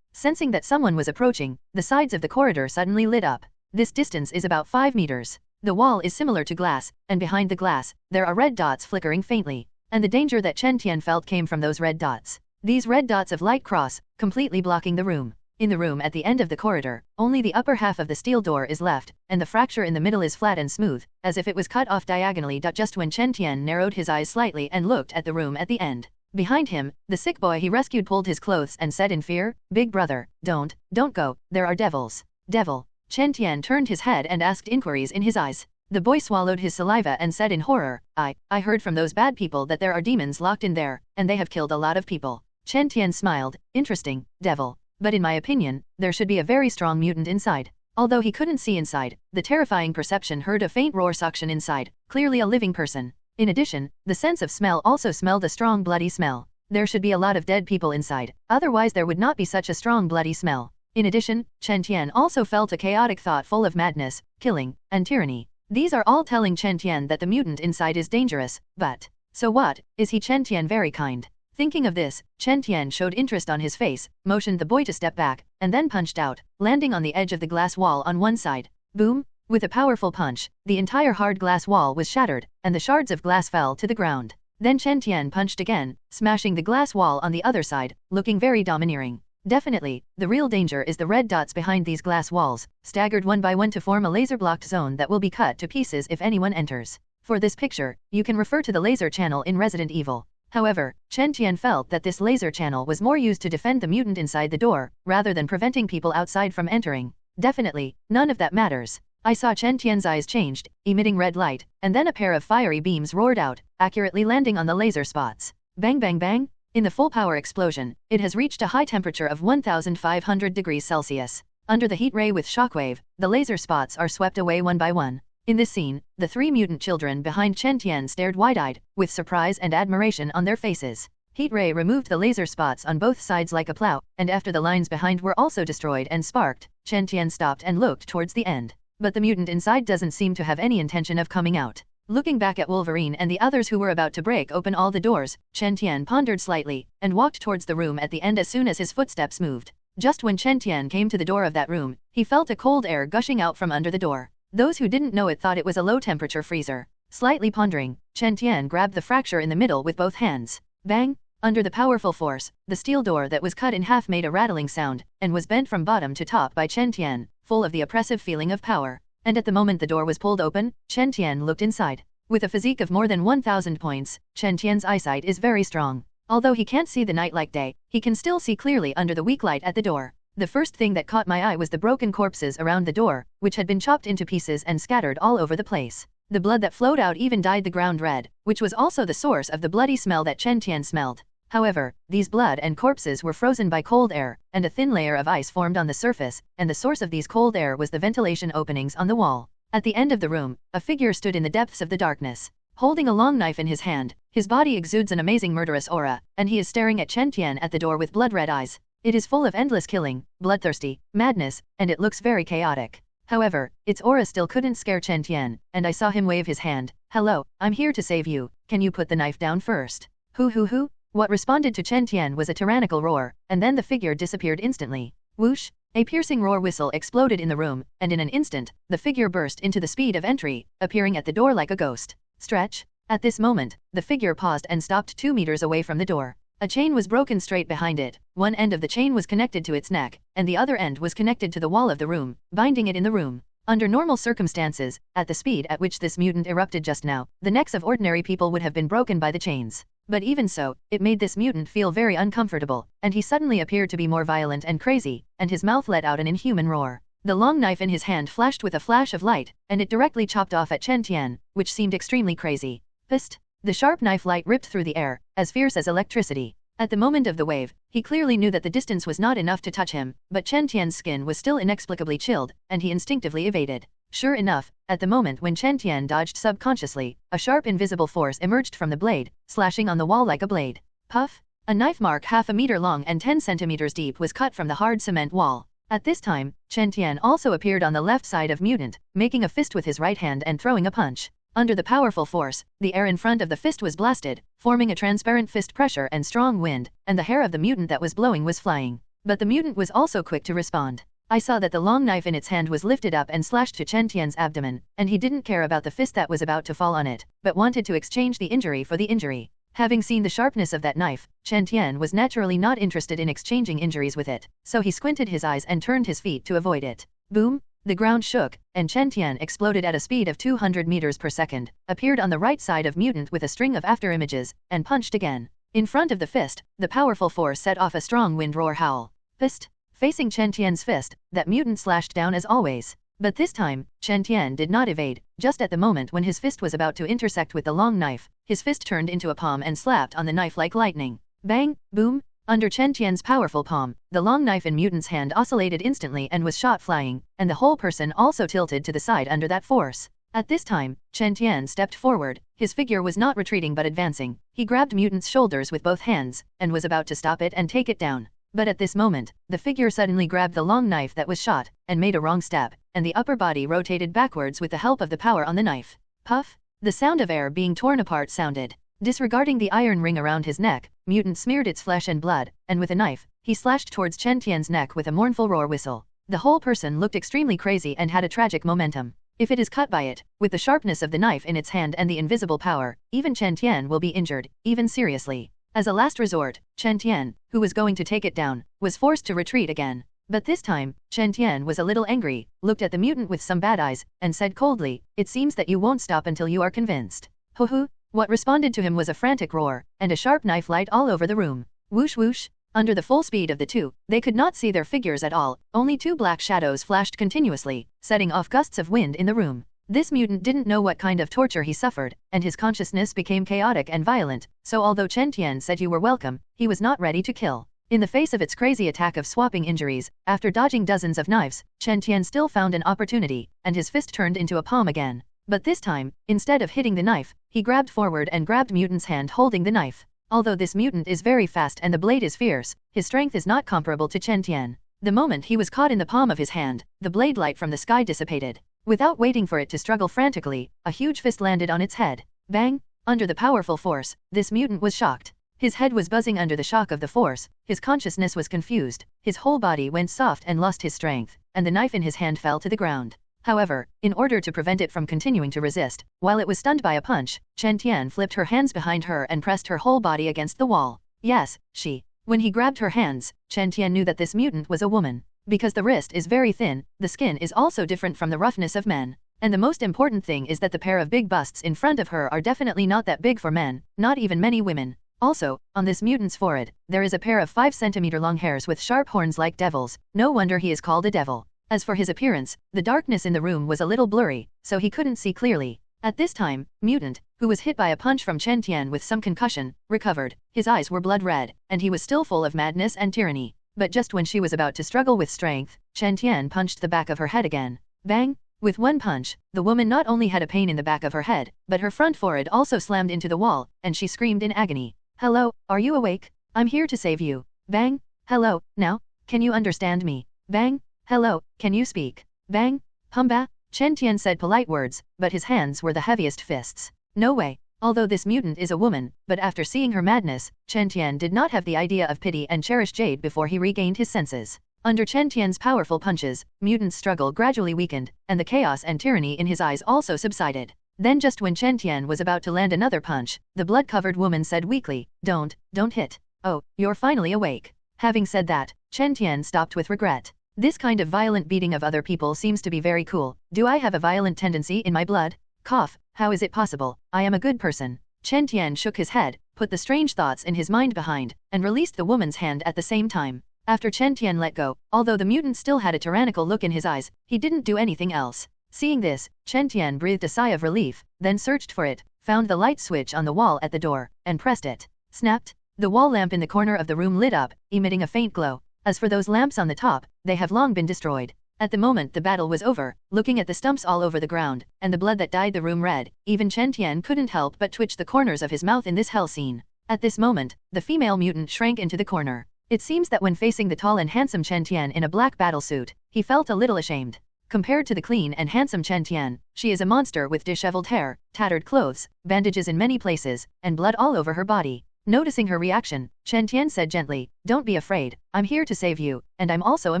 Speaker 1: Sensing that someone was approaching, the sides of the corridor suddenly lit up. This distance is about 5 meters. The wall is similar to glass, and behind the glass, there are red dots flickering faintly. And the danger that Chen Tian felt came from those red dots. These red dots of light cross, completely blocking the room. In the room at the end of the corridor, only the upper half of the steel door is left, and the fracture in the middle is flat and smooth, as if it was cut off diagonally. Just when Chen Tian narrowed his eyes slightly and looked at the room at the end. Behind him, the sick boy he rescued pulled his clothes and said in fear, "Big brother, don't go, there are devils." "Devil?" Chen Tian turned his head and asked inquiries in his eyes. The boy swallowed his saliva and said in horror, I heard from those bad people that there are demons locked in there, and they have killed a lot of people." Chen Tian smiled, "Interesting, devil. But in my opinion, there should be a very strong mutant inside." Although he couldn't see inside, the terrifying perception heard a faint roar suction inside, clearly a living person. In addition, the sense of smell also smelled a strong bloody smell. There should be a lot of dead people inside, otherwise there would not be such a strong bloody smell. In addition, Chen Tian also felt a chaotic thought full of madness, killing, and tyranny. These are all telling Chen Tian that the mutant inside is dangerous, but so what, is he? Chen Tian very kind. Thinking of this, Chen Tian showed interest on his face, motioned the boy to step back, and then punched out, landing on the edge of the glass wall on one side. Boom! With a powerful punch, the entire hard glass wall was shattered, and the shards of glass fell to the ground. Then Chen Tian punched again, smashing the glass wall on the other side, looking very domineering. Definitely, the real danger is the red dots behind these glass walls, staggered one by one to form a laser-blocked zone that will be cut to pieces if anyone enters. For this picture, you can refer to the laser channel in Resident Evil. However, Chen Tian felt that this laser channel was more used to defend the mutant inside the door, rather than preventing people outside from entering. Definitely, none of that matters. I saw Chen Tian's eyes changed, emitting red light, and then a pair of fiery beams roared out, accurately landing on the laser spots. Bang bang bang! In the full power explosion, it has reached a high temperature of 1500 degrees Celsius. Under the heat ray with shockwave, the laser spots are swept away one by one. In this scene, the three mutant children behind Chen Tian stared wide-eyed, with surprise and admiration on their faces. Heat ray removed the laser spots on both sides like a plow, and after the lines behind were also destroyed and sparked, Chen Tian stopped and looked towards the end. But the mutant inside doesn't seem to have any intention of coming out. Looking back at Wolverine and the others who were about to break open all the doors, Chen Tian pondered slightly, and walked towards the room at the end as soon as his footsteps moved. Just when Chen Tian came to the door of that room, he felt a cold air gushing out from under the door. Those who didn't know it thought it was a low-temperature freezer. Slightly pondering, Chen Tian grabbed the fracture in the middle with both hands. Bang! Under the powerful force, the steel door that was cut in half made a rattling sound, and was bent from bottom to top by Chen Tian, full of the oppressive feeling of power. And at the moment the door was pulled open, Chen Tian looked inside. With a physique of more than 1000 points, Chen Tian's eyesight is very strong. Although he can't see the night like day, he can still see clearly under the weak light at the door. The first thing that caught my eye was the broken corpses around the door, which had been chopped into pieces and scattered all over the place. The blood that flowed out even dyed the ground red, which was also the source of the bloody smell that Chen Tian smelled. However, these blood and corpses were frozen by cold air, and a thin layer of ice formed on the surface, and the source of these cold air was the ventilation openings on the wall. At the end of the room, a figure stood in the depths of the darkness. Holding a long knife in his hand, his body exudes an amazing murderous aura, and he is staring at Chen Tian at the door with blood-red eyes. It is full of endless killing, bloodthirsty, madness, and it looks very chaotic. However, its aura still couldn't scare Chen Tian, and I saw him wave his hand. "Hello, I'm here to save you. Can you put the knife down first?" Who? What responded to Chen Tian was a tyrannical roar, and then the figure disappeared instantly. Whoosh! A piercing roar whistle exploded in the room, and in an instant, the figure burst into the speed of entry, appearing at the door like a ghost. Stretch! At this moment, the figure paused and stopped 2 meters away from the door. A chain was broken straight behind it. One end of the chain was connected to its neck, and the other end was connected to the wall of the room, binding it in the room. Under normal circumstances, at the speed at which this mutant erupted just now, the necks of ordinary people would have been broken by the chains. But even so, it made this mutant feel very uncomfortable, and he suddenly appeared to be more violent and crazy, and his mouth let out an inhuman roar. The long knife in his hand flashed with a flash of light, and it directly chopped off at Chen Tian, which seemed extremely crazy. Fist! The sharp knife light ripped through the air, as fierce as electricity. At the moment of the wave, he clearly knew that the distance was not enough to touch him, but Chen Tian's skin was still inexplicably chilled, and he instinctively evaded. Sure enough, at the moment when Chen Tian dodged subconsciously, a sharp invisible force emerged from the blade, slashing on the wall like a blade. Puff! A knife mark half a meter long and 10 centimeters deep was cut from the hard cement wall. At this time, Chen Tian also appeared on the left side of Mutant, making a fist with his right hand and throwing a punch. Under the powerful force, the air in front of the fist was blasted, forming a transparent fist pressure and strong wind, and the hair of the mutant that was blowing was flying. But the mutant was also quick to respond. I saw that the long knife in its hand was lifted up and slashed to Chen Tian's abdomen, and he didn't care about the fist that was about to fall on it, but wanted to exchange the injury for the injury. Having seen the sharpness of that knife, Chen Tian was naturally not interested in exchanging injuries with it, so he squinted his eyes and turned his feet to avoid it. Boom! The ground shook, and Chen Tian exploded at a speed of 200 meters per second, appeared on the right side of Mutant with a string of afterimages, and punched again. In front of the fist, the powerful force set off a strong wind roar howl. Fist! Facing Chen Tian's fist, that mutant slashed down as always. But this time, Chen Tian did not evade. Just at the moment when his fist was about to intersect with the long knife, his fist turned into a palm and slapped on the knife like lightning. Bang! Boom! Under Chen Tian's powerful palm, the long knife in Mutant's hand oscillated instantly and was shot flying, and the whole person also tilted to the side under that force. At this time, Chen Tian stepped forward. His figure was not retreating but advancing. He grabbed Mutant's shoulders with both hands, and was about to stop it and take it down. But at this moment, the figure suddenly grabbed the long knife that was shot, and made a wrong stab, and the upper body rotated backwards with the help of the power on the knife. Puff! The sound of air being torn apart sounded. Disregarding the iron ring around his neck, Mutant smeared its flesh and blood, and with a knife, he slashed towards Chen Tian's neck with a mournful roar whistle. The whole person looked extremely crazy and had a tragic momentum. If it is cut by it, with the sharpness of the knife in its hand and the invisible power, even Chen Tian will be injured, even seriously. As a last resort, Chen Tian, who was going to take it down, was forced to retreat again. But this time, Chen Tian was a little angry, looked at the mutant with some bad eyes, and said coldly, "It seems that you won't stop until you are convinced." Ho ho! What responded to him was a frantic roar, and a sharp knife light all over the room. Whoosh whoosh! Under the full speed of the two, they could not see their figures at all, only two black shadows flashed continuously, setting off gusts of wind in the room. This mutant didn't know what kind of torture he suffered, and his consciousness became chaotic and violent, so although Chen Tian said you were welcome, he was not ready to kill. In the face of its crazy attack of swapping injuries, after dodging dozens of knives, Chen Tian still found an opportunity, and his fist turned into a palm again. But this time, instead of hitting the knife, he grabbed forward and grabbed Mutant's hand holding the knife. Although this mutant is very fast and the blade is fierce, his strength is not comparable to Chen Tian. The moment he was caught in the palm of his hand, the blade light from the sky dissipated. Without waiting for it to struggle frantically, a huge fist landed on its head. Bang! Under the powerful force, this mutant was shocked. His head was buzzing under the shock of the force, his consciousness was confused, his whole body went soft and lost his strength, and the knife in his hand fell to the ground. However, in order to prevent it from continuing to resist, while it was stunned by a punch, Chen Tian flipped her hands behind her and pressed her whole body against the wall. Yes, she. When he grabbed her hands, Chen Tian knew that this mutant was a woman. Because the wrist is very thin, the skin is also different from the roughness of men. And the most important thing is that the pair of big busts in front of her are definitely not that big for men, not even many women. Also, on this mutant's forehead, there is a pair of 5 centimeter long hairs with sharp horns like devils. No wonder he is called a devil. As for his appearance, the darkness in the room was a little blurry, so he couldn't see clearly. At this time, Mutant, who was hit by a punch from Chen Tian with some concussion, recovered. His eyes were blood red, and he was still full of madness and tyranny. But just when she was about to struggle with strength, Chen Tian punched the back of her head again. Bang! With one punch, the woman not only had a pain in the back of her head, but her front forehead also slammed into the wall, and she screamed in agony. "Hello, are you awake? I'm here to save you." Bang! "Hello, now, can you understand me?" Bang! "Hello, can you speak?" Bang! "Humba?" Chen Tian said polite words, but his hands were the heaviest fists. No way. Although this mutant is a woman, but after seeing her madness, Chen Tian did not have the idea of pity and cherish Jade before he regained his senses. Under Chen Tian's powerful punches, Mutant's struggle gradually weakened, and the chaos and tyranny in his eyes also subsided. Then just when Chen Tian was about to land another punch, the blood-covered woman said weakly, don't hit. "Oh, you're finally awake." Having said that, Chen Tian stopped with regret. This kind of violent beating of other people seems to be very cool. Do I have a violent tendency in my blood? Cough, how is it possible? I am a good person. Chen Tian shook his head, put the strange thoughts in his mind behind, and released the woman's hand at the same time. After Chen Tian let go, although the mutant still had a tyrannical look in his eyes, he didn't do anything else. Seeing this, Chen Tian breathed a sigh of relief, then searched for it, found the light switch on the wall at the door, and pressed it. Snapped! The wall lamp in the corner of the room lit up, emitting a faint glow. As for those lamps on the top, they have long been destroyed. At the moment the battle was over, looking at the stumps all over the ground, and the blood that dyed the room red, even Chen Tian couldn't help but twitch the corners of his mouth in this hell scene. At this moment, the female mutant shrank into the corner. It seems that when facing the tall and handsome Chen Tian in a black battlesuit, he felt a little ashamed. Compared to the clean and handsome Chen Tian, she is a monster with disheveled hair, tattered clothes, bandages in many places, and blood all over her body. Noticing her reaction, Chen Tian said gently, "Don't be afraid, I'm here to save you, and I'm also a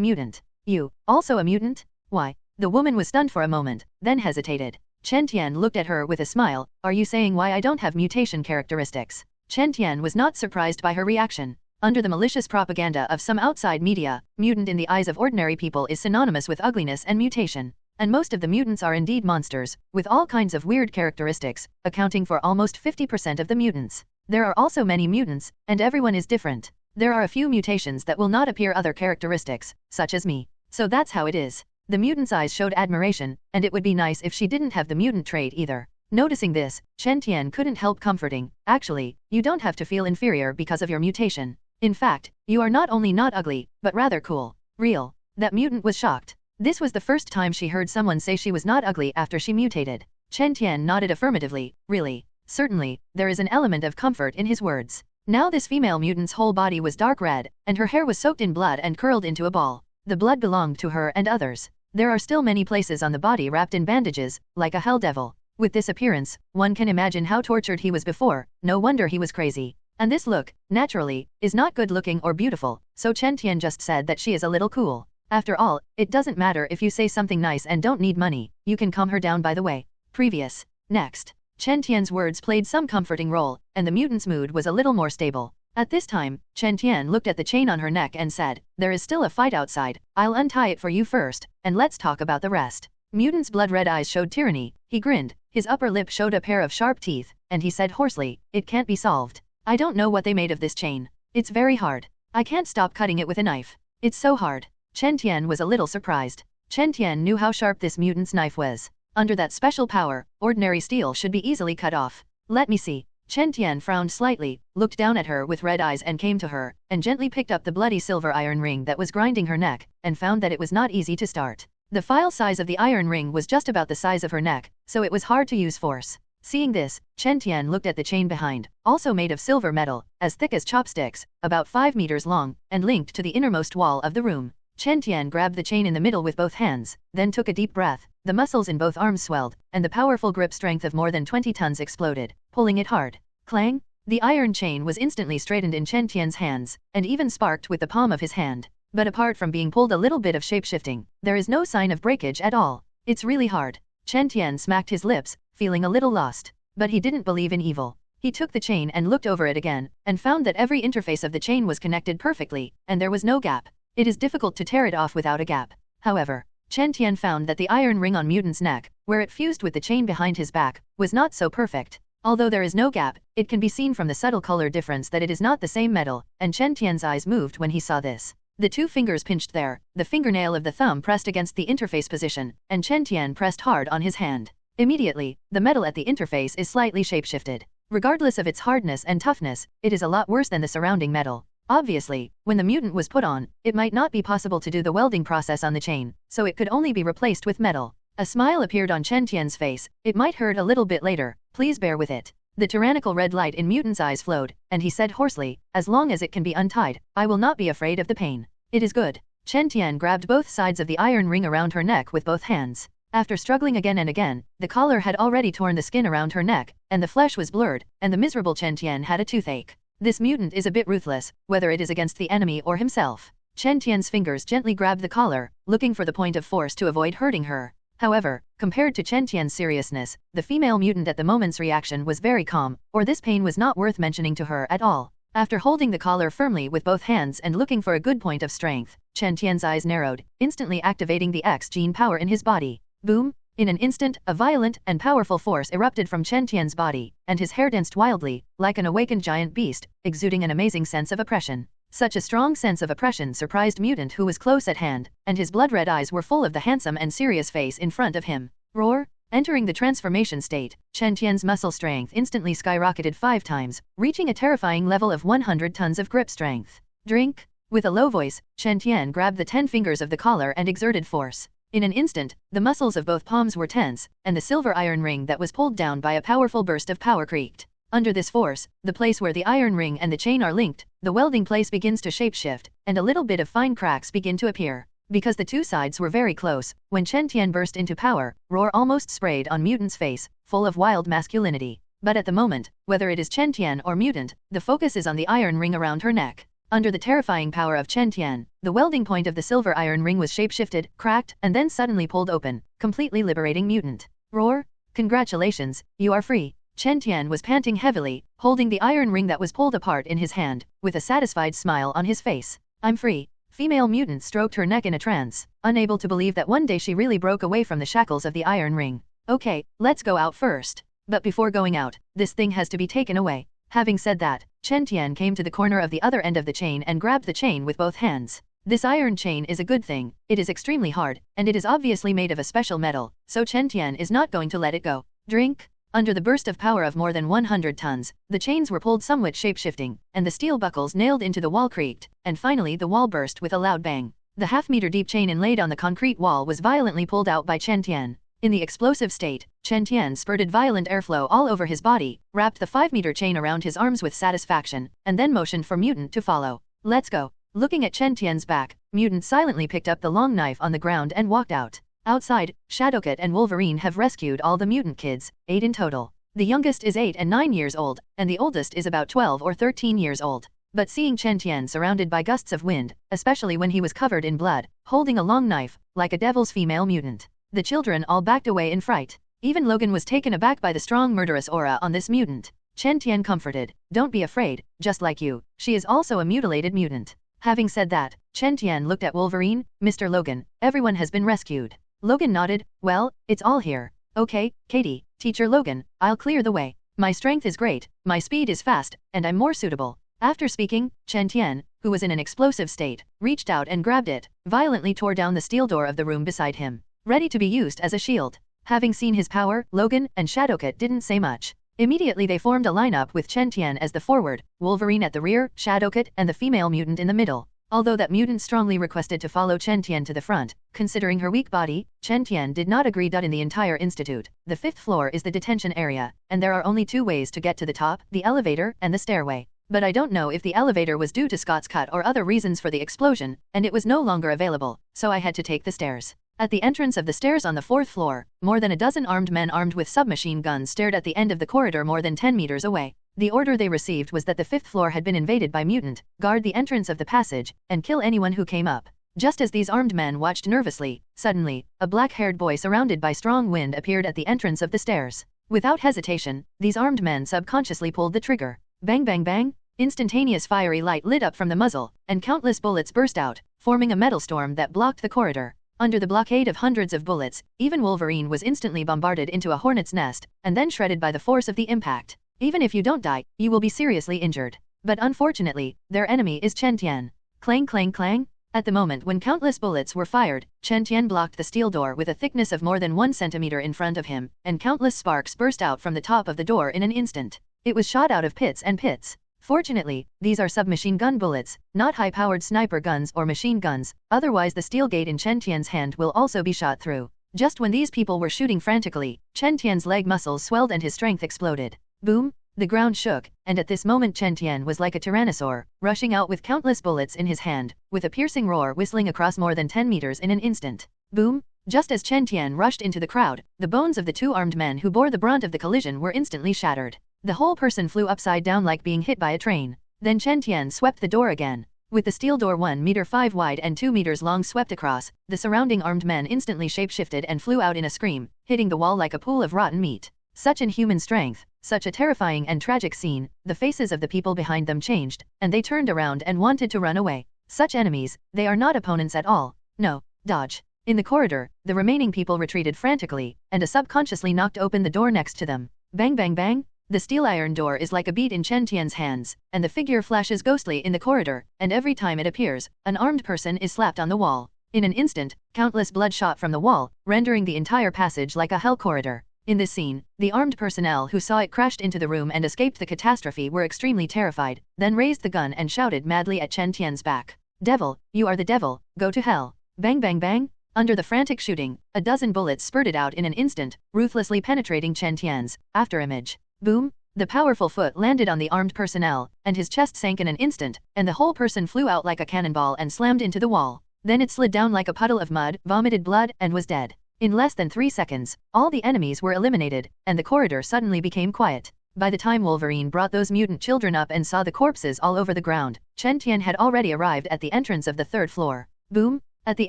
Speaker 1: mutant." "You, also a mutant? Why?" The woman was stunned for a moment, then hesitated. Chen Tian looked at her with a smile, "Are you saying why I don't have mutation characteristics?" Chen Tian was not surprised by her reaction. Under the malicious propaganda of some outside media, mutant in the eyes of ordinary people is synonymous with ugliness and mutation. And most of the mutants are indeed monsters, with all kinds of weird characteristics, accounting for almost 50% of the mutants. There are also many mutants, and everyone is different. There are a few mutations that will not appear other characteristics, such as me. So that's how it is. The mutant's eyes showed admiration, and it would be nice if she didn't have the mutant trait either. Noticing this, Chen Tian couldn't help comforting. Actually, you don't have to feel inferior because of your mutation. In fact, you are not only not ugly, but rather cool. Real. That mutant was shocked. This was the first time she heard someone say she was not ugly after she mutated. Chen Tian nodded affirmatively. Really. Certainly, there is an element of comfort in his words. Now this female mutant's whole body was dark red, and her hair was soaked in blood and curled into a ball. The blood belonged to her and others. There are still many places on the body wrapped in bandages, like a hell devil. With this appearance, one can imagine how tortured he was before, no wonder he was crazy. And this look, naturally, is not good looking or beautiful, so Chen Tian just said that she is a little cool. After all, it doesn't matter if you say something nice and don't need money, you can calm her down by the way. Previous. Next. Chen Tian's words played some comforting role, and the mutant's mood was a little more stable. At this time, Chen Tian looked at the chain on her neck and said, "There is still a fight outside, I'll untie it for you first, and let's talk about the rest." Mutant's blood-red eyes showed tyranny, he grinned, his upper lip showed a pair of sharp teeth, and he said hoarsely, "It can't be solved. I don't know what they made of this chain. It's very hard. I can't stop cutting it with a knife. It's so hard." Chen Tian was a little surprised. Chen Tian knew how sharp this mutant's knife was. Under that special power, ordinary steel should be easily cut off. "Let me see." Chen Tian frowned slightly, looked down at her with red eyes and came to her, and gently picked up the bloody silver iron ring that was grinding her neck, and found that it was not easy to start. The file size of the iron ring was just about the size of her neck, so it was hard to use force. Seeing this, Chen Tian looked at the chain behind, also made of silver metal, as thick as chopsticks, about 5 meters long, and linked to the innermost wall of the room. Chen Tian grabbed the chain in the middle with both hands, then took a deep breath, the muscles in both arms swelled, and the powerful grip strength of more than 20 tons exploded, pulling it hard. Clang! The iron chain was instantly straightened in Chen Tian's hands, and even sparked with the palm of his hand. But apart from being pulled a little bit of shape-shifting, there is no sign of breakage at all. It's really hard. Chen Tian smacked his lips, feeling a little lost. But he didn't believe in evil. He took the chain and looked over it again, and found that every interface of the chain was connected perfectly, and there was no gap. It is difficult to tear it off without a gap. However, Chen Tian found that the iron ring on Mutant's neck, where it fused with the chain behind his back, was not so perfect. Although there is no gap, it can be seen from the subtle color difference that it is not the same metal, and Chen Tian's eyes moved when he saw this. The two fingers pinched there, the fingernail of the thumb pressed against the interface position, and Chen Tian pressed hard on his hand. Immediately, the metal at the interface is slightly shapeshifted. Regardless of its hardness and toughness, it is a lot worse than the surrounding metal. Obviously, when the mutant was put on, it might not be possible to do the welding process on the chain, so it could only be replaced with metal. A smile appeared on Chen Tian's face. "It might hurt a little bit later, please bear with it." The tyrannical red light in Mutant's eyes flowed, and he said hoarsely, "As long as it can be untied, I will not be afraid of the pain. It is good." Chen Tian grabbed both sides of the iron ring around her neck with both hands. After struggling again and again, the collar had already torn the skin around her neck, and the flesh was blurred, and the miserable Chen Tian had a toothache. This mutant is a bit ruthless, whether it is against the enemy or himself. Chen Tian's fingers gently grabbed the collar, looking for the point of force to avoid hurting her. However, compared to Chen Tian's seriousness, the female mutant at the moment's reaction was very calm, or this pain was not worth mentioning to her at all. After holding the collar firmly with both hands and looking for a good point of strength, Chen Tian's eyes narrowed, instantly activating the X gene power in his body. Boom! In an instant, a violent and powerful force erupted from Chen Tian's body, and his hair danced wildly, like an awakened giant beast, exuding an amazing sense of oppression. Such a strong sense of oppression surprised Mutant, who was close at hand, and his blood-red eyes were full of the handsome and serious face in front of him. Roar! Entering the transformation state, Chen Tian's muscle strength instantly skyrocketed 5 times, reaching a terrifying level of 100 tons of grip strength. Drink! With a low voice, Chen Tian grabbed the 10 fingers of the collar and exerted force. In an instant, the muscles of both palms were tense, and the silver iron ring that was pulled down by a powerful burst of power creaked. Under this force, the place where the iron ring and the chain are linked, the welding place begins to shapeshift, and a little bit of fine cracks begin to appear. Because the two sides were very close, when Chen Tian burst into power, roar almost sprayed on Mutant's face, full of wild masculinity. But at the moment, whether it is Chen Tian or Mutant, the focus is on the iron ring around her neck. Under the terrifying power of Chen Tian, the welding point of the silver iron ring was shapeshifted, cracked, and then suddenly pulled open, completely liberating Mutant. Roar! Congratulations, you are free. Chen Tian was panting heavily, holding the iron ring that was pulled apart in his hand, with a satisfied smile on his face. "I'm free." Female Mutant stroked her neck in a trance, unable to believe that one day she really broke away from the shackles of the iron ring. "Okay, let's go out first. But before going out, this thing has to be taken away." Having said that, Chen Tian came to the corner of the other end of the chain and grabbed the chain with both hands. This iron chain is a good thing, it is extremely hard, and it is obviously made of a special metal, so Chen Tian is not going to let it go. Drink! Under the burst of power of more than 100 tons, the chains were pulled somewhat shape-shifting, and the steel buckles nailed into the wall creaked, and finally the wall burst with a loud bang. The half-meter deep chain inlaid on the concrete wall was violently pulled out by Chen Tian. In the explosive state, Chen Tian spurted violent airflow all over his body, wrapped the 5-meter chain around his arms with satisfaction, and then motioned for Mutant to follow. Let's go. Looking at Chen Tian's back, Mutant silently picked up the long knife on the ground and walked out. Outside, Shadowcat and Wolverine have rescued all the mutant kids, 8 in total. The youngest is 8 and 9 years old, and the oldest is about 12 or 13 years old. But seeing Chen Tian surrounded by gusts of wind, especially when he was covered in blood, holding a long knife, like a devil's female mutant, the children all backed away in fright. Even Logan was taken aback by the strong murderous aura on this mutant. Chen Tian comforted, "Don't be afraid, just like you, she is also a mutilated mutant." Having said that, Chen Tian looked at Wolverine, "Mr. Logan, everyone has been rescued." Logan nodded, "Well, it's all here. Okay, Katie, Teacher Logan, I'll clear the way. My strength is great, my speed is fast, and I'm more suitable." After speaking, Chen Tian, who was in an explosive state, reached out and grabbed it, violently tore down the steel door of the room beside him, ready to be used as a shield. Having seen his power, Logan and Shadowcat didn't say much. Immediately they formed a lineup with Chen Tian as the forward, Wolverine at the rear, Shadowcat and the female mutant in the middle. Although that mutant strongly requested to follow Chen Tian to the front, considering her weak body, Chen Tian did not agree. In the entire institute, the 5th floor is the detention area, and there are only 2 ways to get to the top, the elevator and the stairway. But I don't know if the elevator was due to Scott's cut or other reasons for the explosion, and it was no longer available, so I had to take the stairs. At the entrance of the stairs on the 4th floor, more than a dozen armed men armed with submachine guns stared at the end of the corridor more than 10 meters away. The order they received was that the 5th floor had been invaded by mutant, guard the entrance of the passage, and kill anyone who came up. Just as these armed men watched nervously, suddenly, a black-haired boy surrounded by strong wind appeared at the entrance of the stairs. Without hesitation, these armed men subconsciously pulled the trigger. Bang bang bang! Instantaneous fiery light lit up from the muzzle, and countless bullets burst out, forming a metal storm that blocked the corridor. Under the blockade of hundreds of bullets, even Wolverine was instantly bombarded into a hornet's nest, and then shredded by the force of the impact. Even if you don't die, you will be seriously injured. But unfortunately, their enemy is Chen Tian. Clang clang clang! At the moment when countless bullets were fired, Chen Tian blocked the steel door with a thickness of more than 1 centimeter in front of him, and countless sparks burst out from the top of the door in an instant. It was shot out of pits and pits. Fortunately, these are submachine gun bullets, not high-powered sniper guns or machine guns, otherwise the steel gate in Chen Tian's hand will also be shot through. Just when these people were shooting frantically, Chen Tian's leg muscles swelled and his strength exploded. Boom! The ground shook, and at this moment Chen Tian was like a tyrannosaur, rushing out with countless bullets in his hand, with a piercing roar whistling across more than 10 meters in an instant. Boom! Just as Chen Tian rushed into the crowd, the bones of the 2 armed men who bore the brunt of the collision were instantly shattered. The whole person flew upside down like being hit by a train. Then Chen Tian swept the door again. With the steel door 1 meter 5 wide and 2 meters long swept across, the surrounding armed men instantly shapeshifted and flew out in a scream, hitting the wall like a pool of rotten meat. Such inhuman strength, such a terrifying and tragic scene, the faces of the people behind them changed, and they turned around and wanted to run away. Such enemies, they are not opponents at all. No, dodge. In the corridor, the remaining people retreated frantically, and a subconsciously knocked open the door next to them. Bang bang bang! The steel iron door is like a bead in Chen Tian's hands, and the figure flashes ghostly in the corridor, and every time it appears, an armed person is slapped on the wall. In an instant, countless blood shot from the wall, rendering the entire passage like a hell corridor. In this scene, the armed personnel who saw it crashed into the room and escaped the catastrophe were extremely terrified, then raised the gun and shouted madly at Chen Tian's back. "Devil, you are the devil, go to hell." Bang bang bang! Under the frantic shooting, a dozen bullets spurted out in an instant, ruthlessly penetrating Chen Tian's afterimage. Boom! The powerful foot landed on the armed personnel, and his chest sank in an instant, and the whole person flew out like a cannonball and slammed into the wall. Then it slid down like a puddle of mud, vomited blood, and was dead. In less than 3 seconds, all the enemies were eliminated, and the corridor suddenly became quiet. By the time Wolverine brought those mutant children up and saw the corpses all over the ground, Chen Tian had already arrived at the entrance of the 3rd floor. Boom! At the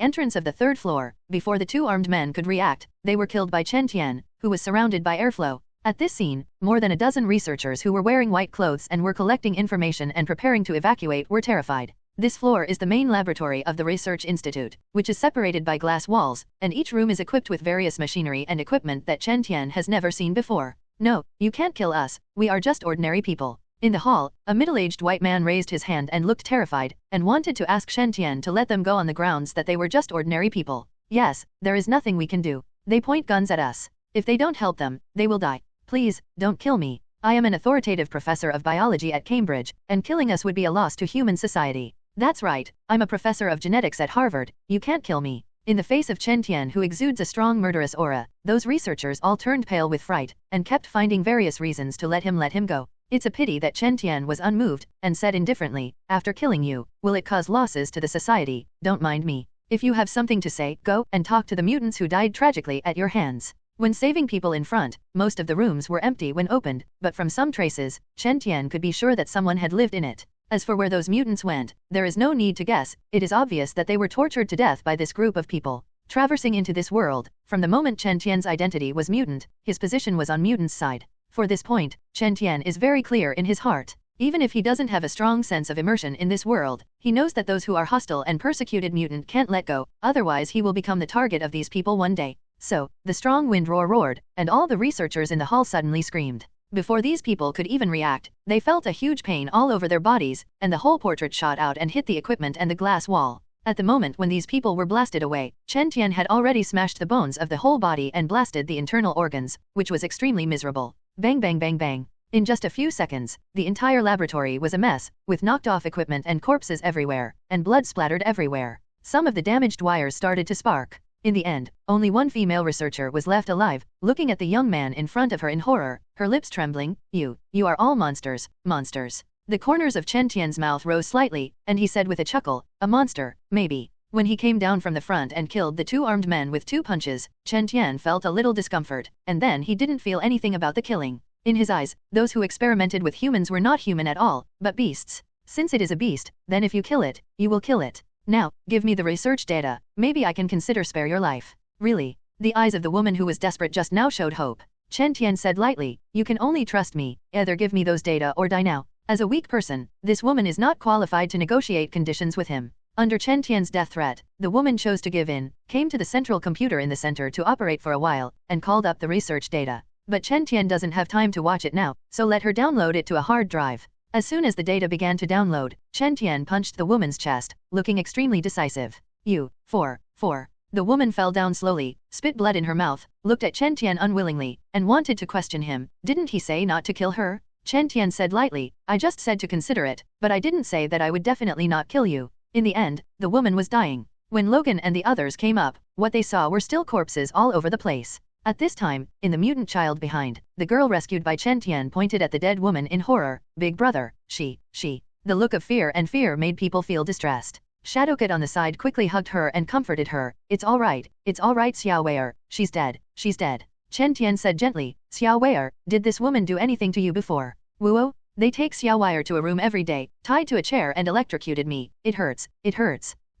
Speaker 1: entrance of the 3rd floor, before the 2 armed men could react, they were killed by Chen Tian, who was surrounded by airflow. At this scene, more than a dozen researchers who were wearing white clothes and were collecting information and preparing to evacuate were terrified. This floor is the main laboratory of the Research Institute, which is separated by glass walls, and each room is equipped with various machinery and equipment that Chen Tian has never seen before. "No, you can't kill us, we are just ordinary people." In the hall, a middle-aged white man raised his hand and looked terrified, and wanted to ask Chen Tian to let them go on the grounds that they were just ordinary people. "Yes, there is nothing we can do. They point guns at us. If they don't help them, they will die. Please, don't kill me. I am an authoritative professor of biology at Cambridge, and killing us would be a loss to human society." "That's right, I'm a professor of genetics at Harvard, you can't kill me. In the face of Chen Tian, who exudes a strong murderous aura, those researchers all turned pale with fright, and kept finding various reasons to let him go. It's a pity that Chen Tian was unmoved, and said indifferently, after killing you, will it cause losses to the society? Don't mind me. If you have something to say, go and talk to the mutants who died tragically at your hands. When saving people in front, most of the rooms were empty when opened, but from some traces, Chen Tian could be sure that someone had lived in it. As for where those mutants went, there is no need to guess, it is obvious that they were tortured to death by this group of people. Traversing into this world, from the moment Chen Tian's identity was mutant, his position was on mutants' side. For this point, Chen Tian is very clear in his heart. Even if he doesn't have a strong sense of immersion in this world, he knows that those who are hostile and persecuted mutant can't let go, otherwise he will become the target of these people one day. So, the strong wind roared, and all the researchers in the hall suddenly screamed. Before these people could even react, they felt a huge pain all over their bodies, and the whole portrait shot out and hit the equipment and the glass wall. At the moment when these people were blasted away, Chen Tian had already smashed the bones of the whole body and blasted the internal organs, which was extremely miserable. Bang bang bang bang. In just a few seconds, the entire laboratory was a mess, with knocked off equipment and corpses everywhere, and blood splattered everywhere. Some of the damaged wires started to spark. In the end, only one female researcher was left alive, looking at the young man in front of her in horror, her lips trembling. You are all monsters, monsters. The corners of Chen Tian's mouth rose slightly, and he said with a chuckle, a monster, maybe. When he came down from the front and killed the two armed men with 2 punches, Chen Tian felt a little discomfort, and then he didn't feel anything about the killing. In his eyes, those who experimented with humans were not human at all, but beasts. Since it is a beast, then if you kill it, you will kill it. Now, give me the research data, maybe I can consider spare your life. Really? The eyes of the woman who was desperate just now showed hope. Chen Tian said lightly, you can only trust me, either give me those data or die now. As a weak person, this woman is not qualified to negotiate conditions with him. Under Chen Tian's death threat, the woman chose to give in, came to the central computer in the center to operate for a while, and called up the research data. But Chen Tian doesn't have time to watch it now, so let her download it to a hard drive. As soon as the data began to download, Chen Tian punched the woman's chest, looking extremely decisive. You, 4. The woman fell down slowly, spit blood in her mouth, looked at Chen Tian unwillingly, and wanted to question him. Didn't he say not to kill her? Chen Tian said lightly, I just said to consider it, but I didn't say that I would definitely not kill you. In the end, the woman was dying. When Logan and the others came up, what they saw were still corpses all over the place. At this time, in the mutant child behind, the girl rescued by Chen Tian pointed at the dead woman in horror. Big brother, she. The look of fear made people feel distressed. Shadowcat on the side quickly hugged her and comforted her. It's all right, Xiao Wei'er, she's dead. Chen Tian said gently, Xiao Wei'er, did this woman do anything to you before? Wuo? They take Xiao Wei'er to a room every day, tied to a chair and electrocuted me. It hurts.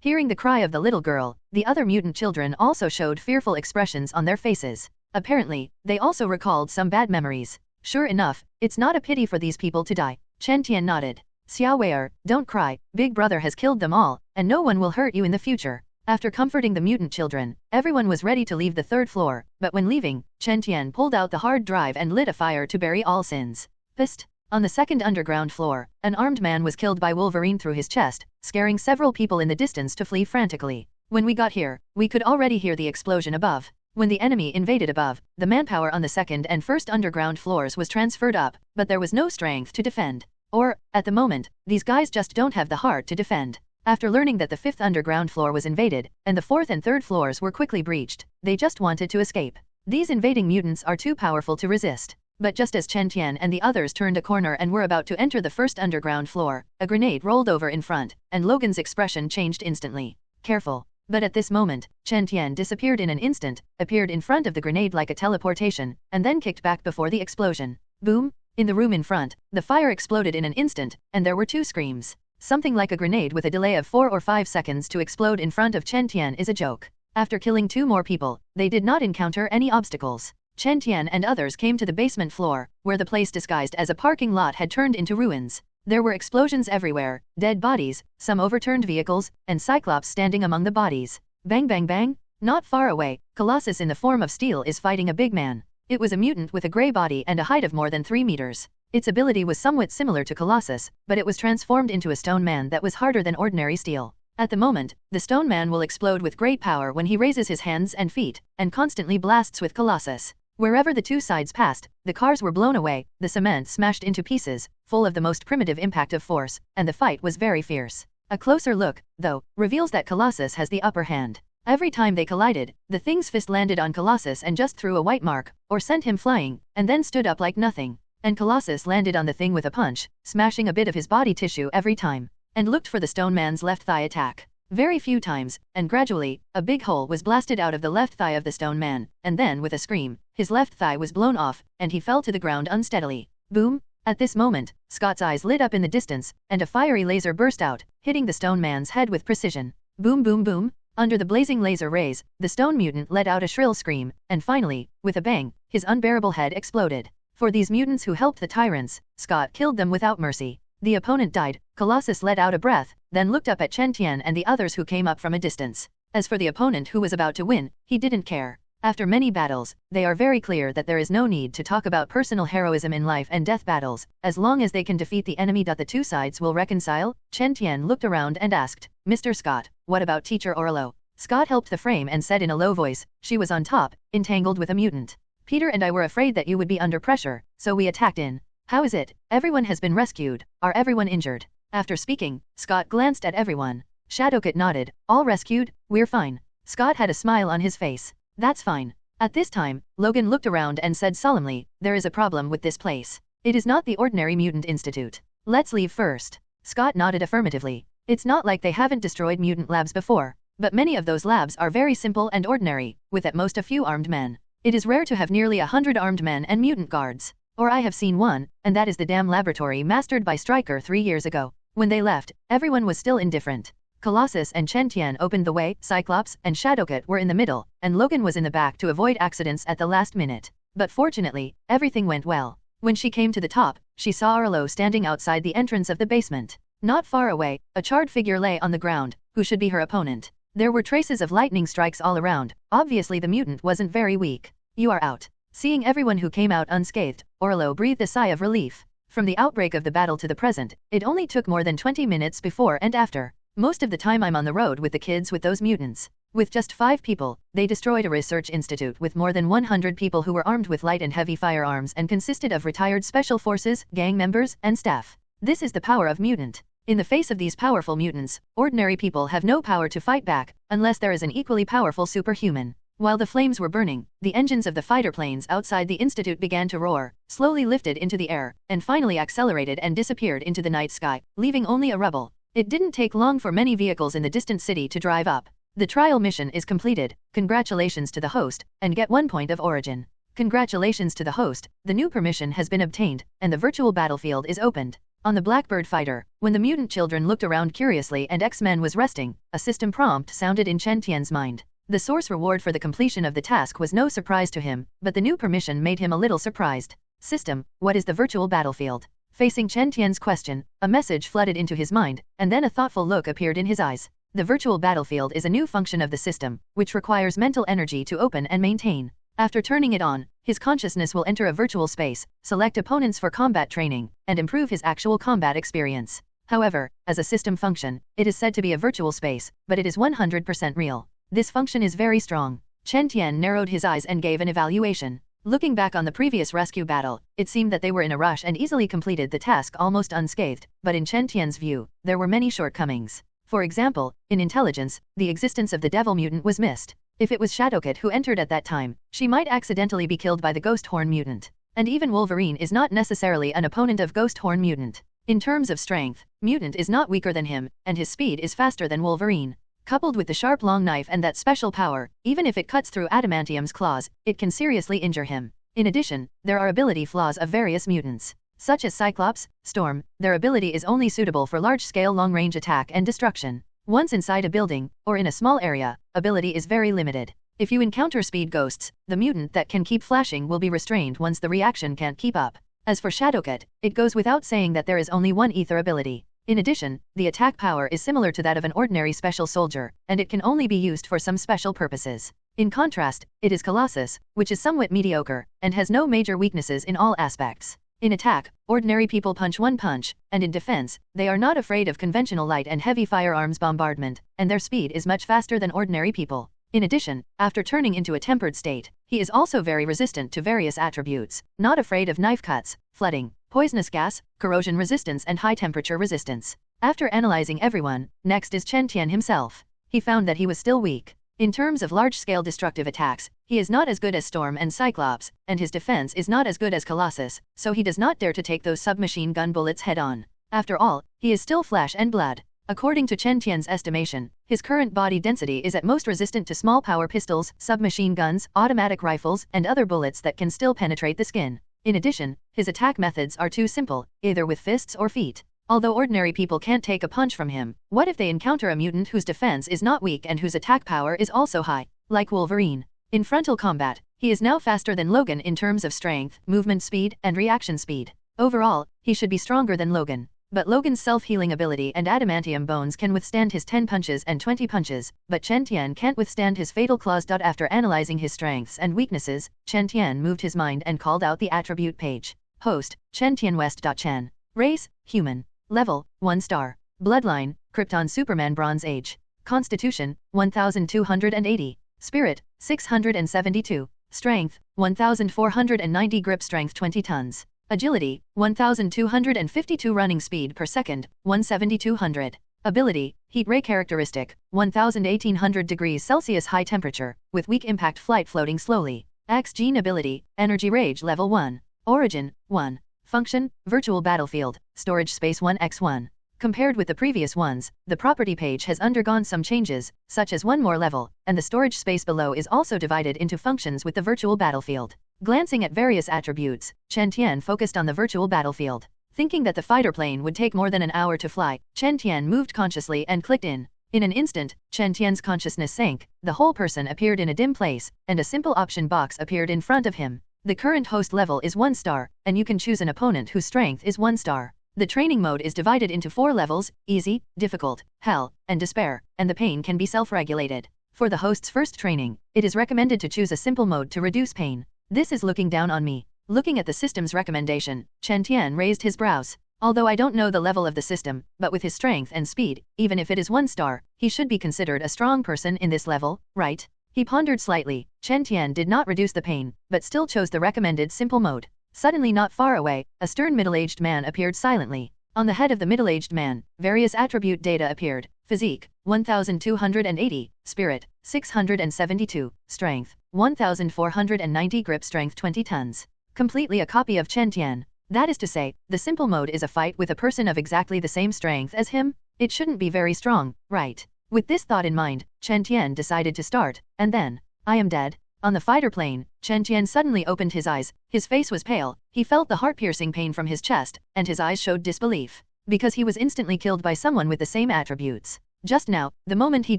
Speaker 1: Hearing the cry of the little girl, the other mutant children also showed fearful expressions on their faces. Apparently, they also recalled some bad memories. Sure enough, it's not a pity for these people to die. Chen Tian nodded. Xiao Wei'er, don't cry, Big Brother has killed them all, and no one will hurt you in the future. After comforting the mutant children, everyone was ready to leave the 3rd floor, but when leaving, Chen Tian pulled out the hard drive and lit a fire to bury all sins. Psst. On the 2nd underground floor, an armed man was killed by Wolverine through his chest, scaring several people in the distance to flee frantically. When we got here, we could already hear the explosion above. When the enemy invaded above, the manpower on the 2nd and 1st underground floors was transferred up, but there was no strength to defend. Or, at the moment, these guys just don't have the heart to defend. After learning that the 5th underground floor was invaded, and the 4th and 3rd floors were quickly breached, they just wanted to escape. These invading mutants are too powerful to resist. But just as Chen Tian and the others turned a corner and were about to enter the 1st underground floor, a grenade rolled over in front, and Logan's expression changed instantly. Careful. But at this moment, Chen Tian disappeared in an instant, appeared in front of the grenade like a teleportation, and then kicked back before the explosion. Boom! In the room in front, the fire exploded in an instant, and there were 2 screams. Something like a grenade with a delay of 4 or 5 seconds to explode in front of Chen Tian is a joke. After killing 2 more people, they did not encounter any obstacles. Chen Tian and others came to the basement floor, where the place disguised as a parking lot had turned into ruins. There were explosions everywhere, dead bodies, some overturned vehicles, and Cyclops standing among the bodies. Bang bang bang! Not far away, Colossus in the form of steel is fighting a big man. It was a mutant with a grey body and a height of more than 3 meters. Its ability was somewhat similar to Colossus, but it was transformed into a stone man that was harder than ordinary steel. At the moment, the stone man will explode with great power when he raises his hands and feet, and constantly blasts with Colossus. Wherever the 2 sides passed, the cars were blown away, the cement smashed into pieces, full of the most primitive impact of force, and the fight was very fierce. A closer look, though, reveals that Colossus has the upper hand. Every time they collided, the thing's fist landed on Colossus and just threw a white mark, or sent him flying, and then stood up like nothing. And Colossus landed on the thing with a punch, smashing a bit of his body tissue every time, and looked for the stone man's left thigh attack. Very few times, and gradually, a big hole was blasted out of the left thigh of the stone man, and then with a scream, his left thigh was blown off, and he fell to the ground unsteadily. Boom! At this moment, Scott's eyes lit up in the distance, and a fiery laser burst out, hitting the stone man's head with precision. Boom boom boom! Under the blazing laser rays, the stone mutant let out a shrill scream, and finally, with a bang, his unbearable head exploded. For these mutants who helped the tyrants, Scott killed them without mercy. The opponent died. Colossus let out a breath, then looked up at Chen Tian and the others who came up from a distance. As for the opponent who was about to win, he didn't care. After many battles, they are very clear that there is no need to talk about personal heroism in life and death battles, as long as they can defeat the enemy. The two sides will reconcile. Chen Tian looked around and asked, Mr. Scott, what about Teacher Orlo? Scott helped the frame and said in a low voice, she was on top, entangled with a mutant. Peter and I were afraid that you would be under pressure, so we attacked in. How is it? Everyone has been rescued. Are everyone injured? After speaking, Scott glanced at everyone. Shadowcat nodded. All rescued? We're fine. Scott had a smile on his face. That's fine. At this time, Logan looked around and said solemnly, there is a problem with this place. It is not the ordinary mutant institute. Let's leave first. Scott nodded affirmatively. It's not like they haven't destroyed mutant labs before, but many of those labs are very simple and ordinary, with at most a few armed men. It is rare to have nearly 100 armed men and mutant guards. Or I have seen one, and that is the damn laboratory mastered by Stryker 3 years ago. When they left, everyone was still indifferent. Colossus and Chen Tian opened the way, Cyclops and Shadowcat were in the middle, and Logan was in the back to avoid accidents at the last minute. But fortunately, everything went well. When she came to the top, she saw Orlo standing outside the entrance of the basement. Not far away, a charred figure lay on the ground, who should be her opponent. There were traces of lightning strikes all around. Obviously the mutant wasn't very weak. You are out. Seeing everyone who came out unscathed, Orlo breathed a sigh of relief. From the outbreak of the battle to the present, it only took more than 20 minutes before and after. Most of the time I'm on the road with the kids with those mutants. With just 5 people, they destroyed a research institute with more than 100 people who were armed with light and heavy firearms and consisted of retired special forces, gang members, and staff. This is the power of mutant. In the face of these powerful mutants, ordinary people have no power to fight back, unless there is an equally powerful superhuman. While the flames were burning, the engines of the fighter planes outside the institute began to roar, slowly lifted into the air, and finally accelerated and disappeared into the night sky, leaving only a rubble. It didn't take long for many vehicles in the distant city to drive up. The trial mission is completed. Congratulations to the host, and get 1 point of origin. Congratulations to the host, the new permission has been obtained, and the virtual battlefield is opened. On the Blackbird fighter, when the mutant children looked around curiously and X-Men was resting, a system prompt sounded in Chen Tian's mind. The source reward for the completion of the task was no surprise to him, but the new permission made him a little surprised. System, what is the virtual battlefield? Facing Chen Tian's question, a message flooded into his mind, and then a thoughtful look appeared in his eyes. The virtual battlefield is a new function of the system, which requires mental energy to open and maintain. After turning it on, his consciousness will enter a virtual space, select opponents for combat training, and improve his actual combat experience. However, as a system function, it is said to be a virtual space, but it is 100% real. This function is very strong. Chen Tian narrowed his eyes and gave an evaluation. Looking back on the previous rescue battle, it seemed that they were in a rush and easily completed the task almost unscathed, but in Chen Tian's view, there were many shortcomings. For example, in intelligence, the existence of the devil mutant was missed. If it was Shadowcat who entered at that time, she might accidentally be killed by the Ghost Horn mutant. And even Wolverine is not necessarily an opponent of Ghost Horn mutant. In terms of strength, mutant is not weaker than him, and his speed is faster than Wolverine. Coupled with the sharp long knife and that special power, even if it cuts through adamantium's claws, it can seriously injure him. In addition, there are ability flaws of various mutants, such as Cyclops, Storm. Their ability is only suitable for large-scale long-range attack and destruction. Once inside a building, or in a small area, ability is very limited. If you encounter speed ghosts, the mutant that can keep flashing will be restrained once the reaction can't keep up. As for Shadowcat, it goes without saying that there is only one ether ability. In addition, the attack power is similar to that of an ordinary special soldier, and it can only be used for some special purposes. In contrast, it is Colossus, which is somewhat mediocre, and has no major weaknesses in all aspects. In attack, ordinary people punch one punch, and in defense, they are not afraid of conventional light and heavy firearms bombardment, and their speed is much faster than ordinary people. In addition, after turning into a tempered state, he is also very resistant to various attributes, not afraid of knife cuts, flooding, poisonous gas, corrosion resistance and high temperature resistance. After analyzing everyone, next is Chen Tian himself. He found that he was still weak. In terms of large-scale destructive attacks, he is not as good as Storm and Cyclops, and his defense is not as good as Colossus, so he does not dare to take those submachine gun bullets head-on. After all, he is still flesh and blood. According to Chen Tian's estimation, his current body density is at most resistant to small power pistols, submachine guns, automatic rifles, and other bullets that can still penetrate the skin. In addition, his attack methods are too simple, either with fists or feet. Although ordinary people can't take a punch from him, what if they encounter a mutant whose defense is not weak and whose attack power is also high, like Wolverine? In frontal combat, he is now faster than Logan in terms of strength, movement speed, and reaction speed. Overall, he should be stronger than Logan. But Logan's self-healing ability and adamantium bones can withstand his 10 punches and 20 punches, but Chen Tian can't withstand his fatal claws. After analyzing his strengths and weaknesses, Chen Tian moved his mind and called out the attribute page. Host, Chen Tian West. Chen. Race, human. Level, 1 star. Bloodline, Krypton Superman Bronze Age. Constitution, 1280. Spirit, 672. Strength, 1490. Grip strength 20 tons. Agility, 1252. Running speed per second, 17200. Ability, heat ray characteristic, 1800 degrees Celsius high temperature, with weak impact flight floating slowly. X gene ability, energy rage level 1. Origin, 1. Function, virtual battlefield, storage space 1x1. Compared with the previous ones, the property page has undergone some changes, such as one more level, and the storage space below is also divided into functions with the virtual battlefield. Glancing at various attributes, Chen Tian focused on the virtual battlefield. Thinking that the fighter plane would take more than an hour to fly, Chen Tian moved consciously and clicked in. In an instant, Chen Tian's consciousness sank, the whole person appeared in a dim place, and a simple option box appeared in front of him. The current host level is 1 star, and you can choose an opponent whose strength is 1 star. The training mode is divided into 4 levels, easy, difficult, hell, and despair, and the pain can be self-regulated. For the host's first training, it is recommended to choose a simple mode to reduce pain. This is looking down on me. Looking at the system's recommendation, Chen Tian raised his brows. Although I don't know the level of the system, but with his strength and speed, even if it is 1 star, he should be considered a strong person in this level, right? He pondered slightly. Chen Tian did not reduce the pain, but still chose the recommended simple mode. Suddenly not far away, a stern middle-aged man appeared silently. On the head of the middle-aged man, various attribute data appeared. Physique, 1280, Spirit, 672, Strength, 1490. Grip strength 20 tons. Completely a copy of Chen Tian. That is to say, the simple mode is a fight with a person of exactly the same strength as him? It shouldn't be very strong, right? With this thought in mind, Chen Tian decided to start, and then, I am dead. On the fighter plane, Chen Tian suddenly opened his eyes. His face was pale, he felt the heart-piercing pain from his chest, and his eyes showed disbelief. Because he was instantly killed by someone with the same attributes. Just now, the moment he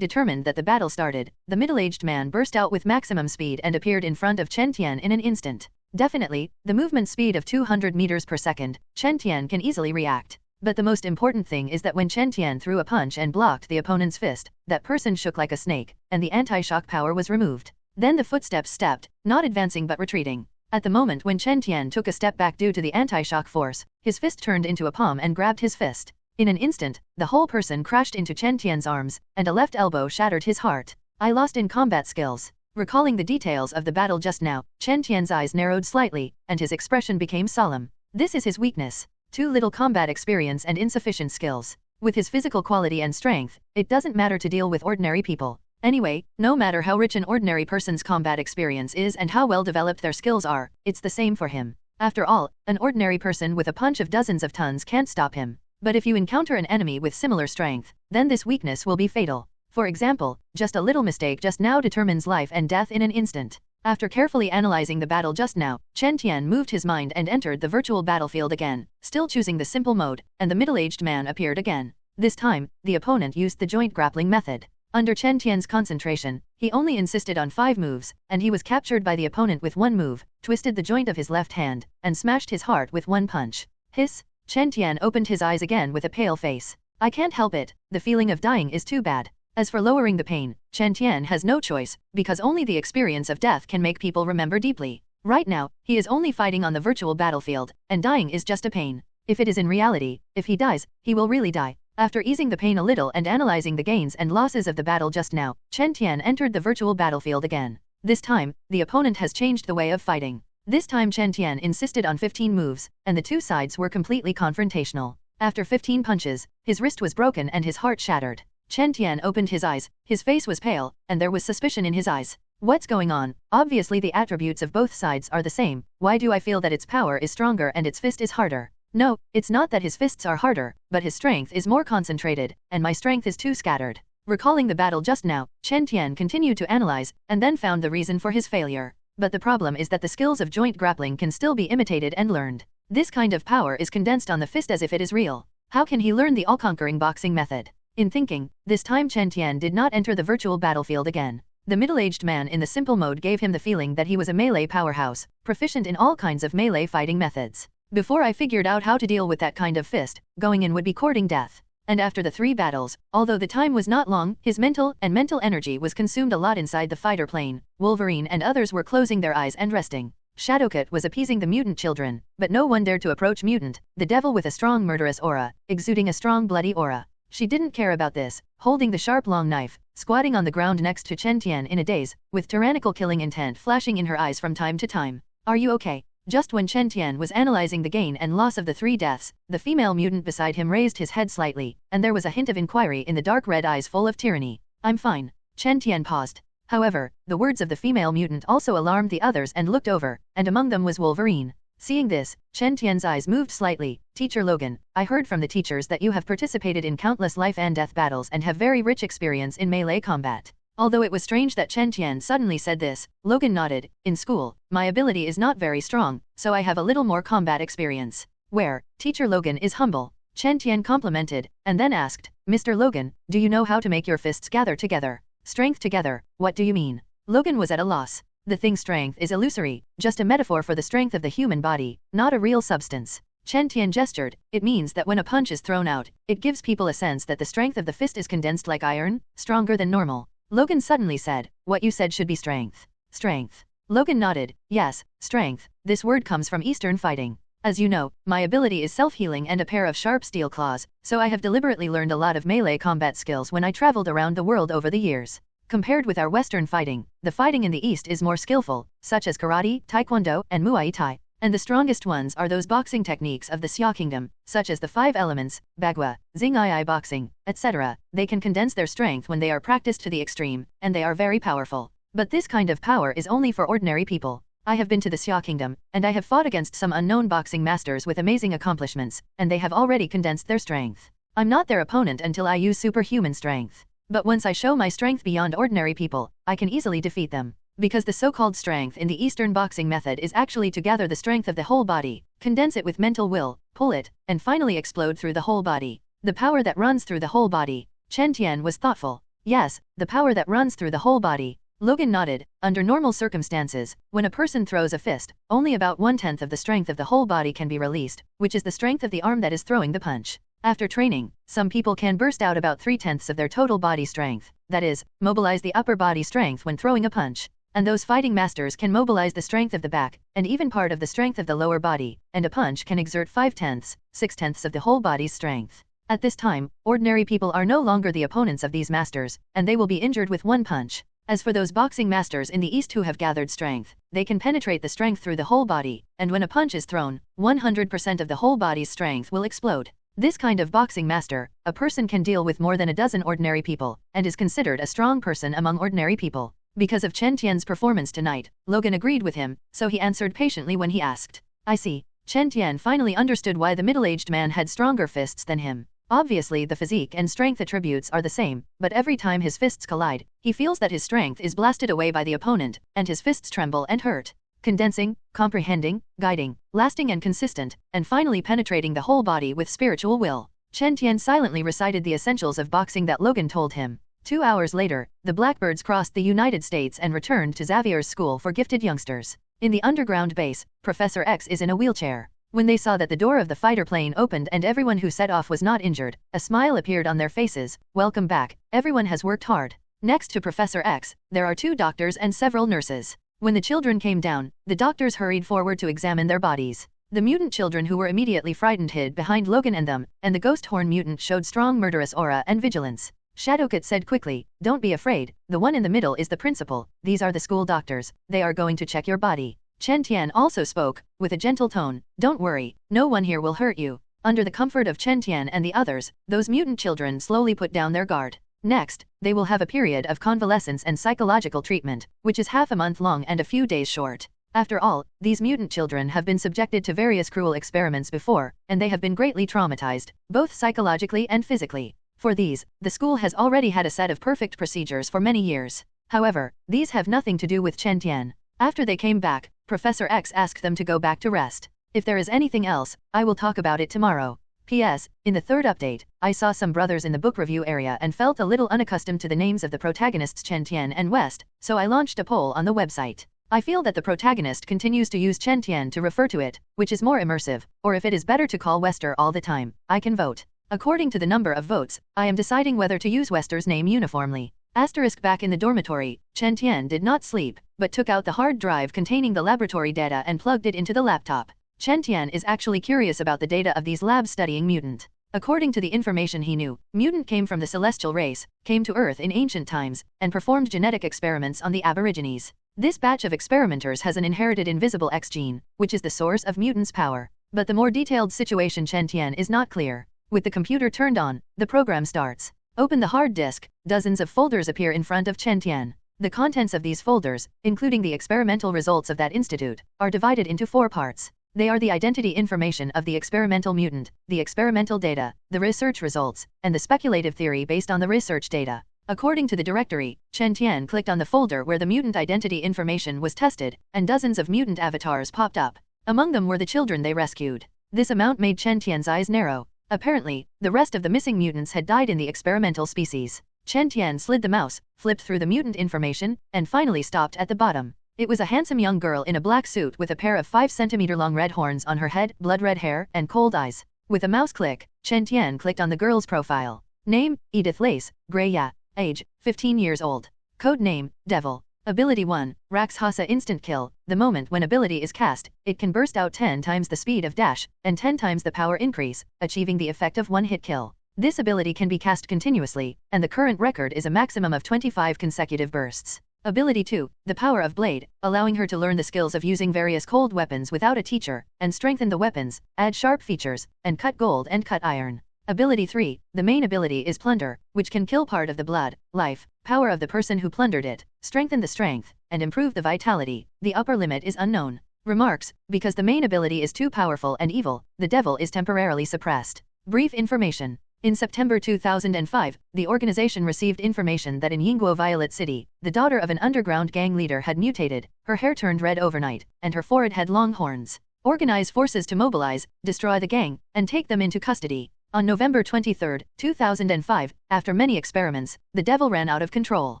Speaker 1: determined that the battle started, the middle-aged man burst out with maximum speed and appeared in front of Chen Tian in an instant. Definitely, the movement speed of 200 meters per second, Chen Tian can easily react. But the most important thing is that when Chen Tian threw a punch and blocked the opponent's fist, that person shook like a snake, and the anti-shock power was removed. Then the footsteps stepped, not advancing but retreating. At the moment when Chen Tian took a step back due to the anti-shock force, his fist turned into a palm and grabbed his fist. In an instant, the whole person crashed into Chen Tian's arms, and a left elbow shattered his heart. I lost in combat skills. Recalling the details of the battle just now, Chen Tian's eyes narrowed slightly, and his expression became solemn. This is his weakness. Too little combat experience and insufficient skills. With his physical quality and strength, it doesn't matter to deal with ordinary people. Anyway, no matter how rich an ordinary person's combat experience is and how well developed their skills are, it's the same for him. After all, an ordinary person with a punch of dozens of tons can't stop him. But if you encounter an enemy with similar strength, then this weakness will be fatal. For example, just a little mistake just now determines life and death in an instant. After carefully analyzing the battle just now, Chen Tian moved his mind and entered the virtual battlefield again, still choosing the simple mode, and the middle-aged man appeared again. This time, the opponent used the joint grappling method. Under Chen Tian's concentration, he only insisted on 5 moves, and he was captured by the opponent with 1 move, twisted the joint of his left hand, and smashed his heart with 1 punch. Hiss! Chen Tian opened his eyes again with a pale face. I can't help it, the feeling of dying is too bad. As for lowering the pain, Chen Tian has no choice, because only the experience of death can make people remember deeply. Right now, he is only fighting on the virtual battlefield, and dying is just a pain. If it is in reality, if he dies, he will really die. After easing the pain a little and analyzing the gains and losses of the battle just now, Chen Tian entered the virtual battlefield again. This time, the opponent has changed the way of fighting. This time Chen Tian insisted on 15 moves, and the two sides were completely confrontational. After 15 punches, his wrist was broken and his heart shattered. Chen Tian opened his eyes, his face was pale, and there was suspicion in his eyes. What's going on? Obviously the attributes of both sides are the same, why do I feel that its power is stronger and its fist is harder? No, it's not that his fists are harder, but his strength is more concentrated, and my strength is too scattered. Recalling the battle just now, Chen Tian continued to analyze, and then found the reason for his failure. But the problem is that the skills of joint grappling can still be imitated and learned. This kind of power is condensed on the fist as if it is real. How can he learn the all-conquering boxing method? In thinking, this time Chen Tian did not enter the virtual battlefield again. The middle-aged man in the simple mode gave him the feeling that he was a melee powerhouse, proficient in all kinds of melee fighting methods. Before I figured out how to deal with that kind of fist, going in would be courting death. And after the 3 battles, although the time was not long, his mental energy was consumed a lot inside the fighter plane. Wolverine and others were closing their eyes and resting. Shadowcat was appeasing the mutant children, but no one dared to approach Mutant, the devil with a strong murderous aura, exuding a strong bloody aura. She didn't care about this, holding the sharp long knife, squatting on the ground next to Chen Tian in a daze, with tyrannical killing intent flashing in her eyes from time to time. Are you okay? Just when Chen Tian was analyzing the gain and loss of the 3 deaths, the female mutant beside him raised his head slightly, and there was a hint of inquiry in the dark red eyes full of tyranny. I'm fine. Chen Tian paused. However, the words of the female mutant also alarmed the others and looked over, and among them was Wolverine. Seeing this, Chen Tian's eyes moved slightly. Teacher Logan, I heard from the teachers that you have participated in countless life and death battles and have very rich experience in melee combat. Although it was strange that Chen Tian suddenly said this, Logan nodded. In school, my ability is not very strong, so I have a little more combat experience. Where? Teacher Logan is humble. Chen Tian complimented, and then asked, Mr. Logan, do you know how to make your fists gather together? Strength together, what do you mean? Logan was at a loss. The thing strength is illusory, just a metaphor for the strength of the human body, not a real substance. Chen Tian gestured, it means that when a punch is thrown out, it gives people a sense that the strength of the fist is condensed like iron, stronger than normal. Logan suddenly said, what you said should be strength. Strength. Logan nodded, yes, strength, this word comes from Eastern fighting. As you know, my ability is self-healing and a pair of sharp steel claws, so I have deliberately learned a lot of melee combat skills when I traveled around the world over the years. Compared with our Western fighting, the fighting in the East is more skillful, such as karate, taekwondo, and muay thai. And the strongest ones are those boxing techniques of the Xia Kingdom, such as the 5 elements, bagua, xing'ai boxing, etc. They can condense their strength when they are practiced to the extreme, and they are very powerful. But this kind of power is only for ordinary people. I have been to the Xia Kingdom, and I have fought against some unknown boxing masters with amazing accomplishments, and they have already condensed their strength. I'm not their opponent until I use superhuman strength. But once I show my strength beyond ordinary people, I can easily defeat them. Because the so-called strength in the Eastern boxing method is actually to gather the strength of the whole body, condense it with mental will, pull it, and finally explode through the whole body. The power that runs through the whole body. Chen Tian was thoughtful. Yes, the power that runs through the whole body. Logan nodded. Under normal circumstances, when a person throws a fist, only about 1/10 of the strength of the whole body can be released, which is the strength of the arm that is throwing the punch. After training, some people can burst out about 3/10 of their total body strength, that is, mobilize the upper body strength when throwing a punch. And those fighting masters can mobilize the strength of the back, and even part of the strength of the lower body, and a punch can exert 5/10, 6/10 of the whole body's strength. At this time, ordinary people are no longer the opponents of these masters, and they will be injured with one punch. As for those boxing masters in the East who have gathered strength, they can penetrate the strength through the whole body, and when a punch is thrown, 100% of the whole body's strength will explode. This kind of boxing master, a person can deal with more than a dozen ordinary people, and is considered a strong person among ordinary people. Because of Chen Tian's performance tonight, Logan agreed with him, so he answered patiently when he asked. I see. Chen Tian finally understood why the middle-aged man had stronger fists than him. Obviously the physique and strength attributes are the same, but every time his fists collide, he feels that his strength is blasted away by the opponent, and his fists tremble and hurt. Condensing, comprehending, guiding, lasting and consistent, and finally penetrating the whole body with spiritual will. Chen Tian silently recited the essentials of boxing that Logan told him. 2 hours later, the Blackbirds crossed the United States and returned to Xavier's school for gifted youngsters. In the underground base, Professor X is in a wheelchair. When they saw that the door of the fighter plane opened and everyone who set off was not injured, a smile appeared on their faces. Welcome back, everyone has worked hard. Next to Professor X, there are 2 doctors and several nurses. When the children came down, the doctors hurried forward to examine their bodies. The mutant children who were immediately frightened hid behind Logan and them, and the ghost horn mutant showed strong murderous aura and vigilance. Shadowcat said quickly, don't be afraid, the one in the middle is the principal, these are the school doctors, they are going to check your body. Chen Tian also spoke, with a gentle tone, don't worry, no one here will hurt you. Under the comfort of Chen Tian and the others, those mutant children slowly put down their guard. Next, they will have a period of convalescence and psychological treatment, which is half a month long and a few days short. After all, these mutant children have been subjected to various cruel experiments before, and they have been greatly traumatized, both psychologically and physically. For these, the school has already had a set of perfect procedures for many years. However, these have nothing to do with Chen Tian. After they came back, Professor X asked them to go back to rest. If there is anything else, I will talk about it tomorrow. P.S. In the third update, I saw some brothers in the book review area and felt a little unaccustomed to the names of the protagonists Chen Tian and West, so I launched a poll on the website. I feel that the protagonist continues to use Chen Tian to refer to it, which is more immersive, or if it is better to call Wester all the time, I can vote. According to the number of votes, I am deciding whether to use Wester's name uniformly. Asterisk back in the dormitory, Chen Tian did not sleep, but took out the hard drive containing the laboratory data and plugged it into the laptop. Chen Tian is actually curious about the data of these labs studying mutant. According to the information he knew, mutant came from the celestial race, came to Earth in ancient times, and performed genetic experiments on the aborigines. This batch of experimenters has an inherited invisible X gene, which is the source of mutants' power. But the more detailed situation Chen Tian is not clear. With the computer turned on, the program starts. Open the hard disk, dozens of folders appear in front of Chen Tian. The contents of these folders, including the experimental results of that institute, are divided into 4 parts. They are the identity information of the experimental mutant, the experimental data, the research results, and the speculative theory based on the research data. According to the directory, Chen Tian clicked on the folder where the mutant identity information was tested, and dozens of mutant avatars popped up. Among them were the children they rescued. This amount made Chen Tian's eyes narrow. Apparently, the rest of the missing mutants had died in the experimental species. Chen Tian slid the mouse, flipped through the mutant information, and finally stopped at the bottom. It was a handsome young girl in a black suit with a pair of 5-centimeter-long red horns on her head, blood-red hair, and cold eyes. With a mouse click, Chen Tian clicked on the girl's profile. Name, Edith Lace, Greya. Age, 15 years old. Code name, Devil. Ability 1, Rakshasa Instant Kill. The moment when ability is cast, it can burst out 10 times the speed of dash, and 10 times the power increase, achieving the effect of one-hit kill. This ability can be cast continuously, and the current record is a maximum of 25 consecutive bursts. Ability 2, the power of Blade, allowing her to learn the skills of using various cold weapons without a teacher, and strengthen the weapons, add sharp features, and cut gold and cut iron. Ability 3, the main ability is Plunder, which can kill part of the blood, life, power of the person who plundered it, strengthen the strength, and improve the vitality. The upper limit is unknown. Remarks, because the main ability is too powerful and evil, the devil is temporarily suppressed. Brief information. In September 2005, the organization received information that in Yingguo Violet City, the daughter of an underground gang leader had mutated, her hair turned red overnight, and her forehead had long horns. Organize forces to mobilize, destroy the gang, and take them into custody. On November 23, 2005, after many experiments, the devil ran out of control.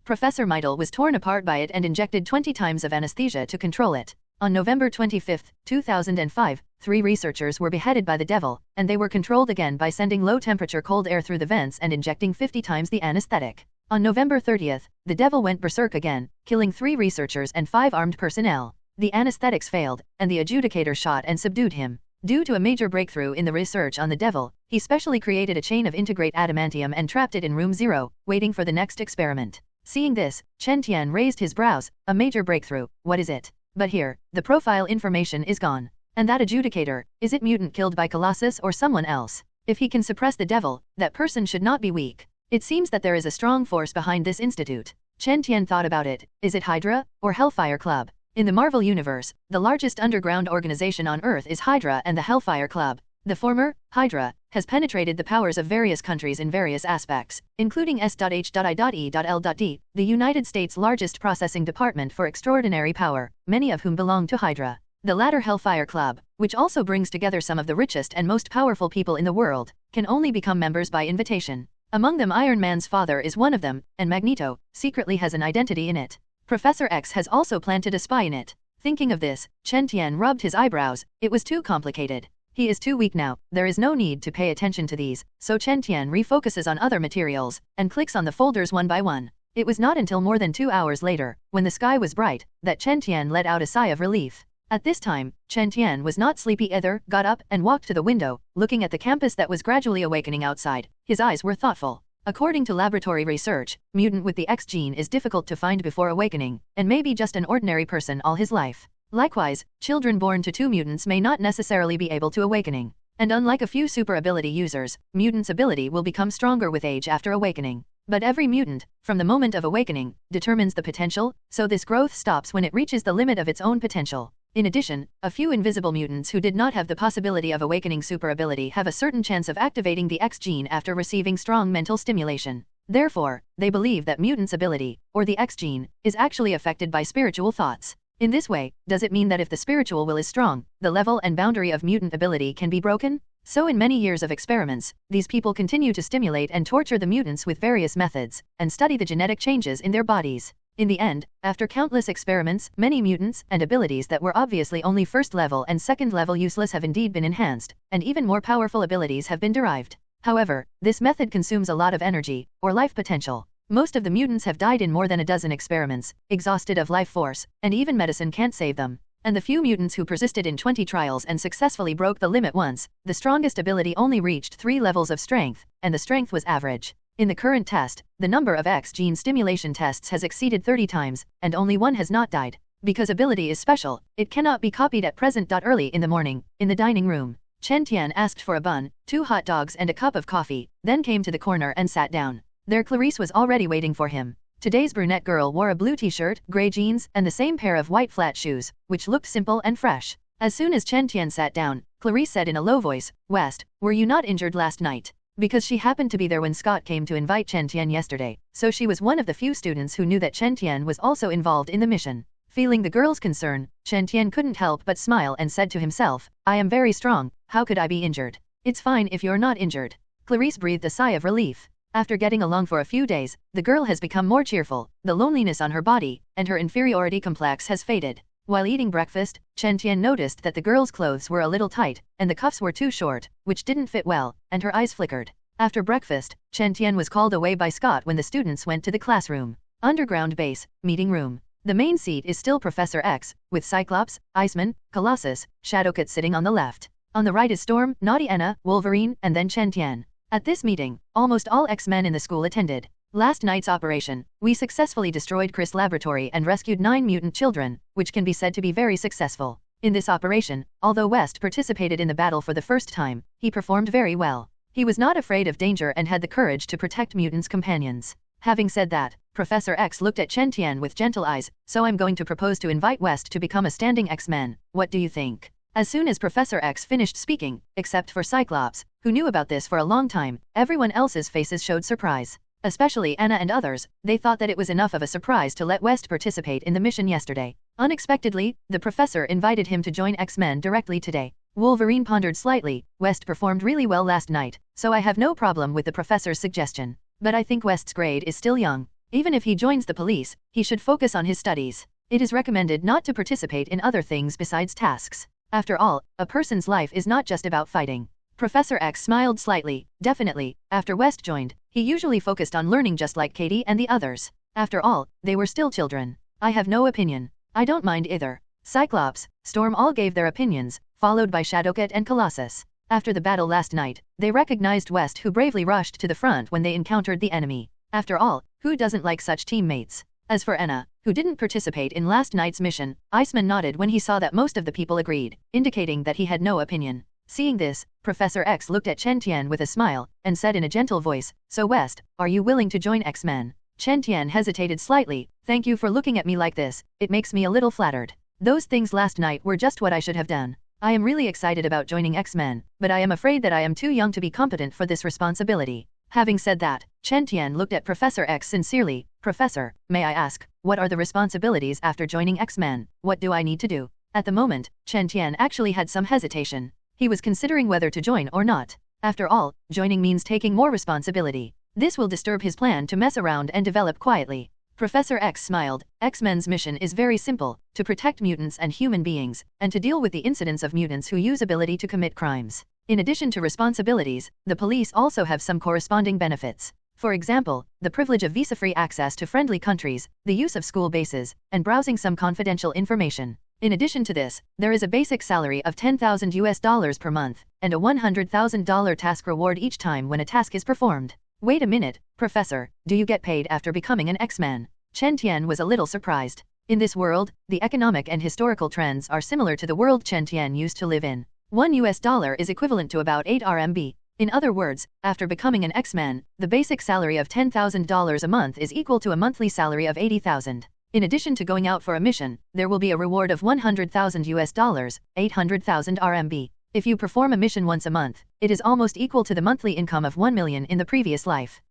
Speaker 1: Professor Meidel was torn apart by it and injected 20 times of anesthesia to control it. On November 25, 2005, 3 researchers were beheaded by the devil, and they were controlled again by sending low-temperature cold air through the vents and injecting 50 times the anesthetic. On November 30, the devil went berserk again, killing 3 researchers and 5 armed personnel. The anesthetics failed, and the adjudicator shot and subdued him. Due to a major breakthrough in the research on the devil, he specially created a chain of integrate adamantium and trapped it in room 0, waiting for the next experiment. Seeing this, Chen Tian raised his brows. A major breakthrough, what is it? But here, the profile information is gone. And that adjudicator, is it mutant killed by Colossus or someone else? If he can suppress the devil, that person should not be weak. It seems that there is a strong force behind this institute. Chen Tian thought about it. Is it Hydra, or Hellfire Club? In the Marvel Universe, the largest underground organization on Earth is Hydra and the Hellfire Club. The former, Hydra, has penetrated the powers of various countries in various aspects, including S.H.I.E.L.D, the United States' largest processing department for extraordinary power, many of whom belong to Hydra. The latter Hellfire Club, which also brings together some of the richest and most powerful people in the world, can only become members by invitation. Among them Iron Man's father is one of them, and Magneto, secretly has an identity in it. Professor X has also planted a spy in it. Thinking of this, Chen Tian rubbed his eyebrows. It was too complicated. He is too weak now, there is no need to pay attention to these, so Chen Tian refocuses on other materials, and clicks on the folders one by one. It was not until more than 2 hours later, when the sky was bright, that Chen Tian let out a sigh of relief. At this time, Chen Tian was not sleepy either, got up and walked to the window, looking at the campus that was gradually awakening outside. His eyes were thoughtful. According to laboratory research, mutant with the X gene is difficult to find before awakening, and may be just an ordinary person all his life. Likewise, children born to 2 mutants may not necessarily be able to awakening. And unlike a few super ability users, mutants' ability will become stronger with age after awakening. But every mutant, from the moment of awakening, determines the potential, so this growth stops when it reaches the limit of its own potential. In addition, a few invisible mutants who did not have the possibility of awakening super ability have a certain chance of activating the X gene after receiving strong mental stimulation. Therefore, they believe that mutant's ability, or the X gene, is actually affected by spiritual thoughts. In this way, does it mean that if the spiritual will is strong, the level and boundary of mutant ability can be broken? So in many years of experiments, these people continue to stimulate and torture the mutants with various methods, and study the genetic changes in their bodies. In the end, after countless experiments, many mutants and abilities that were obviously only first level and second level useless have indeed been enhanced, and even more powerful abilities have been derived. However, this method consumes a lot of energy, or life potential. Most of the mutants have died in more than a dozen experiments, exhausted of life force, and even medicine can't save them. And the few mutants who persisted in 20 trials and successfully broke the limit once, the strongest ability only reached 3 levels of strength, and the strength was average. In the current test, the number of X gene stimulation tests has exceeded 30 times, and only one has not died. Because ability is special, it cannot be copied at present. Early in the morning, in the dining room, Chen Tian asked for a bun, 2 hot dogs and a cup of coffee, then came to the corner and sat down. There Clarice was already waiting for him. Today's brunette girl wore a blue t-shirt, gray jeans, and the same pair of white flat shoes, which looked simple and fresh. As soon as Chen Tian sat down, Clarice said in a low voice, "West, were you not injured last night?" Because she happened to be there when Scott came to invite Chen Tian yesterday, so she was one of the few students who knew that Chen Tian was also involved in the mission. Feeling the girl's concern, Chen Tian couldn't help but smile and said to himself, "I am very strong, how could I be injured? It's fine if you're not injured." Clarice breathed a sigh of relief. After getting along for a few days, the girl has become more cheerful, the loneliness on her body, and her inferiority complex has faded. While eating breakfast, Chen Tian noticed that the girl's clothes were a little tight, and the cuffs were too short, which didn't fit well, and her eyes flickered. After breakfast, Chen Tian was called away by Scott when the students went to the classroom. Underground base, meeting room. The main seat is still Professor X, with Cyclops, Iceman, Colossus, Shadowcat sitting on the left. On the right is Storm, Naughty Anna, Wolverine, and then Chen Tian. At this meeting, almost all X-Men in the school attended. Last night's operation, we successfully destroyed Chris' laboratory and rescued 9 mutant children, which can be said to be very successful. In this operation, although West participated in the battle for the first time, he performed very well. He was not afraid of danger and had the courage to protect mutants' companions. Having said that, Professor X looked at Chen Tian with gentle eyes, "So I'm going to propose to invite West to become a standing X-Men. What do you think?" As soon as Professor X finished speaking, except for Cyclops, who knew about this for a long time, everyone else's faces showed surprise. Especially Anna and others, they thought that it was enough of a surprise to let West participate in the mission yesterday. Unexpectedly, the professor invited him to join X-Men directly today. Wolverine pondered slightly. West performed really well last night, so I have no problem with the professor's suggestion. But I think West's grade is still young. Even if he joins the police, he should focus on his studies. It is recommended not to participate in other things besides tasks. After all, a person's life is not just about fighting. Professor X smiled slightly. Definitely, after West joined, he usually focused on learning just like Katie and the others. After all, they were still children. I have no opinion. I don't mind either. Cyclops, Storm all gave their opinions, followed by Shadowcat and Colossus. After the battle last night, they recognized West, who bravely rushed to the front when they encountered the enemy. After all, who doesn't like such teammates? As for Anna, who didn't participate in last night's mission, Iceman nodded when he saw that most of the people agreed, indicating that he had no opinion. Seeing this, Professor X looked at Chen Tian with a smile, and said in a gentle voice, "So West, are you willing to join X-Men?" Chen Tian hesitated slightly. "Thank you for looking at me like this, it makes me a little flattered. Those things last night were just what I should have done. I am really excited about joining X-Men, but I am afraid that I am too young to be competent for this responsibility." Having said that, Chen Tian looked at Professor X sincerely. "Professor, may I ask, what are the responsibilities after joining X-Men? What do I need to do?" At the moment, Chen Tian actually had some hesitation. He was considering whether to join or not. After all, joining means taking more responsibility. This will disturb his plan to mess around and develop quietly. Professor X smiled. X-Men's mission is very simple, to protect mutants and human beings, and to deal with the incidents of mutants who use ability to commit crimes. In addition to responsibilities, the police also have some corresponding benefits. For example, the privilege of visa-free access to friendly countries, the use of school bases, and browsing some confidential information. In addition to this, there is a basic salary of $10,000 per month, and a $100,000 task reward each time when a task is performed. Wait a minute, Professor, do you get paid after becoming an X-Man? Chen Tian was a little surprised. In this world, the economic and historical trends are similar to the world Chen Tian used to live in. $1 is equivalent to about 8 RMB. In other words, after becoming an X-Man, the basic salary of $10,000 a month is equal to a monthly salary of $80,000. In addition to going out for a mission, there will be a reward of $100,000, 800,000 RMB. If you perform a mission once a month, it is almost equal to the monthly income of 1 million in the previous life.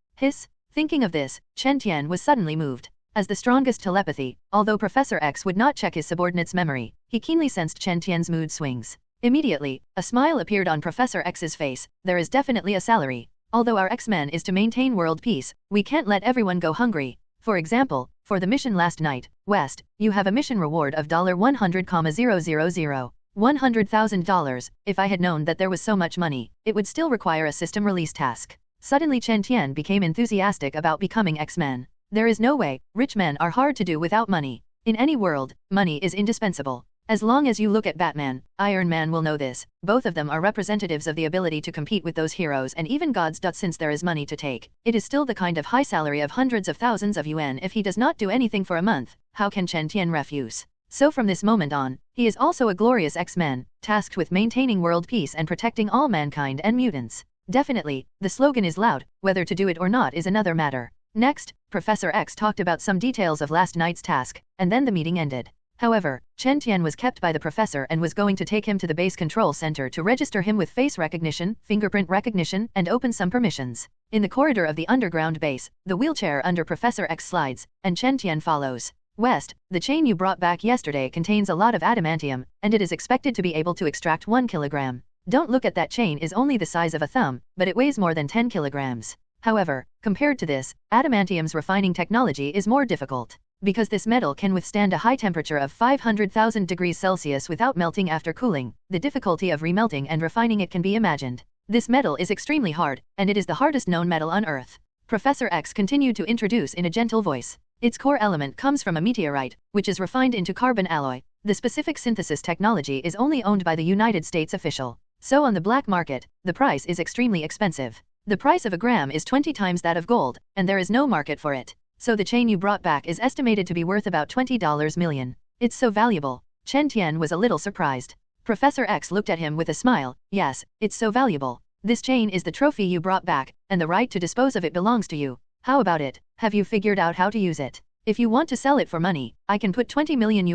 Speaker 1: Thinking of this, Chen Tian was suddenly moved. As the strongest telepathy, although Professor X would not check his subordinate's memory, he keenly sensed Chen Tian's mood swings. Immediately, a smile appeared on Professor X's face. There is definitely a salary. Although our X-Man is to maintain world peace, we can't let everyone go hungry. For example, for the mission last night, West, you have a mission reward of $100,000, $100,000. If I had known that there was so much money, it would still require a system release task. Suddenly Chen Tian became enthusiastic about becoming X-Man. There is no way, rich men are hard to do without money. In any world, money is indispensable. As long as you look at Batman, Iron Man will know this. Both of them are representatives of the ability to compete with those heroes and even gods. Since there is money to take, it is still the kind of high salary of hundreds of thousands of yuan if he does not do anything for a month. How can Chen Tian refuse? So from this moment on, he is also a glorious X-Man, tasked with maintaining world peace and protecting all mankind and mutants. Definitely, the slogan is loud, whether to do it or not is another matter. Next, Professor X talked about some details of last night's task, and then the meeting ended. However, Chen Tian was kept by the professor and was going to take him to the base control center to register him with face recognition, fingerprint recognition, and open some permissions. In the corridor of the underground base, the wheelchair under Professor X slides, and Chen Tian follows. West, the chain you brought back yesterday contains a lot of adamantium, and it is expected to be able to extract 1 kilogram. Don't look at that chain is only the size of a thumb, but it weighs more than 10 kilograms. However, compared to this, adamantium's refining technology is more difficult. Because this metal can withstand a high temperature of 500,000 degrees Celsius without melting after cooling, the difficulty of remelting and refining it can be imagined. This metal is extremely hard, and it is the hardest known metal on Earth. Professor X continued to introduce in a gentle voice. Its core element comes from a meteorite, which is refined into carbon alloy. The specific synthesis technology is only owned by the United States official. So on the black market, the price is extremely expensive. The price of a gram is 20 times that of gold, and there is no market for it. So the chain you brought back is estimated to be worth about $20 million. It's so valuable. Chen Tian was a little surprised. Professor X looked at him with a smile. Yes, it's so valuable. This chain is the trophy you brought back, and the right to dispose of it belongs to you. How about it? Have you figured out how to use it? If you want to sell it for money, I can put $20 million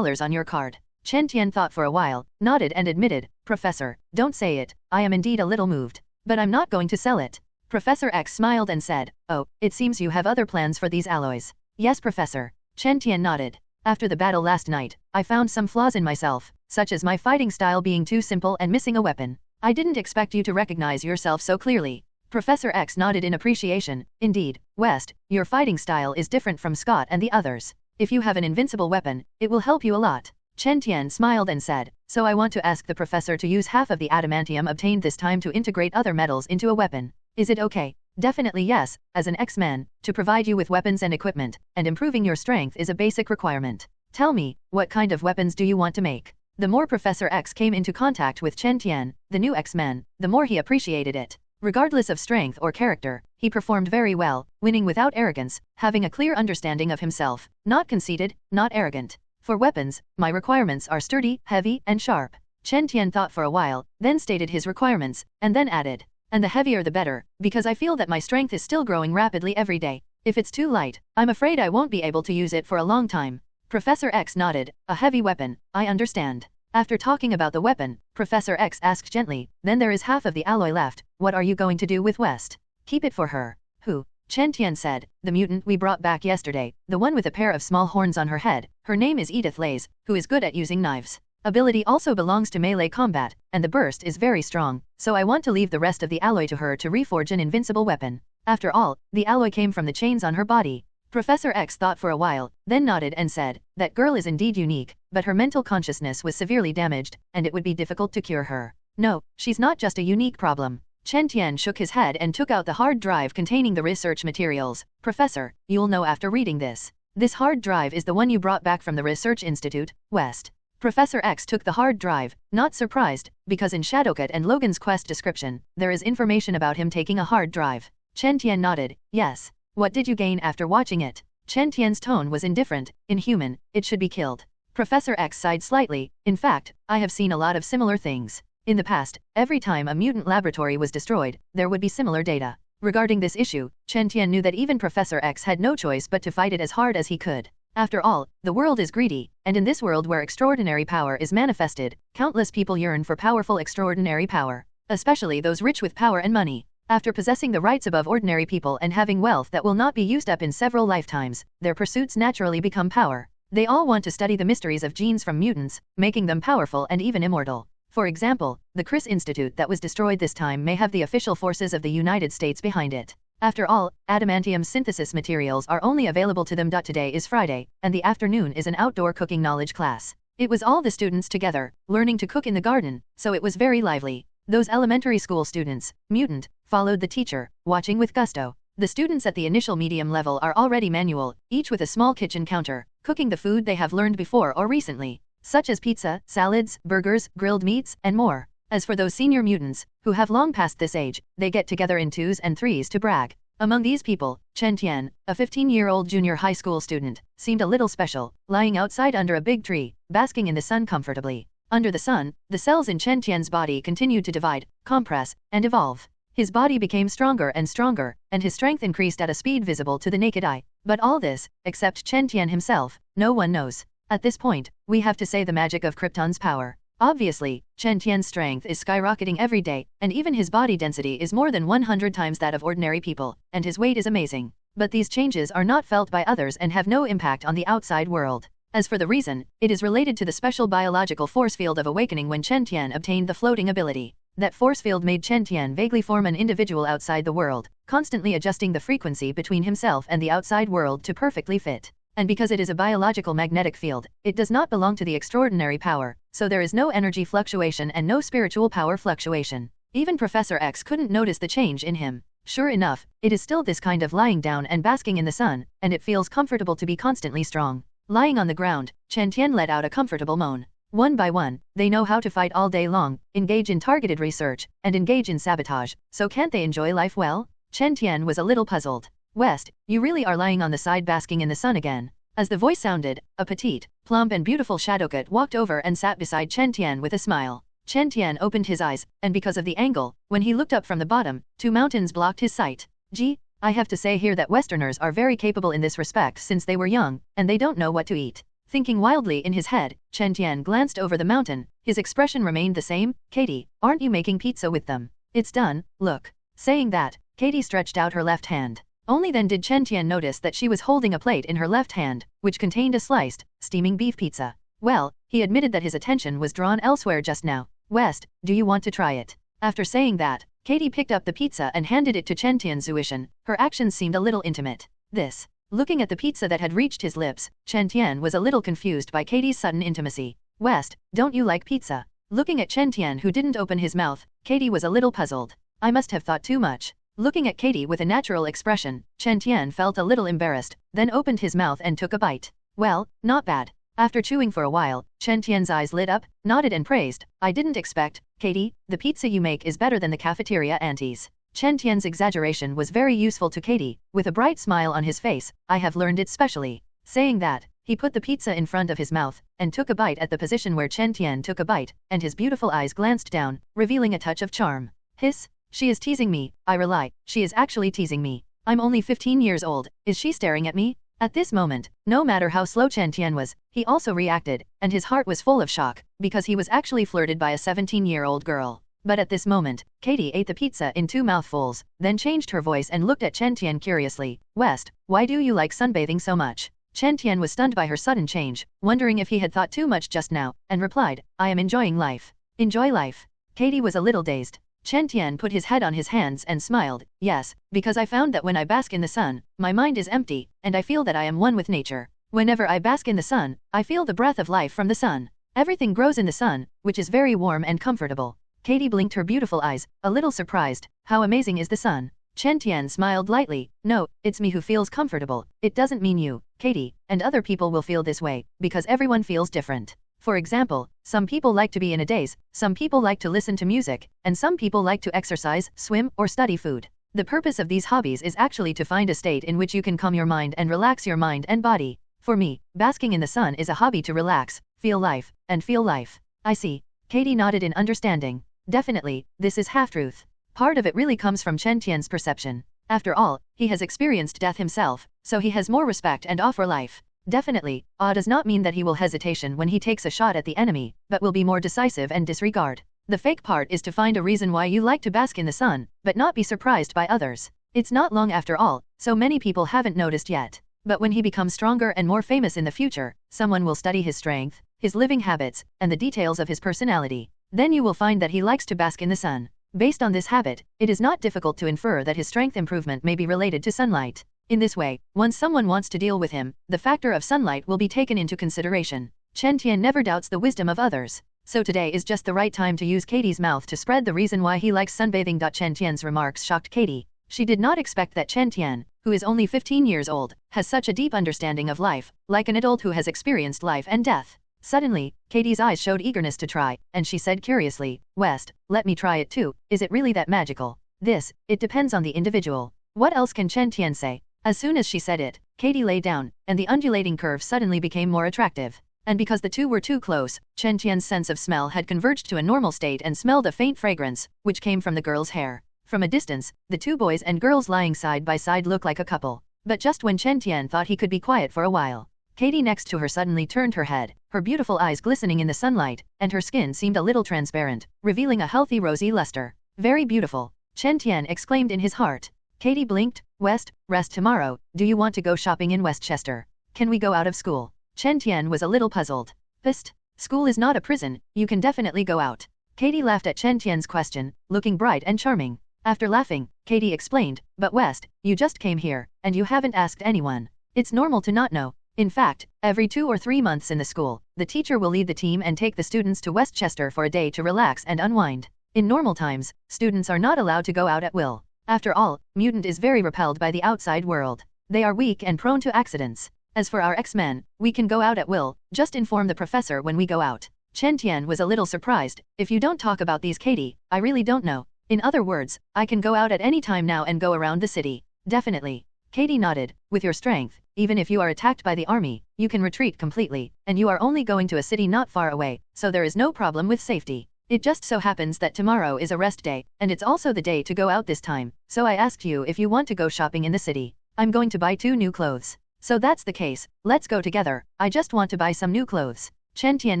Speaker 1: on your card. Chen Tian thought for a while, nodded and admitted, Professor, don't say it, I am indeed a little moved. But I'm not going to sell it. Professor X smiled and said, oh, it seems you have other plans for these alloys. Yes, Professor. Chen Tian nodded. After the battle last night, I found some flaws in myself, such as my fighting style being too simple and missing a weapon. I didn't expect you to recognize yourself so clearly. Professor X nodded in appreciation. Indeed, West, your fighting style is different from Scott and the others. If you have an invincible weapon, it will help you a lot. Chen Tian smiled and said, so I want to ask the professor to use half of the adamantium obtained this time to integrate other metals into a weapon. Is it okay? Definitely yes, as an X-Man, to provide you with weapons and equipment, and improving your strength is a basic requirement. Tell me, what kind of weapons do you want to make? The more Professor X came into contact with Chen Tian, the new X-Man, the more he appreciated it. Regardless of strength or character, he performed very well, winning without arrogance, having a clear understanding of himself, not conceited, not arrogant. For weapons, my requirements are sturdy, heavy, and sharp. Chen Tian thought for a while, then stated his requirements, and then added, and the heavier the better, because I feel that my strength is still growing rapidly every day. If it's too light, I'm afraid I won't be able to use it for a long time. Professor X nodded, a heavy weapon, I understand. After talking about the weapon, Professor X asked gently, then there is half of the alloy left, what are you going to do with West? Keep it for her. Who? Chen Tian said, the mutant we brought back yesterday, the one with a pair of small horns on her head, her name is Edith Lays, who is good at using knives. Ability also belongs to melee combat, and the burst is very strong, so I want to leave the rest of the alloy to her to reforge an invincible weapon. After all, the alloy came from the chains on her body. Professor X thought for a while, then nodded and said, that girl is indeed unique, but her mental consciousness was severely damaged, and it would be difficult to cure her. No, she's not just a unique problem. Chen Tian shook his head and took out the hard drive containing the research materials. Professor, you'll know after reading this. This hard drive is the one you brought back from the research institute, West. Professor X took the hard drive, not surprised, because in Shadowcut and Logan's quest description, there is information about him taking a hard drive. Chen Tian nodded, yes. What did you gain after watching it? Chen Tian's tone was indifferent, inhuman, it should be killed. Professor X sighed slightly, in fact, I have seen a lot of similar things. In the past, every time a mutant laboratory was destroyed, there would be similar data. Regarding this issue, Chen Tian knew that even Professor X had no choice but to fight it as hard as he could. After all, the world is greedy, and in this world where extraordinary power is manifested, countless people yearn for powerful extraordinary power. Especially those rich with power and money. After possessing the rights above ordinary people and having wealth that will not be used up in several lifetimes, their pursuits naturally become power. They all want to study the mysteries of genes from mutants, making them powerful and even immortal. For example, the Chris Institute that was destroyed this time may have the official forces of the United States behind it. After all, adamantium synthesis materials are only available to them. Today is Friday, and the afternoon is an outdoor cooking knowledge class. It was all the students together, learning to cook in the garden, so it was very lively. Those elementary school students, mutant, followed the teacher, watching with gusto. The students at the initial medium level are already manual, each with a small kitchen counter, cooking the food they have learned before or recently, such as pizza, salads, burgers, grilled meats, and more. As for those senior mutants, who have long passed this age, they get together in 2s and 3s to brag. Among these people, Chen Tian, a 15-year-old junior high school student, seemed a little special, lying outside under a big tree, basking in the sun comfortably. Under the sun, the cells in Chen Tian's body continued to divide, compress, and evolve. His body became stronger, and his strength increased at a speed visible to the naked eye. But all this, except Chen Tian himself, no one knows. At this point, we have to say the magic of Krypton's power. Obviously, Chen Tian's strength is skyrocketing every day, and even his body density is more than 100 times that of ordinary people, and his weight is amazing. But these changes are not felt by others and have no impact on the outside world. As for the reason, it is related to the special biological force field of awakening when Chen Tian obtained the floating ability. That force field made Chen Tian vaguely form an individual outside the world, constantly adjusting the frequency between himself and the outside world to perfectly fit. And because it is a biological magnetic field, it does not belong to the extraordinary power, so there is no energy fluctuation and no spiritual power fluctuation. Even Professor X couldn't notice the change in him. Sure enough, it is still this kind of lying down and basking in the sun, and it feels comfortable to be constantly strong. Lying on the ground, Chen Tian let out a comfortable moan. One by one, they know how to fight all day long, engage in targeted research, and engage in sabotage, so can't they enjoy life well? Chen Tian was a little puzzled. West, you really are lying on the side basking in the sun again. As the voice sounded, a petite, plump and beautiful Shadowcat walked over and sat beside Chen Tian with a smile. Chen Tian opened his eyes, and because of the angle, when he looked up from the bottom, 2 mountains blocked his sight. Gee, I have to say here that Westerners are very capable in this respect since they were young, and they don't know what to eat. Thinking wildly in his head, Chen Tian glanced over the mountain. His expression remained the same. Katie, aren't you making pizza with them? It's done, look. Saying that, Katie stretched out her left hand. Only then did Chen Tian notice that she was holding a plate in her left hand, which contained a sliced, steaming beef pizza. Well, he admitted that his attention was drawn elsewhere just now. West, do you want to try it? After saying that, Katie picked up the pizza and handed it to Chen Tian's Zuishan. Her actions seemed a little intimate. This. Looking at the pizza that had reached his lips, Chen Tian was a little confused by Katie's sudden intimacy. West, don't you like pizza? Looking at Chen Tian who didn't open his mouth, Katie was a little puzzled. I must have thought too much. Looking at Katie with a natural expression, Chen Tian felt a little embarrassed, then opened his mouth and took a bite. Well, not bad. After chewing for a while, Chen Tian's eyes lit up, nodded and praised. I didn't expect, Katie, the pizza you make is better than the cafeteria aunties. Chen Tian's exaggeration was very useful to Katie. With a bright smile on his face, I have learned it specially. Saying that, he put the pizza in front of his mouth, and took a bite at the position where Chen Tian took a bite, and his beautiful eyes glanced down, revealing a touch of charm. Hiss. She is teasing me, I rely, she is actually teasing me. I'm only 15 years old, is she staring at me? At this moment, no matter how slow Chen Tian was, he also reacted, and his heart was full of shock, because he was actually flirted by a 17-year-old girl. But at this moment, Katie ate the pizza in 2 mouthfuls, then changed her voice and looked at Chen Tian curiously. West, why do you like sunbathing so much? Chen Tian was stunned by her sudden change, wondering if he had thought too much just now, and replied, I am enjoying life. Enjoy life. Katie was a little dazed. Chen Tian put his head on his hands and smiled. Yes, because I found that when I bask in the sun, my mind is empty, and I feel that I am one with nature. Whenever I bask in the sun, I feel the breath of life from the sun. Everything grows in the sun, which is very warm and comfortable. Katie blinked her beautiful eyes, a little surprised. How amazing is the sun? Chen Tian smiled lightly. No, it's me who feels comfortable. It doesn't mean you, Katie, and other people will feel this way, because everyone feels different. For example, some people like to be in a daze, some people like to listen to music, and some people like to exercise, swim, or study food. The purpose of these hobbies is actually to find a state in which you can calm your mind and relax your mind and body. For me, basking in the sun is a hobby to relax, feel life, and feel life. I see. Katie nodded in understanding. Definitely, this is half-truth. Part of it really comes from Chen Tian's perception. After all, he has experienced death himself, so he has more respect and awe for life. Definitely, awe does not mean that he will hesitation when he takes a shot at the enemy, but will be more decisive and disregard. The fake part is to find a reason why you like to bask in the sun, but not be surprised by others. It's not long after all, so many people haven't noticed yet. But when he becomes stronger and more famous in the future, someone will study his strength, his living habits, and the details of his personality. Then you will find that he likes to bask in the sun. Based on this habit, it is not difficult to infer that his strength improvement may be related to sunlight. In this way, once someone wants to deal with him, the factor of sunlight will be taken into consideration. Chen Tian never doubts the wisdom of others. So today is just the right time to use Katie's mouth to spread the reason why he likes sunbathing. Chen Tian's remarks shocked Katie. She did not expect that Chen Tian, who is only 15 years old, has such a deep understanding of life, like an adult who has experienced life and death. Suddenly, Katie's eyes showed eagerness to try, and she said curiously, "West, let me try it too, is it really that magical?" It depends on the individual. What else can Chen Tian say? As soon as she said it, Katie lay down, and the undulating curve suddenly became more attractive. And because the two were too close, Chen Tian's sense of smell had converged to a normal state and smelled a faint fragrance, which came from the girl's hair. From a distance, the two boys and girls lying side by side looked like a couple. But just when Chen Tian thought he could be quiet for a while, Katie next to her suddenly turned her head, her beautiful eyes glistening in the sunlight, and her skin seemed a little transparent, revealing a healthy rosy luster. "Very beautiful," Chen Tian exclaimed in his heart. Katie blinked. "West, rest tomorrow, do you want to go shopping in Westchester? Can we go out of school?" Chen Tian was a little puzzled. "Psst, school is not a prison, you can definitely go out." Katie laughed at Chen Tian's question, looking bright and charming. After laughing, Katie explained, "But West, you just came here, and you haven't asked anyone. It's normal to not know. In fact, every 2 or 3 months in the school, the teacher will lead the team and take the students to Westchester for a day to relax and unwind. In normal times, students are not allowed to go out at will. After all, mutant is very repelled by the outside world. They are weak and prone to accidents. As for our X-Men, we can go out at will, just inform the professor when we go out." Chen Tian was a little surprised. "If you don't talk about these, Katie, I really don't know. In other words, I can go out at any time now and go around the city." "Definitely." Katie nodded. "With your strength, even if you are attacked by the army, you can retreat completely, and you are only going to a city not far away, so there is no problem with safety. It just so happens that tomorrow is a rest day, and it's also the day to go out this time, so I asked you if you want to go shopping in the city. I'm going to buy 2 new clothes. So that's the case, let's go together, I just want to buy some new clothes." Chen Tian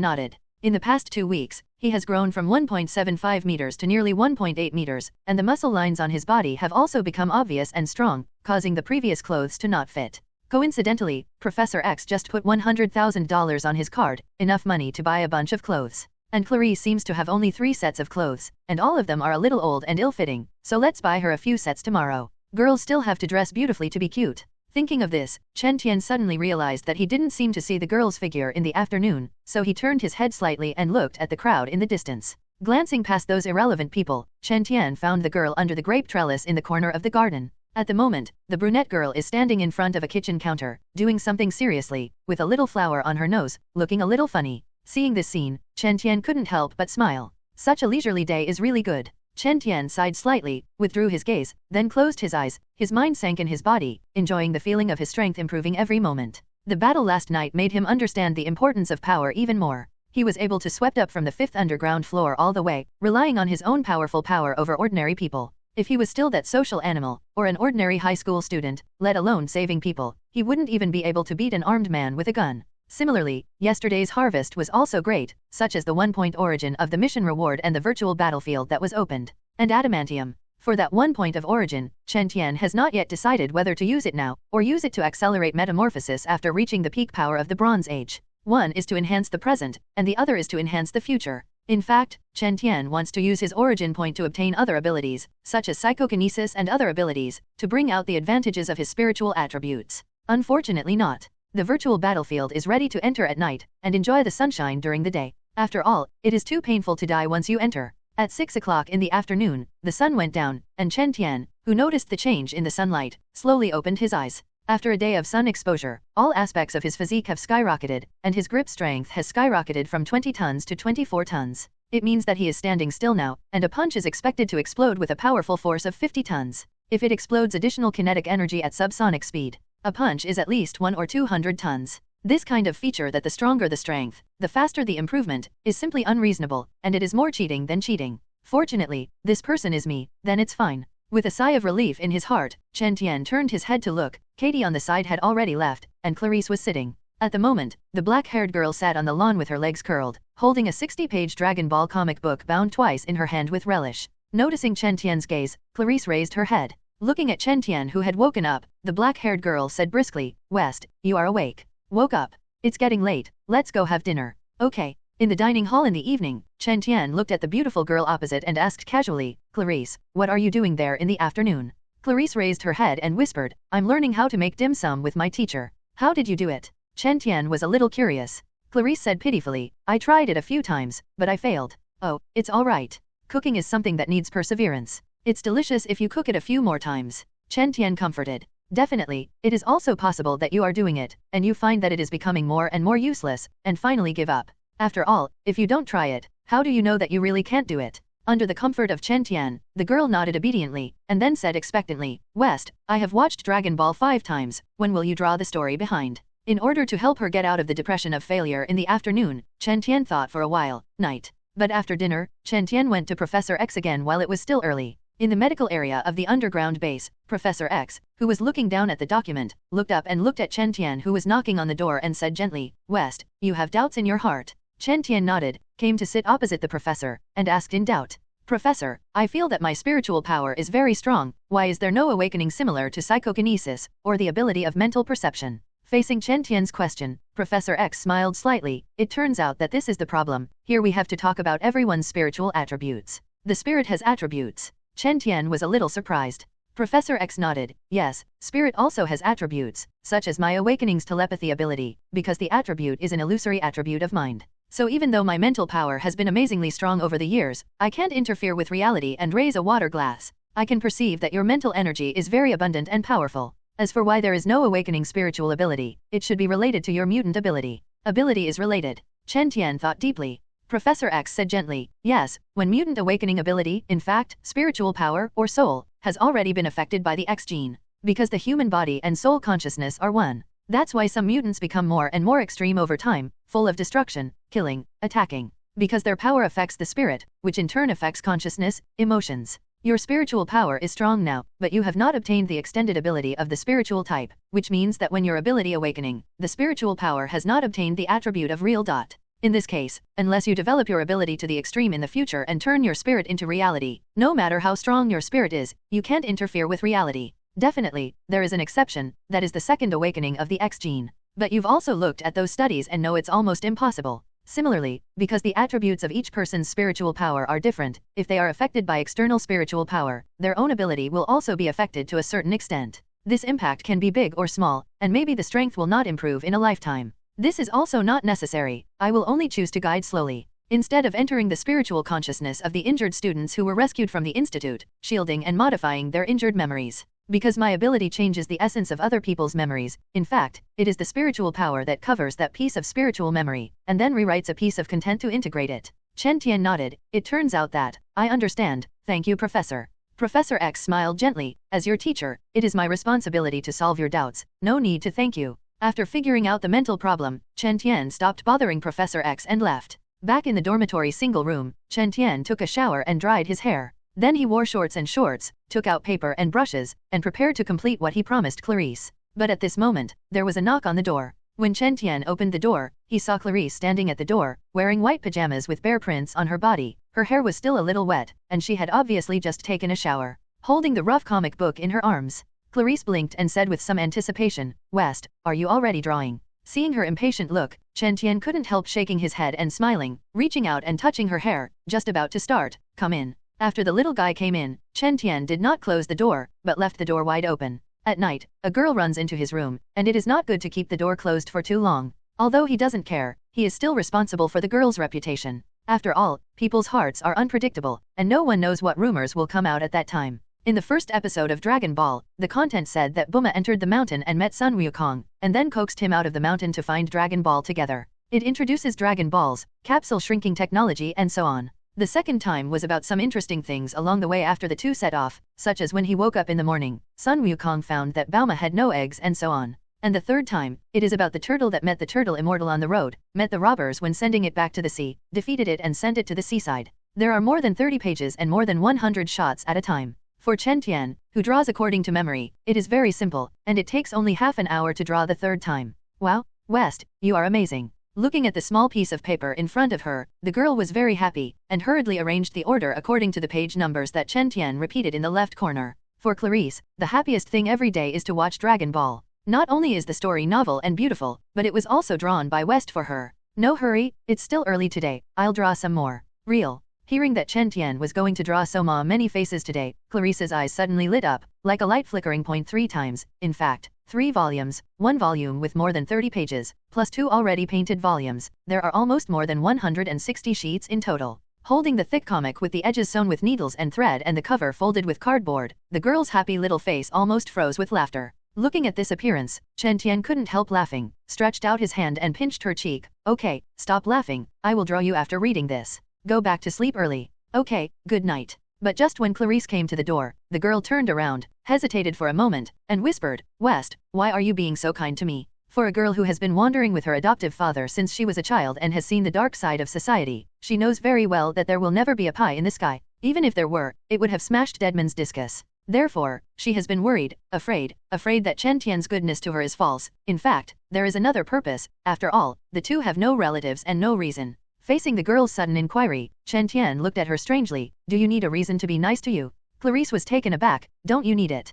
Speaker 1: nodded. In the past 2 weeks, he has grown from 1.75 meters to nearly 1.8 meters, and the muscle lines on his body have also become obvious and strong, causing the previous clothes to not fit. Coincidentally, Professor X just put $100,000 on his card, enough money to buy a bunch of clothes. And Clarice seems to have only 3 sets of clothes, and all of them are a little old and ill-fitting, so let's buy her a few sets tomorrow. Girls still have to dress beautifully to be cute. Thinking of this, Chen Tian suddenly realized that he didn't seem to see the girl's figure in the afternoon, so he turned his head slightly and looked at the crowd in the distance. Glancing past those irrelevant people, Chen Tian found the girl under the grape trellis in the corner of the garden. At the moment, the brunette girl is standing in front of a kitchen counter, doing something seriously, with a little flower on her nose, looking a little funny. Seeing this scene, Chen Tian couldn't help but smile. Such a leisurely day is really good. Chen Tian sighed slightly, withdrew his gaze, then closed his eyes. His mind sank in his body, enjoying the feeling of his strength improving every moment. The battle last night made him understand the importance of power even more. He was able to swept up from the 5th underground floor all the way, relying on his own powerful power over ordinary people. If he was still that social animal, or an ordinary high school student, let alone saving people, he wouldn't even be able to beat an armed man with a gun. Similarly, yesterday's harvest was also great, such as the 1-point origin of the mission reward and the virtual battlefield that was opened. And adamantium. For that 1 point of origin, Chen Tian has not yet decided whether to use it now, or use it to accelerate metamorphosis after reaching the peak power of the Bronze Age. One is to enhance the present, and the other is to enhance the future. In fact, Chen Tian wants to use his origin point to obtain other abilities, such as psychokinesis and other abilities, to bring out the advantages of his spiritual attributes. Unfortunately not. The virtual battlefield is ready to enter at night, and enjoy the sunshine during the day. After all, it is too painful to die once you enter. At 6 o'clock in the afternoon, the sun went down, and Chen Tian, who noticed the change in the sunlight, slowly opened his eyes. After a day of sun exposure, all aspects of his physique have skyrocketed, and his grip strength has skyrocketed from 20 tons to 24 tons. It means that he is standing still now, and a punch is expected to explode with a powerful force of 50 tons. If it explodes additional kinetic energy at subsonic speed, a punch is at least 100 or 200 tons. This kind of feature that the stronger the strength, the faster the improvement, is simply unreasonable, and it is more cheating than cheating. Fortunately, this person is me, then it's fine. With a sigh of relief in his heart, Chen Tian turned his head to look. Katie on the side had already left, and Clarice was sitting. At the moment, the black-haired girl sat on the lawn with her legs curled, holding a 60-page Dragon Ball comic book bound twice in her hand with relish. Noticing Chen Tian's gaze, Clarice raised her head. Looking at Chen Tian who had woken up, the black-haired girl said briskly, "West, you are awake. Woke up. It's getting late, let's go have dinner." "Okay." In the dining hall in the evening, Chen Tian looked at the beautiful girl opposite and asked casually, "Clarice, what are you doing there in the afternoon?" Clarice raised her head and whispered, "I'm learning how to make dim sum with my teacher." "How did you do it?" Chen Tian was a little curious. Clarice said pitifully, "I tried it a few times, but I failed." "Oh, it's alright. Cooking is something that needs perseverance. It's delicious if you cook it a few more times." Chen Tian comforted. "Definitely, it is also possible that you are doing it, and you find that it is becoming more and more useless, and finally give up. After all, if you don't try it, how do you know that you really can't do it?" Under the comfort of Chen Tian, the girl nodded obediently, and then said expectantly, "West, I have watched Dragon Ball 5 times, when will you draw the story behind?" In order to help her get out of the depression of failure in the afternoon, Chen Tian thought for a while. Night. But after dinner, Chen Tian went to Professor X again while it was still early. In the medical area of the underground base, Professor X, who was looking down at the document, looked up and looked at Chen Tian who was knocking on the door and said gently, "West, you have doubts in your heart." Chen Tian nodded, came to sit opposite the professor, and asked in doubt, "Professor, I feel that my spiritual power is very strong, why is there no awakening similar to psychokinesis, or the ability of mental perception?" Facing Chen Tian's question, Professor X smiled slightly. "It turns out that this is the problem. Here we have to talk about everyone's spiritual attributes. The spirit has attributes." Chen Tian was a little surprised. Professor X nodded. "Yes, spirit also has attributes, such as my awakening's telepathy ability, because the attribute is an illusory attribute of mind. So even though my mental power has been amazingly strong over the years, I can't interfere with reality and raise a water glass. I can perceive that your mental energy is very abundant and powerful. As for why there is no awakening spiritual ability, it should be related to your mutant ability." Ability is related. Chen Tian thought deeply. Professor X said gently, "Yes, when mutant awakening ability, in fact, spiritual power, or soul, has already been affected by the X gene. Because the human body and soul consciousness are one. That's why some mutants become more and more extreme over time, full of destruction, killing, attacking. Because their power affects the spirit, which in turn affects consciousness, emotions. Your spiritual power is strong now, but you have not obtained the extended ability of the spiritual type, which means that when your ability awakening, the spiritual power has not obtained the attribute of real dot. In this case, unless you develop your ability to the extreme in the future and turn your spirit into reality, no matter how strong your spirit is, you can't interfere with reality. Definitely, there is an exception, that is the second awakening of the X gene. But you've also looked at those studies and know it's almost impossible. Similarly, because the attributes of each person's spiritual power are different, if they are affected by external spiritual power, their own ability will also be affected to a certain extent. This impact can be big or small, and maybe the strength will not improve in a lifetime. This is also not necessary. I will only choose to guide slowly. Instead of entering the spiritual consciousness of the injured students who were rescued from the institute, shielding and modifying their injured memories. Because my ability changes the essence of other people's memories, in fact, it is the spiritual power that covers that piece of spiritual memory, and then rewrites a piece of content to integrate it. Chen Tian nodded. "It turns out that, I understand, thank you Professor." Professor X smiled gently, "As your teacher, it is my responsibility to solve your doubts, no need to thank you." After figuring out the mental problem, Chen Tian stopped bothering Professor X and left. Back in the dormitory single room, Chen Tian took a shower and dried his hair. Then he wore shorts and shorts, took out paper and brushes, and prepared to complete what he promised Clarice. But at this moment, there was a knock on the door. When Chen Tian opened the door, he saw Clarice standing at the door, wearing white pajamas with bare prints on her body. Her hair was still a little wet, and she had obviously just taken a shower. Holding the rough comic book in her arms, Clarice blinked and said with some anticipation, "West, are you already drawing?" Seeing her impatient look, Chen Tian couldn't help shaking his head and smiling, reaching out and touching her hair, "Just about to start, come in." After the little guy came in, Chen Tian did not close the door, but left the door wide open. At night, a girl runs into his room, and it is not good to keep the door closed for too long. Although he doesn't care, he is still responsible for the girl's reputation. After all, people's hearts are unpredictable, and no one knows what rumors will come out at that time. In the first episode of Dragon Ball, the content said that Bulma entered the mountain and met Sun Wukong, and then coaxed him out of the mountain to find Dragon Ball together. It introduces Dragon Balls, capsule shrinking technology and so on. The second time was about some interesting things along the way after the two set off, such as when he woke up in the morning, Sun Wukong found that Bulma had no eggs and so on. And the third time, it is about the turtle that met the turtle immortal on the road, met the robbers when sending it back to the sea, defeated it and sent it to the seaside. There are more than 30 pages and more than 100 shots at a time. For Chen Tian, who draws according to memory, it is very simple, and it takes only half an hour to draw the third time. Wow, West, you are amazing. Looking at the small piece of paper in front of her, the girl was very happy, and hurriedly arranged the order according to the page numbers that Chen Tian repeated in the left corner. For Clarice, the happiest thing every day is to watch Dragon Ball. Not only is the story novel and beautiful, but it was also drawn by West for her. No hurry, it's still early today, I'll draw some more. Real. Hearing that Chen Tian was going to draw so many faces today, Clarice's eyes suddenly lit up, like a light flickering point 3 times, in fact. 3 volumes, 1 volume with more than 30 pages, plus 2 already painted volumes, there are almost more than 160 sheets in total. Holding the thick comic with the edges sewn with needles and thread and the cover folded with cardboard, the girl's happy little face almost froze with laughter. Looking at this appearance, Chen Tian couldn't help laughing, stretched out his hand and pinched her cheek. Okay, stop laughing, I will draw you after reading this. Go back to sleep early. Okay, good night. But just when Clarice came to the door, the girl turned around, hesitated for a moment, and whispered, West, why are you being so kind to me? For a girl who has been wandering with her adoptive father since she was a child and has seen the dark side of society, she knows very well that there will never be a pie in the sky. Even if there were, it would have smashed Deadman's discus. Therefore, she has been worried, afraid that Chen Tian's goodness to her is false. In fact, there is another purpose. After all, the two have no relatives and no reason. Facing the girl's sudden inquiry, Chen Tian looked at her strangely. Do you need a reason to be nice to you? Clarice was taken aback. Don't you need it?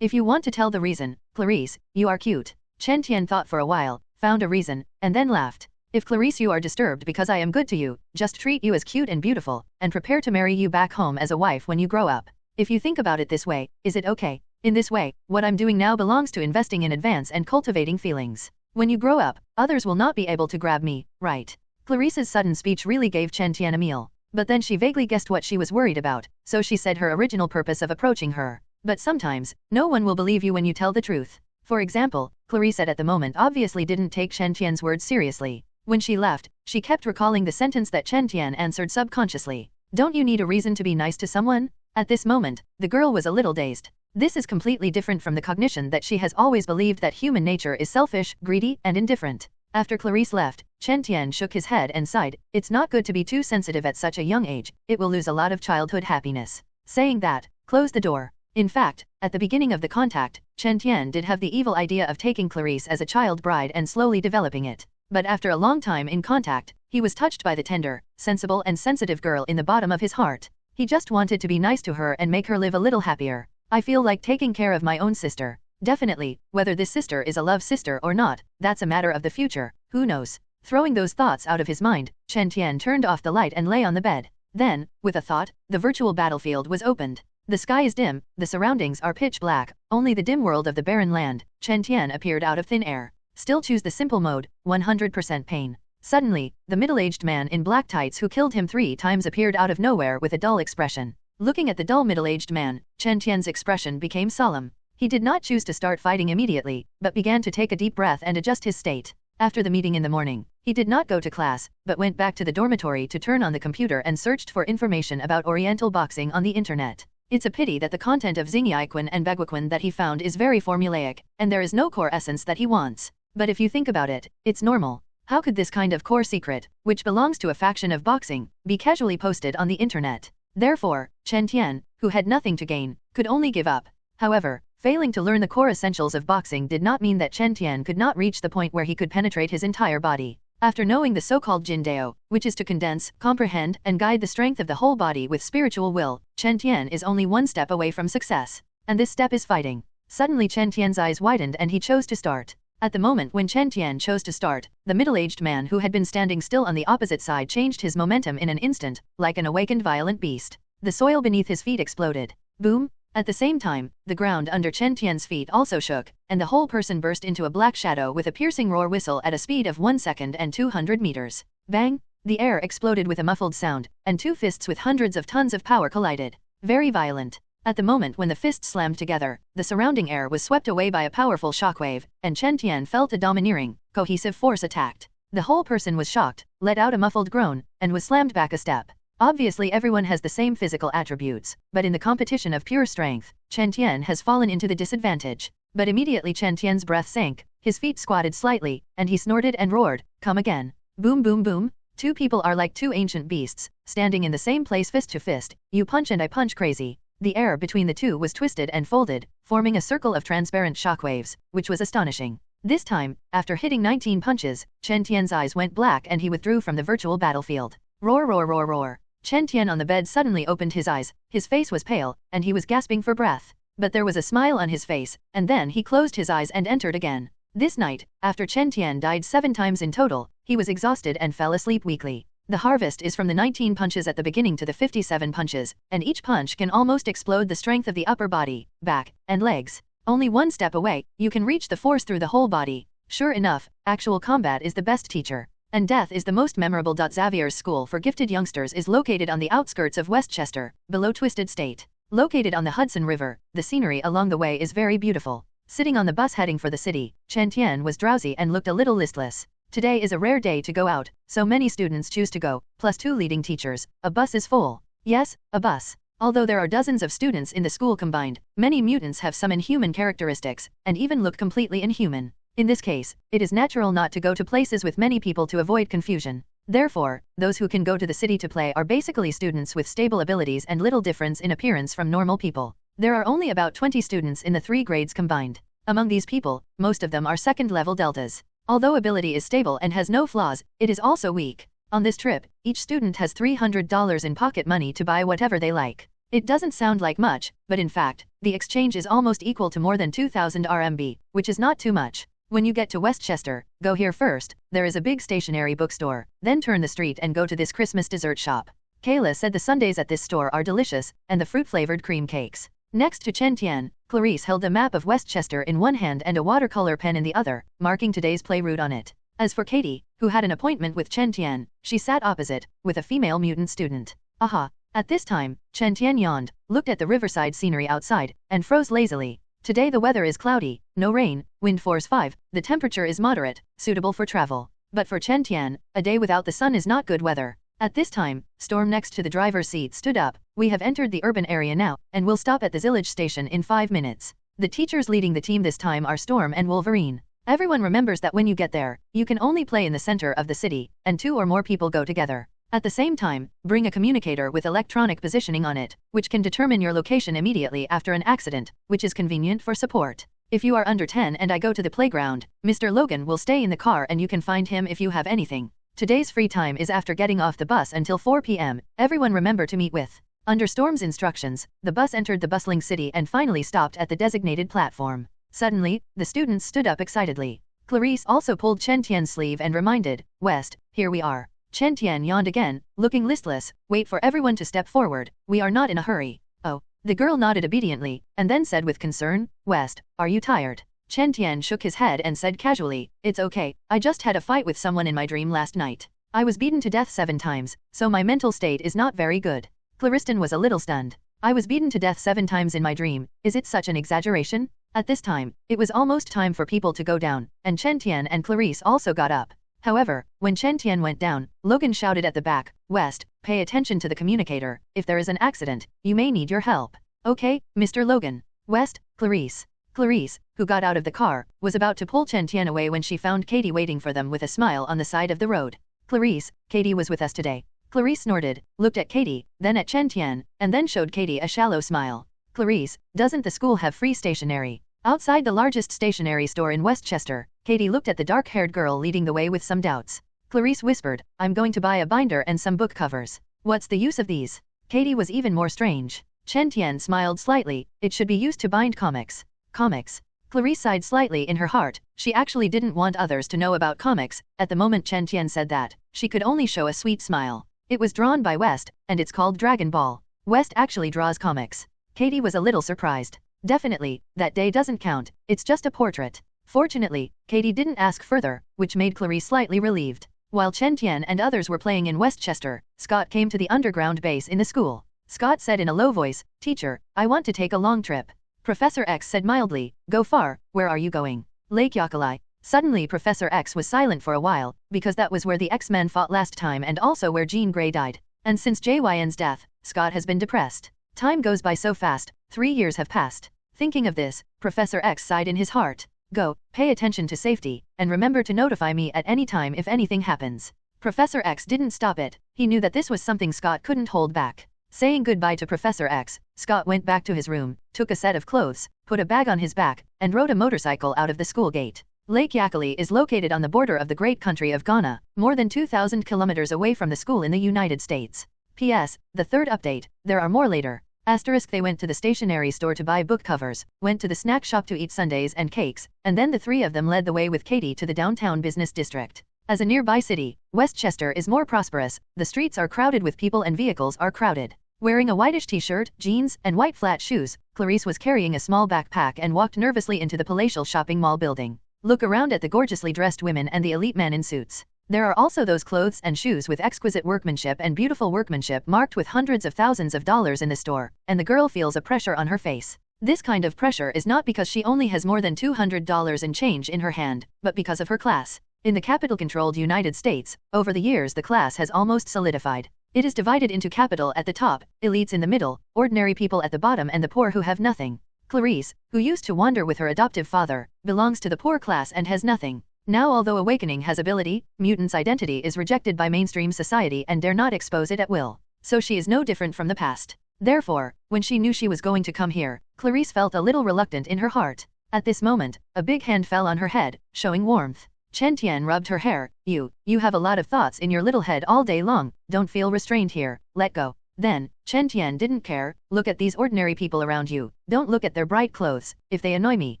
Speaker 1: If you want to tell the reason, Clarice, you are cute. Chen Tian thought for a while, found a reason, and then laughed. If Clarice you are disturbed because I am good to you, just treat you as cute and beautiful, and prepare to marry you back home as a wife when you grow up. If you think about it this way, is it okay? In this way, what I'm doing now belongs to investing in advance and cultivating feelings. When you grow up, others will not be able to grab me, right? Clarice's sudden speech really gave Chen Tian a meal. But then she vaguely guessed what she was worried about, so she said her original purpose of approaching her. But sometimes, no one will believe you when you tell the truth. For example, Clarice at the moment obviously didn't take Chen Tian's words seriously. When she left, she kept recalling the sentence that Chen Tian answered subconsciously. Don't you need a reason to be nice to someone? At this moment, the girl was a little dazed. This is completely different from the cognition that she has always believed that human nature is selfish, greedy, and indifferent. After Clarice left, Chen Tian shook his head and sighed. It's not good to be too sensitive at such a young age, it will lose a lot of childhood happiness. Saying that, closed the door. In fact, at the beginning of the contact, Chen Tian did have the evil idea of taking Clarice as a child bride and slowly developing it. But after a long time in contact, he was touched by the tender, sensible and sensitive girl in the bottom of his heart. He just wanted to be nice to her and make her live a little happier. I feel like taking care of my own sister. Definitely, whether this sister is a love sister or not, that's a matter of the future, who knows? Throwing those thoughts out of his mind, Chen Tian turned off the light and lay on the bed. Then, with a thought, the virtual battlefield was opened. The sky is dim, the surroundings are pitch black, only the dim world of the barren land. Chen Tian appeared out of thin air. Still choose the simple mode, 100% pain. Suddenly, the middle-aged man in black tights who killed him 3 times appeared out of nowhere with a dull expression. Looking at the dull middle-aged man, Chen Tian's expression became solemn. He did not choose to start fighting immediately, but began to take a deep breath and adjust his state. After the meeting in the morning, he did not go to class, but went back to the dormitory to turn on the computer and searched for information about Oriental boxing on the internet. It's a pity that the content of Xingyiquan and Beguiquan that he found is very formulaic, and there is no core essence that he wants. But if you think about it, it's normal. How could this kind of core secret, which belongs to a faction of boxing, be casually posted on the internet? Therefore, Chen Tian, who had nothing to gain, could only give up. However, failing to learn the core essentials of boxing did not mean that Chen Tian could not reach the point where he could penetrate his entire body. After knowing the so-called Jin Dao, which is to condense, comprehend, and guide the strength of the whole body with spiritual will, Chen Tian is only one step away from success. And this step is fighting. Suddenly Chen Tian's eyes widened and he chose to start. At the moment when Chen Tian chose to start, the middle-aged man who had been standing still on the opposite side changed his momentum in an instant, like an awakened violent beast. The soil beneath his feet exploded. Boom! At the same time, the ground under Chen Tian's feet also shook, and the whole person burst into a black shadow with a piercing roar whistle at a speed of 1 second and 200 meters. Bang! The air exploded with a muffled sound, and 2 fists with hundreds of tons of power collided. Very violent. At the moment when the fists slammed together, the surrounding air was swept away by a powerful shockwave, and Chen Tian felt a domineering, cohesive force attacked. The whole person was shocked, let out a muffled groan, and was slammed back a step. Obviously everyone has the same physical attributes, but in the competition of pure strength, Chen Tian has fallen into the disadvantage. But immediately Chen Tian's breath sank, his feet squatted slightly, and he snorted and roared, "Come again." Boom boom boom. 2 people are like 2 ancient beasts, standing in the same place fist to fist, you punch and I punch crazy. The air between the two was twisted and folded, forming a circle of transparent shockwaves, which was astonishing. This time, after hitting 19 punches, Chen Tian's eyes went black and he withdrew from the virtual battlefield. Roar roar roar roar. Chen Tian on the bed suddenly opened his eyes, his face was pale, and he was gasping for breath. But there was a smile on his face, and then he closed his eyes and entered again. This night, after Chen Tian died 7 times in total, he was exhausted and fell asleep weakly. The harvest is from the 19 punches at the beginning to the 57 punches, and each punch can almost explode the strength of the upper body, back, and legs. Only one step away, you can reach the force through the whole body. Sure enough, actual combat is the best teacher. And death is the most memorable. Xavier's School for Gifted Youngsters is located on the outskirts of Westchester, below Twisted State. Located on the Hudson River, the scenery along the way is very beautiful. Sitting on the bus heading for the city, Chen Tian was drowsy and looked a little listless. Today is a rare day to go out, so many students choose to go, plus 2 leading teachers. A bus is full. Yes, a bus. Although there are dozens of students in the school combined, many mutants have some inhuman characteristics, and even look completely inhuman. In this case, it is natural not to go to places with many people to avoid confusion. Therefore, those who can go to the city to play are basically students with stable abilities and little difference in appearance from normal people. There are only about 20 students in the 3 grades combined. Among these people, most of them are second-level deltas. Although ability is stable and has no flaws, it is also weak. On this trip, each student has $300 in pocket money to buy whatever they like. It doesn't sound like much, but in fact, the exchange is almost equal to more than 2,000 RMB, which is not too much. When you get to Westchester, go here first, there is a big stationery bookstore, then turn the street and go to this Christmas dessert shop. Kayla said the sundaes at this store are delicious, and the fruit-flavored cream cakes. Next to Chen Tian, Clarice held a map of Westchester in one hand and a watercolor pen in the other, marking today's play route on it. As for Katie, who had an appointment with Chen Tian, she sat opposite, with a female mutant student. Aha! At this time, Chen Tian yawned, looked at the riverside scenery outside, and froze lazily. Today the weather is cloudy, no rain, wind force 5, the temperature is moderate, suitable for travel. But for Chen Tian, a day without the sun is not good weather. At this time, Storm next to the driver's seat stood up. We have entered the urban area now, and will stop at the Zillage station in 5 minutes. The teachers leading the team this time are Storm and Wolverine. Everyone remembers that when you get there, you can only play in the center of the city, and 2 or more people go together. At the same time, bring a communicator with electronic positioning on it, which can determine your location immediately after an accident, which is convenient for support. If you are under 10 and I go to the playground, Mr. Logan will stay in the car and you can find him if you have anything. Today's free time is after getting off the bus until 4 p.m. Everyone remember to meet with. Under Storm's instructions, the bus entered the bustling city and finally stopped at the designated platform. Suddenly, the students stood up excitedly. Clarice also pulled Chen Tian's sleeve and reminded, "West, here we are." Chen Tian yawned again, looking listless. "Wait for everyone to step forward, we are not in a hurry." "Oh." The girl nodded obediently, and then said with concern, "West, are you tired?" Chen Tian shook his head and said casually, "It's okay, I just had a fight with someone in my dream last night. I was beaten to death 7 times, so my mental state is not very good." Clariston was a little stunned. "I was beaten to death 7 times in my dream, is it such an exaggeration?" At this time, it was almost time for people to go down, and Chen Tian and Clarice also got up. However, when Chen Tian went down, Logan shouted at the back, "West, pay attention to the communicator, if there is an accident, you may need your help." "Okay, Mr. Logan." West, Clarice. Clarice, who got out of the car, was about to pull Chen Tian away when she found Katie waiting for them with a smile on the side of the road. "Clarice, Katie was with us today." Clarice snorted, looked at Katie, then at Chen Tian, and then showed Katie a shallow smile. "Clarice, doesn't the school have free stationery?" Outside the largest stationery store in Westchester, Katie looked at the dark-haired girl leading the way with some doubts. Clarice whispered, "I'm going to buy a binder and some book covers." "What's the use of these?" Katie was even more strange. Chen Tian smiled slightly, "It should be used to bind comics." Comics. Clarice sighed slightly in her heart. She actually didn't want others to know about comics. At the moment Chen Tian said that, she could only show a sweet smile. It was drawn by West, and it's called Dragon Ball. West actually draws comics. Katie was a little surprised. Definitely, that day doesn't count, it's just a portrait. Fortunately, Katie didn't ask further, which made Clarice slightly relieved. While Chen Tian and others were playing in Westchester, Scott came to the underground base in the school. Scott said in a low voice, "Teacher, I want to take a long trip." Professor X said mildly, "Go far, where are you going?" "Lake Yokalai." Suddenly Professor X was silent for a while, because that was where the X-Men fought last time and also where Jean Grey died. And since JYN's death, Scott has been depressed. Time goes by so fast, 3 years have passed. Thinking of this, Professor X sighed in his heart. "Go, pay attention to safety, and remember to notify me at any time if anything happens." Professor X didn't stop it. He knew that this was something Scott couldn't hold back. Saying goodbye to Professor X, Scott went back to his room, took a set of clothes, put a bag on his back, and rode a motorcycle out of the school gate. Lake Yaquli is located on the border of the great country of Ghana, more than 2,000 kilometers away from the school in the United States. P.S. The third update, there are more later. Asterisk they went to the stationery store to buy book covers, went to the snack shop to eat sundaes and cakes, and then the three of them led the way with Katie to the downtown business district. As a nearby city, Westchester is more prosperous, the streets are crowded with people and vehicles are crowded. Wearing a whitish t-shirt, jeans, and white flat shoes, Clarice was carrying a small backpack and walked nervously into the palatial shopping mall building. Look around at the gorgeously dressed women and the elite men in suits. There are also those clothes and shoes with exquisite workmanship and beautiful workmanship marked with hundreds of thousands of dollars in the store, and the girl feels a pressure on her face. This kind of pressure is not because she only has more than $200 in change in her hand, but because of her class. In the capital-controlled United States, over the years the class has almost solidified. It is divided into capital at the top, elites in the middle, ordinary people at the bottom and the poor who have nothing. Clarice, who used to wander with her adoptive father, belongs to the poor class and has nothing. Now although Awakening has ability, Mutant's identity is rejected by mainstream society and dare not expose it at will. So she is no different from the past. Therefore, when she knew she was going to come here, Clarice felt a little reluctant in her heart. At this moment, a big hand fell on her head, showing warmth. Chen Tian rubbed her hair. You have a lot of thoughts in your little head all day long, don't feel restrained here, let go. Then, Chen Tian didn't care, look at these ordinary people around you, don't look at their bright clothes, if they annoy me,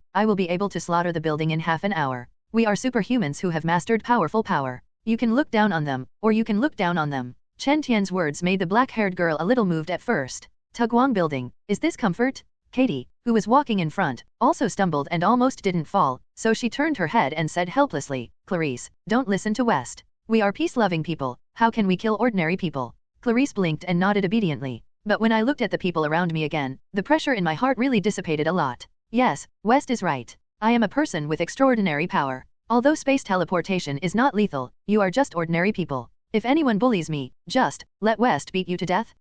Speaker 1: I will be able to slaughter the building in half an hour. We are superhumans who have mastered powerful power. You can look down on them, or you can look down on them. Chen Tian's words made the black-haired girl a little moved at first. Tuguang building, is this comfort? Katie, who was walking in front, also stumbled and almost didn't fall, so she turned her head and said helplessly, Clarice, don't listen to West. We are peace-loving people, how can we kill ordinary people? Clarice blinked and nodded obediently. But when I looked at the people around me again, the pressure in my heart really dissipated a lot. Yes, West is right. I am a person with extraordinary power. Although space teleportation is not lethal, you are just ordinary people. If anyone bullies me, just let West beat you to death.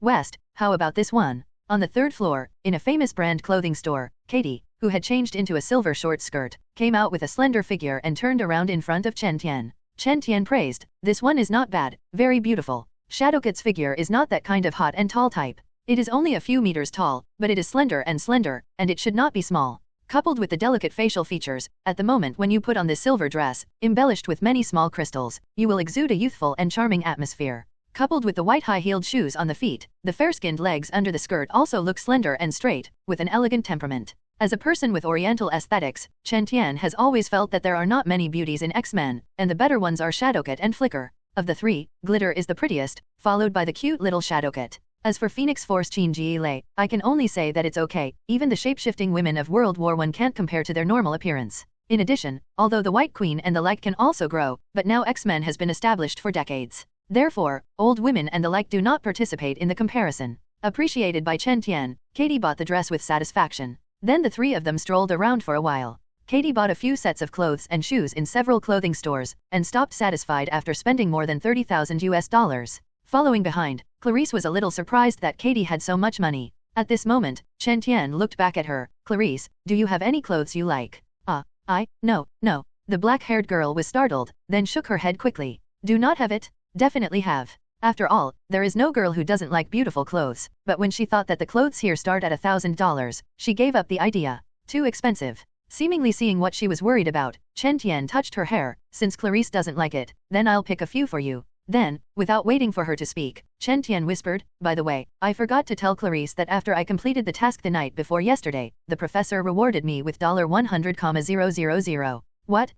Speaker 1: West, how about this one? On the third floor, in a famous brand clothing store, Katie, who had changed into a silver short skirt, came out with a slender figure and turned around in front of Chen Tian. Chen Tian praised, this one is not bad, very beautiful. Shadowcat's figure is not that kind of hot and tall type. It is only a few meters tall, but it is slender, and it should not be small. Coupled with the delicate facial features, at the moment when you put on this silver dress, embellished with many small crystals, you will exude a youthful and charming atmosphere. Coupled with the white high-heeled shoes on the feet, the fair-skinned legs under the skirt also look slender and straight, with an elegant temperament. As a person with oriental aesthetics, Chen Tian has always felt that there are not many beauties in X-Men, and the better ones are Shadowcat and Flicker. Of the three, Glitter is the prettiest, followed by the cute little Shadowcat. As for Phoenix Force Chin Ji-Lei, I can only say that it's okay, even the shape-shifting women of World War I can't compare to their normal appearance. In addition, although the White Queen and the like can also grow, but now X-Men has been established for decades. Therefore, old women and the like do not participate in the comparison. Appreciated by Chen Tian, Katie bought the dress with satisfaction. Then the three of them strolled around for a while. Katie bought a few sets of clothes and shoes in several clothing stores, and stopped satisfied after spending more than $30,000. Following behind, Clarice was a little surprised that Katie had so much money. At this moment, Chen Tian looked back at her. Clarice, do you have any clothes you like? No. The black-haired girl was startled, then shook her head quickly. Do not have it? Definitely have. After all, there is no girl who doesn't like beautiful clothes, but when she thought that the clothes here start at $1,000, she gave up the idea. Too expensive. Seemingly seeing what she was worried about, Chen Tian touched her hair. Since Clarice doesn't like it, then I'll pick a few for you. Then, without waiting for her to speak, Chen Tian whispered, by the way, I forgot to tell Clarice that after I completed the task the night before yesterday, the professor rewarded me with $100,000. What?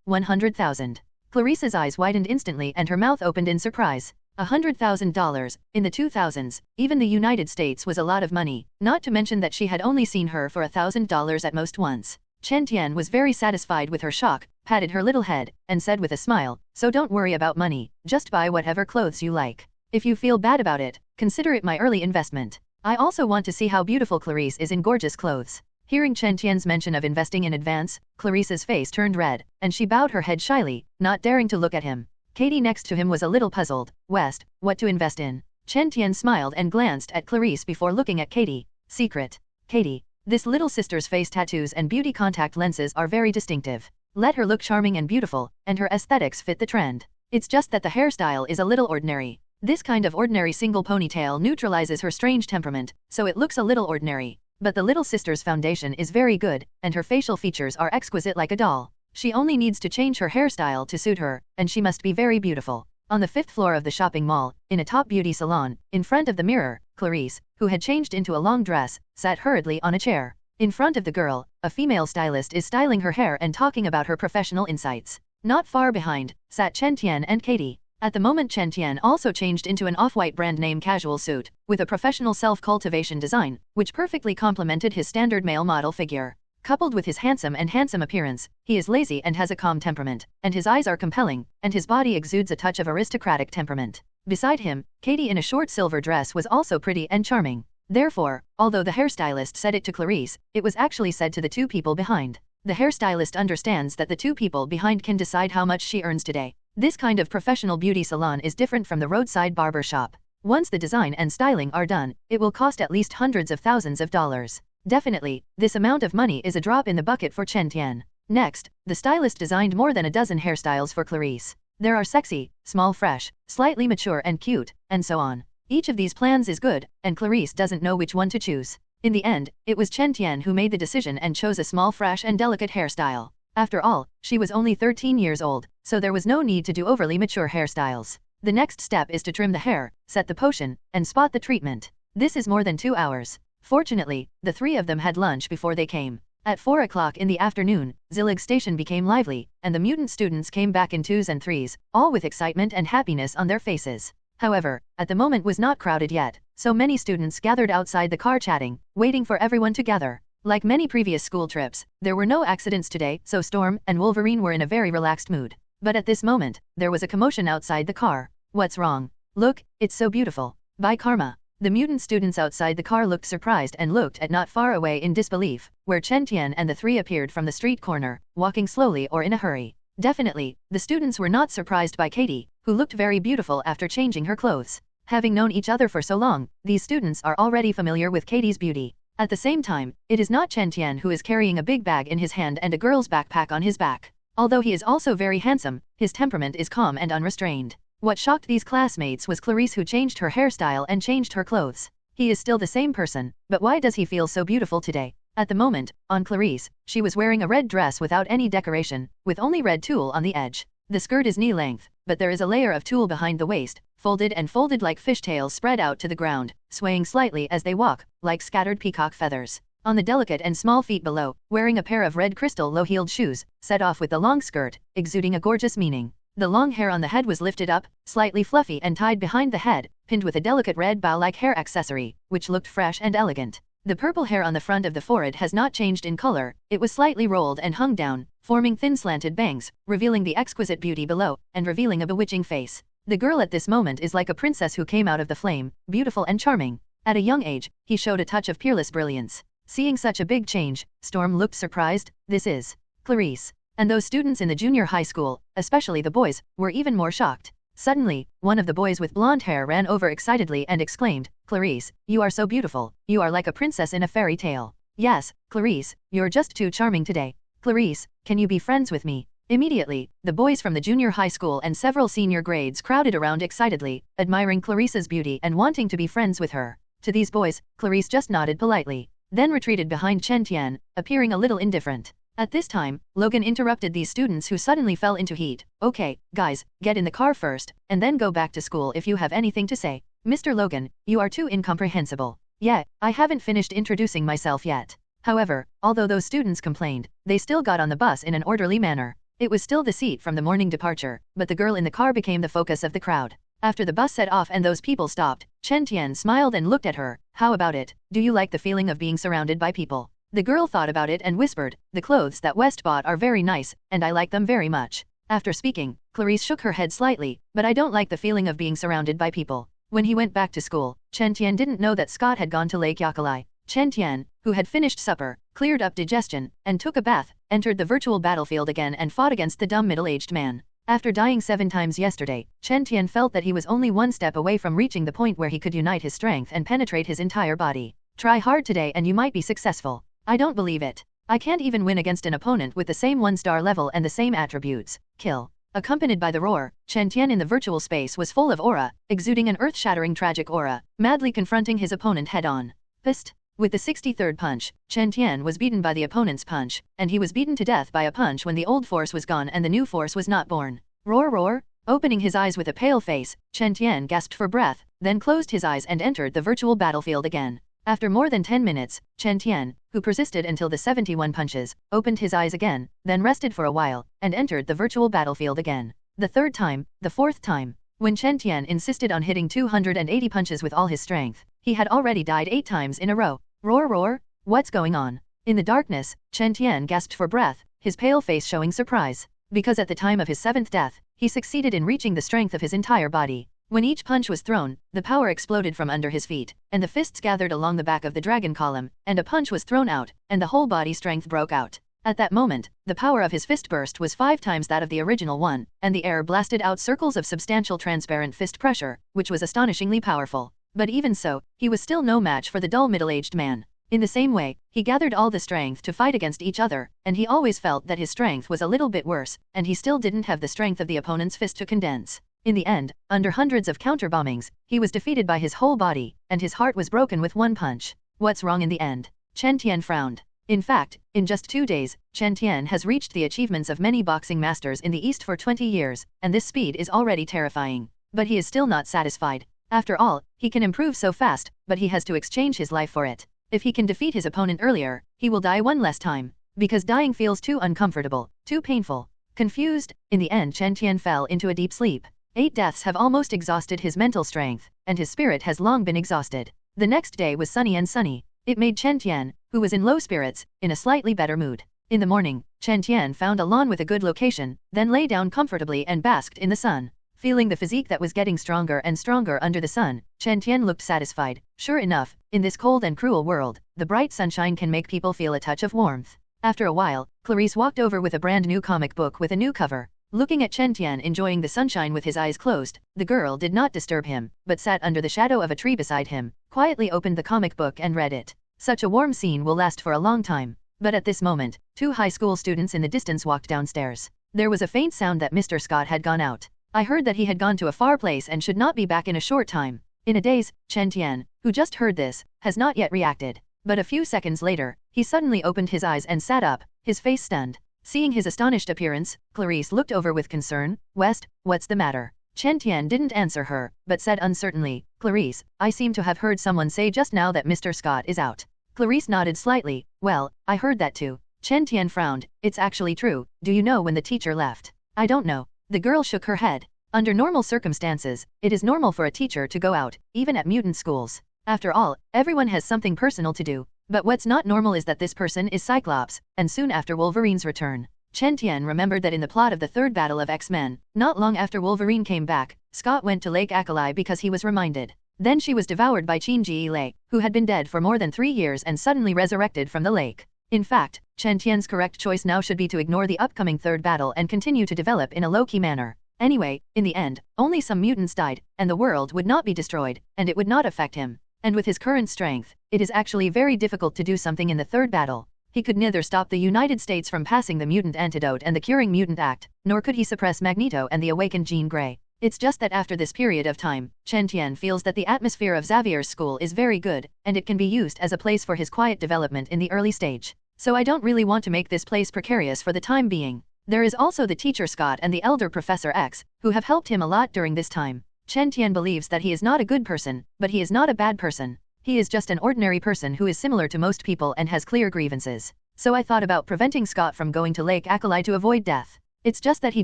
Speaker 1: 100,000. Clarice's eyes widened instantly and her mouth opened in surprise. $100,000, in the 2000s, even the United States was a lot of money, not to mention that she had only seen her for $1,000 at most once. Chen Tian was very satisfied with her shock, patted her little head, and said with a smile, so don't worry about money, just buy whatever clothes you like. If you feel bad about it, consider it my early investment. I also want to see how beautiful Clarice is in gorgeous clothes. Hearing Chen Tian's mention of investing in advance, Clarice's face turned red, and she bowed her head shyly, not daring to look at him. Katie next to him was a little puzzled. West, what to invest in? Chen Tian smiled and glanced at Clarice before looking at Katie. Secret. Katie. This little sister's face tattoos and beauty contact lenses are very distinctive. Let her look charming and beautiful, and her aesthetics fit the trend. It's just that the hairstyle is a little ordinary. This kind of ordinary single ponytail neutralizes her strange temperament, so it looks a little ordinary. But the little sister's foundation is very good, and her facial features are exquisite like a doll. She only needs to change her hairstyle to suit her, and she must be very beautiful. On the 5th floor of the shopping mall, in a top beauty salon, in front of the mirror, Clarice, who had changed into a long dress, sat hurriedly on a chair. In front of the girl, a female stylist is styling her hair and talking about her professional insights. Not far behind, sat Chen Tian and Katie. At the moment Chen Tian also changed into an off-white brand name casual suit, with a professional self-cultivation design, which perfectly complemented his standard male model figure. Coupled with his handsome appearance, he is lazy and has a calm temperament, and his eyes are compelling, and his body exudes a touch of aristocratic temperament. Beside him, Katie in a short silver dress was also pretty and charming. Therefore, although the hairstylist said it to Clarice, it was actually said to the two people behind. The hairstylist understands that the two people behind can decide how much she earns today. This kind of professional beauty salon is different from the roadside barber shop. Once the design and styling are done, it will cost at least hundreds of thousands of dollars. Definitely, this amount of money is a drop in the bucket for Chen Tian. Next, the stylist designed more than a dozen hairstyles for Clarice. There are sexy, small, fresh, slightly mature and cute, and so on. Each of these plans is good, and Clarice doesn't know which one to choose. In the end, it was Chen Tian who made the decision and chose a small, fresh and delicate hairstyle. After all, she was only 13 years old, so there was no need to do overly mature hairstyles. The next step is to trim the hair, set the potion, and spot the treatment. This is more than 2 hours. Fortunately, the three of them had lunch before they came. At 4 o'clock in the afternoon, Zillig Station became lively, and the mutant students came back in 2s and 3s, all with excitement and happiness on their faces. However, at the moment was not crowded yet, so many students gathered outside the car chatting, waiting for everyone to gather. Like many previous school trips, there were no accidents today, so Storm and Wolverine were in a very relaxed mood. But at this moment, there was a commotion outside the car. What's wrong? Look, it's so beautiful. By Karma. The mutant students outside the car looked surprised and looked at not far away in disbelief, where Chen Tian and the three appeared from the street corner, walking slowly or in a hurry. Definitely, the students were not surprised by Katie, who looked very beautiful after changing her clothes. Having known each other for so long, these students are already familiar with Katie's beauty. At the same time, it is not Chen Tian who is carrying a big bag in his hand and a girl's backpack on his back. Although he is also very handsome, his temperament is calm and unrestrained. What shocked these classmates was Clarice, who changed her hairstyle and changed her clothes. He is still the same person, but why does he feel so beautiful today? At the moment, on Clarice, she was wearing a red dress without any decoration, with only red tulle on the edge. The skirt is knee-length, but there is a layer of tulle behind the waist, folded like fishtails spread out to the ground, swaying slightly as they walk, like scattered peacock feathers. On the delicate and small feet below, wearing a pair of red crystal low-heeled shoes, set off with the long skirt, exuding a gorgeous meaning. The long hair on the head was lifted up, slightly fluffy and tied behind the head, pinned with a delicate red bow-like hair accessory, which looked fresh and elegant. The purple hair on the front of the forehead has not changed in color, it was slightly rolled and hung down, forming thin slanted bangs, revealing the exquisite beauty below, and revealing a bewitching face. The girl at this moment is like a princess who came out of the flame, beautiful and charming. At a young age, he showed a touch of peerless brilliance. Seeing such a big change, Storm looked surprised. This is Clarice. And those students in the junior high school, especially the boys, were even more shocked. Suddenly, one of the boys with blonde hair ran over excitedly and exclaimed, "Clarice, you are so beautiful, you are like a princess in a fairy tale." "Yes, Clarice, you're just too charming today. Clarice, can you be friends with me?" Immediately, the boys from the junior high school and several senior grades crowded around excitedly, admiring Clarice's beauty and wanting to be friends with her. To these boys, Clarice just nodded politely, then retreated behind Chen Tian, appearing a little indifferent. At this time, Logan interrupted these students who suddenly fell into heat. "Okay, guys, get in the car first, and then go back to school if you have anything to say." "Mr. Logan, you are too incomprehensible." "Yeah, I haven't finished introducing myself yet." However, although those students complained, they still got on the bus in an orderly manner. It was still the seat from the morning departure, but the girl in the car became the focus of the crowd. After the bus set off and those people stopped, Chen Tian smiled and looked at her. "How about it? Do you like the feeling of being surrounded by people?" The girl thought about it and whispered, "The clothes that West bought are very nice, and I like them very much." After speaking, Clarice shook her head slightly, "But I don't like the feeling of being surrounded by people." When he went back to school, Chen Tian didn't know that Scott had gone to Lake Yakalai. Chen Tian, who had finished supper, cleared up digestion, and took a bath, entered the virtual battlefield again and fought against the dumb middle-aged man. After dying 7 times yesterday, Chen Tian felt that he was only one step away from reaching the point where he could unite his strength and penetrate his entire body. Try hard today and you might be successful. I don't believe it. I can't even win against an opponent with the same 1-star level and the same attributes. Kill. Accompanied by the roar, Chen Tian in the virtual space was full of aura, exuding an earth-shattering tragic aura, madly confronting his opponent head-on. Pissed. With the 63rd punch, Chen Tian was beaten by the opponent's punch, and he was beaten to death by a punch when the old force was gone and the new force was not born. Roar roar! Opening his eyes with a pale face, Chen Tian gasped for breath, then closed his eyes and entered the virtual battlefield again. After more than 10 minutes, Chen Tian, who persisted until the 71 punches, opened his eyes again, then rested for a while, and entered the virtual battlefield again. The third time, the fourth time. When Chen Tian insisted on hitting 280 punches with all his strength, he had already died 8 times in a row. Roar roar! What's going on? In the darkness, Chen Tian gasped for breath, his pale face showing surprise. Because at the time of his 7th death, he succeeded in reaching the strength of his entire body. When each punch was thrown, the power exploded from under his feet, and the fists gathered along the back of the dragon column, and a punch was thrown out, and the whole body strength broke out. At that moment, the power of his fist burst was 5 times that of the original one, and the air blasted out circles of substantial transparent fist pressure, which was astonishingly powerful. But even so, he was still no match for the dull middle-aged man. In the same way, he gathered all the strength to fight against each other, and he always felt that his strength was a little bit worse, and he still didn't have the strength of the opponent's fist to condense. In the end, under hundreds of counter-bombings, he was defeated by his whole body, and his heart was broken with one punch. What's wrong in the end? Chen Tian frowned. In fact, in just 2 days, Chen Tian has reached the achievements of many boxing masters in the East for 20 years, and this speed is already terrifying. But he is still not satisfied. After all, he can improve so fast, but he has to exchange his life for it. If he can defeat his opponent earlier, he will die one less time. Because dying feels too uncomfortable, too painful. Confused, in the end Chen Tian fell into a deep sleep. 8 deaths have almost exhausted his mental strength, and his spirit has long been exhausted. The next day was sunny and sunny. It made Chen Tian, who was in low spirits, in a slightly better mood. In the morning, Chen Tian found a lawn with a good location, then lay down comfortably and basked in the sun. Feeling the physique that was getting stronger and stronger under the sun, Chen Tian looked satisfied. Sure enough, in this cold and cruel world, the bright sunshine can make people feel a touch of warmth. After a while, Clarice walked over with a brand new comic book with a new cover. Looking at Chen Tian enjoying the sunshine with his eyes closed, the girl did not disturb him, but sat under the shadow of a tree beside him, quietly opened the comic book and read it. Such a warm scene will last for a long time. But at this moment, 2 high school students in the distance walked downstairs. There was a faint sound that Mr. Scott had gone out. I heard that he had gone to a far place and should not be back in a short time. In a daze, Chen Tian, who just heard this, has not yet reacted. But a few seconds later, he suddenly opened his eyes and sat up, his face stunned. Seeing his astonished appearance, Clarice looked over with concern. West, what's the matter? Chen Tian didn't answer her, but said uncertainly, Clarice, I seem to have heard someone say just now that Mr. Scott is out. Clarice nodded slightly. Well, I heard that too. Chen Tian frowned. It's actually true. Do you know when the teacher left? I don't know. The girl shook her head. Under normal circumstances, it is normal for a teacher to go out, even at mutant schools. After all, everyone has something personal to do. But what's not normal is that this person is Cyclops, and soon after Wolverine's return. Chen Tian remembered that in the plot of the 3rd battle of X-Men, not long after Wolverine came back, Scott went to Lake Alkali because he was reminded. Then she was devoured by Qin Ji Lei, who had been dead for more than 3 years and suddenly resurrected from the lake. In fact, Chen Tian's correct choice now should be to ignore the upcoming 3rd battle and continue to develop in a low-key manner. Anyway, in the end, only some mutants died, and the world would not be destroyed, and it would not affect him. And with his current strength, it is actually very difficult to do something in the 3rd battle. He could neither stop the United States from passing the Mutant Antidote and the Curing Mutant Act, nor could he suppress Magneto and the awakened Jean Grey. It's just that after this period of time, Chen Tian feels that the atmosphere of Xavier's school is very good, and it can be used as a place for his quiet development in the early stage. So I don't really want to make this place precarious for the time being. There is also the teacher Scott and the elder Professor X, who have helped him a lot during this time. Chen Tian believes that he is not a good person, but he is not a bad person. He is just an ordinary person who is similar to most people and has clear grievances. So I thought about preventing Scott from going to Lake Alkali to avoid death. It's just that he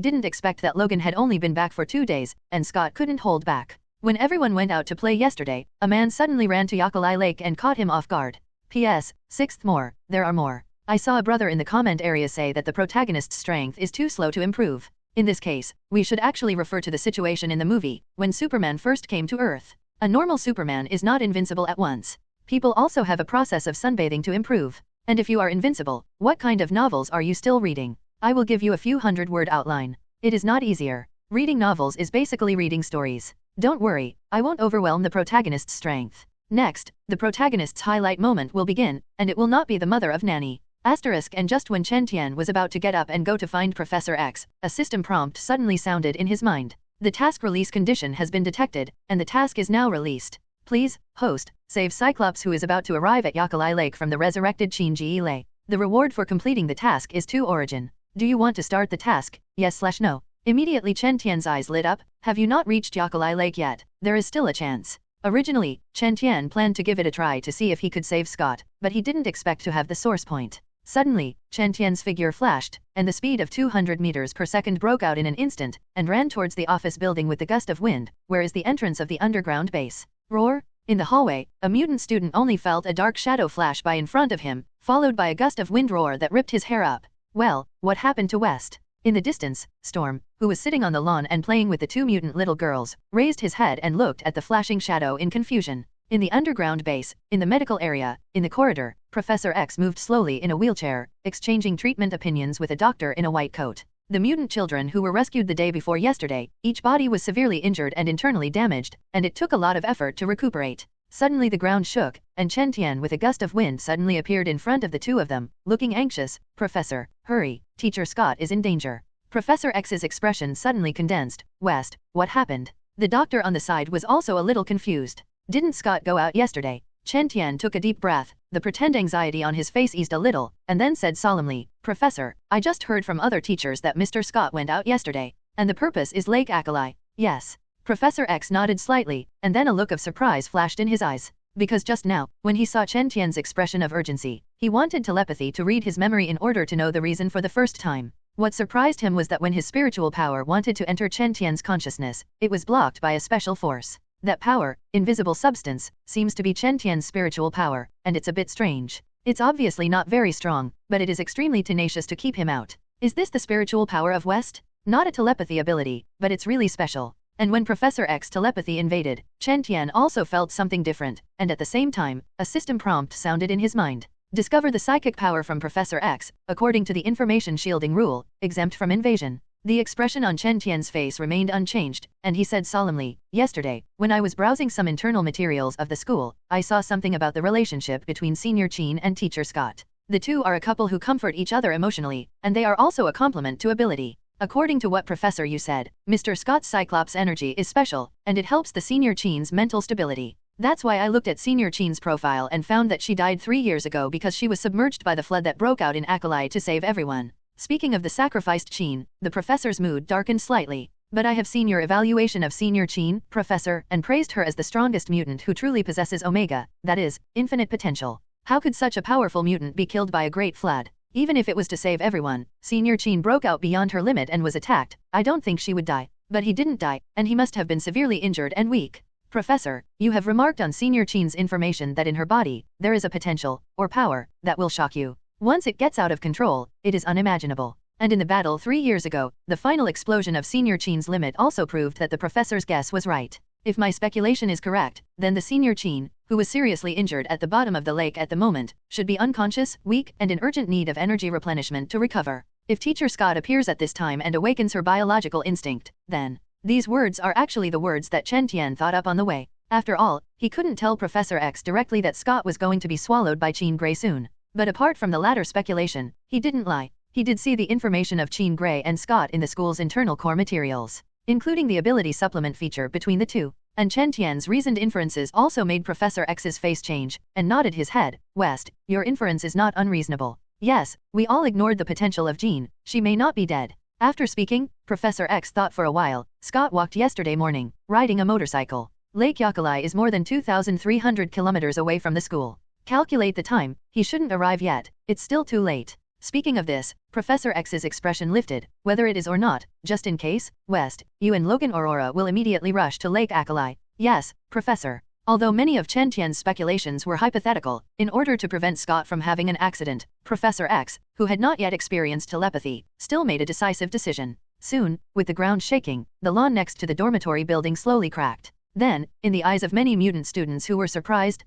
Speaker 1: didn't expect that Logan had only been back for 2 days, and Scott couldn't hold back. When everyone went out to play yesterday, a man suddenly ran to Alkali Lake and caught him off guard. P.S. 6th more, there are more. I saw a brother in the comment area say that the protagonist's strength is too slow to improve. In this case, we should actually refer to the situation in the movie, when Superman first came to Earth. A normal Superman is not invincible at once. People also have a process of sunbathing to improve. And if you are invincible, what kind of novels are you still reading? I will give you a few 100-word outline. It is not easier. Reading novels is basically reading stories. Don't worry, I won't overwhelm the protagonist's strength. Next, the protagonist's highlight moment will begin, and it will not be the mother of Nanny. Asterisk, and just when Chen Tian was about to get up and go to find Professor X, a system prompt suddenly sounded in his mind. The task release condition has been detected, and the task is now released. Please, host, save Cyclops who is about to arrive at Yakalai Lake from the resurrected Qin Ji Lei. The reward for completing the task is 2 origin. Do you want to start the task? Yes/no. Immediately Chen Tian's eyes lit up. Have you not reached Yakalai Lake yet? There is still a chance. Originally, Chen Tian planned to give it a try to see if he could save Scott, but he didn't expect to have the source point. Suddenly, Chen Tian's figure flashed, and the speed of 200 meters per second broke out in an instant, and ran towards the office building with the gust of wind, where is the entrance of the underground base. Roar! In the hallway, a mutant student only felt a dark shadow flash by in front of him, followed by a gust of wind roar that ripped his hair up. Well, what happened to West? In the distance, Storm, who was sitting on the lawn and playing with the 2 mutant little girls, raised his head and looked at the flashing shadow in confusion. In the underground base, in the medical area, in the corridor, Professor X moved slowly in a wheelchair, exchanging treatment opinions with a doctor in a white coat. The mutant children who were rescued the day before yesterday, each body was severely injured and internally damaged, and it took a lot of effort to recuperate. Suddenly the ground shook, and Chen Tian with a gust of wind suddenly appeared in front of the 2 of them, looking anxious. Professor, hurry, Teacher Scott is in danger. Professor X's expression suddenly condensed. West, what happened? The doctor on the side was also a little confused. Didn't Scott go out yesterday? Chen Tian took a deep breath, the pretend anxiety on his face eased a little, and then said solemnly, Professor, I just heard from other teachers that Mr. Scott went out yesterday, and the purpose is Lake Akalai. Yes. Professor X nodded slightly, and then a look of surprise flashed in his eyes. Because just now, when he saw Chen Tian's expression of urgency, he wanted telepathy to read his memory in order to know the reason for the first time. What surprised him was that when his spiritual power wanted to enter Chen Tian's consciousness, it was blocked by a special force. That power, invisible substance, seems to be Chen Tian's spiritual power, and it's a bit strange. It's obviously not very strong, but it is extremely tenacious to keep him out. Is this the spiritual power of West? Not a telepathy ability, but it's really special. And when Professor X telepathy invaded, Chen Tian also felt something different, and at the same time, a system prompt sounded in his mind. Discover the psychic power from Professor X, according to the information shielding rule, exempt from invasion. The expression on Chen Tian's face remained unchanged, and he said solemnly, Yesterday, when I was browsing some internal materials of the school, I saw something about the relationship between Senior Qin and Teacher Scott. The 2 are a couple who comfort each other emotionally, and they are also a complement to ability. According to what Professor you said, Mr. Scott's Cyclops energy is special, and it helps the Senior Qin's mental stability. That's why I looked at Senior Qin's profile and found that she died 3 years ago because she was submerged by the flood that broke out in Akalai to save everyone. Speaking of the sacrificed Qin, the professor's mood darkened slightly. But I have seen your evaluation of Senior Qin, Professor, and praised her as the strongest mutant who truly possesses Omega, that is, infinite potential. How could such a powerful mutant be killed by a great flood? Even if it was to save everyone, Senior Qin broke out beyond her limit and was attacked. I don't think she would die. But he didn't die, and he must have been severely injured and weak. Professor, you have remarked on Senior Qin's information that in her body, there is a potential, or power, that will shock you. Once it gets out of control, it is unimaginable. And in the battle 3 years ago, the final explosion of Senior Qin's limit also proved that the professor's guess was right. If my speculation is correct, then the Senior Qin, who was seriously injured at the bottom of the lake at the moment, should be unconscious, weak, and in urgent need of energy replenishment to recover. If Teacher Scott appears at this time and awakens her biological instinct, then... These words are actually the words that Chen Tian thought up on the way. After all, he couldn't tell Professor X directly that Scott was going to be swallowed by Jean Grey soon. But apart from the latter speculation, he didn't lie. He did see the information of Jean Grey and Scott in the school's internal core materials, including the ability supplement feature between the 2. And Chen Tian's reasoned inferences also made Professor X's face change, and nodded his head. West, your inference is not unreasonable. Yes, we all ignored the potential of Jean, she may not be dead. After speaking, Professor X thought for a while. Scott walked yesterday morning, riding a motorcycle. Lake Yakalai is more than 2,300 kilometers away from the school. Calculate the time, he shouldn't arrive yet, it's still too late. Speaking of this, Professor X's expression lifted. Whether it is or not, just in case, West, you and Logan Aurora will immediately rush to Lake Akalai. Yes, Professor. Although many of Chen Tian's speculations were hypothetical, in order to prevent Scott from having an accident, Professor X, who had not yet experienced telepathy, still made a decisive decision. Soon, with the ground shaking, the lawn next to the dormitory building slowly cracked. Then, in the eyes of many mutant students who were surprised,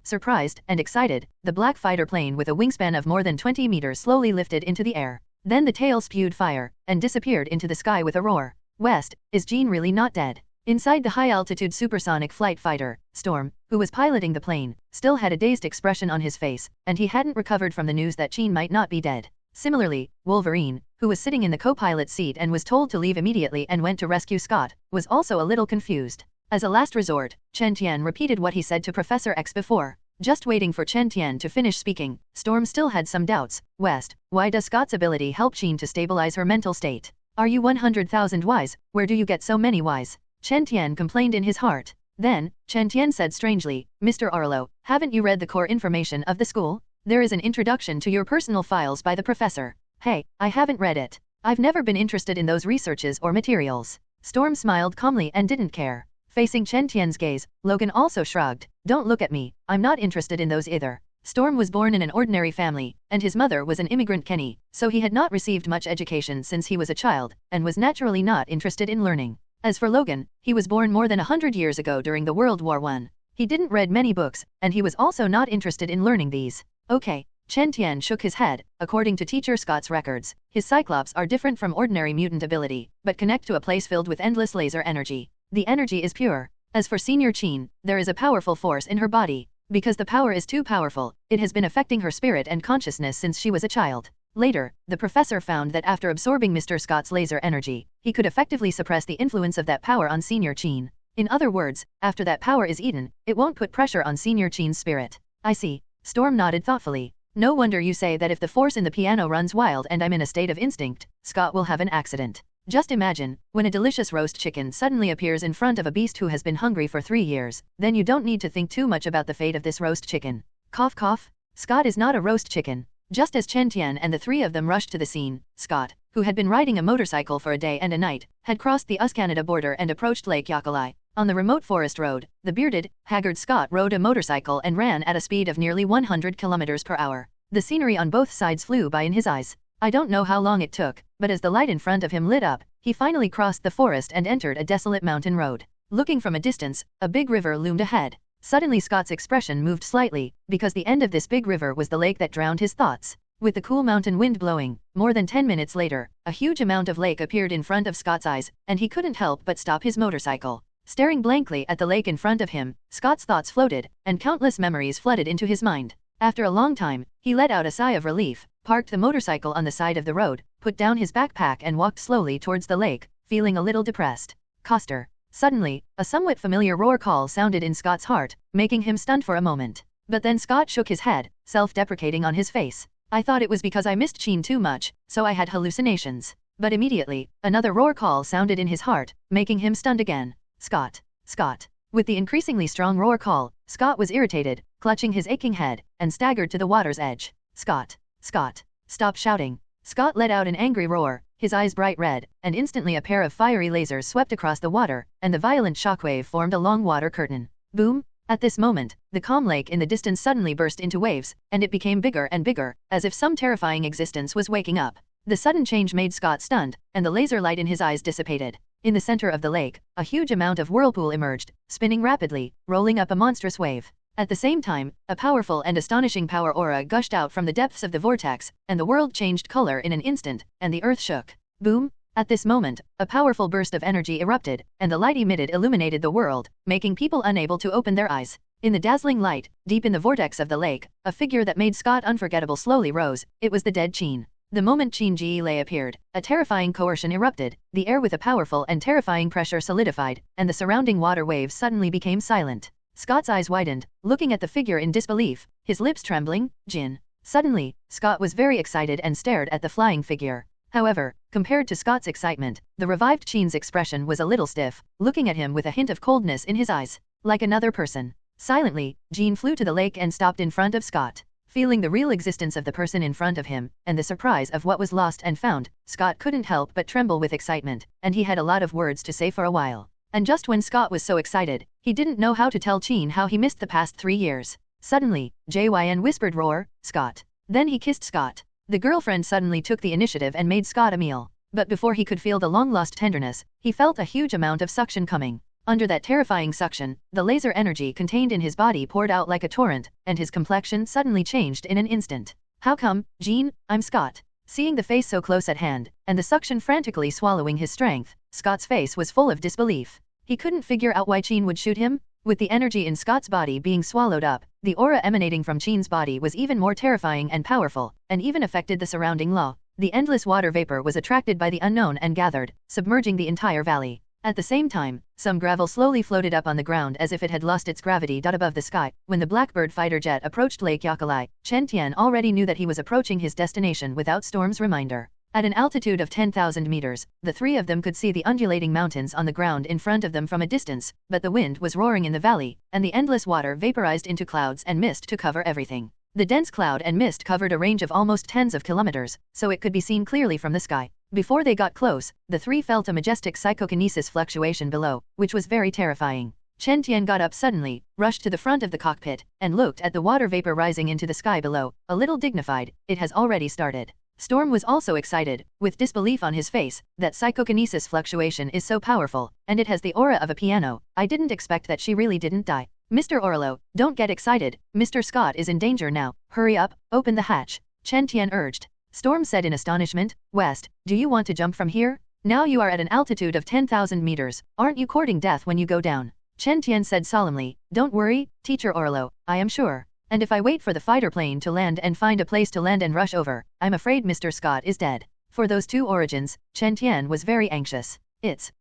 Speaker 1: and excited, the black fighter plane with a wingspan of more than 20 meters slowly lifted into the air. Then the tail spewed fire, and disappeared into the sky with a roar. West, is Jean really not dead? Inside the high-altitude supersonic flight fighter, Storm, who was piloting the plane, still had a dazed expression on his face, and he hadn't recovered from the news that Chen might not be dead. Similarly, Wolverine, who was sitting in the co-pilot seat and was told to leave immediately and went to rescue Scott, was also a little confused. As a last resort, Chen Tian repeated what he said to Professor X before. Just waiting for Chen Tian to finish speaking, Storm still had some doubts. West, why does Scott's ability help Chen to stabilize her mental state? Are you 100,000 wise? Where do you get so many wise? Chen Tian complained in his heart. Then, Chen Tian said strangely, Mr. Arlo, haven't you read the core information of the school? There is an introduction to your personal files by the professor. Hey, I haven't read it. I've never been interested in those researches or materials. Storm smiled calmly and didn't care. Facing Chen Tian's gaze, Logan also shrugged. Don't look at me, I'm not interested in those either. Storm was born in an ordinary family, and his mother was an immigrant Kenny, so he had not received much education since he was a child, and was naturally not interested in learning. As for Logan, he was born more than 100 years ago during the World War I. He didn't read many books, and he was also not interested in learning these. Okay. Chen Tian shook his head. According to Teacher Scott's records, his Cyclops are different from ordinary mutant ability, but connect to a place filled with endless laser energy. The energy is pure. As for Senior Chen, there is a powerful force in her body. Because the power is too powerful, it has been affecting her spirit and consciousness since she was a child. Later, the professor found that after absorbing Mr. Scott's laser energy, he could effectively suppress the influence of that power on Senior Chen. In other words, after that power is eaten, it won't put pressure on Senior Chen's spirit. I see. Storm nodded thoughtfully. No wonder you say that if the force in the piano runs wild and I'm in a state of instinct, Scott will have an accident. Just imagine, when a delicious roast chicken suddenly appears in front of a beast who has been hungry for 3 years, then you don't need to think too much about the fate of this roast chicken. Cough cough. Scott is not a roast chicken. Just as Chen Tian and the three of them rushed to the scene, Scott, who had been riding a motorcycle for a day and a night, had crossed the US-Canada border and approached Lake Yakalai. On the remote forest road, the bearded, haggard Scott rode a motorcycle and ran at a speed of nearly 100 kilometers per hour. The scenery on both sides flew by in his eyes. I don't know how long it took, but as the light in front of him lit up, he finally crossed the forest and entered a desolate mountain road. Looking from a distance, a big river loomed ahead. Suddenly Scott's expression moved slightly, because the end of this big river was the lake that drowned his thoughts. With the cool mountain wind blowing, more than 10 minutes later, a huge amount of lake appeared in front of Scott's eyes, and he couldn't help but stop his motorcycle. Staring blankly at the lake in front of him, Scott's thoughts floated, and countless memories flooded into his mind. After a long time, he let out a sigh of relief, parked the motorcycle on the side of the road, put down his backpack and walked slowly towards the lake, feeling a little depressed. Coster. Suddenly, a somewhat familiar roar call sounded in Scott's heart, making him stunned for a moment. But then Scott shook his head, self-deprecating on his face. I thought it was because I missed Chen too much, so I had hallucinations. But immediately, another roar call sounded in his heart, making him stunned again. Scott. Scott. With the increasingly strong roar call, Scott was irritated, clutching his aching head, and staggered to the water's edge. Scott. Scott. Stop shouting. Scott let out an angry roar, his eyes bright red, and instantly a pair of fiery lasers swept across the water, and the violent shockwave formed a long water curtain. Boom! At this moment, the calm lake in the distance suddenly burst into waves, and it became bigger and bigger, as if some terrifying existence was waking up. The sudden change made Scott stunned, and the laser light in his eyes dissipated. In the center of the lake, a huge amount of whirlpool emerged, spinning rapidly, rolling up a monstrous wave. At the same time, a powerful and astonishing power aura gushed out from the depths of the vortex, and the world changed color in an instant, and the earth shook. Boom! At this moment, a powerful burst of energy erupted, and the light emitted illuminated the world, making people unable to open their eyes. In the dazzling light, deep in the vortex of the lake, a figure that made Scott unforgettable slowly rose. It was the dead Chen. The moment Chen Ji-Lei appeared, a terrifying coercion erupted, the air with a powerful and terrifying pressure solidified, and the surrounding water waves suddenly became silent. Scott's eyes widened, looking at the figure in disbelief, his lips trembling. Jin. Suddenly, Scott was very excited and stared at the flying figure. However, compared to Scott's excitement, the revived Chen's expression was a little stiff, looking at him with a hint of coldness in his eyes. Like another person. Silently, Jean flew to the lake and stopped in front of Scott. Feeling the real existence of the person in front of him, and the surprise of what was lost and found, Scott couldn't help but tremble with excitement, and he had a lot of words to say for a while. And just when Scott was so excited, he didn't know how to tell Chen how he missed the past 3 years. Suddenly, JYN whispered roar, Scott. Then he kissed Scott. The girlfriend suddenly took the initiative and made Scott a meal. But before he could feel the long-lost tenderness, he felt a huge amount of suction coming. Under that terrifying suction, the laser energy contained in his body poured out like a torrent, and his complexion suddenly changed in an instant. How come, Jean? I'm Scott. Seeing the face so close at hand, and the suction frantically swallowing his strength, Scott's face was full of disbelief. He couldn't figure out why Chen would shoot him. With the energy in Scott's body being swallowed up, the aura emanating from Chen's body was even more terrifying and powerful, and even affected the surrounding law. The endless water vapor was attracted by the unknown and gathered, submerging the entire valley. At the same time, some gravel slowly floated up on the ground as if it had lost its gravity. Above the sky, when the Blackbird fighter jet approached Lake Yakalai, Chen Tian already knew that he was approaching his destination without Storm's reminder. At an altitude of 10,000 meters, the three of them could see the undulating mountains on the ground in front of them from a distance, but the wind was roaring in the valley, and the endless water vaporized into clouds and mist to cover everything. The dense cloud and mist covered a range of almost tens of kilometers, so it could be seen clearly from the sky. Before they got close, the three felt a majestic psychokinesis fluctuation below, which was very terrifying. Chen Tian got up suddenly, rushed to the front of the cockpit, and looked at the water vapor rising into the sky below, a little dignified. It has already started. Storm was also excited, with disbelief on his face, that psychokinesis fluctuation is so powerful, and it has the aura of a piano. I didn't expect that she really didn't die. Mr. Orlo, don't get excited, Mr. Scott is in danger now, hurry up, open the hatch, Chen Tian urged. Storm said in astonishment, West, do you want to jump from here? Now you are at an altitude of 10,000 meters, aren't you courting death when you go down? Chen Tian said solemnly, don't worry, Teacher Orlo, I am sure. And if I wait for the fighter plane to land and find a place to land and rush over, I'm afraid Mr. Scott is dead. For those two origins, Chen Tian was very anxious.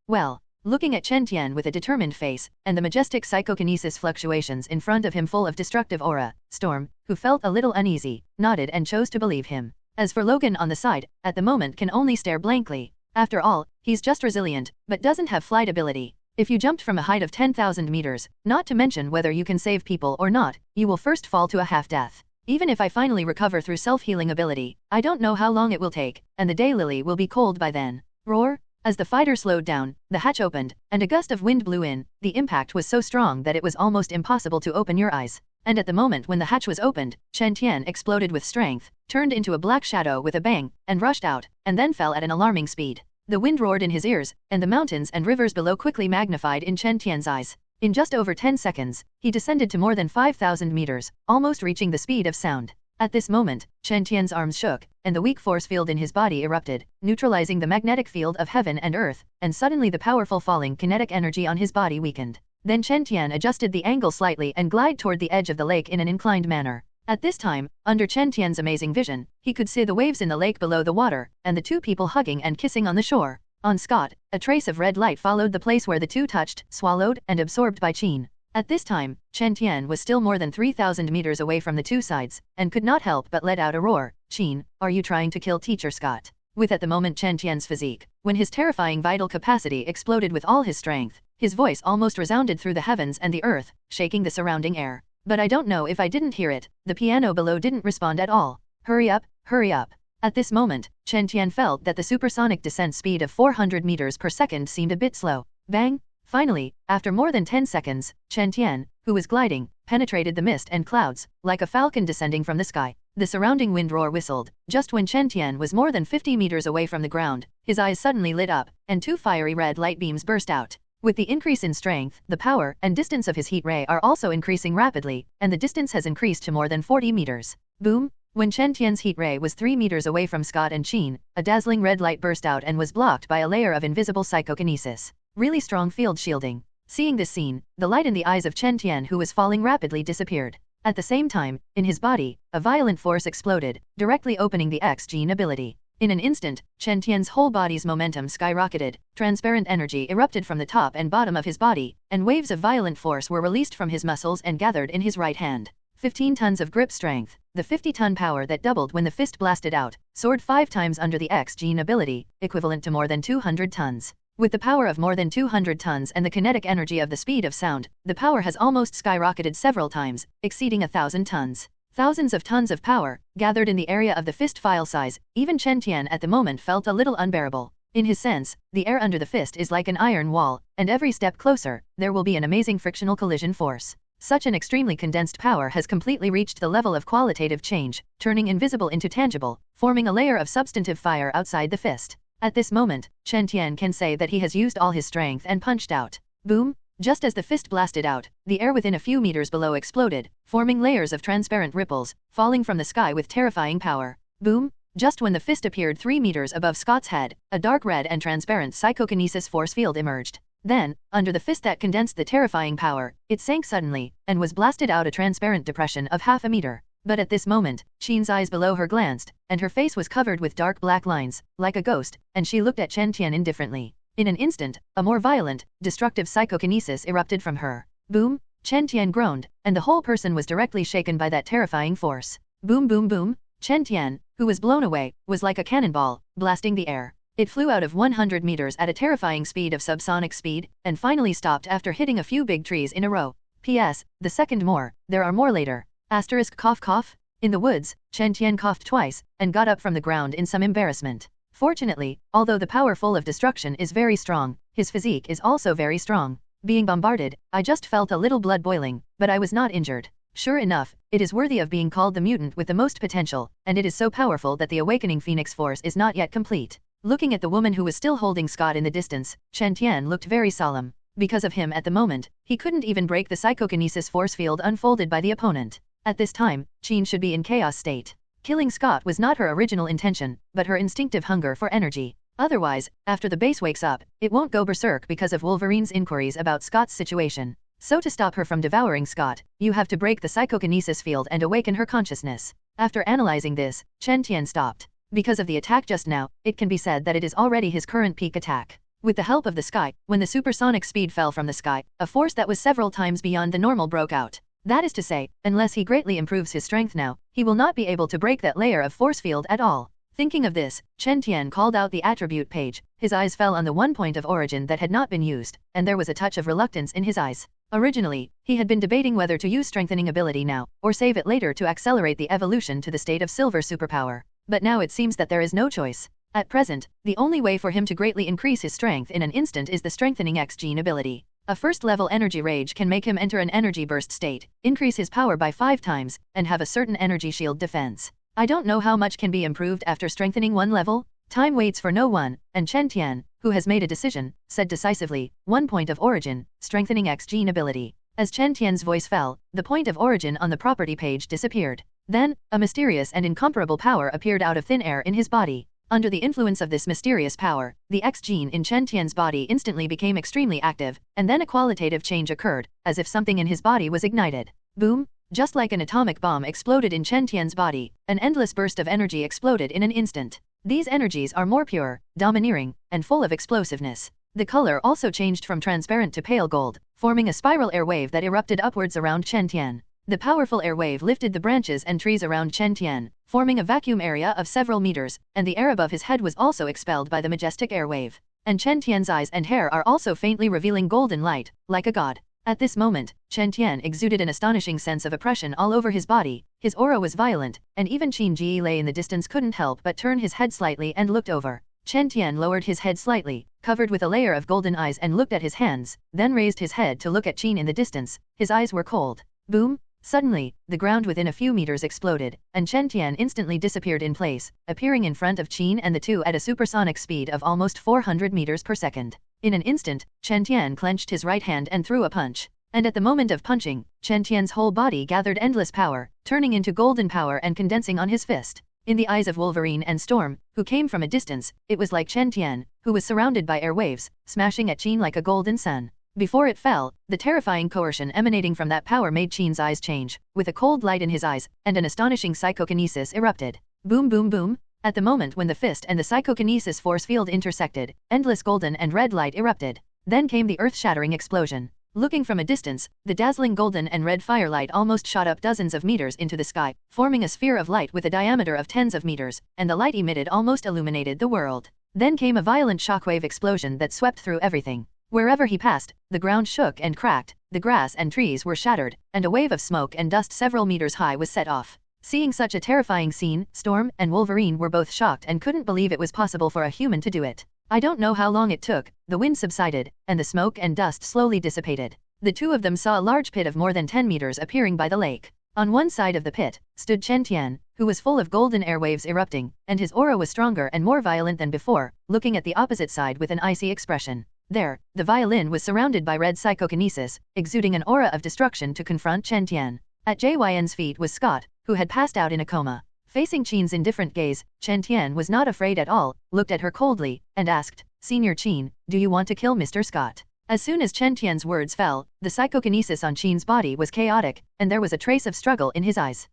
Speaker 1: Well, looking at Chen Tian with a determined face, and the majestic psychokinesis fluctuations in front of him full of destructive aura, Storm, who felt a little uneasy, nodded and chose to believe him. As for Logan on the side, at the moment can only stare blankly. After all, he's just resilient, but doesn't have flight ability. If you jumped from a height of 10,000 meters, not to mention whether you can save people or not, you will first fall to a half-death. Even if I finally recover through self-healing ability, I don't know how long it will take, and the daylily will be cold by then. Roar! As the fighter slowed down, the hatch opened, and a gust of wind blew in. The impact was so strong that it was almost impossible to open your eyes. And at the moment when the hatch was opened, Chen Tian exploded with strength, turned into a black shadow with a bang, and rushed out, and then fell at an alarming speed. The wind roared in his ears, and the mountains and rivers below quickly magnified in Chen Tian's eyes. In just over 10 seconds, he descended to more than 5,000 meters, almost reaching the speed of sound. At this moment, Chen Tian's arms shook, and the weak force field in his body erupted, neutralizing the magnetic field of heaven and earth, and suddenly the powerful falling kinetic energy on his body weakened. Then Chen Tian adjusted the angle slightly and glided toward the edge of the lake in an inclined manner. At this time, under Chen Tian's amazing vision, he could see the waves in the lake below the water, and the two people hugging and kissing on the shore. On Scott, a trace of red light followed the place where the two touched, swallowed, and absorbed by Chen. At this time, Chen Tian was still more than 3,000 meters away from the two sides, and could not help but let out a roar. Chen, are you trying to kill Teacher Scott? With at the moment Chen Tian's physique, when his terrifying vital capacity exploded with all his strength, his voice almost resounded through the heavens and the earth, shaking the surrounding air. But I don't know if I didn't hear it, the piano below didn't respond at all. Hurry up, hurry up. At this moment, Chen Tian felt that the supersonic descent speed of 400 meters per second seemed a bit slow. Bang! Finally, after more than 10 seconds, Chen Tian, who was gliding, penetrated the mist and clouds, like a falcon descending from the sky. The surrounding wind roar whistled. Just when Chen Tian was more than 50 meters away from the ground, his eyes suddenly lit up, and two fiery red light beams burst out. With the increase in strength, the power and distance of his heat ray are also increasing rapidly, and the distance has increased to more than 40 meters. Boom! When Chen Tian's heat ray was 3 meters away from Scott and Chen, a dazzling red light burst out and was blocked by a layer of invisible psychokinesis. Really strong field shielding. Seeing this scene, the light in the eyes of Chen Tian who was falling rapidly disappeared. At the same time, in his body, a violent force exploded, directly opening the X-gene ability. In an instant, Chen Tian's whole body's momentum skyrocketed, transparent energy erupted from the top and bottom of his body, and waves of violent force were released from his muscles and gathered in his right hand. 15 tons of grip strength, the 50-ton power that doubled when the fist blasted out, soared 5 times under the X-gene ability, equivalent to more than 200 tons. With the power of more than 200 tons and the kinetic energy of the speed of sound, the power has almost skyrocketed several times, exceeding 1,000 tons. Thousands of tons of power, gathered in the area of the fist file size, even Chen Tian at the moment felt a little unbearable. In his sense, the air under the fist is like an iron wall, and every step closer, there will be an amazing frictional collision force. Such an extremely condensed power has completely reached the level of qualitative change, turning invisible into tangible, forming a layer of substantive fire outside the fist. At this moment, Chen Tian can say that he has used all his strength and punched out. Boom! Just as the fist blasted out, the air within a few meters below exploded, forming layers of transparent ripples, falling from the sky with terrifying power. Boom! Just when the fist appeared 3 meters above Scott's head, a dark red and transparent psychokinesis force field emerged. Then, under the fist that condensed the terrifying power, it sank suddenly, and was blasted out a transparent depression of half a meter. But at this moment, Qin's eyes below her glanced, and her face was covered with dark black lines, like a ghost, and she looked at Chen Tian indifferently. In an instant, a more violent, destructive psychokinesis erupted from her. Boom! Chen Tian groaned, and the whole person was directly shaken by that terrifying force. Boom boom boom! Chen Tian, who was blown away, was like a cannonball, blasting the air. It flew out of 100 meters at a terrifying speed of subsonic speed, and finally stopped after hitting a few big trees in a row. P.S. The second more, there are more later. Asterisk cough cough. In the woods, Chen Tian coughed twice, and got up from the ground in some embarrassment. Fortunately, although the power full of destruction is very strong, his physique is also very strong. Being bombarded, I just felt a little blood boiling, but I was not injured. Sure enough, it is worthy of being called the mutant with the most potential, and it is so powerful that the awakening Phoenix Force is not yet complete. Looking at the woman who was still holding Scott in the distance, Chen Tian looked very solemn. Because of him at the moment, he couldn't even break the psychokinesis force field unfolded by the opponent. At this time, Qin should be in chaos state. Killing Scott was not her original intention, but her instinctive hunger for energy. Otherwise, after the base wakes up, it won't go berserk because of Wolverine's inquiries about Scott's situation. So to stop her from devouring Scott, you have to break the psychokinesis field and awaken her consciousness. After analyzing this, Chen Tian stopped. Because of the attack just now, it can be said that it is already his current peak attack. With the help of the sky, when the supersonic speed fell from the sky, a force that was several times beyond the normal broke out. That is to say, unless he greatly improves his strength now, he will not be able to break that layer of force field at all. Thinking of this, Chen Tian called out the attribute page. His eyes fell on the one point of origin that had not been used, and there was a touch of reluctance in his eyes. Originally, he had been debating whether to use strengthening ability now, or save it later to accelerate the evolution to the state of silver superpower. But now it seems that there is no choice. At present, the only way for him to greatly increase his strength in an instant is the strengthening X gene ability. A first-level energy rage can make him enter an energy burst state, increase his power by 5 times, and have a certain energy shield defense. I don't know how much can be improved after strengthening one level. Time waits for no one, and Chen Tian, who has made a decision, said decisively, one point of origin, strengthening X gene ability. As Chen Tian's voice fell, the point of origin on the property page disappeared. Then, a mysterious and incomparable power appeared out of thin air in his body. Under the influence of this mysterious power, the X gene in Chen Tian's body instantly became extremely active, and then a qualitative change occurred, as if something in his body was ignited. Boom! Just like an atomic bomb exploded in Chen Tian's body, an endless burst of energy exploded in an instant. These energies are more pure, domineering, and full of explosiveness. The color also changed from transparent to pale gold, forming a spiral air wave that erupted upwards around Chen Tian. The powerful air wave lifted the branches and trees around Chen Tian, forming a vacuum area of several meters, and the air above his head was also expelled by the majestic air wave. And Chen Tian's eyes and hair are also faintly revealing golden light, like a god. At this moment, Chen Tian exuded an astonishing sense of oppression all over his body. His aura was violent, and even Qin Ji Lei in the distance couldn't help but turn his head slightly and looked over. Chen Tian lowered his head slightly, covered with a layer of golden eyes, and looked at his hands, then raised his head to look at Qin in the distance. His eyes were cold. Boom! Suddenly, the ground within a few meters exploded, and Chen Tian instantly disappeared in place, appearing in front of Qin and the two at a supersonic speed of almost 400 meters per second. In an instant, Chen Tian clenched his right hand and threw a punch. And at the moment of punching, Chen Tian's whole body gathered endless power, turning into golden power and condensing on his fist. In the eyes of Wolverine and Storm, who came from a distance, it was like Chen Tian, who was surrounded by air waves, smashing at Qin like a golden sun. Before it fell, the terrifying coercion emanating from that power made Qin's eyes change, with a cold light in his eyes, and an astonishing psychokinesis erupted. Boom boom boom! At the moment when the fist and the psychokinesis force field intersected, endless golden and red light erupted. Then came the earth-shattering explosion. Looking from a distance, the dazzling golden and red firelight almost shot up dozens of meters into the sky, forming a sphere of light with a diameter of tens of meters, and the light emitted almost illuminated the world. Then came a violent shockwave explosion that swept through everything. Wherever he passed, the ground shook and cracked, the grass and trees were shattered, and a wave of smoke and dust several meters high was set off. Seeing such a terrifying scene, Storm and Wolverine were both shocked and couldn't believe it was possible for a human to do it. I don't know how long it took. The wind subsided, and the smoke and dust slowly dissipated. The two of them saw a large pit of more than 10 meters appearing by the lake. On one side of the pit, stood Chen Tian, who was full of golden airwaves erupting, and his aura was stronger and more violent than before, looking at the opposite side with an icy expression. There, the violin was surrounded by red psychokinesis, exuding an aura of destruction to confront Chen Tian. At Jyn's feet was Scott, who had passed out in a coma. Facing Qin's indifferent gaze, Chen Tian was not afraid at all, looked at her coldly, and asked, "Senior Qin, do you want to kill Mr. Scott?" As soon as Chen Tian's words fell, the psychokinesis on Qin's body was chaotic, and there was a trace of struggle in his eyes.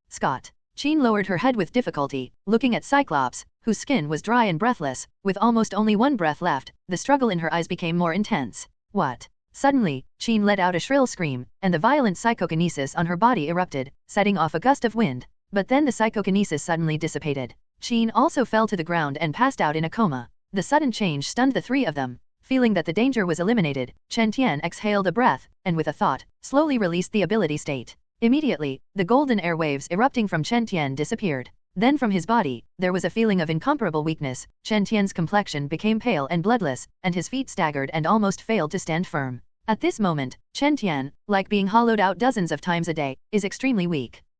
Speaker 1: Scott. Qin lowered her head with difficulty, looking at Cyclops, whose skin was dry and breathless, with almost only one breath left. The struggle in her eyes became more intense. What? Suddenly, Qin let out a shrill scream, and the violent psychokinesis on her body erupted, setting off a gust of wind. But then the psychokinesis suddenly dissipated. Qin also fell to the ground and passed out in a coma. The sudden change stunned the three of them. Feeling that the danger was eliminated, Chen Tian exhaled a breath, and with a thought, slowly released the ability state. Immediately, the golden airwaves erupting from Chen Tian disappeared. Then from his body, there was a feeling of incomparable weakness. Chen Tian's complexion became pale and bloodless, and his feet staggered and almost failed to stand firm. At this moment, Chen Tian, like being hollowed out dozens of times a day, is extremely weak.